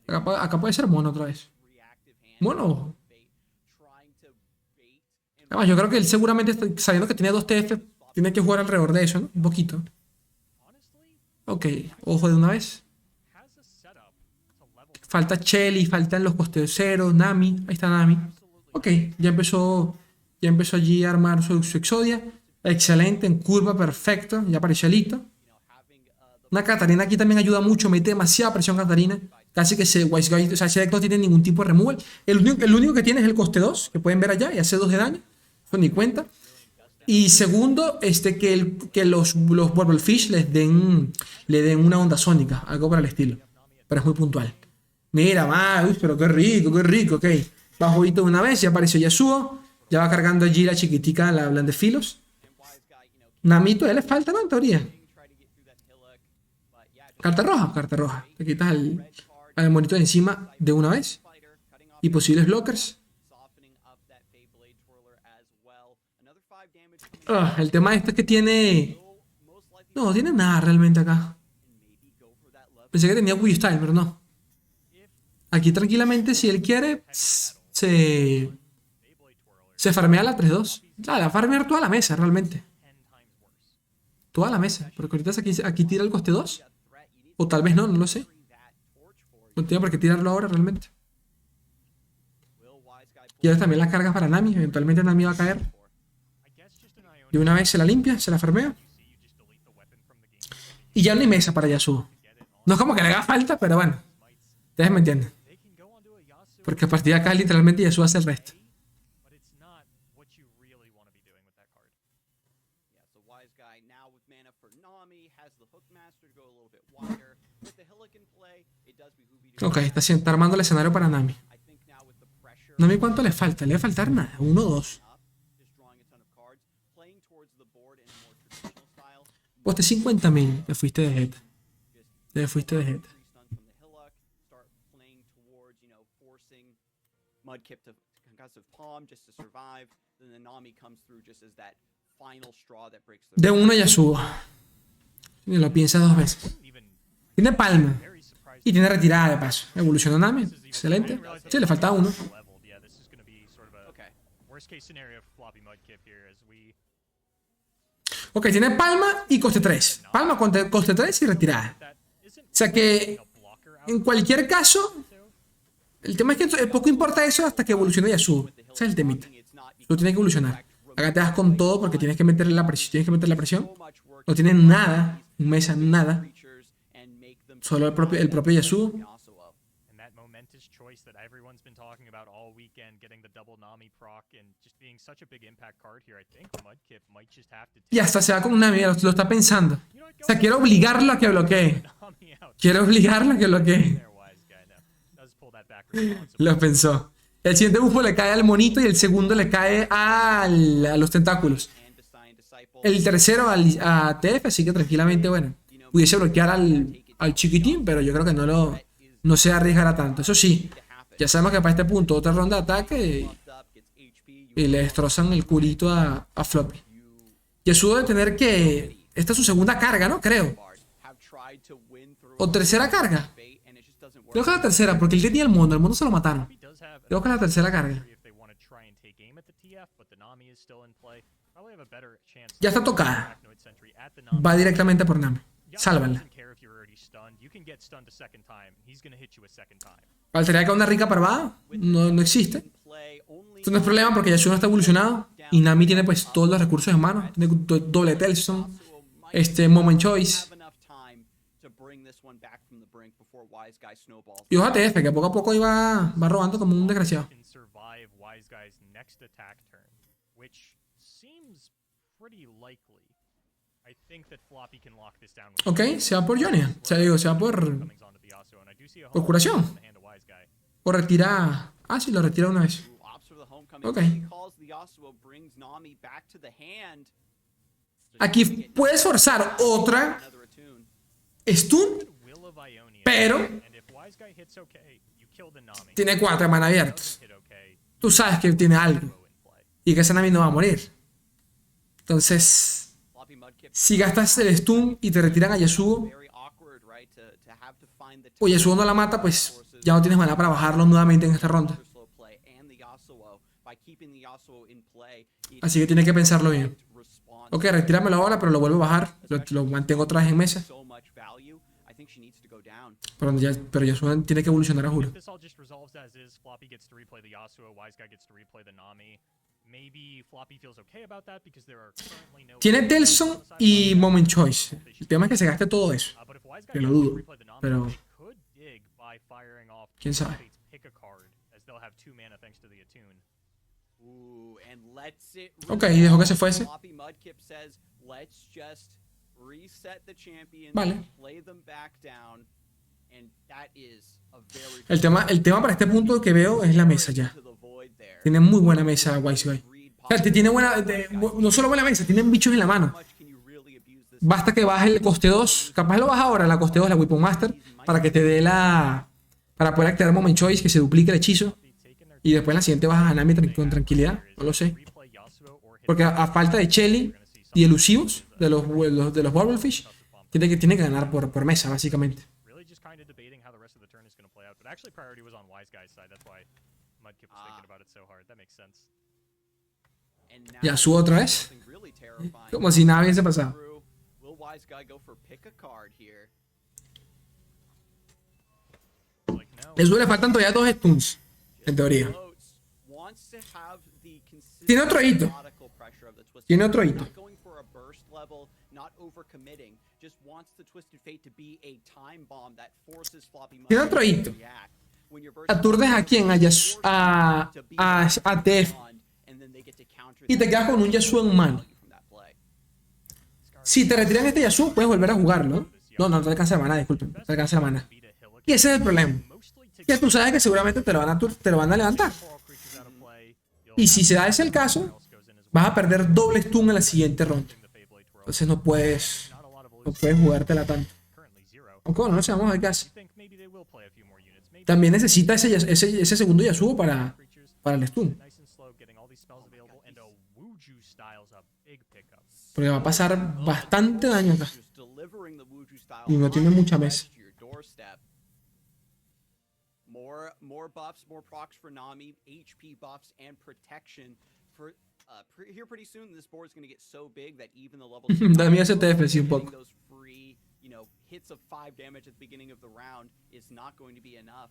Acá puede ser mono otra vez. Mono. Además, yo creo que él seguramente, sabiendo que tiene 2 TF, tiene que jugar alrededor de eso, ¿no? Un poquito. Ok, ojo de una vez. Falta Shelly, faltan los costeos, Nami. Ahí está Nami. Ok, ya empezó allí a armar su Exodia. Excelente, en curva, perfecto. Ya apareció Elito. Una Katarina aquí también ayuda mucho. Mete demasiada presión Katarina. Casi que ese Wise Guy, o sea, ese deck no tiene ningún tipo de removal. El único que tiene es el coste 2, que pueden ver allá, y hace 2 de daño. Eso ni cuenta. Y segundo, que los Burblefish le den una onda sónica, algo para el estilo. Pero es muy puntual. Mira, uy, pero qué rico, ok. Bajo hito de una vez, ya apareció Yasuo. Ya va cargando allí la chiquitica, la Blanc de Filos. Namito, le falta, ¿no? En teoría. Carta roja. Te quitas al monito de encima de una vez. Y posibles blockers. El tema este es que tiene... No tiene nada realmente acá. Pensé que tenía Wii Style, pero no. Aquí tranquilamente, si él quiere, se farmea la 3-2. La va a farmear toda la mesa, realmente. Toda la mesa. Porque ahorita aquí tira el coste 2. O tal vez no lo sé. No tiene por qué tirarlo ahora, realmente. Y ahora también las cargas para Nami. Eventualmente Nami va a caer. Y una vez se la limpia, se la farmea. Y ya no hay mesa para Yasuo. No es como que le haga falta, pero bueno. Ustedes me entienden. Porque a partir de acá literalmente Yasuo hace el resto. But it's not what you really want to be doing with that card. Yeah, so Wise Guy now with mana for Nami has the Hookmaster to go a little bit wider. With the Hillock in play, it does behoove you to Ok, está armando el escenario para Nami. I think now with the pressure Nami, ¿cuánto le falta? Le va a faltar nada. 1 o 2. up, just drawing a ton of cards, playing towards the board in a more traditional style. Coste 50.000. Te fuiste de jeta. Te fuiste de jeta. 3 stuns from the Hillock, start playing towards, forcing Mudkip to concussive palm just to survive. Then the Nami comes through just as that final straw that breaks the De una Yasuo. Y lo piensa 2 veces. Tiene palma. Very surprised. Y tiene retirada de paso. Evolucionó Nami. Excelente. Sí, le faltaba uno. Leveled. Yeah, this is going to be sort of a Okay. worst case scenario for Floppy Mudkip here as we Ok, tiene palma y coste 3. Palma, coste 3 y retirada. that isn't O sea que, a blocker out en cualquier caso, el tema es que poco importa eso hasta que evolucione Yasuo. Ese es el temita. Tú tienes que evolucionar. Acá te das con todo porque tienes que meterle la presión. Tienes que meterle la presión. No tienes nada. Mesa, nada. creatures and make them Solo el propio Yasuo. YASUO. and that momentous choice that everyone's been talking about all weekend, getting the double Nami proc and just being such a big impact card here. I think Mudkip might just have to Y hasta se va con Nami. Lo está pensando. You know what, O sea, quiero obligarlo a que bloquee. Nami out Quiero obligarlo a que bloquee. there, wise guy. No, does pull that back responsibly. Lo pensó. El siguiente bufo le cae al monito y el segundo le cae a los tentáculos. And Design Disciple. El tercero a TF, así que tranquilamente, bueno, pudiese bloquear al chiquitín, pero yo creo que no se arriesgará tanto. Eso sí, ya sabemos que para este punto otra ronda de ataque Buffed up, gets HP. y le destrozan el culito a Floppy. Yasuo debe tener que... Esta es su segunda carga, ¿no? Creo. Have tried to win through O tercera carga. bait, and it just doesn't work. Creo que es la tercera, porque él tenía el mundo se lo mataron. He does have Creo que es la tercera carga. if they want to try and take aim at the TF, but the Nami is still in play. Probably have a better chance. Ya está tocada. Arachnoid Sentry at the Nami. Va directamente por Nami. Yasuo Sálvanla. doesn't care if you're already stunned. You can get stunned a second time. He's going to hit you a second time. ¿Faltaría que una rica parvada? No existe. Play only Esto no es problema porque Yasuo no está evolucionado. Y Nami tiene pues todos los recursos en mano. Tiene doble Telson. Moment Choice. have enough time to bring this one back from the brink before Wise Guy snowballs. Y ojo a TF, que poco a poco va robando como un desgraciado. Can survive Wise Guy's next attack turn, which seems pretty likely. I think that Floppy can lock this down with Ok, se va por Johnny. O sea, digo, se va por comings onto the Yasuo, and I do see a curación. in the hand of Wise Guy. o retira... Ah, sí, lo retira una vez. Ops for the homecoming. Okay. He calls the Yasuo, brings Nami back to the hand. Aquí puedes forzar otra Another attune. stun, Will of Ionia. pero And if Wise Guy hits okay, you kill the Nami. tiene 4 mana abiertos. Hit okay, Tú sabes que tiene algo go in play. y que esa Nami no va a morir. Entonces, Floppy Mudkip. si gastas el stun y te retiran a Yasuo, Very awkward, right? To have to find the o Yasuo no la mata, pues ya no tienes mana para bajarlo nuevamente en esta ronda. slow play and the Yasuo. By keeping the Yasuo in play, it Así que tienes que pensarlo bien. responds Ok, retíramelo ahora, pero lo vuelvo a bajar. Lo mantengo otra vez en mesa. so much value. I think she needs to go down. Pero Yasuo tiene que evolucionar a juro. If this all just resolves as is, Floppy gets to replay the Yasuo, Wise Guy gets to replay the Nami. Maybe Floppy feels okay about that because there are currently no. Tiene Telson y Moment Choice. El tema es que se gaste todo eso. But if Wise Guy Que lo gets to dudo, replay the Nami, pero they could dig by firing off quién sabe. Fate's pick a card, as they'll have 2 mana thanks to the attune. Ooh, and lets it. Ok, y dejó que se fuese. Floppy Mudkip says, "Let's just reset the champions, Vale. play them back down, and that is a very El tema para este punto que veo es la mesa ya. to the void there. Tiene muy buena mesa Wise Guy. O sea, tiene no solo buena mesa, tienen bichos en la mano. How much can you really abuse this? Basta que baje el coste 2. Capaz lo baja ahora, la coste 2, la Weapon Master, para que te dé para poder activar Moment Choice, que se duplique el hechizo. Y después en la siguiente bajas a Nami con tranquilidad. No lo sé. Replay Yasuo or hit Porque a falta de Shelly y elusivos de los Bubblefish, tiene que ganar por mesa, básicamente. really just kind of debating how the rest of the turn is going to play out. But actually, priority was on Wise Guy's side. That's why Mudkip was thinking about it so hard. That makes sense. And now Yasuo otra vez. something really terrifying. Como si nada hubiese pasado. Through. Will Wise Guy go for pick a card here? Like, no. Le faltan todavía 2 stuns, en teoría. Floats. Tiene otro hito. Tiene otro hito. Tiene otro hito. Aturdes a quién, a TF, y te quedas con un YASUO en mano. Si te retiran este YASUO, puedes volver a jugarlo. No te alcanza la mana, disculpen. No te alcanza la mana. Y ese es el problema. Que tú sabes que seguramente te lo van a levantar. Y si se da ese el caso, vas a perder doble stun en la siguiente ronda. Entonces no puedes jugártela tanto. Aunque bueno, no sé, vamos a ver qué hace. También necesita ese segundo YASUO para el stun. Porque va a pasar bastante daño acá. Y no tiene mucha mesa. More buffs, more procs for Nami, HP buffs, and protection for here pretty soon. This board's going to get so big that even the level da miedo ese TF, sí, un poco. those free, hits of 5 damage at the beginning of the round is not going to be enough.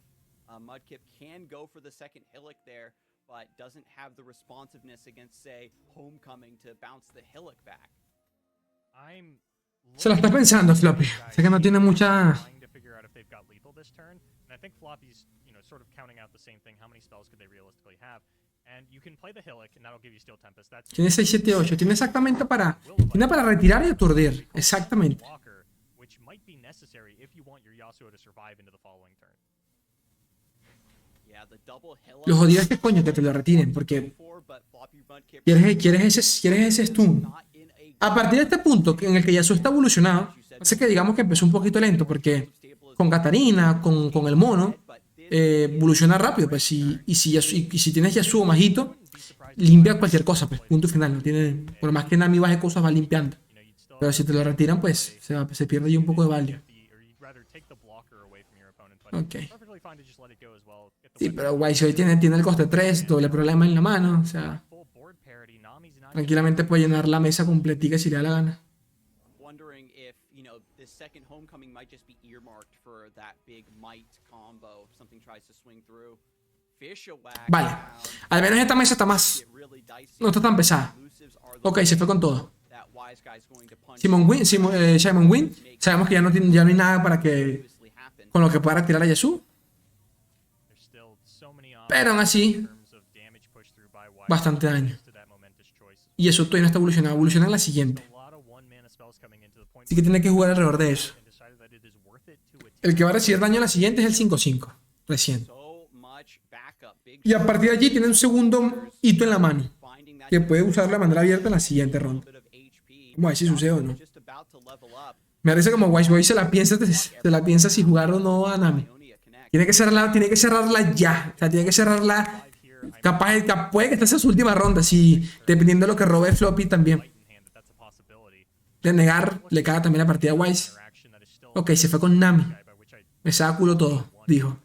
Mudkip can go for the second Hillock there, but doesn't have the responsiveness against, say, Homecoming to bounce the Hillock back. Se la está pensando Floppy. Sé que no tiene mucha. I think Floppy's, sort of counting out the same thing. How many spells could they realistically have? And you can play the Hillock, and that'll give you Steel Tempest. That's Tiene 6, 7, 8. Tiene exactamente para retirar y aturdir. Exactamente. which might be necessary if you want your Yasuo to survive into the following turn. Lo jodido es que coño que te lo retiren, porque quieres ese stun. A partir de este punto en el que Yasuo está evolucionado, hace que digamos que empezó un poquito lento, porque con Katarina, con el mono, evoluciona rápido, pues, y si tienes Yasuo majito, limpia cualquier cosa, pues, punto final. No tiene, por más que Nami baje cosas, va limpiando. Pero si te lo retiran, pues se pierde ya un poco de value. Ok. Sí, pero YASUO tiene el coste 3, doble problema en la mano, o sea, tranquilamente puede llenar la mesa completica si le da la gana. Second Homecoming might just be earmarked for that big might combo if something tries to swing through. Vale, al menos esta mesa está más, no está tan pesada. Ok, se fue con todo. Simon Wynn, sabemos que ya no hay nada para que con lo que pueda retirar a YASUO, pero aún así bastante daño. Y eso todavía no está evolucionado, evoluciona en la siguiente. Así que tiene que jugar alrededor de eso. El que va a recibir daño en la siguiente es el 5-5, recién. Y a partir de allí tiene un segundo hito en la mano, que puede usarlo de manera abierta en la siguiente ronda. Vamos a ver si sucede o no. Me parece como YASUO se la piensa si jugar o no a Nami. Tiene que cerrarla ya. O sea, tiene que cerrarla. Capaz, puede que esta sea su última ronda, si dependiendo de lo que robe Floppy también. De negar, le caga también la partida a Wise. Ok, se fue con Nami. Me saca culo todo, dijo.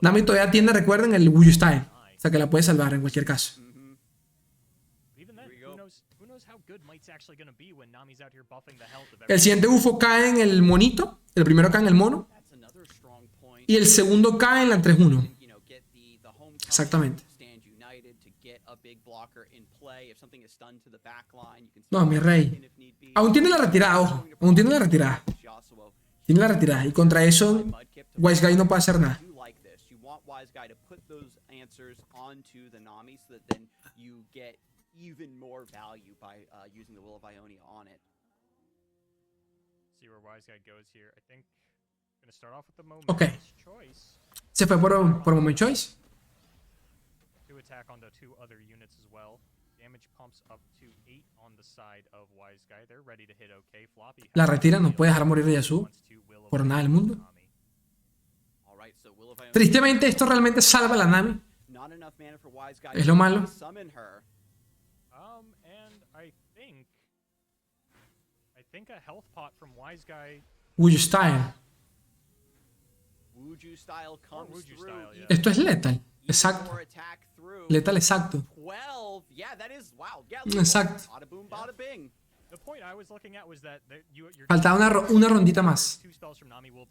Nami todavía tiene, recuerden, el Wuyu Style. O sea que la puede salvar en cualquier caso. El siguiente bufo cae en el monito. El primero cae en el mono. Y el segundo cae en la 3-1. Exactamente. No, mi rey. Aún tiene la retirada, ojo. Aún tiene la retirada. Tiene la retirada. Y contra eso, Wise Guy no puede hacer nada. Ok. Se fue por Moment Choice. La retira, no puede dejar morir a YASUO por nada del mundo. Tristemente, esto realmente salva a la Nami. Es lo malo. Wuyu Style. Esto es lethal. Exacto. Lethal, exacto. Exacto. Faltaba una rondita más.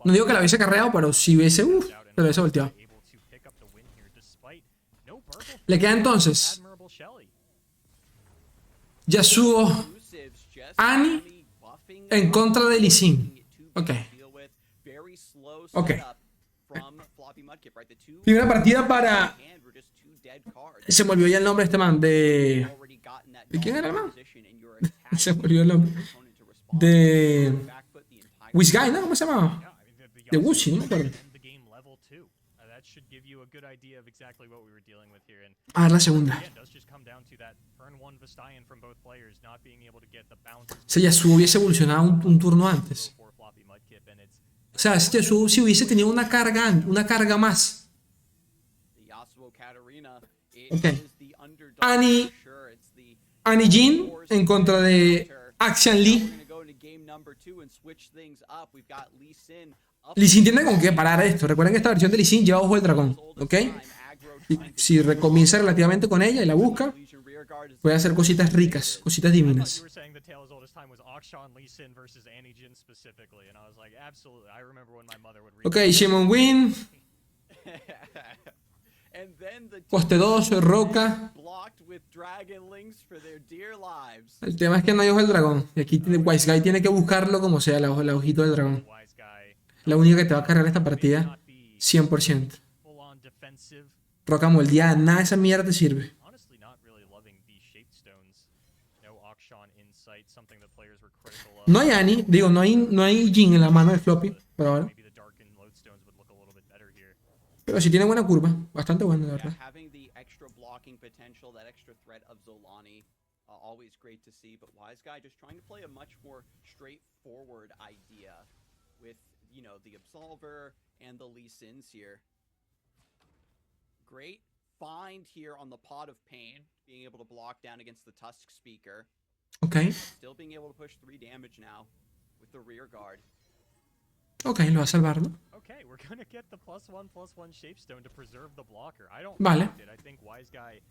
No digo que la hubiese carreado, pero si hubiese... pero hubiese volteado. Le queda entonces Admirable Shelley. YASUO Exclusives, just Annie buffing en contra de Lee Sin. Ok. deal with. Very slow Ok. setup from Floppy Mudkip, right? The two Primera partida para... hand were just two dead cards. Se me olvidó ya el nombre de este man. De... Already gotten that ¿De quién era el man? position and you're attacking Se me olvidó el nombre. your opponent to respond. De... Back foot the entire Wisguy, ¿no? ¿Cómo se llamaba? Yeah, I mean, the De Yasuo Wuxi, no me acuerdo. end the game level 2. That should give you a good idea of exactly what we were dealing with here. And A ver la segunda. again, does just come down to that turn 1 Vestayan from both players not being able to get the bounces Si YASUO hubiese evolucionado un turno antes. for Floppy Mudkip, and it's O sea, si YASUO si hubiese tenido una carga más. The Yasuo Katarina, it Okay. is the underdog Annie- for sure. It's the Annie Jin en contra de Axian We're Lee. gonna go into game number 2 and switch things up. We've got Lee Sin up Lee Sin tiene con qué parar esto. Recuerden que esta versión de Lee Sin lleva ojo del dragón. ¿Ok? Y si recomienza relativamente con ella y la busca, Legion rear guard is puede hacer cositas ricas, cositas I thought divinas. you were saying the tale as old as time was Akshan Lee Sin versus Annie Jin specifically, and I was like, absolutely. I remember when my mother would read. Ok, Shimon Win, and then the Coste 2, Roca. blocked with dragon links for their dear lives. El tema es que no hay ojo del dragón. Y aquí Wise Guy tiene que buscarlo como sea, la hojito del dragón. Wise guy La única que te va a cargar esta may partida, not be 100%. full on defensive. Roca moldeada, nada de esa mierda te sirve. Honestly, not really loving these shaped stones. No Akshan insight, something that players were critical of. No hay Annie, digo, no hay Jin en la mano de Floppy, por ahora. Maybe the darkened lodestones would look a little bit better here. Pero sí tiene buena curva, bastante buena, la Yeah, verdad. having the extra blocking potential, that extra threat of Zolani, always great to see. But Wise Guy just trying to play a much more straightforward idea with, you know, the Absolver and the Lee Sins here. Great find here on the Pot of Pain, being able to block down against the Tusk Speaker. Ok, Still being able to push 3 damage now with the rear guard. ok, lo va a salvar, ¿no? Okay, we're gonna get the +1/+1 shapestone to preserve the blocker. I don't Vale. mind it. I think Wise Guy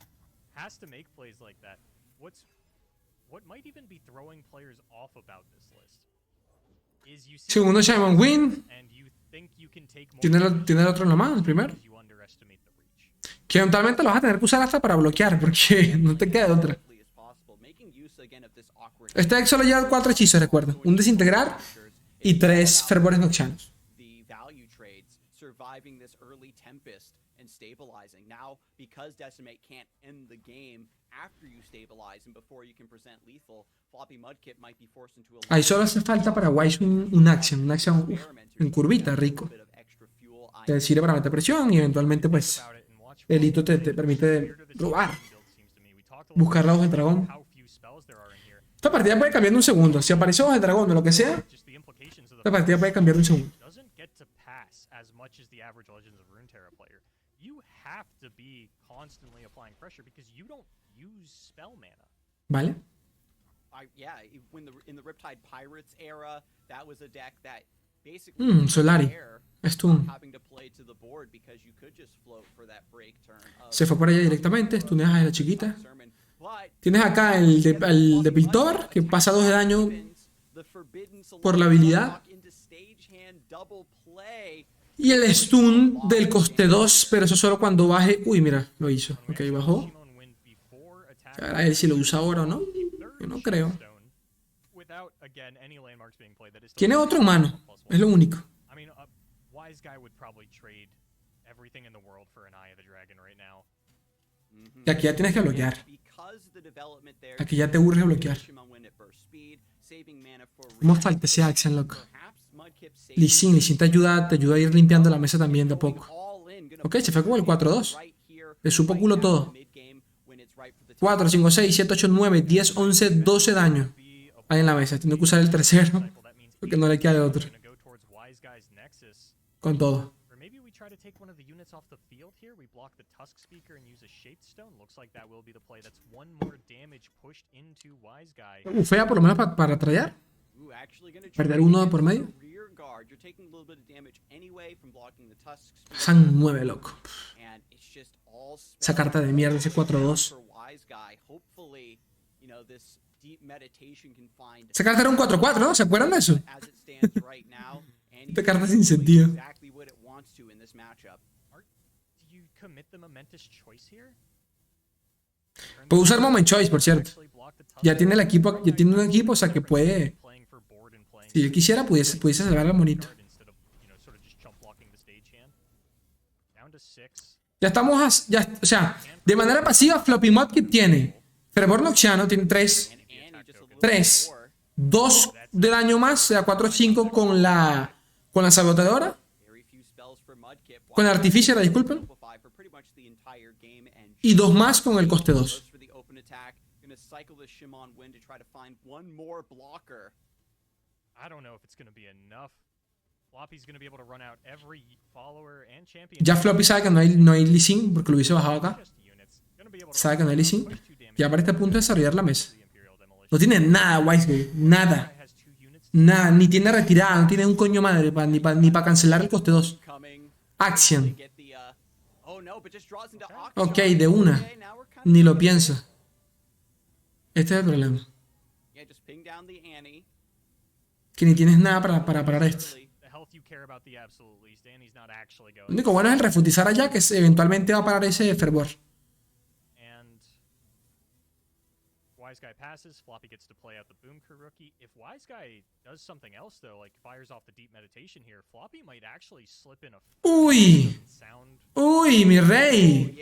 has to make plays like that. What might even be throwing players off about this list is you see Segundo Shimon Win. and you think you can take more Tiene damage tiene el otro en la mano, el primero. because you underestimate the reach. Que eventualmente lo vas a tener que usar hasta para bloquear, porque no te queda de otra. Quickly as possible, making use again of this awkward Este deck solo lleva 4 hechizos, recuerda. Un desintegrar y 3 fervores nocturnos. the value trades, surviving this early Tempest and stabilizing. Now, because Decimate can't end the game after you stabilize and before you can present lethal, Floppy Mudkip might be forced into a Ahí solo hace falta para Wise un action en curvita, rico. bit of extra fuel. Te sirve para meter presión y eventualmente, pues, About it and watch el hito te permite robar, build seems to me. We talked a little buscar la hoja del dragón. how few spells there are in here. Esta partida puede cambiar en un segundo. Si aparece hoja del dragón o lo que sea, Just the implications of esta the partida puede cambiar en un segundo. doesn't get to pass as much as the average Legends of Runeterra player. You have to be constantly applying pressure because you don't use spell mana. ¿Vale? Yeah, in the Riptide Pirates era, that was a deck that basically Solari. care Stun. having to play to the board because you could just float for that break turn of Se fue por allá directamente. Stuneas a la chiquita. sermon. But Tienes acá el de Piltover, que pasa 2 de daño the forbidden por la habilidad. lock into stagehand double play. Y el stun del coste 2, pero eso solo cuando baje. Uy, mira, lo hizo. Ok, bajó. Shimon win before attack. A ver si lo usa ahora o no. Yo no creo. Stone, without again any landmarks being played. That is still Tiene otro en mano. Es lo único. I mean, a wise guy would probably trade everything in the world for an Eye of the Dragon right now. Y aquí ya tienes que bloquear. Because the development there, Aquí ya te urge bloquear. Shimon win at burst speed, saving mana for ¿Cómo falta ese action, loco? perhaps Mudkip Lee Sin te ayuda a ir limpiando la mesa también de a going poco. all in, gonna Ok, se fue como el 4-2. right here, Le supo right culo now todo. in the mid-game when it's right for the 4, 5, 6, 7, 8, 9, 10, 11, 12 daño. Ahí en la mesa. Tiene que usar el tercero. Well, that means Porque no le queda de otro. gonna go towards wise guy's nexus. Con todo. Or maybe we try to take one of the units off the field here. We block the Tusk Speaker and use a Shaped Stone. Looks like that will be the play. That's one more damage pushed into Wise Guy. Fea por lo menos para tradear. Ooh, actually gonna Perder trade uno against por medio. the rear guard. You're taking a little bit of damage anyway from blocking the tusks, San 9, loco. and it's just all Esa carta de mierda, ese 4-2. for Wise Guy. Hopefully, you know, this deep meditation can find Esa carta era un 4-4, ¿no? ¿Se acuerdan de eso? as it stands right now. And Esta carta sin sentido. exactly what it wants to in this matchup. Do you commit the momentous choice here? Puede usar Moment Choice, por cierto. Ya tiene el equipo, ya tiene un equipo, o sea que puede. Si yo quisiera, pudiese salvar al monito. Ya estamos, o sea, de manera pasiva, Floppy Mudkip tiene Fervor Noxiano, tiene 3, 2 de daño más, o sea, 4 o 5 con la saboteadora, con el Artificial, disculpen, y 2 más con el coste 2. Ya Floppy sabe que no hay Lee Sin, porque lo hubiese bajado acá. Sabe que no hay Lee Sin. Ya para este punto de desarrollar la mesa. No tiene nada, Wiseway. Nada. Nada. Ni tiene retirada. No tiene un coño madre ni para cancelar el coste 2. Action. Ok, de una. Ni lo piensa. Este es el problema. Que ni tienes nada para parar esto. Lo único bueno es el refutizar allá, que eventualmente va a parar ese fervor. Wise Guy passes, Floppy gets to play out the Boom Crew rookie. If Wise Guy does something else though, like fires off the deep meditation here, Floppy might actually slip in a Uy, sound. uy, mi rey.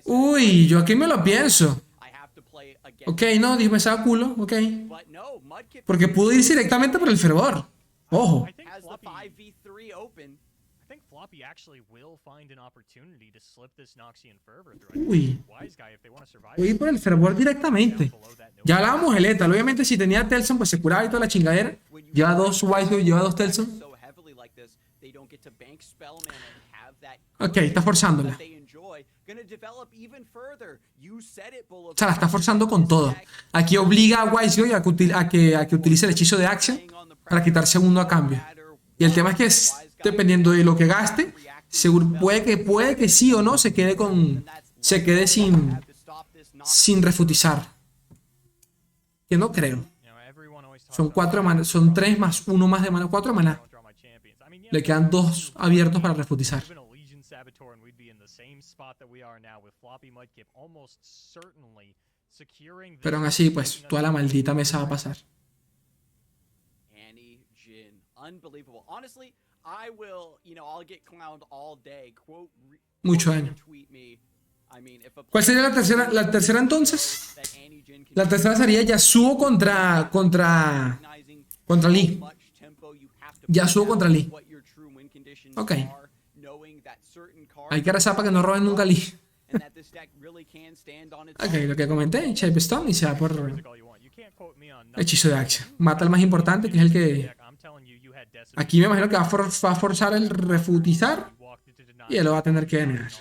Uy, yo aquí me lo pienso. Ok, no, dije, me estaba culo, ok. Porque pudo ir directamente por el fervor. Ojo. I think Floppy actually will find an opportunity to slip this Noxian Fervor through. Uy. Wise Guy, if they want to survive. Voy por el fervor directamente. Ya hablábamos de Lethal. Obviamente, si tenía Telson, pues se curaba y toda la chingadera. Lleva 2 Wiseway, lleva 2 Telson. Ok, está forzándola. O sea, la está forzando con todo. Aquí obliga a Wiseway a que utilice el hechizo de Action para quitar segundo a cambio. Y el tema es que, dependiendo de lo que gaste, puede que sí o no se quede sin refutizar. Que no creo. Son 4 maná, son 3 más 1 más de maná, 4 maná. Le quedan 2 abiertos para refutizar. Pero aún así, pues, toda la maldita mesa va a pasar. Mucho daño. ¿Cuál sería la tercera entonces? La tercera sería YASUO contra Lee. YASUO contra Lee. Ok. Hay que rezar para que no roben nunca Lee. Ok, lo que comenté, Shape Stone y se va por hechizo de acción. Mata al más importante, que es el que... Aquí me imagino que va a forzar el refutizar y él lo va a tener que denegar.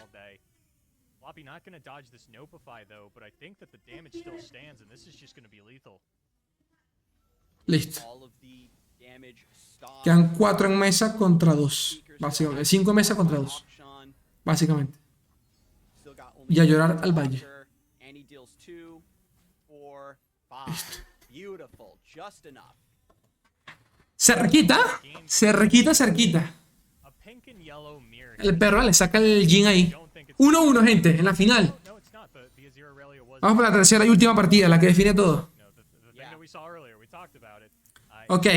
Listo. Quedan 4 en mesa contra 2. Básicamente, 5 en mesa contra 2. Básicamente. Y a llorar al valle. Listo. Cerquita. El perro le saca el Jin ahí. 1-1, gente, en la final. Vamos por la tercera y última partida, la que define todo. Ok.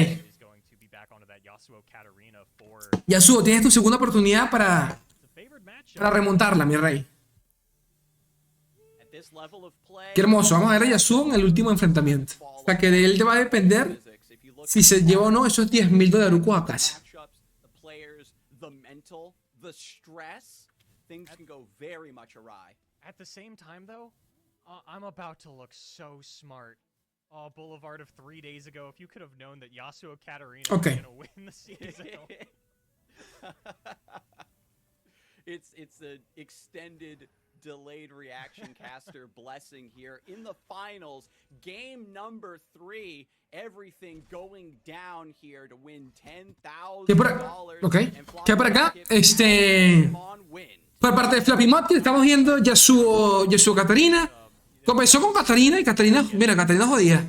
YASUO, tienes tu segunda oportunidad para remontarla, mi rey. Qué hermoso. Vamos a ver a YASUO en el último enfrentamiento. O sea que de él te va a depender si se lleva o no esos $10,000 dolarucos a casa. At the same time, though, I'm about to look so smart. Oh, Boulevard of 3 days ago, if you could have known that YASUO Katarina was going to win the season. It's an extended delayed reaction caster blessing here in the finals. Game number 3. Everything going down here to win $10,000. Ok. ¿Qué por acá? Por parte de Floppy Mudkip estamos viendo YASUO Katarina. Comenzó con Katarina y Katarina, mira, Katarina jodida.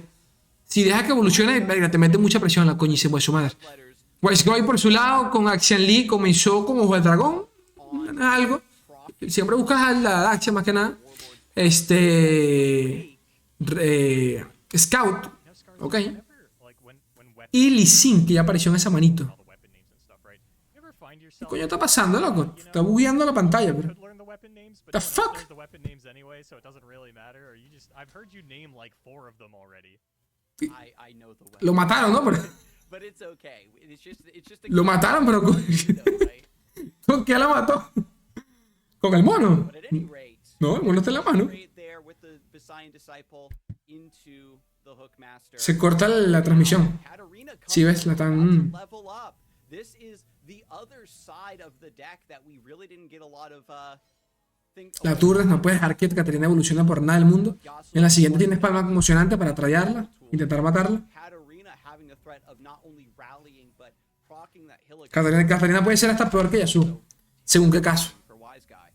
Si deja que evolucione, te mete mucha presión la coñísima de su madre. YASUO por su lado, con Action Lee, comenzó como ojo de dragón. Algo. Siempre buscas a la Action más que nada. Scout, ok, Like when weapons y Lee Sin, que ya apareció en esa manito. all the weapon names and stuff, right? You ever find ¿Qué yourself coño está pasando, loco? Está bugueando la pantalla, bro. could learn the weapon names, but The you don't fuck? learn the weapon names anyway, so it doesn't really matter. Or you just I've heard you name like 4 of them already. I know the weapon. Lo mataron, ¿no? Pero, But it's okay. It's just a lo mataron, pero ¿con, though, right? ¿con qué la mató? ¿Con el mono? But at any rate, No, el mono está en la mano. right there with the Visayan disciple into the Hookmaster. Se corta la transmisión. Katarina comes Sí, ves, la in, tan- about to level up. This is the other side of the deck that we really didn't get a lot of things. La turdes, no puedes dejar que Catarina evolucione por nada del mundo. En la siguiente tienes palma emocionante para tradearla, intentar matarla. Katarina having the threat of not only rallying but proccing that Hillick Catarina puede ser hasta peor que Yasuo, según qué caso. for Wise Guy.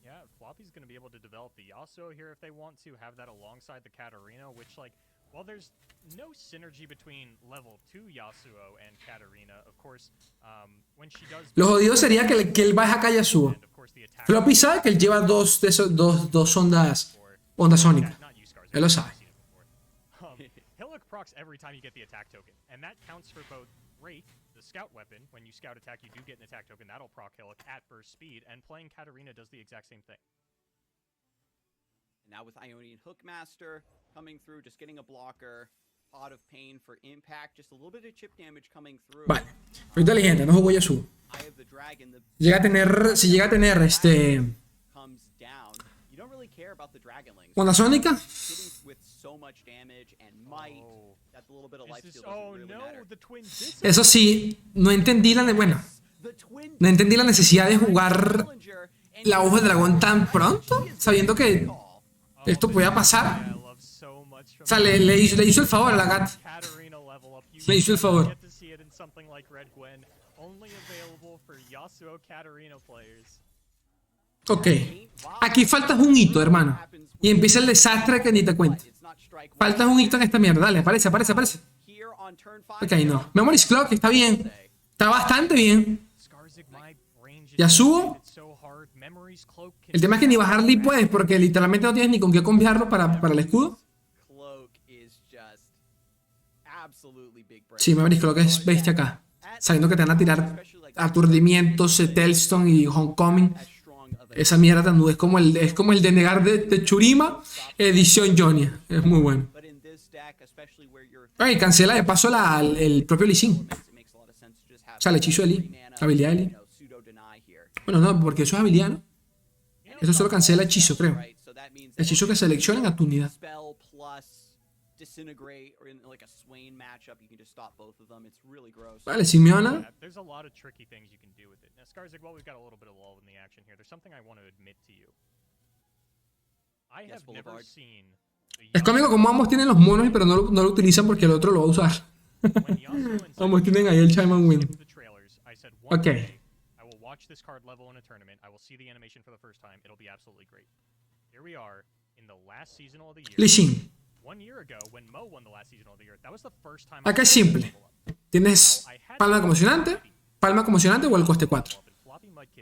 Yeah, Floppy's going to be able to develop the Yasuo here if they want to, have that alongside the Katarina, which, like, while there's no synergy between level 2 Yasuo and Katarina, of course, when she does... Lo jodido sería que él baje acá a Yasuo. and of course the attack... Floppy sabe que él lleva dos ondas sónicas. Not you, Scars. Él lo sabe. I've seen it before. Hillock procs every time you get the attack token, and that counts for both Rake, the scout weapon. When you scout attack, you do get an attack token. That'll proc Hillock at burst speed, and playing Katarina does the exact same thing. And now with Ionian Hookmaster coming through, just getting a blocker. Pot of Pain for impact, just a little bit of chip damage coming through. Vale, fue inteligente, no jugó Yasuo. Eye of the Dragon, the Si llega a tener comes down. You don't really care about the Dragonlings. onda sónica, Hitting with so much damage and might that the little bit of Is lifesteal this... doesn't Oh really no, matter. the twin dis... eso sí, no entendí The twin no entendí la necesidad de jugar challenger and la hoja de dragón tan pronto, sabiendo que esto podía pasar. I love so much from O sea, le hizo el favor a la gata. Katarina level up. You Le hizo el favor. get to see it in something like Red Gwen, only available for Yasuo Katarina players. Ok, aquí faltas un hito, hermano. Y empieza el desastre que ni te cuento. it's not strike one. Faltas un hito en esta mierda, dale, aparece. Here on turn 5. Ok, no. Memory's Clock está bien. Está bastante bien. Skarsgård, my range is Yasuo, so hard. Memory's cloak can el tema es que ni bajarle puedes, porque literalmente no tienes ni con qué cambiarlo para el escudo. Cloak is just absolutely big brain. Sí, Memory's Clock es bestia acá. Sabiendo que te van a tirar aturdimientos, Telstone y Homecoming. As strong of a Esa mierda tan dura. Es como el de negar de Churima, edición Jonia. Es muy bueno. but in this deck, especially where you're Y cancela de paso el propio Lee Sin. it makes a lot of sense to just have O sea, el hechizo de Lee. La habilidad de Lee. pseudo deny here. Bueno, no, porque eso es habilidad, ¿no? Eso solo cancela hechizo, creo. Right? So that means Hechizo que seleccionen a tu unidad. spell plus disintegrate or in like a Swain matchup, you can just stop both of them. It's really gross. Vale, Simeona. Yeah, there's a lot of tricky things you can do with it. Now, Skarsgård, well, we've got a little bit of lull in the action here. There's something I want to admit to you. I have never Boulevard. seen the Es cómico como ambos tienen los monos, pero no lo utilizan porque el otro lo va a usar. when Yasuo and Ambos tienen ahí el Chime and Win. the trailers, I said one Okay. day I will watch this card level in a tournament. I will see the animation for the first time. It'll be absolutely great. Here we are in the last seasonal of the year. Lee Sin. 1 year ago, when Mo won the last seasonal of the year, that was the first time. Acá es simple. Tienes palma conmocionante o el coste 4.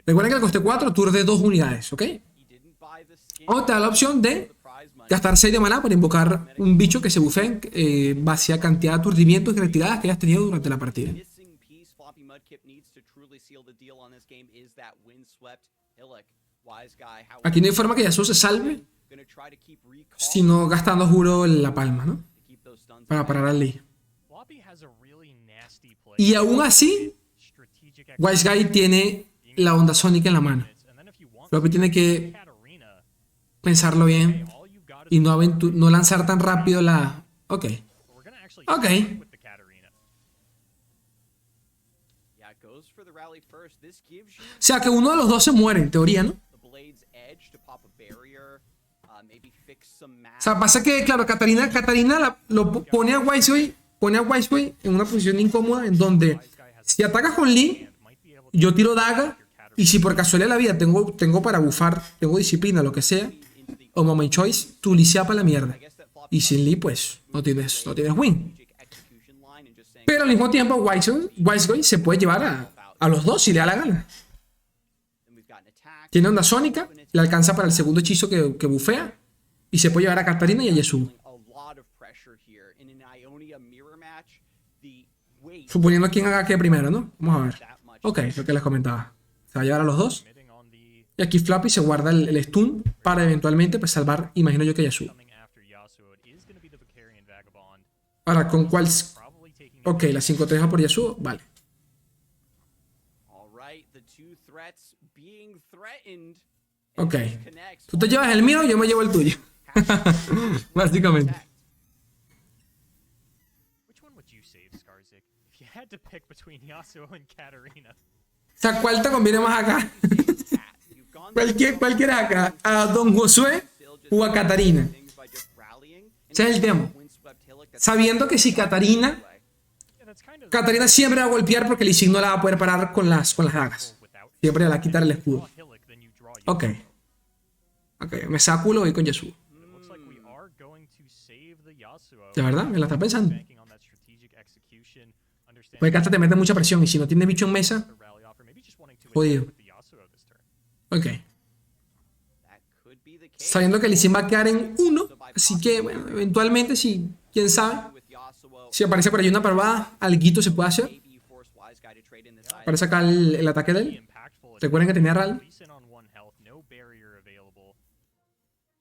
Recuerden que el coste 4 turde 2 unidades, ¿ok? He didn't buy the skin O te da la opción de for prize money. gastar 6 de maná para invocar un bicho que se bufee vacía cantidad de aturdimientos y retiradas que hayas tenido durante la partida. Missing piece Floppy Mudkip needs to truly seal the deal on this game is that windswept Hillock. Wise Guy, how Aquí no hay forma que Yasuo se salve, gonna try to keep recall sino gastando, juro, la palma, ¿no? to keep those stuns Para parar al Lee. Floppy has a really nasty play. Y aún así, Strategic Wise Guy tiene la onda sónica en la mano. and then if you want Floppy tiene que Katarina, pensarlo bien all you got y no lanzar tan rápido la... Ok. we're gonna actually Okay. stick with the Katarina. Yeah, goes for the rally first. This gives you O sea que uno de los dos se muere, en teoría, ¿no? the blade's edge to pop a barrier, maybe fix some O sea, math. pasa que, claro, Catarina pone a Wiseway en una posición incómoda en donde si atacas con Lee, yo tiro daga y si por casualidad de la vida tengo para bufar, tengo disciplina, lo que sea, o moment choice, tu Lee se apa la mierda. Y sin Lee, pues, no tienes win. Execution line and just saying, Pero al mismo tiempo, Wiseway se puede llevar a los dos si le da la gana. then we've got an attack. Tiene onda sónica, le alcanza para el segundo hechizo que bufea. Y se puede llevar a Katarina y a YASUO. Suponiendo quién haga qué primero, ¿no? Vamos a ver. Ok, lo que les comentaba. Se va a llevar a los dos. Y aquí Floppy se guarda el stun para eventualmente pues, salvar, imagino yo, que YASUO. Ahora, ¿con cuál? Ok, la 5-3 por YASUO. Vale. Ok. Tú te llevas el mío, yo me llevo el tuyo. Básicamente. O sea, ¿cuál te conviene más acá? ¿Cuál quieres acá? ¿A Don Josué o a Katarina? Ese es el tema. Sabiendo que si Katarina siempre va a golpear porque Lee Sin no la va a poder parar con las dagas. Siempre le va a quitar el escudo. Ok. Ok, me saco y lo voy con YASUO. ¿De verdad? ¿Me la está pensando? Puede que hasta te mete mucha presión y si no tiene bicho en mesa, jodido. Ok. Sabiendo que Lee Sin va a quedar en 1, así que, bueno, eventualmente, si, quién sabe, si aparece por ahí una parvada, alguito se puede hacer. Aparece acá el ataque de él. Recuerden que tenía rally.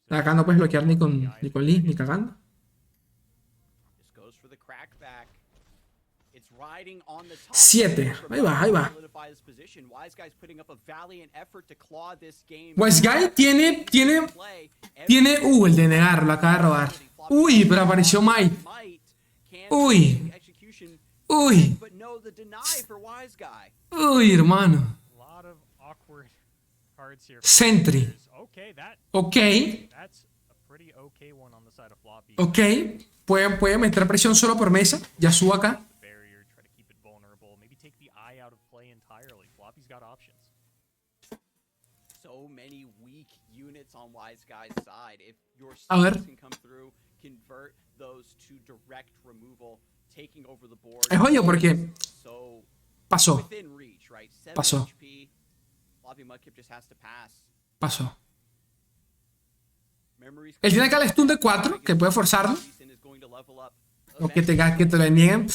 Acá no puedes bloquear ni con Lee, ni cagando. Siete. Ahí va, ahí va. Wise Guy tiene... el de negar, lo acaba de robar. Uy, pero apareció Mike. Uy. Uy. Uy, hermano. Sentry. Ok. Ok. Puede meter presión solo por mesa. YASUO acá. A ver. Es jodido porque pasó. Pasó. Pasó. Él tiene acá el stun de 4, que puede forzarlo. O que te lo nieguen.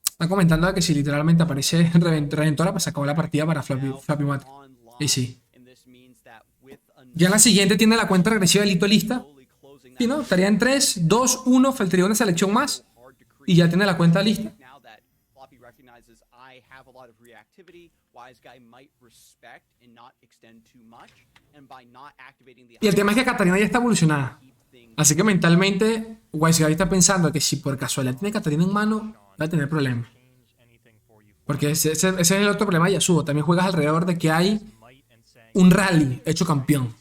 Están comentando que si literalmente aparece Redentora, pues se acabó la partida para Floppy Mat. Y sí. Ya en la siguiente tiene la cuenta regresiva de Lito lista. Sí, ¿no? Estaría en 3, 2, 1, faltaría una selección más. Y ya tiene la cuenta lista. Y el tema es que Katarina ya está evolucionada. Así que mentalmente, Wise Guy está pensando que si por casualidad tiene Katarina en mano, va a tener problemas. Porque ese es el otro problema de YASUO. También juegas alrededor de que hay un rally hecho campeón.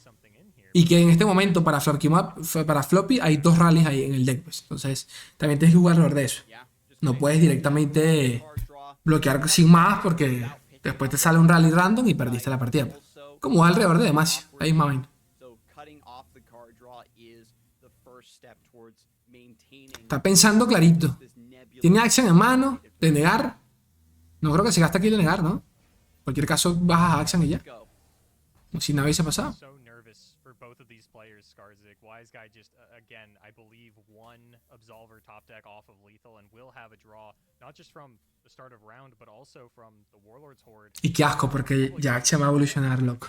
Y que en este momento para Floppy hay 2 rallies ahí en el deck. Pues. Entonces, también tienes que jugar alrededor de eso. No puedes directamente bloquear sin más porque después te sale un rally random y perdiste la partida. Como alrededor de Demacia. La misma vaina. Está pensando clarito. Tiene acción en mano de negar. No creo que se gaste aquí de negar, ¿no? En cualquier caso, bajas a acción y ya. Como si nada hubiese pasado. Y qué asco, porque ya Action va a evolucionar, loco.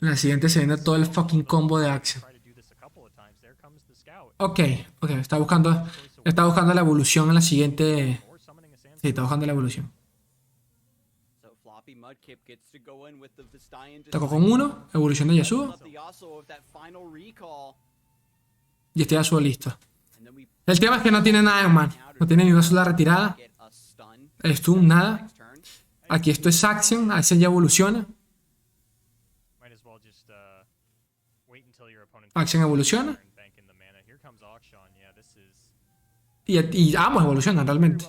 En la siguiente se viene todo el fucking combo de Action. Ok, está buscando la evolución en la siguiente. Sí, está buscando la evolución. Tocó con 1, evolución de YASUO. Y este YASUO listo. El tema es que no tiene nada en mano. No tiene ni una sola retirada. El stun, nada. Aquí esto es Action. Action ya evoluciona. Action evoluciona. Y ambos evolucionan realmente.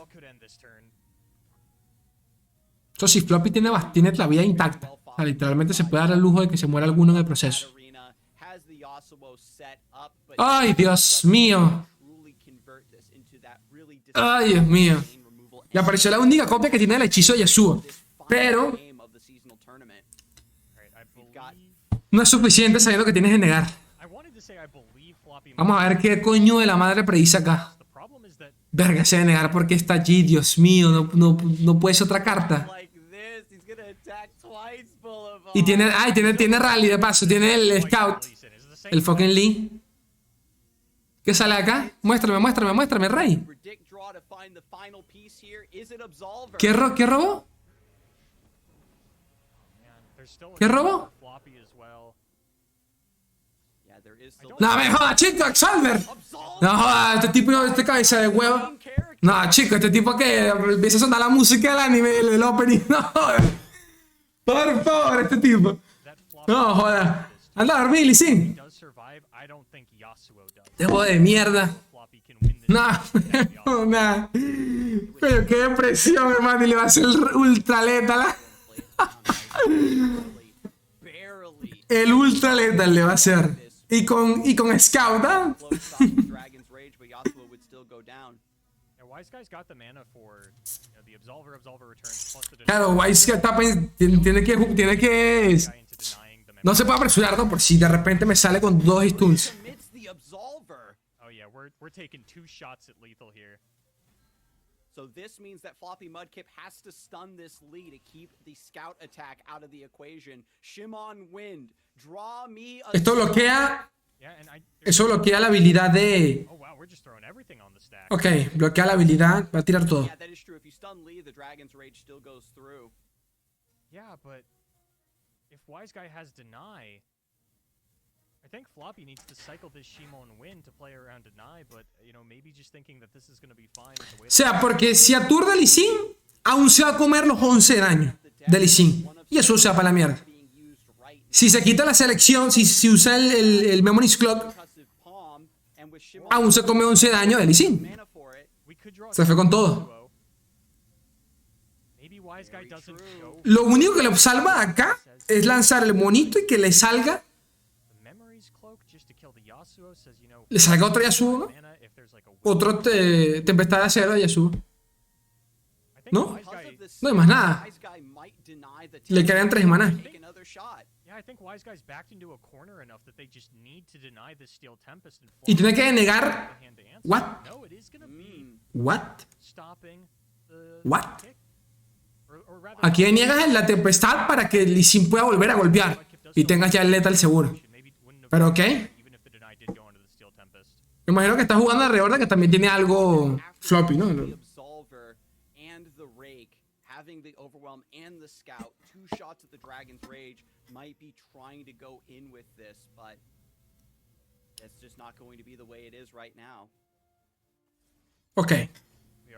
Entonces, si Floppy tiene la vida intacta, o sea, literalmente se puede dar el lujo de que se muera alguno en el proceso. ¡Ay, Dios mío! ¡Ay, Dios mío! Le apareció la única copia que tiene del hechizo de YASUO. Pero Game of the seasonal tournament. Alright, I We've got believe... no es suficiente sabiendo que tienes que negar. I wanted to say I believe Floppy Vamos a ver qué coño de la madre predice acá. The problem is that Verga, se debe negar porque está allí, Dios mío, no puede ser otra carta. like this. He's gonna attack twice, Boulevard. Y tiene rally de paso, tiene el scout, Lee Sin is the same. el fucking Lee. ¿Qué sale acá? Muéstrame, rey. Predict draw to find the final piece here. Is it Absolver? ¿Qué robó? Man, there's still a ¿Qué robó? Floppy as well. Yeah, there is still No me jodas, chico, Excalibur. No jodas, este tipo, este cabeza de huevo. No, chico, este tipo que empieza a sonar la música del anime, del opening. No jodas. Por favor, este tipo. That Floppy No jodas. Anda a dormir, Lee Sin. does survive. I don't think Yasuo does. Debo de mierda. Floppy can win this. No, nada. Pero qué depresión, hermano. Y le va a hacer ultra letal. barely El ultra letal le va a hacer. Y con Scout, ¿ah? close off the Dragon's Rage, but Yasuo would still go down. Yeah, Wise Guy's got the mana for the Absolver returns plus the Claro, Wise que tiene que guy into denying the mana. no se puede apresurar, ¿no? Por si de repente me sale con 2 stuns. Commits the Absolver. Oh yeah, we're taking 2 shots at lethal here. So this means that Floppy Mudkip has to stun this Lee to keep the scout attack out of the equation. Shimon Wind, draw me a Esto bloquea, Yeah, and eso bloquea la habilidad de... oh wow, we're just throwing everything on the stack. Ok, bloquea la habilidad, va a tirar todo. Yeah, that is true. If you stun Lee, the Dragon's Rage still goes through. Yeah, but if Wise Guy has deny, I think Floppy needs to cycle this Shimon Wind to play around deny, but you know, maybe just thinking that this is going to be fine with the way O sea, porque si aturde a Lee Sin, aún se va a comer los 11 de daño de Lee Sin. Y eso se va para la mierda. Being used right now. Si se quita la selección, si usa el Memories Clock, Concussive Palm, and with Shimon aún se come 11 de daño de Lee Sin. mana for it, we could draw Se fue con todo. duo. Maybe Wise Guy doesn't go Lo único que le salva acá es lanzar el monito y que le salga, the Memories Cloak just to kill the Yasuo says, you know, le salga otro Yasuo, ¿no? mana if there's like a Otro tempestad de acero de Yasuo. I think ¿No? Wise because Guy of this, No hay más nada. Wise Guy might deny the Le quedan 3 maná. take another shot. Yeah, I think Wise Guy's backed into a corner enough that they just need to deny this Steel Tempest and Y tiene que Floppy denegar. hand to answer. What? No, it is going to be What? stopping the What? kick. Or rather, Aquí deniegas la tempestad para que Lee Sin pueda volver a golpear y tengas ya el lethal seguro. maybe wouldn't have Pero ok. even if the deny did go into the Steel Tempest. Me imagino que está jugando alrededor de que también tiene algo floppy, ¿no? The Absolver and the Rake, having the Overwhelm and the Scout, 2 shots at the Dragon's Rage, might be trying to go in with this, but that's just not going to be the way it is right now. Ok.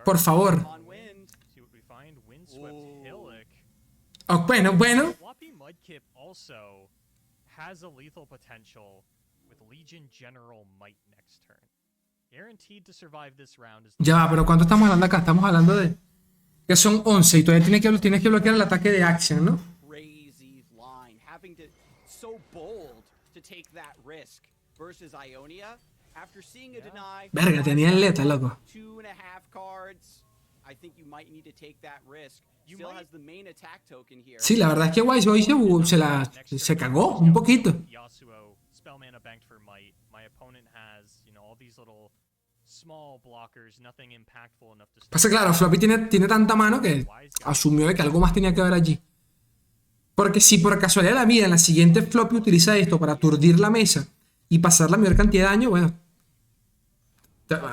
Por favor. On Wind, See what we find. Windswept Hillock. Oh, bueno. Floppy Mudkip also has a lethal potential with Legion General Might next turn. Guaranteed to survive this round is the Ya va, pero ¿cuánto estamos hablando acá? Estamos hablando de que son 11 y todavía tienes que bloquear el ataque de Action, ¿no? crazy line, having to so bold to take that risk versus Ionia. After seeing a deny, Verga, tenía el lethal, loco. 2.5 cards. I think you might need to take that risk. Still has the main attack token here. Sí, la verdad es que Wise Boy se cagó un poquito. Yasuo, spell mana banked for Might. My opponent has, you know, all these little small blockers, nothing impactful enough to Pasa claro, Floppy tiene tanta mano que asumió de que algo más tenía que haber allí. Porque si por casualidad de la vida en la siguiente Floppy utiliza esto para aturdir la mesa y pasar la mayor cantidad de daño, bueno,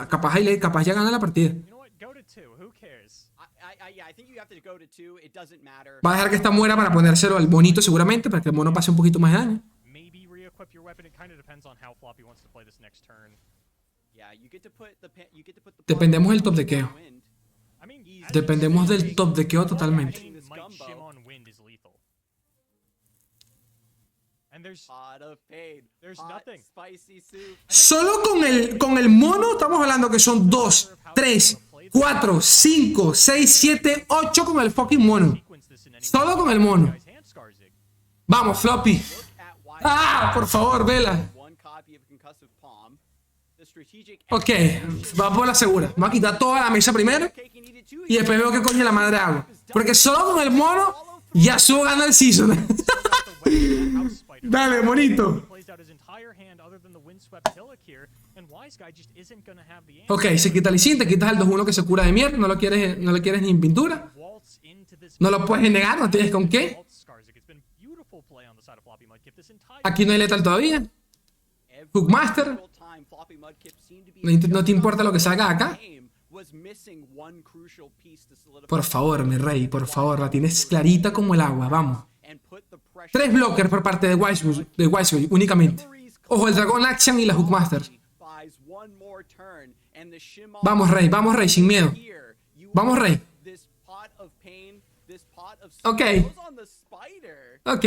capaz ya gana la partida. You know what? Go to 2. Who cares? Yeah, I think you have to go to 2. It doesn't matter. Va a dejar que esta muera para ponérselo al monito seguramente, para que el mono pase un poquito más de daño. Maybe re-equip your weapon. It kind of depends on how Floppy wants to play this next turn. Yeah, you get to put the Dependemos del top dequeo. Wind. I mean, Dependemos del top dequeo totalmente. Might Shimon Wind is lethal. And there's Pot of pain. There's Hot, nothing. Spicy soup. Solo con el mono estamos hablando que son 2, 3, 4, 5, 6, 7, 8 con el fucking mono. sequence this in any Solo con el mono. guy's hand Skarsig. Vamos, Floppy. Look at why Ah, por favor, vela. one copy of Concussive Palm. This Ok, vamos por la segura. Vamos a quitar toda la mesa primero. Y después veo qué coño la madre hago. Porque solo con el mono, YASUO gana el season. Dale, monito. Ok, se quita el Lee Sin, te quitas el 2-1 que se cura de mierda. No lo quieres ni en pintura. No lo puedes negar, no tienes con qué. Aquí no hay letal todavía. Hookmaster. No te importa lo que salga acá. Por favor, mi rey, por favor. La tienes clarita como el agua, vamos. 3 blockers por parte de YASUO únicamente. Ojo, el Dragon Action y la Hookmaster. Vamos, rey, sin miedo. Vamos, rey. Ok. Ok.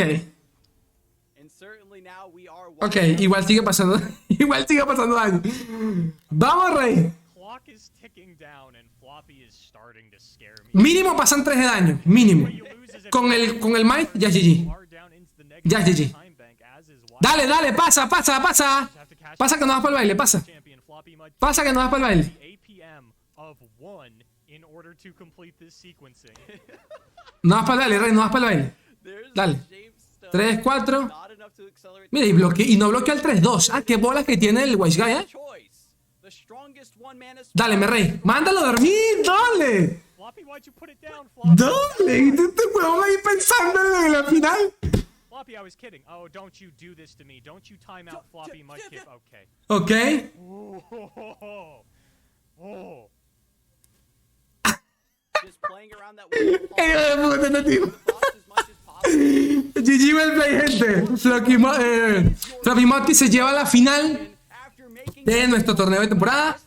Ok, igual sigue pasando. Igual sigue pasando daño. Vamos, rey. Mínimo pasan 3 de daño. Mínimo. Con el Might, ya es GG. Ya es GG. Dale, dale, pasa. Pasa que no vas para el baile, pasa. Pasa que no vas para el baile. No vas para el baile, rey, no vas para el baile. Dale. 3, 4. Mira, y no bloquea el 3-2. Ah, qué bolas que tiene el Wise Guy, ¿eh? Dale, mi rey. Mándalo a dormir, dale. Dale, y tú te huevón ahí pensando en la final. Floppy, I was kidding. Oh, don't you do this to me. Don't you time out Floppy Mudkip. Okay. Okay. Oh. Just playing around that wall. GG well play, gente. Floppy Mudkip se lleva a la final de nuestro torneo de temporada.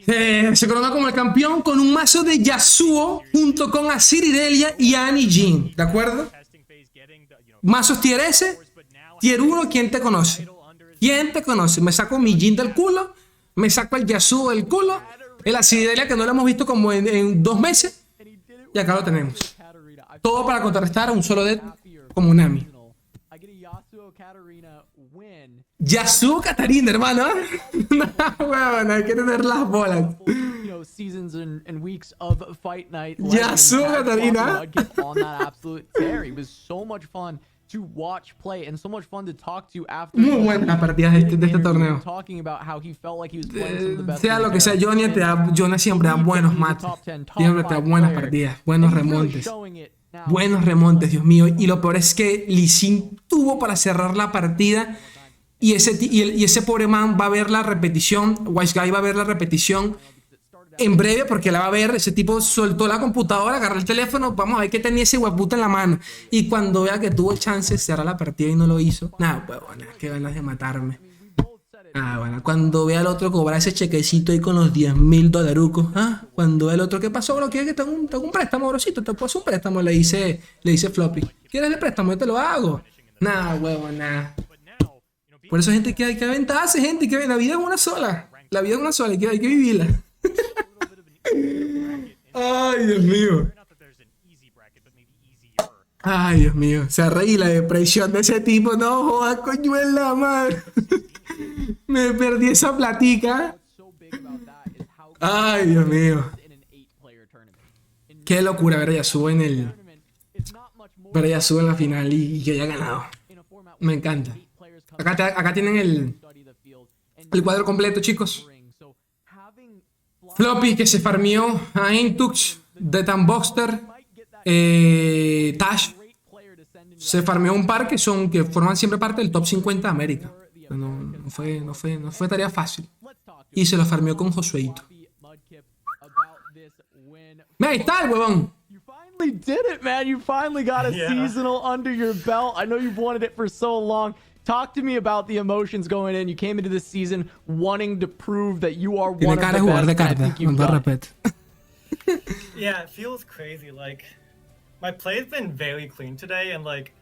Se coronó como el campeón con un mazo de YASUO junto con Asiridelia y Annie Jin. ¿De acuerdo? Mazos tier S, tier 1, ¿quién te conoce? ¿Quién te conoce? Me saco mi Jin del culo, me saco el YASUO del culo, el Asiridelia que no lo hemos visto como en 2 meses, y acá lo tenemos. Todo para contrarrestar a un solo dead como Nami. YASUO Katarina, hermano. No, weón, hay que tener las bolas. YASUO Katarina. Muy buenas partidas de este torneo. Sea lo que sea, Johnny siempre da buenos mates. Siempre te da buenas partidas, buenos remontes. Buenos remontes, Dios mío. Y lo peor es que Lee Sin tuvo para cerrar la partida. Y ese pobre man va a ver la repetición. Wise Guy va a ver la repetición en breve porque la va a ver. Ese tipo soltó la computadora, agarró el teléfono. Vamos a ver qué tenía ese hueputa en la mano. Y cuando vea que tuvo chance, cerrar la partida y no lo hizo. Nada, pues bueno, qué ganas de matarme. Ah, bueno, cuando vea al otro cobrar ese chequecito ahí con los $10,000. Ah, cuando vea al otro, ¿qué pasó, bro? ¿Quieres que tengo un préstamo, brocito? Te puedo hacer un préstamo, le dice Floppy. ¿Quieres el préstamo? Yo te lo hago. Nada, huevo, nada. Por eso, gente, que hay que aventarse, gente, que la vida es una sola. La vida es una sola, hay que vivirla. Ay, Dios mío. Ay, Dios mío. Se reí la depresión de ese tipo. No joda, coño en la madre. Me perdí esa platica. Ay, Dios mío. Qué locura ver a YASUO en la final y que haya ganado. Me encanta. Acá tienen el cuadro completo, chicos. Floppy, que se farmeó a Intux, Detan Boxster, Tash. Se farmeó un par que forman siempre parte del top 50 de América. No fue tarea fácil. Y se lo farmeó con Josueito. Mira, ahí está el huevón. You finally did it, man. You finally got a seasonal under your belt. I know you've wanted it for so long. Talk to me about the emotions going in. You came into this season wanting to prove that you are one of the best. I think you've done it. Yeah, it feels crazy. Like, my play's been very clean today, and like,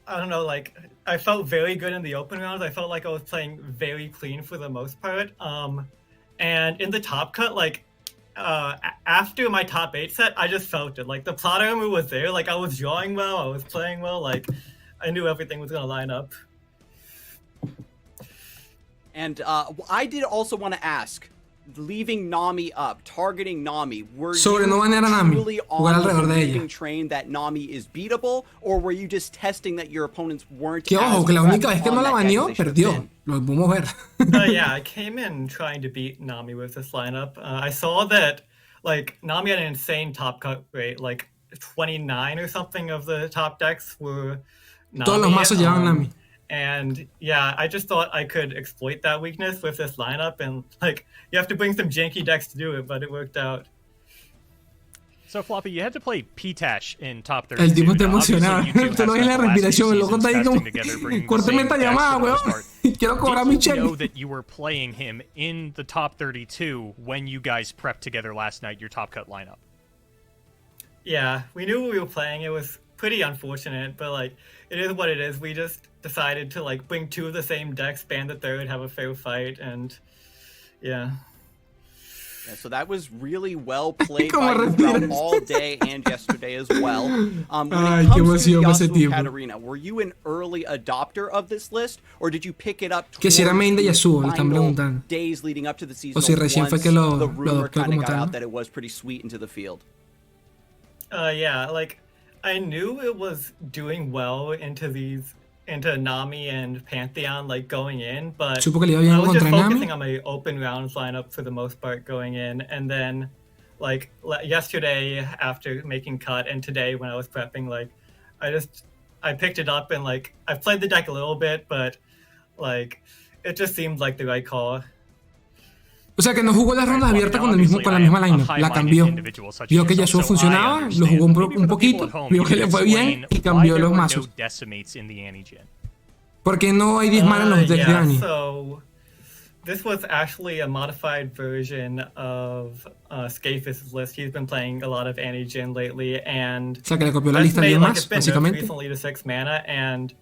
I don't know, like, I felt very good in the open rounds. I felt like I was playing very clean for the most part. And in the top cut, like, after my top 8 set, I just felt it. Like, the plot armor was there. Like, I was drawing well, I was playing well. Like, I knew everything was gonna line up. And I did also want to ask, leaving Nami up, targeting Nami, were Sobre no you banear a Nami, truly jugar on alrededor the de ella. believing train that Nami is beatable, or were you just testing that your opponents weren't Que ojo, as que la única vez prepped que on no la that deck as baneó, they should have perdió. been? Lo podemos ver. Yeah, I came in trying to beat Nami with this lineup. I saw that like Nami had an insane top cut rate, like 29 or something of the top decks were Nami. Todos los mazos llevaban Nami. And yeah, I just thought I could exploit that weakness with this lineup, and like you have to bring some janky decks to do it, but it worked out. So, Floppy, you had to play P-Tash in top 32. El tipo está Now, obviously, emocionado. you two Tú no have ves la spent the last few respiración. El loco seasons está ahí como. testing together, bringing the Córtame same esta decks llamada, for the most weón. part. Quiero cobrar mi Did you know cheque. that you were playing him in the top 32 when you guys prepped together last night, your top cut lineup? Yeah, we knew we were playing. It was pretty unfortunate, but like it is what it is. We just decided to like bring two of the same decks, ban the third, have a fair fight, and yeah. Yeah, so that was really well played Como by you throughout respiras. all day and yesterday as well. When Ay, it qué comes to emoción ese Yasuo tipo. Katarina, were you an early adopter of this list, or did you pick it up Que si era main de towards Yasuo, the le están final preguntando. days leading up to the season? O si recién fue once que lo the rumor adoptó kind como of got tal, out ¿no? that it was pretty sweet into the field. Yeah, like I knew it was doing well into Nami and Pantheon like going in, but Supo que le iba bien I was just contra Nami. focusing on my open rounds lineup for the most part going in, and then like yesterday after making cut and today when I was prepping, like I picked it up and like I've played the deck a little bit, but like it just seemed like the right call. O sea que no jugó las rondas abiertas con la misma lineup, la cambió. Vio que Yasuo funcionaba, lo jugó un poquito, vio que le fue bien y cambió los mazos. Porque no hay 10 mana en los decks de Ani. So this was actually a modified version of Scafe's list. He's been playing a lot of Annie Jin lately, and O sea que le copió la that's lista de made, 10 like, más, it's been nerfed básicamente. recently to 6 mana, and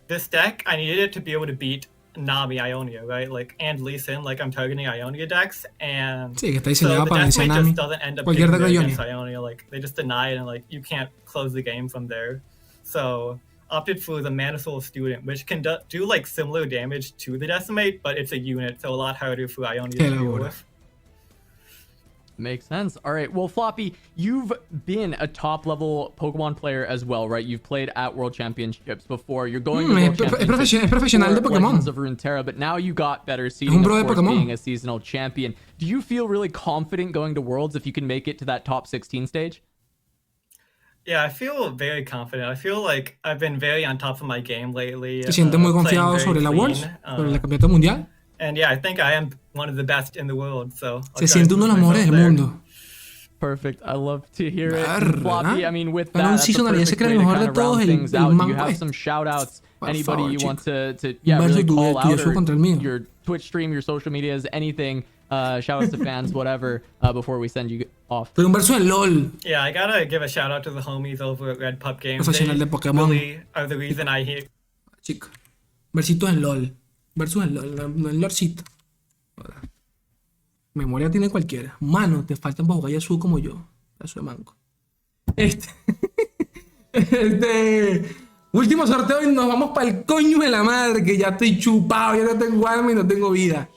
this deck I needed it to be able to beat Nami Ionia, right? Like, and Lee Sin, like I'm targeting Ionia decks, and Sí, que está so diseñado the para deck vencer a weight Nami. just doesn't end up Cualquier doing deck de good against Ionia. Ionia. Like they just deny it, and like you can't close the game from there. So opted for the Mana Soul Student, which can do like similar damage to the Decimate, but it's a unit, so a lot harder for Ionia to deal with. Makes sense. All right. Well, Floppy, you've been a top-level Pokemon player as well, right? You've played at World Championships before. You're going to World Championships es profesional de for Pokémon. Legends of Runeterra, but now you got better un seeding, bro of de course, Pokémon. being a seasonal champion. Do you feel really confident going to Worlds if you can make it to that top 16 stage? Yeah, I feel very confident. I feel like I've been very on top of my game lately. Se siente muy playing confiado very sobre la clean, Worlds, sobre el campeonato mundial. And yeah, I think I am one of the best in the world. So Se siente uno de los mejores del mundo. Perfect. I love to hear it. Verga. Floppy, I mean, with Ganó that, un that's a seasonal, ya se perfect cree el way to mejor kind de of todos, round el things out. Do you manco have este. some shout-outs? Por Anybody favor, you want chico. to Versus really tu call tuyo out, contra el mío. or your Twitch stream, your social medias, anything, shout-outs to fans, whatever, before we send you off. Pero un verso de LOL. Yeah, I gotta give a shout out to the homies over at Red Pup Games. Profesional de Pokémon. Really are the reason I hit. Chico. Versitos en LOL. Versus en LOL, no en LOLcito. Joder. Memoria tiene cualquiera. Mano, te faltan para jugar Yasuo como yo. Pedazo de manco. Último sorteo y nos vamos para el coño de la madre, que ya estoy chupado, ya no tengo alma y no tengo vida.